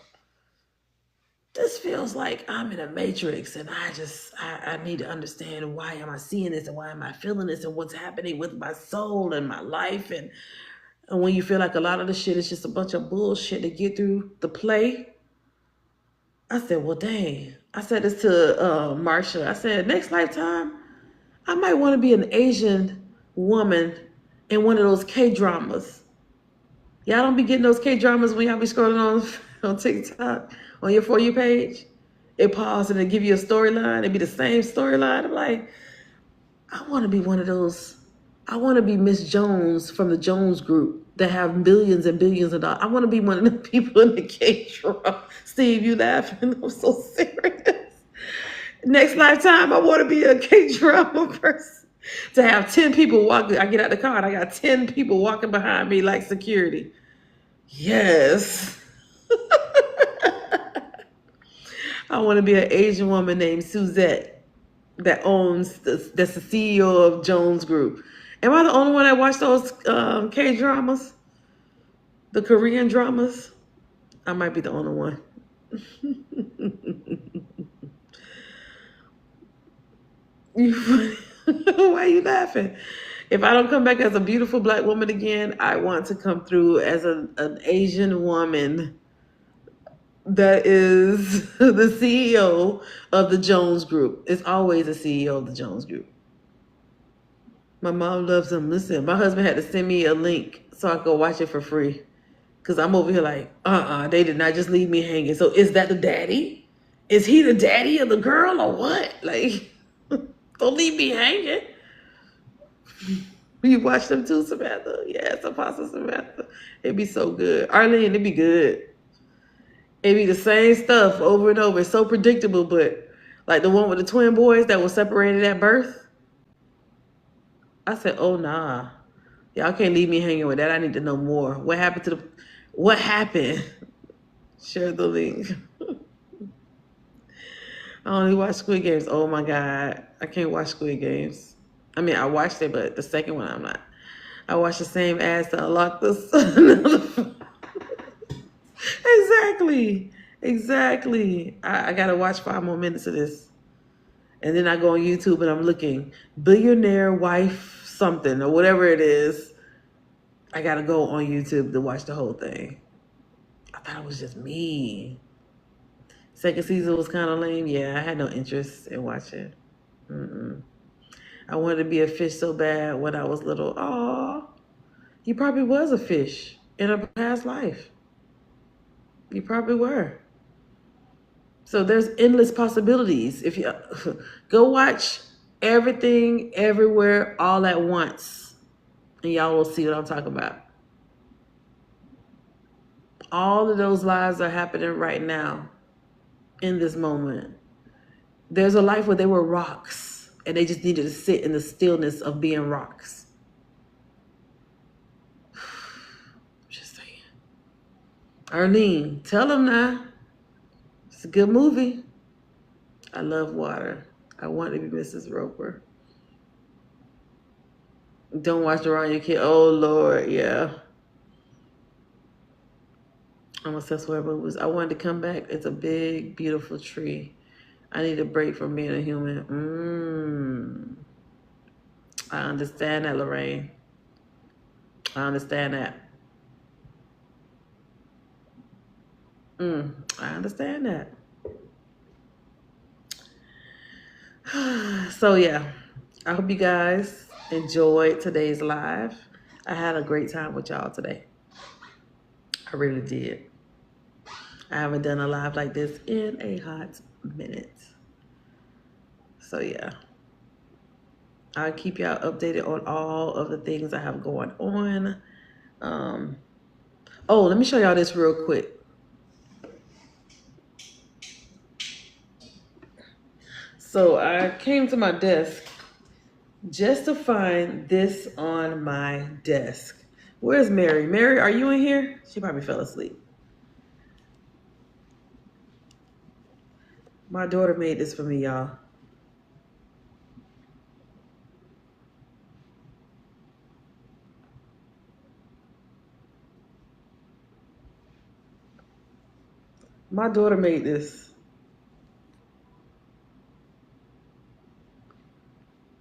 This feels like I'm in a matrix and I need to understand why am I seeing this and why am I feeling this and what's happening with my soul and my life. And when you feel like a lot of the shit is just a bunch of bullshit to get through the play, I said, well, dang. I said this to Marsha. I said, next lifetime, I might want to be an Asian woman in one of those K-dramas. Y'all don't be getting those K-dramas when y'all be scrolling on TikTok, on your For You page. It pauses and it give you a storyline. It be the same storyline. I'm like, I want to be one of those. I want to be Miss Jones from the Jones Group that have billions and billions of dollars. I want to be one of the people in the K-drama. Steve, you laughing? I'm so serious. Next lifetime, I want to be a K-drama person. To have 10 people walking, I get out the car and I got 10 people walking behind me like security. Yes. I want to be an Asian woman named Suzette that owns, that's the CEO of Jones Group. Am I the only one that watched those K-dramas? The Korean dramas? I might be the only one. Why are you laughing? If I don't come back as a beautiful black woman again, I want to come through as an Asian woman that is the CEO of the Jones Group. It's always the CEO of the Jones Group. My mom loves them. Listen, my husband had to send me a link so I could watch it for free. Because I'm over here like, they did not just leave me hanging. So is that the daddy? Is he the daddy of the girl or what? Like, don't leave me hanging. You watch them too, Samantha? Yes, Apostle Samantha. It'd be so good. Arlene, it'd be good. It'd be the same stuff over and over. It's so predictable, but like the one with the twin boys that was separated at birth. I said, oh nah. Y'all can't leave me hanging with that. I need to know more. What happened? Share the link. I only watch Squid Games. Oh my God. I can't watch Squid Games. I mean, I watched it, but the second one I'm not. I watched the same ads to unlock this. Exactly. I gotta watch 5 more minutes of this. And then I go on YouTube and I'm looking billionaire wife something or whatever it is. I gotta go on YouTube to watch the whole thing. I thought it was just me. Second season was kind of lame. Yeah, I had no interest in watching. I wanted to be a fish so bad when I was little. Oh, you probably was a fish in a past life. You probably were. So there's endless possibilities. If you go watch Everything, Everywhere, All at Once, and y'all will see what I'm talking about. All of those lives are happening right now in this moment. There's a life where they were rocks and they just needed to sit in the stillness of being rocks. Just saying. Arlene, tell them now. It's a good movie. I love water. I want to be Mrs. Roper. Don't watch around your kid. Oh, Lord, yeah. I'm obsessed with movies. I wanted to come back. It's a big, beautiful tree. I need a break from being a human. I understand that, Lorraine. I understand that. I understand that. So yeah, I hope you guys enjoyed today's live. I had a great time with y'all today. I really did. I haven't done a live like this in a hot minute. So yeah, I'll keep y'all updated on all of the things I have going on. Um, oh, let me show y'all this real quick. So I came to my desk just to find this on my desk. Where's Mary? Mary, are you in here? She probably fell asleep. My daughter made this for me, y'all. My daughter made this.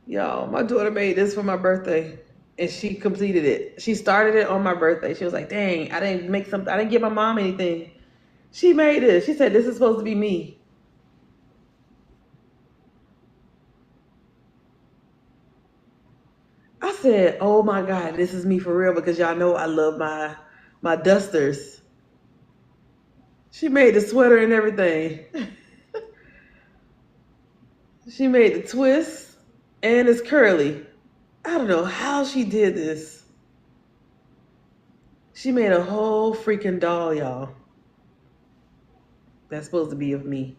Y'all, my daughter made this for my birthday. And she completed it. She started it on my birthday. She was like, dang, I didn't give my mom anything. She made it. She said, this is supposed to be me. I said, oh my God, this is me for real, because y'all know I love my dusters. She made the sweater and everything. She made the twist, and it's curly. I don't know how she did this. She made a whole freaking doll, y'all. That's supposed to be of me.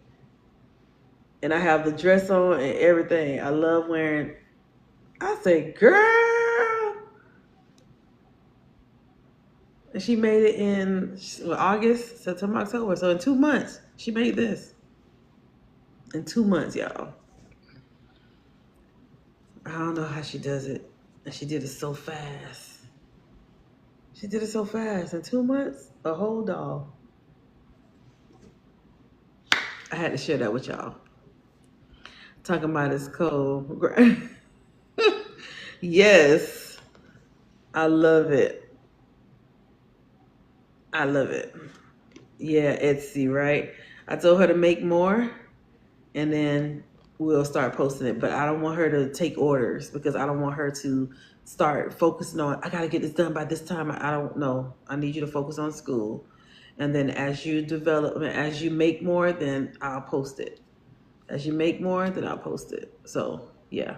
And I have the dress on and everything. I love wearing. I say, girl. And she made it in August, September, October. So in 2 months, she made this. In 2 months, y'all. I don't know how she does it. And she did it so fast. She did it so fast. In 2 months, a whole doll. I had to share that with y'all. Talking about it's cold. Yes. I love it. I love it. Yeah, Etsy, right? I told her to make more and then we'll start posting it. But I don't want her to take orders because I don't want her to start focusing on, I got to get this done by this time. I don't know. I need you to focus on school. And then as you develop, as you make more, then I'll post it. As you make more, then I'll post it. So, yeah.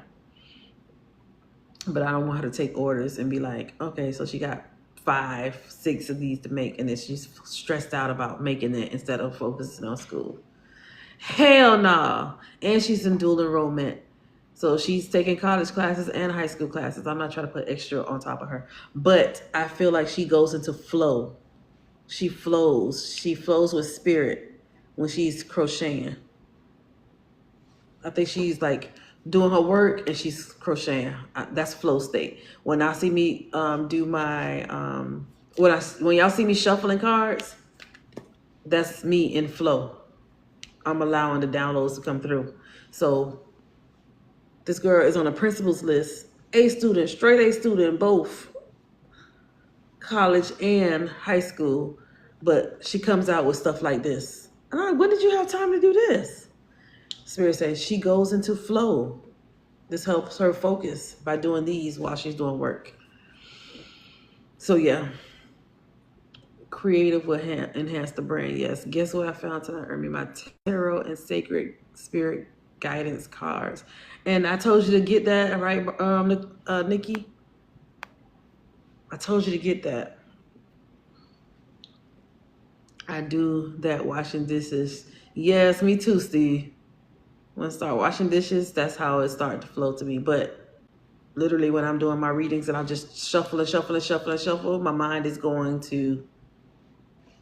But I don't want her to take orders and be like, okay, so she got 5, 6 of these to make, and then she's stressed out about making it instead of focusing on school. Hell no. And she's in dual enrollment. So she's taking college classes and high school classes. I'm not trying to put extra on top of her. But I feel like she goes into flow. She flows. She flows with spirit when she's crocheting. I think she's like doing her work and she's crocheting. That's flow state. When I see me do my when y'all see me shuffling cards, that's me in flow. I'm allowing the downloads to come through. So this girl is on a principal's list, A student, straight A student, both college and high school, but she comes out with stuff like this. And I'm like, when did you have time to do this? Spirit says she goes into flow. This helps her focus by doing these while she's doing work. So yeah, creative will enhance the brain. Yes. Guess what I found tonight? Earn me my tarot and sacred spirit guidance cards. And I told you to get that, right, Nikki? I told you to get that. I do that washing dishes. Yes, me too, Steve. When I start washing dishes, that's how it started to flow to me. But literally when I'm doing my readings and I'm just shuffle, my mind is going to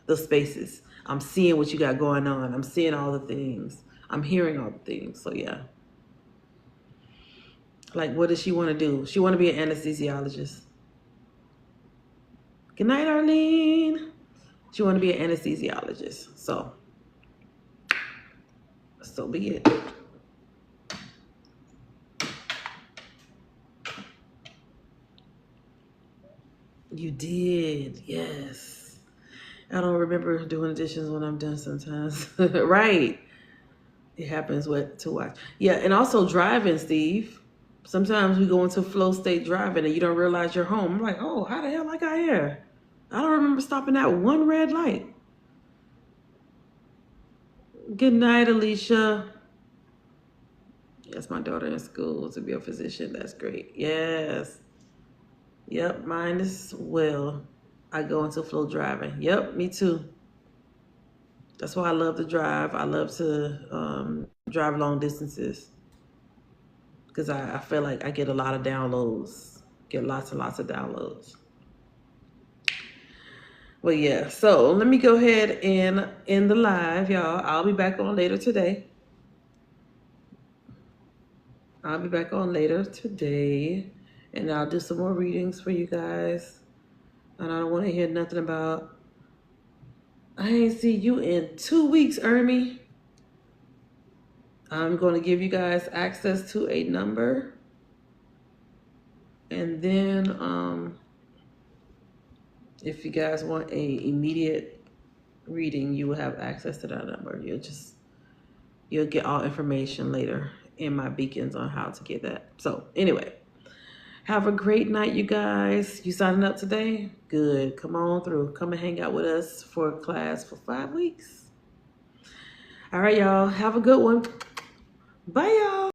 the spaces. I'm seeing what you got going on. I'm seeing all the things. I'm hearing all the things. So yeah. Like, what does she want to do? She want to be an anesthesiologist. Good night, Arlene. She want to be an anesthesiologist. So be it. You did, yes. I don't remember doing additions when I'm done sometimes. Right. It happens to watch. Yeah, and also driving, Steve. Sometimes we go into flow state driving and you don't realize you're home. I'm like, oh, how the hell I got here? I don't remember stopping at one red light. Good night, Alicia. Yes, my daughter in school to be a physician. That's great. Yes. Yep, mine as well. I go into flow driving. Yep, me too. That's why I love to drive. I love to drive long distances because I feel like I get a lot of downloads. Get lots and lots of downloads. Well, yeah. So let me go ahead and end the live, y'all. I'll be back on later today. And I'll do some more readings for you guys. And I don't want to hear nothing about, I ain't see you in 2 weeks, Ermi. I'm going to give you guys access to a number. And then if you guys want a immediate reading, you will have access to that number. You'll get all information later in my beacons on how to get that. So anyway, have a great night, you guys. You signing up today? Good. Come on through. Come and hang out with us for class for 5 weeks. All right, y'all. Have a good one. Bye, y'all.